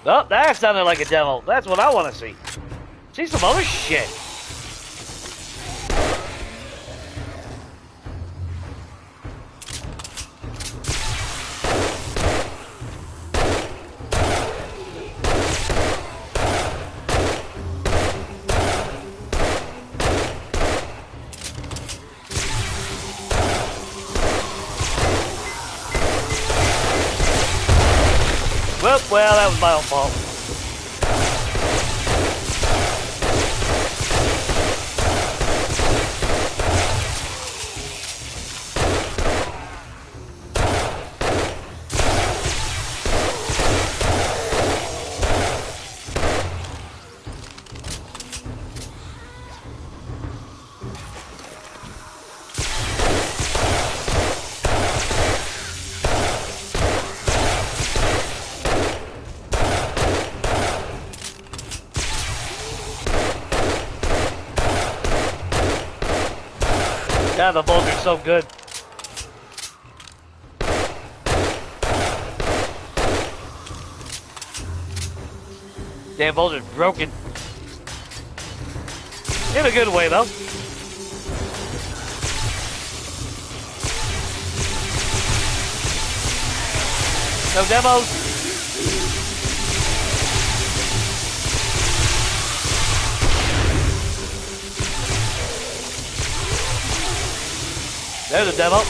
Oh, that sounded like a demo. That's what I want to see. See some other shit. Well, that was my own fault. God, the Vulture's so good. Damn, Vulture's broken. In a good way, though. No demos. There's a demo.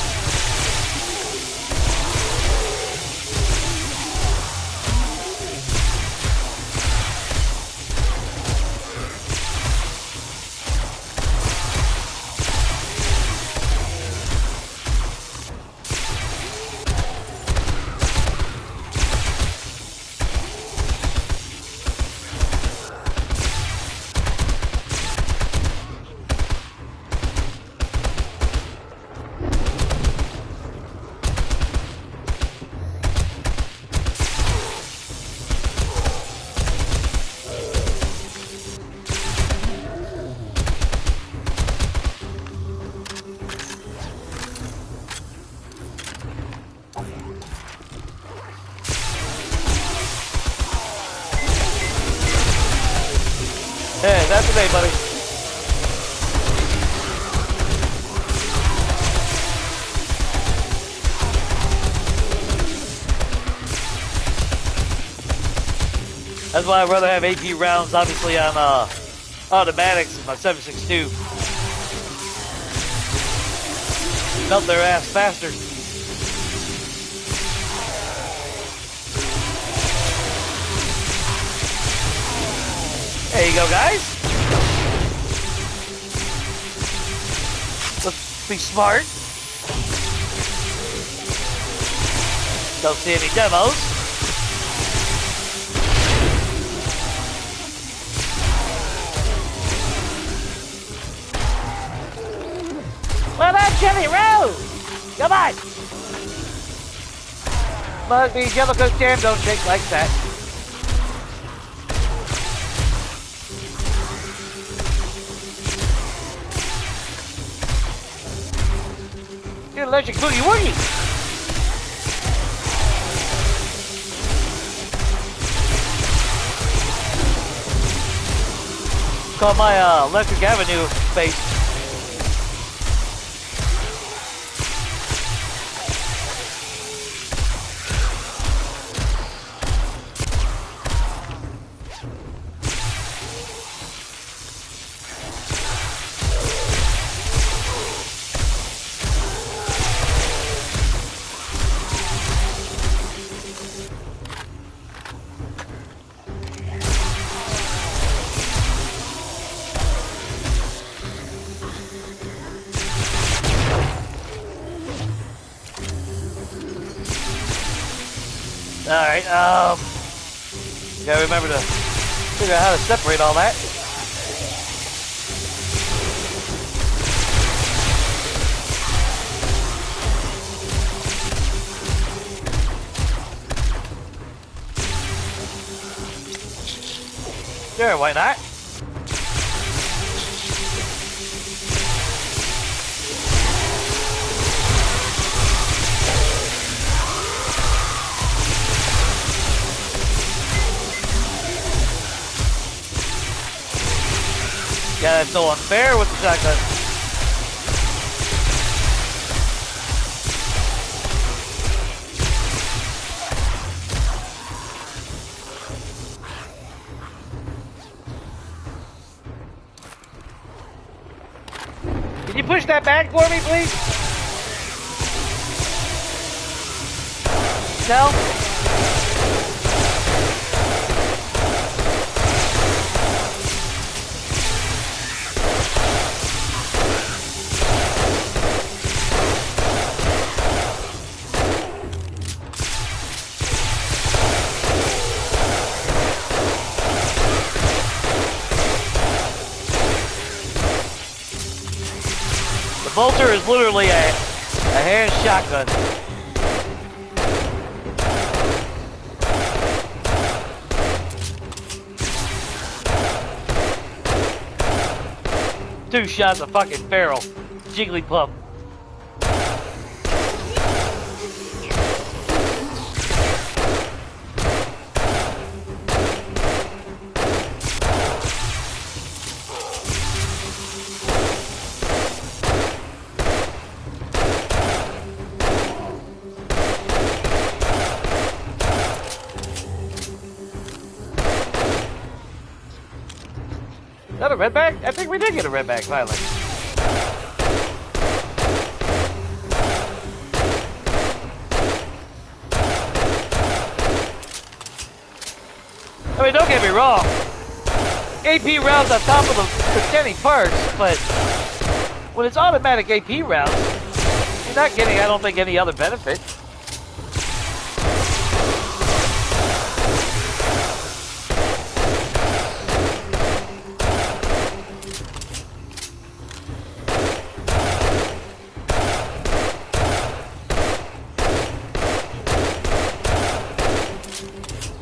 Hey, that's the day, buddy. That's why I'd rather have AP rounds, obviously, on automatics in my 7.62. Melt their ass faster. There you go, guys. Let's be smart. Don't see any demos. Well done, Jelly Roll! Come on! Must be Jellicoe's jam, don't shake like that. You're allergic boogie woogie! Call my Electric Avenue face. Alright, gotta remember to figure out how to separate all that. Sure, why not? Yeah, that's so unfair with the shotgun. Can you push that back for me, please? No? Vulture is literally a hand shotgun. Two shots of fucking Feral. Jigglypuff. that a red bag? I think we did get a red bag finally. I mean, don't get me wrong. AP rounds on top of the 10 parts, but when it's automatic AP rounds, you're not getting, I don't think, any other benefit.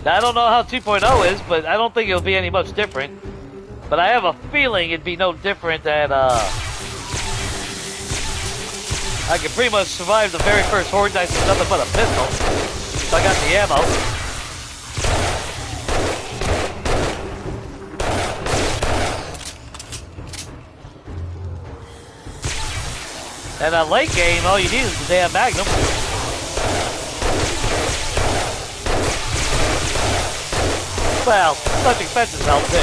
Now, I don't know how 2.0 is, but I don't think it'll be any much different. But I have a feeling it'd be no different than, I could pretty much survive the very first Horde Night with nothing but a pistol. So I got the ammo. And a late game, all you need is the damn Magnum. Well, such expenses help too.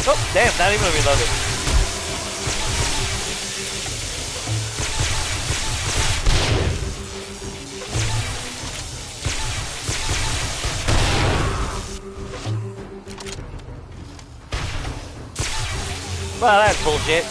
Oh, damn, not even reloaded. Well, that's bullshit.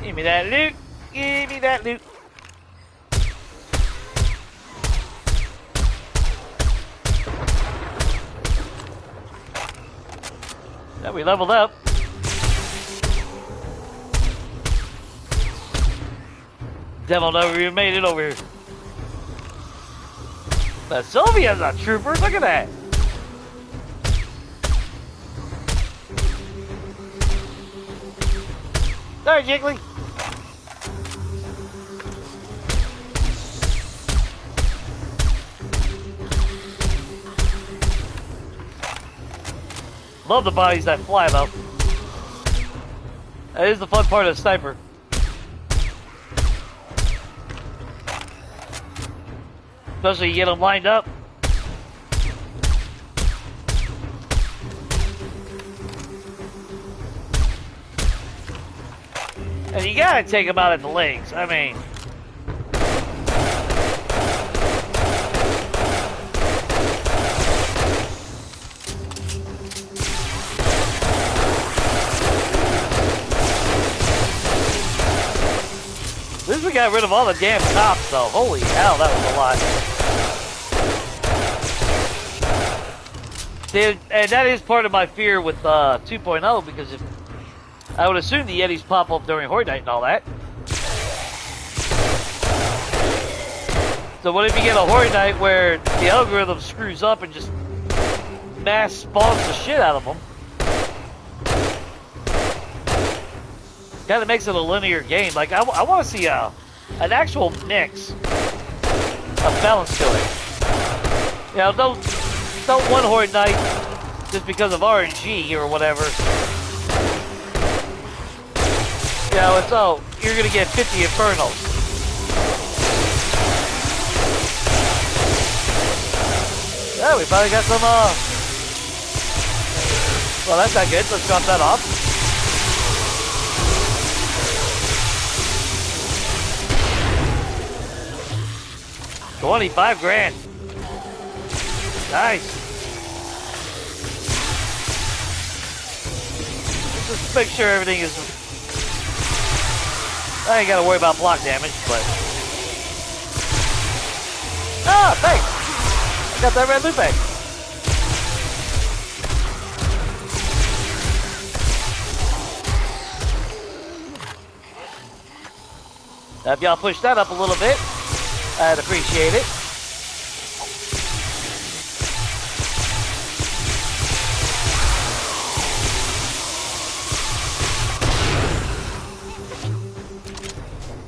Give me that loot. Give me that loot. Now we leveled up. Devil never even made it over here. But Sylvia's a trooper. Look at that. Sorry, Jiggly. Love the bodies that fly, though. That is the fun part of Sniper. Especially you get them lined up. And you gotta take them out at the legs. I mean... At least we got rid of all the damn cops, though. Holy hell, that was a lot. Dude, and that is part of my fear with 2.0, because if I would assume the Yetis pop up during Horde Night and all that. So what if you get a Horde Night where the algorithm screws up and just mass spawns the shit out of them? Kind of makes it a linear game. Like, I want to see an actual mix of balance to it. You know, don't one Horde Night just because of RNG or whatever. You know, it's, oh, you're going to get 50 Infernals. Yeah, we finally got some, well, that's not good. Let's drop that off. $25 grand. Nice. Just make sure everything is... I ain't gotta worry about block damage, but... Ah, thanks! I got that red loot bag. Now, if y'all push that up a little bit, I'd appreciate it.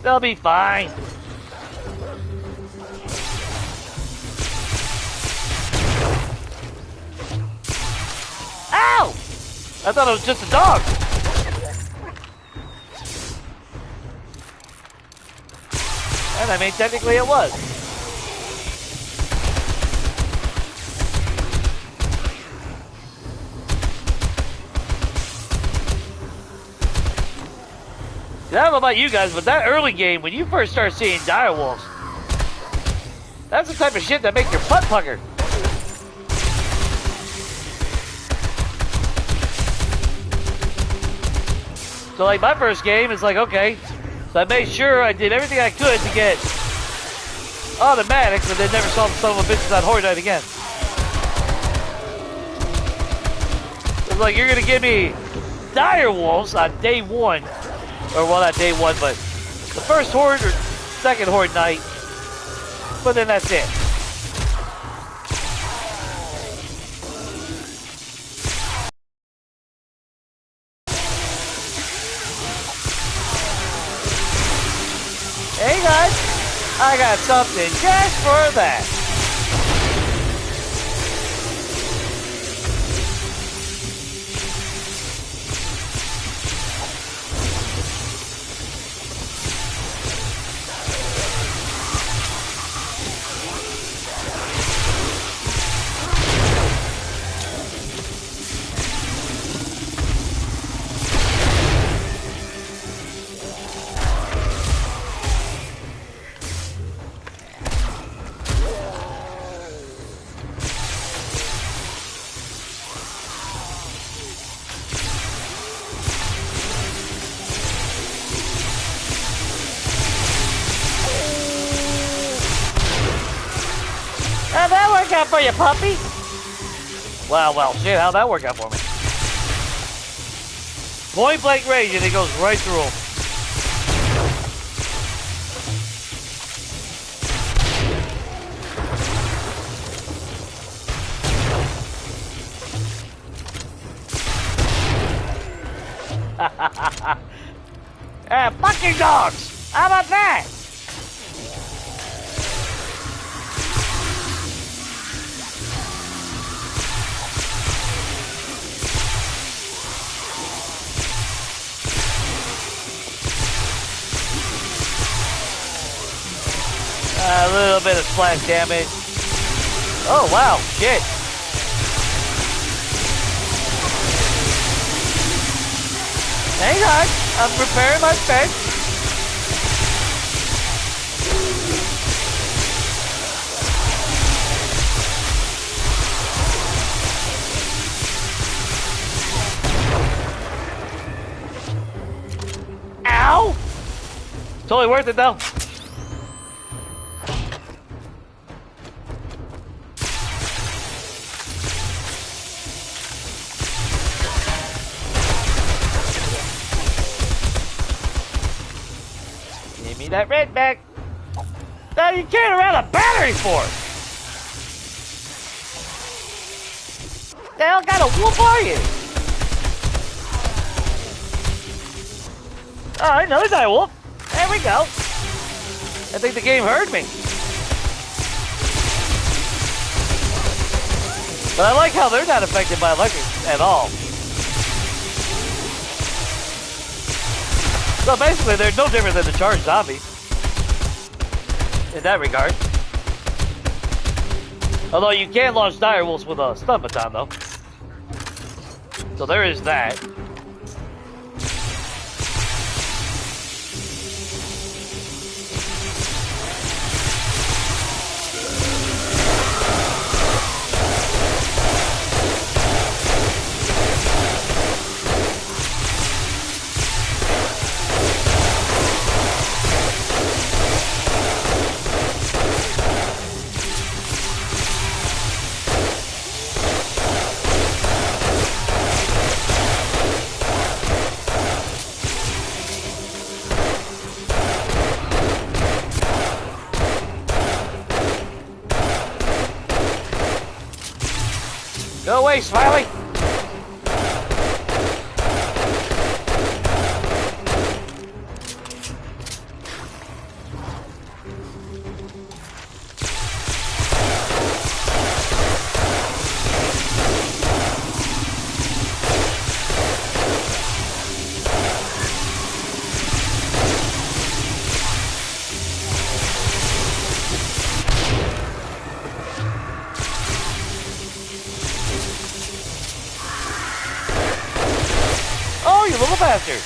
They'll be fine. Ow! I thought it was just a dog. And I mean, technically it was. I don't know about you guys, but that early game, when you first start seeing direwolves, that's the type of shit that makes your butt pucker. So like my first game is like, okay, so I made sure I did everything I could to get automatics, and then never saw the son of a bitches on Horde Night again. It's like, you're gonna give me direwolves on day one. Or, well, not day one, but the first Horde or second Horde Night. But then that's it. Hey, guys. I got something just for that. How'd that work out for you, puppy? Well, shit, how'd that work out for me? Point blank range, and it goes right through him. Fucking dogs! How about that? A little bit of splash damage. Oh, wow. Shit. Hang on. I'm preparing my spec. Ow! Totally worth it, though. That red back. Now you carrying around a battery for it. The hell kind of whoop are you? Alright, another die wolf. There we go. I think the game heard me. But I like how they're not affected by electric at all. So basically, they're no different than the charged zombies in that regard. Although you can launch direwolves with a stun baton, though. So there is that. Go away, Smiley! Oh, you little bastard!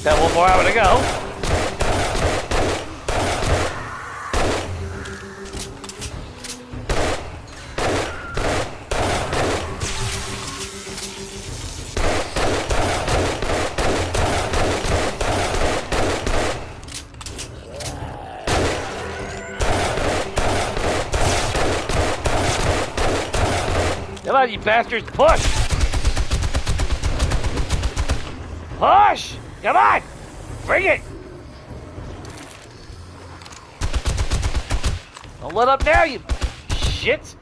Got 1 more hour to go. Come on, you bastards, push! Push! Come on! Bring it! Don't let up now, you shit!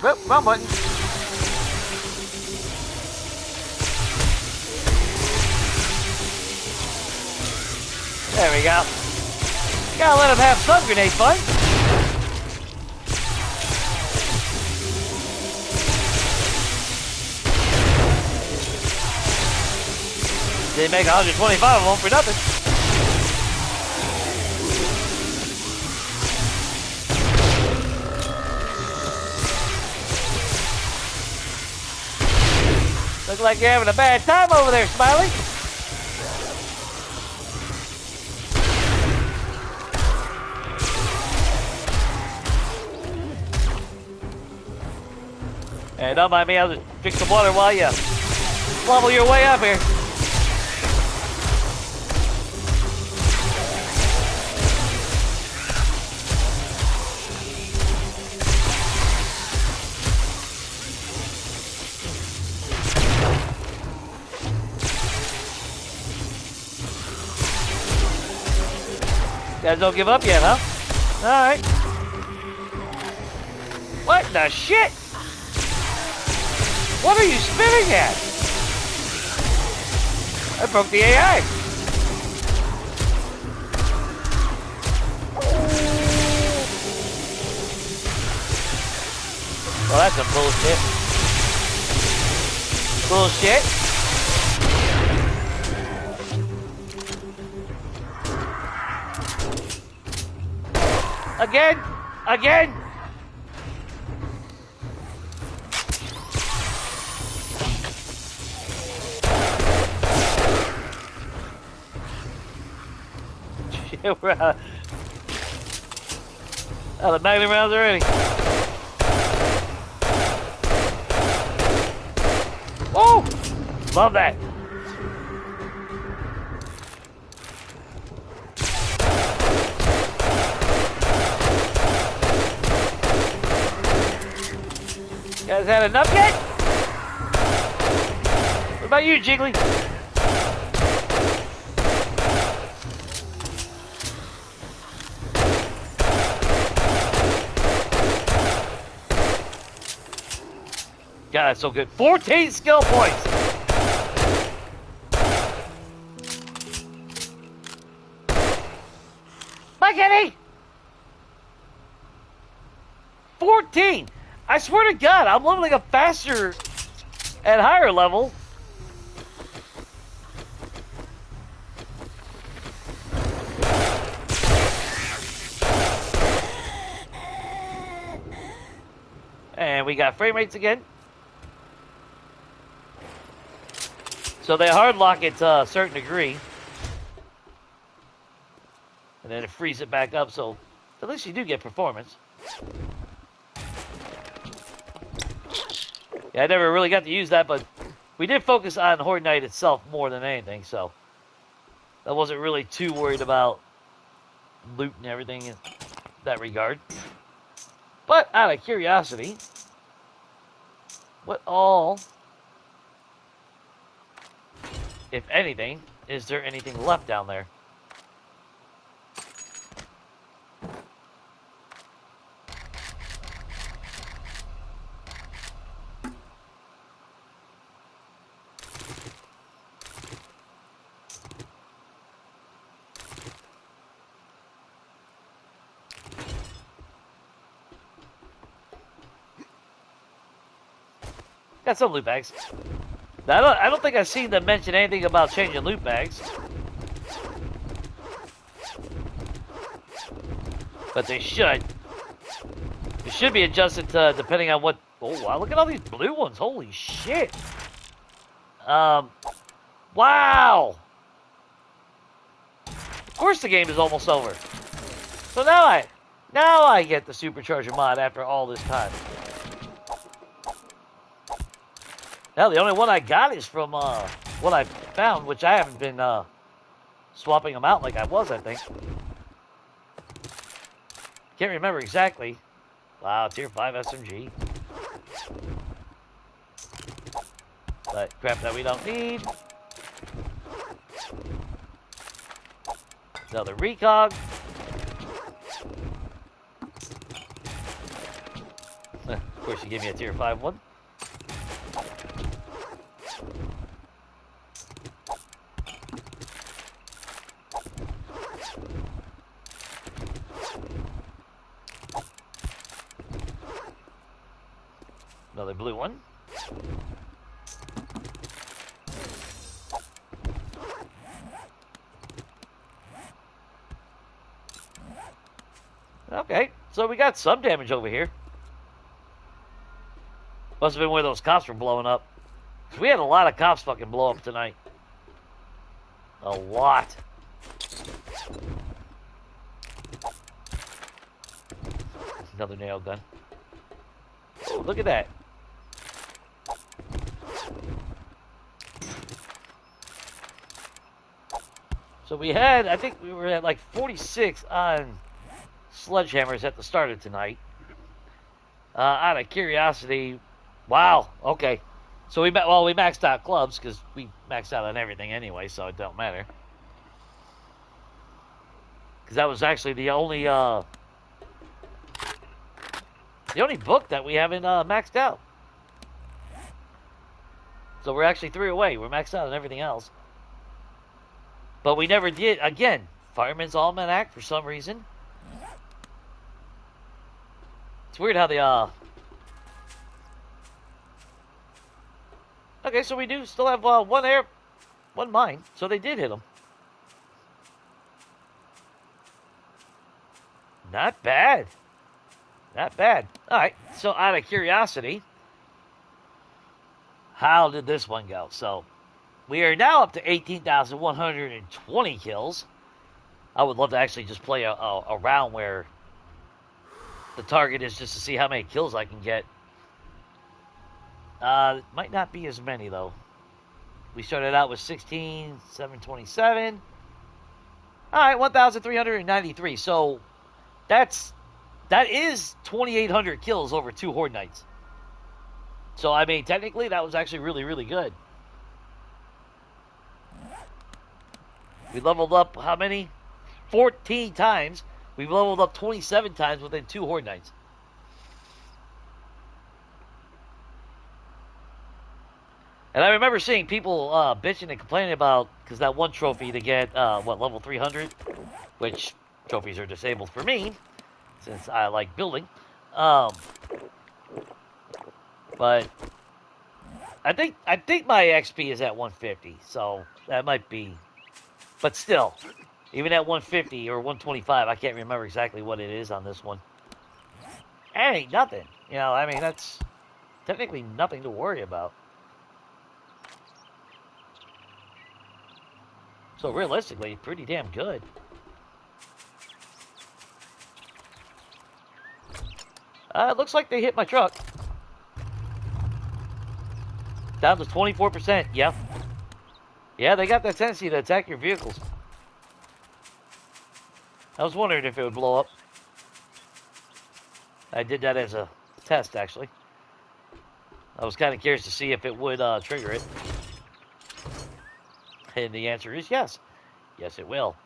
Whoop, wrong button. There we go. Gotta let him have some grenade fun. They make 125 of them for nothing. Look like you're having a bad time over there, Smiley. Hey, don't mind me, I'll just drink some water while you level your way up here. You guys don't give up yet, huh? Alright. What the shit? What are you spinning at? I broke the AI. Well, that's some bullshit. Bullshit. Again. Again. Shit, we're out of magnum rounds already. Woo! Love that. You guys had enough yet? What about you, Jiggly? God, that's so good. 14 skill points. Bye, Kenny. 14. I swear to God, I'm leveling up faster at higher level. And we got frame rates again. So they hard lock it to a certain degree. And then it frees it back up, so at least you do get performance. Yeah, I never really got to use that, but we did focus on Horde Night itself more than anything, so I wasn't really too worried about loot and everything in that regard. But out of curiosity, what all, if anything, is there anything left down there? Got some loot bags. Now, I don't think I've seen them mention anything about changing loot bags. But they should. It should be adjusted to, depending on what... Oh, wow, look at all these blue ones. Holy shit. Wow. Of course the game is almost over. So now I get the supercharger mod after all this time. Now, the only one I got is from what I found, which I haven't been swapping them out like I was, I think. Can't remember exactly. Wow, tier 5 SMG. But crap that we don't need. Another recog. Of course, you gave me a tier 5 one. Another blue one. Okay, so we got some damage over here. Must have been where those cops were blowing up. We had a lot of cops fucking blow up tonight. A lot. Another nail gun. Oh, look at that. So we had, I think we were at like 46 on sledgehammers at the start of tonight. Out of curiosity, wow, okay. So we maxed out clubs because we maxed out on everything anyway, so it don't matter. Because that was actually the only book that we haven't maxed out. So we're actually 3 away. We're maxed out on everything else. But we never did, again, Fireman's Almanac for some reason. It's weird how Okay, so we do still have one mine. So they did hit them. Not bad. Not bad. All right. So out of curiosity, how did this one go? So we are now up to 18,120 kills. I would love to actually just play a round where the target is just to see how many kills I can get. It might not be as many, though. We started out with 16,727. All right, 1,393. So that is 2,800 kills over 2 Horde Nights. So, I mean, technically, that was actually really, really good. We leveled up how many? 14 times. We've leveled up 27 times within 2 Horde Nights. And I remember seeing people bitching and complaining about, because that one trophy to get, level 300? Which trophies are disabled for me, since I like building. But I think my XP is at 150, so that might be. But still, even at 150 or 125, I can't remember exactly what it is on this one. That ain't nothing. You know, I mean, that's technically nothing to worry about. So realistically, pretty damn good. It looks like they hit my truck. Down to 24%, yeah. Yeah, they got that tendency to attack your vehicles. I was wondering if it would blow up. I did that as a test, actually. I was kind of curious to see if it would trigger it. And the answer is yes. Yes, it will.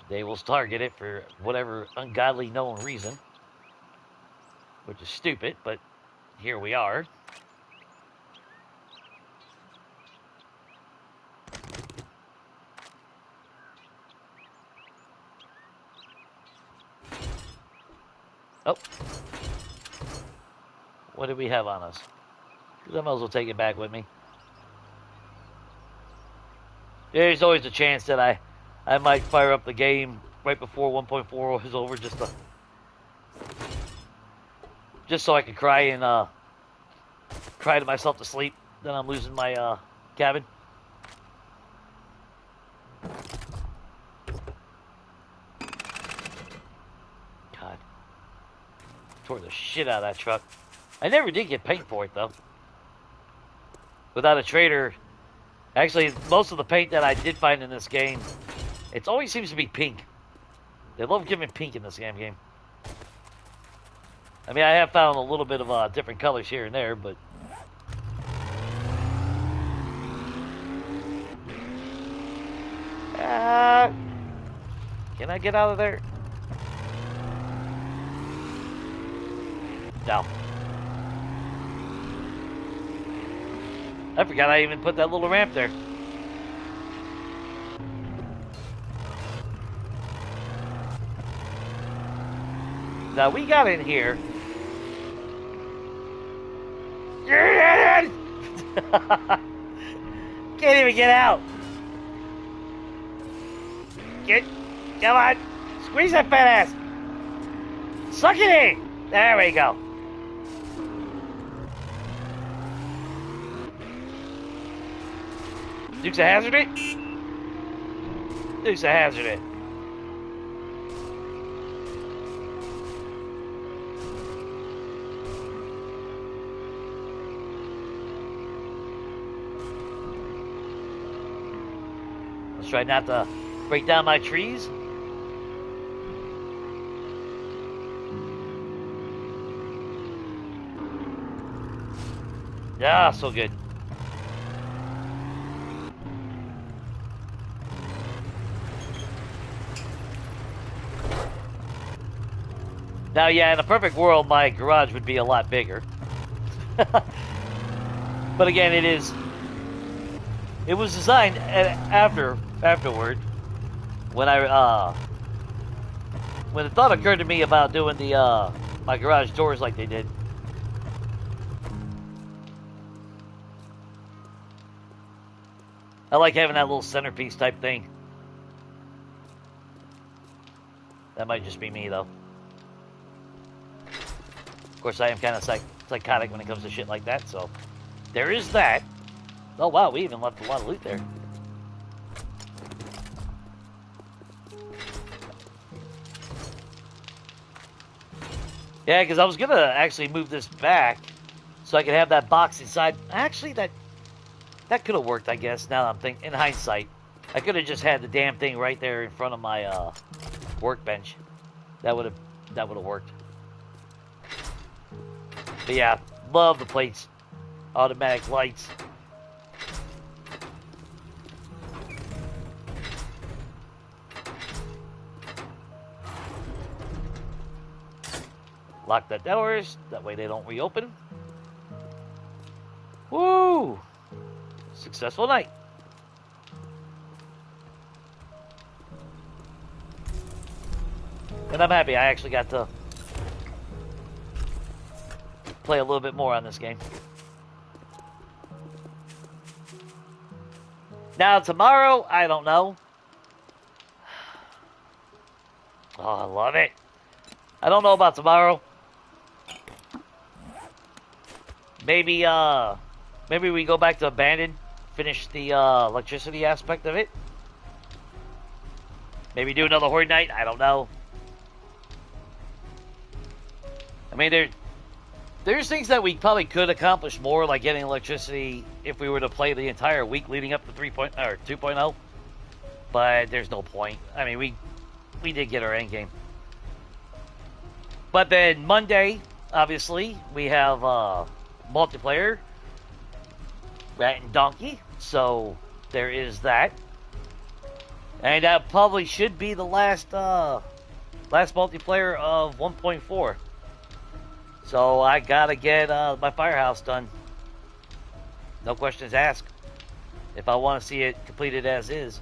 They will target it for whatever ungodly known reason. Which is stupid, but here we are. Oh. What do we have on us? Because I might as well take it back with me. There's always a chance that I might fire up the game right before 1.4 is over just so I could cry and cry to myself to sleep. Then I'm losing my cabin. God. Tore the shit out of that truck. I never did get paint for it, though. Without a trader. Actually, most of the paint that I did find in this game, it always seems to be pink. They love giving pink in this damn game. I mean, I have found a little bit of different colors here and there, but... can I get out of there? No. I forgot I even put that little ramp there. Now we got in here. Get in! Can't even get out. Come on. Squeeze that fat ass. Suck it in. There we go. Dukes of Hazzard it? Dukes of Hazzard it. Let's try not to break down my trees. Yeah, so good. Now, yeah, in a perfect world, my garage would be a lot bigger. But again, it was designed afterward when when the thought occurred to me about doing the my garage doors like they did. I like having that little centerpiece type thing. That might just be me, though. Of course, I am kind of psychotic when it comes to shit like that, so there is that. Oh, wow, we even left a lot of loot there. Yeah, because I was going to actually move this back so I could have that box inside. Actually, that could have worked, I guess, now that I'm thinking, in hindsight. I could have just had the damn thing right there in front of my workbench. That would have worked. But yeah, love the plates. Automatic lights. Lock the doors, that way they don't reopen. Woo! Successful night. And I'm happy I actually got to play a little bit more on this game. Now, tomorrow, I don't know. Oh, I love it. I don't know about tomorrow. Maybe we go back to Abandoned, finish the electricity aspect of it. Maybe do another Horde night. I don't know. I mean, there's things that we probably could accomplish more, like getting electricity, if we were to play the entire week leading up to 2.0. But there's no point. I mean, we did get our end game. But then Monday, obviously, we have multiplayer, Rat and Donkey. So there is that, and that probably should be the last multiplayer of 1.4. So I gotta get my firehouse done. No questions asked. If I want to see it completed as is.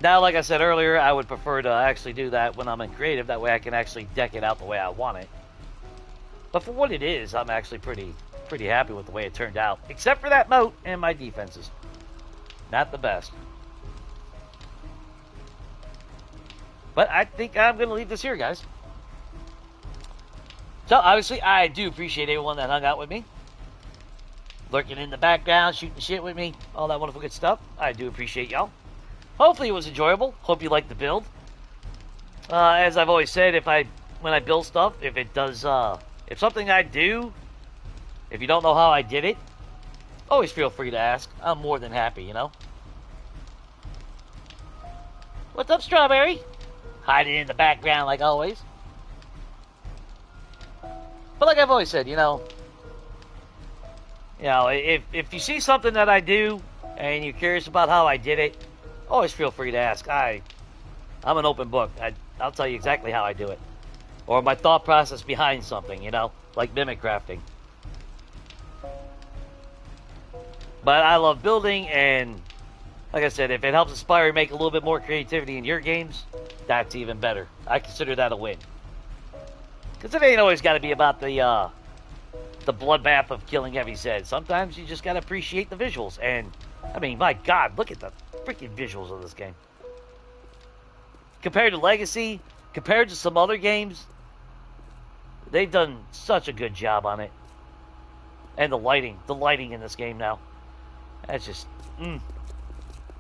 Now, like I said earlier, I would prefer to actually do that when I'm in creative. That way I can actually deck it out the way I want it. But for what it is, I'm actually pretty happy with the way it turned out. Except for that moat and my defenses. Not the best. But I think I'm going to leave this here, guys. So, obviously, I do appreciate everyone that hung out with me. Lurking in the background, shooting shit with me. All that wonderful good stuff. I do appreciate y'all. Hopefully it was enjoyable. Hope you liked the build. As I've always said, when I build stuff, if it does, if something I do, if you don't know how I did it, always feel free to ask. I'm more than happy, you know. What's up, Strawberry? Hiding in the background like always. But like I've always said, you know, if you see something that I do and you're curious about how I did it, always feel free to ask. I'm an open book. I'll tell you exactly how I do it. Or my thought process behind something, you know, like mimic crafting. But I love building, and like I said, if it helps inspire and make a little bit more creativity in your games, that's even better. I consider that a win. Because it ain't always got to be about the bloodbath of killing Heavy's head. Sometimes you just got to appreciate the visuals. And, I mean, my God, look at the freaking visuals of this game. Compared to Legacy, compared to some other games, they've done such a good job on it. And the lighting in this game now. That's just,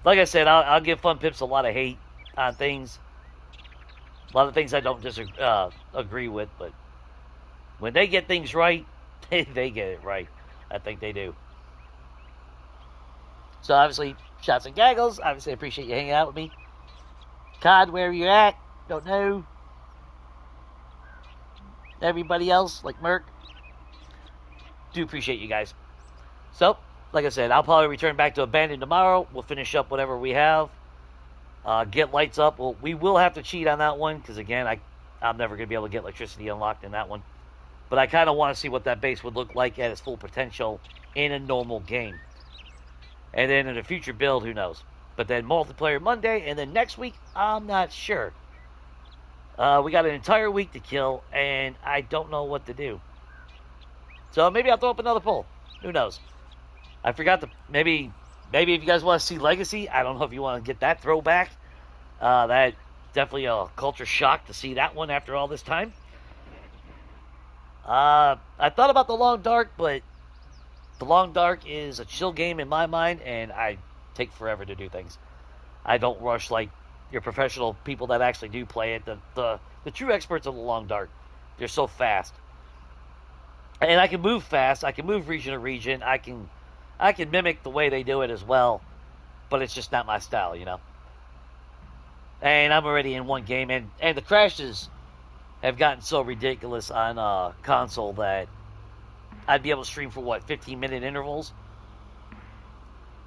Like I said, I'll give Fun Pips a lot of hate on things. A lot of things I don't agree with, but when they get things right, they get it right. I think they do. So obviously, shots and gaggles. Obviously, I appreciate you hanging out with me. COD, where you at? Don't know. Everybody else, like Merc, do appreciate you guys. So, like I said, I'll probably return back to Abandoned tomorrow. We'll finish up whatever we have. Get lights up. Well, we will have to cheat on that one, because again, I'm never going to be able to get electricity unlocked in that one. But I kind of want to see what that base would look like at its full potential in a normal game. And then in a future build, who knows. But then multiplayer Monday, and then next week, I'm not sure. We got an entire week to kill, and I don't know what to do. So maybe I'll throw up another poll. Who knows? I forgot to maybe Maybe if you guys want to see Legacy, I don't know if you want to get that throwback. That definitely a culture shock to see that one after all this time. I thought about The Long Dark, but The Long Dark is a chill game in my mind, and I take forever to do things. I don't rush like your professional people that actually do play it. The true experts of The Long Dark, they're so fast, and I can move fast. I can move region to region. I can mimic the way they do it as well, but it's just not my style, you know. And I'm already in one game, and the crashes have gotten so ridiculous on console that I'd be able to stream for what 15-minute intervals.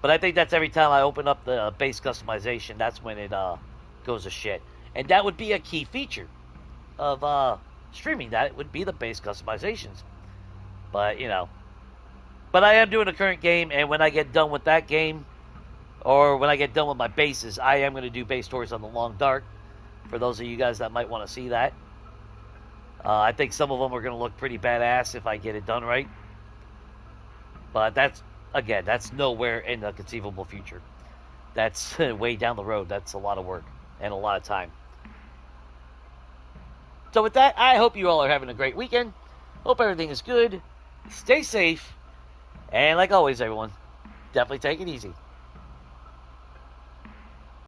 But I think that's every time I open up the base customization, that's when it goes to shit. And that would be a key feature of streaming. That it would be the base customizations. But you know, but I am doing a current game, and when I get done with that game, or when I get done with my bases, I am going to do base tours on the Long Dark. For those of you guys that might want to see that, I think some of them are going to look pretty badass if I get it done right. But that's nowhere in the conceivable future. That's way down the road. That's a lot of work and a lot of time. So with that, I hope you all are having a great weekend. Hope everything is good. Stay safe. And like always, everyone, definitely take it easy.